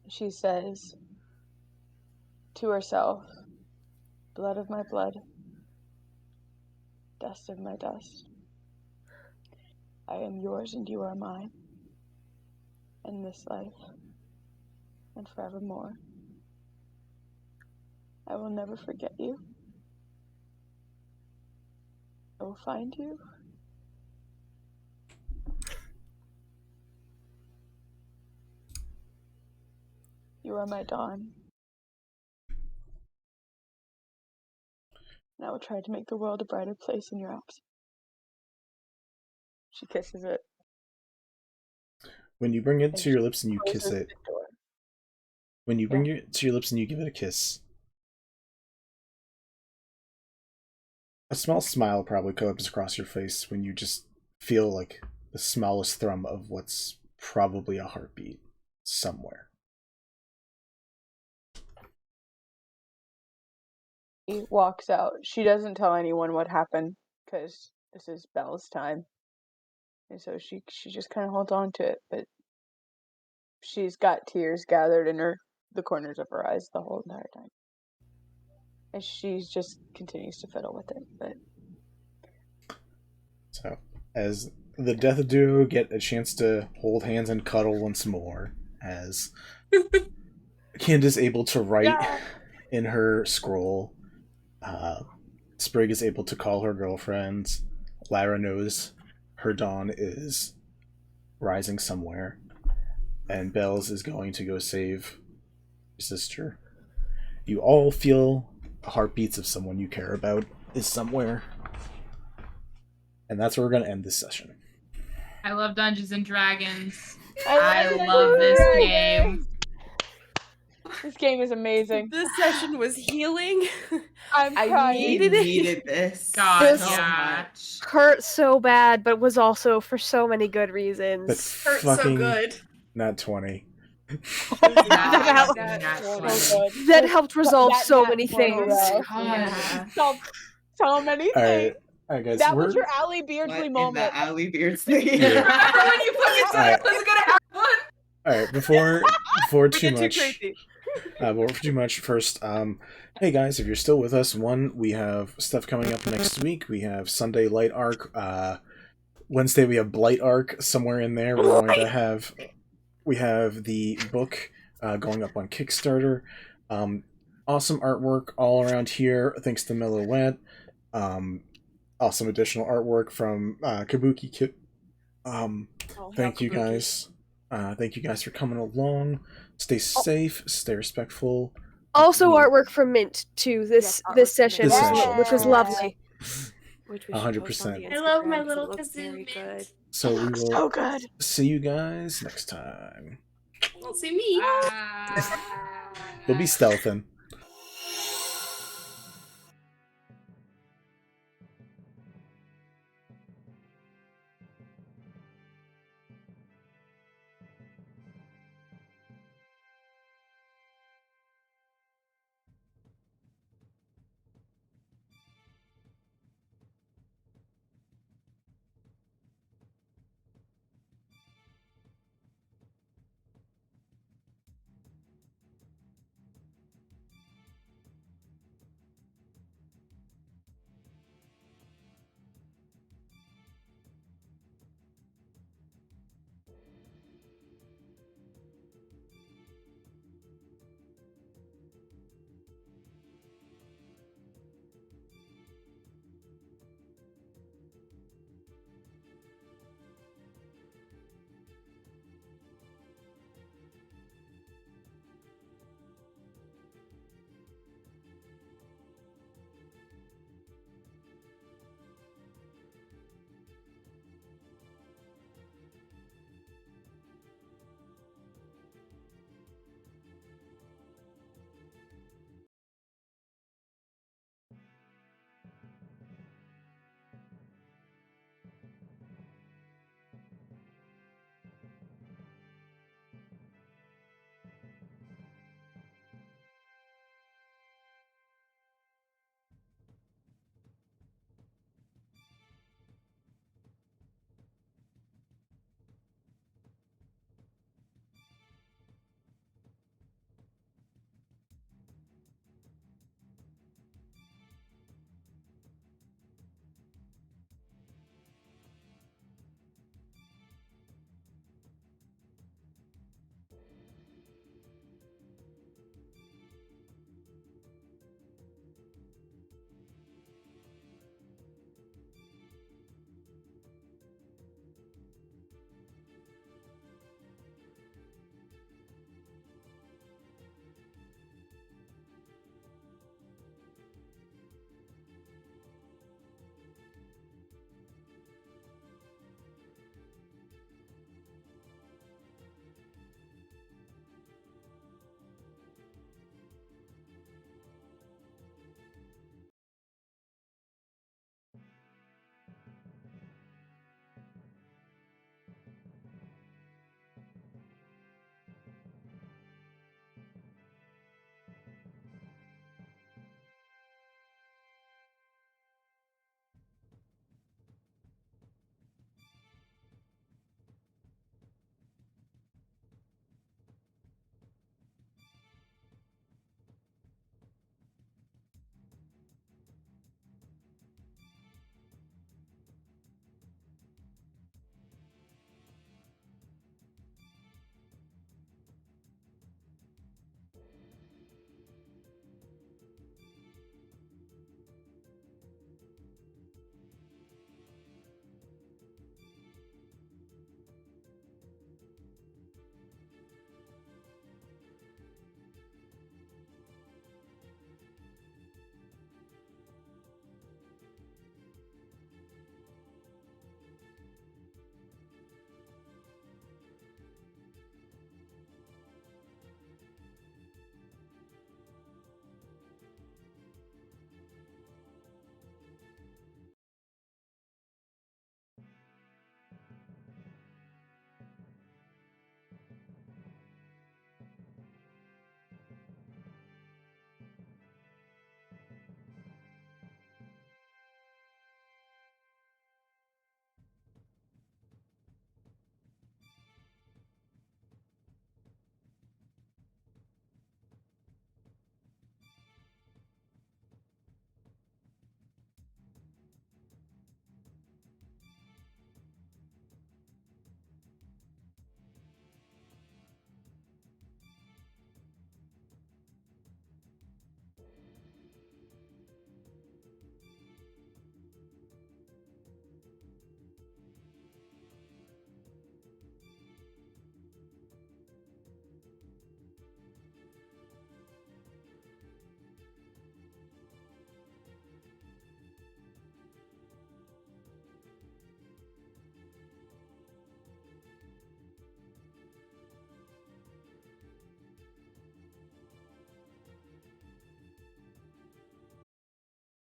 she says to herself, blood of my blood, dust of my dust. I am yours and you are mine. In this life and forevermore. I will never forget you. I will find you. You are my dawn. And I will try to make the world a brighter place in your absence. She kisses it. When you bring it to your lips and you kiss it, when you bring it to your lips and you give it a kiss, a small smile probably comes across your face when you just feel like the smallest thrum of what's probably a heartbeat somewhere. She walks out. She doesn't tell anyone what happened because this is Belle's time. And so she just kind of holds on to it, but she's got tears gathered in the corners of her eyes the whole entire time. And she just continues to fiddle with it. But so, as the Death Duo get a chance to hold hands and cuddle once more, as Candace is able to write in her scroll, Sprig is able to call her girlfriend, Lyra knows her dawn is rising somewhere, and Bells is going to go save your sister. You all feel the heartbeats of someone you care about is somewhere. And that's where we're going to end this session. I love Dungeons and Dragons. I love this game. This game is amazing. This session was healing. I needed this. God, so much. Hurt so bad, but was also for so many good reasons. That's hurt so good. Not 20. That helped resolve so many things. Solved so many things. All right, guys. That was your Allie Beardsley moment. The Allie Beardsley. When you put it to it, was gonna have fun. All right, before too much, first, hey guys, if you're still with us, we have stuff coming up next week. We have Sunday Light Arc. Wednesday we have Blight Arc. Somewhere in there, we have the book going up on Kickstarter. Awesome artwork all around here, thanks to Melowette. Awesome additional artwork from Kabuki Kit. Thank you guys. Thank you guys for coming along. Stay safe, stay respectful. Also artwork from Mint too this session, which was lovely. 100%. I love my little cousin Mint. So we will so good. See you guys next time. Won't see me. You'll be stealthing.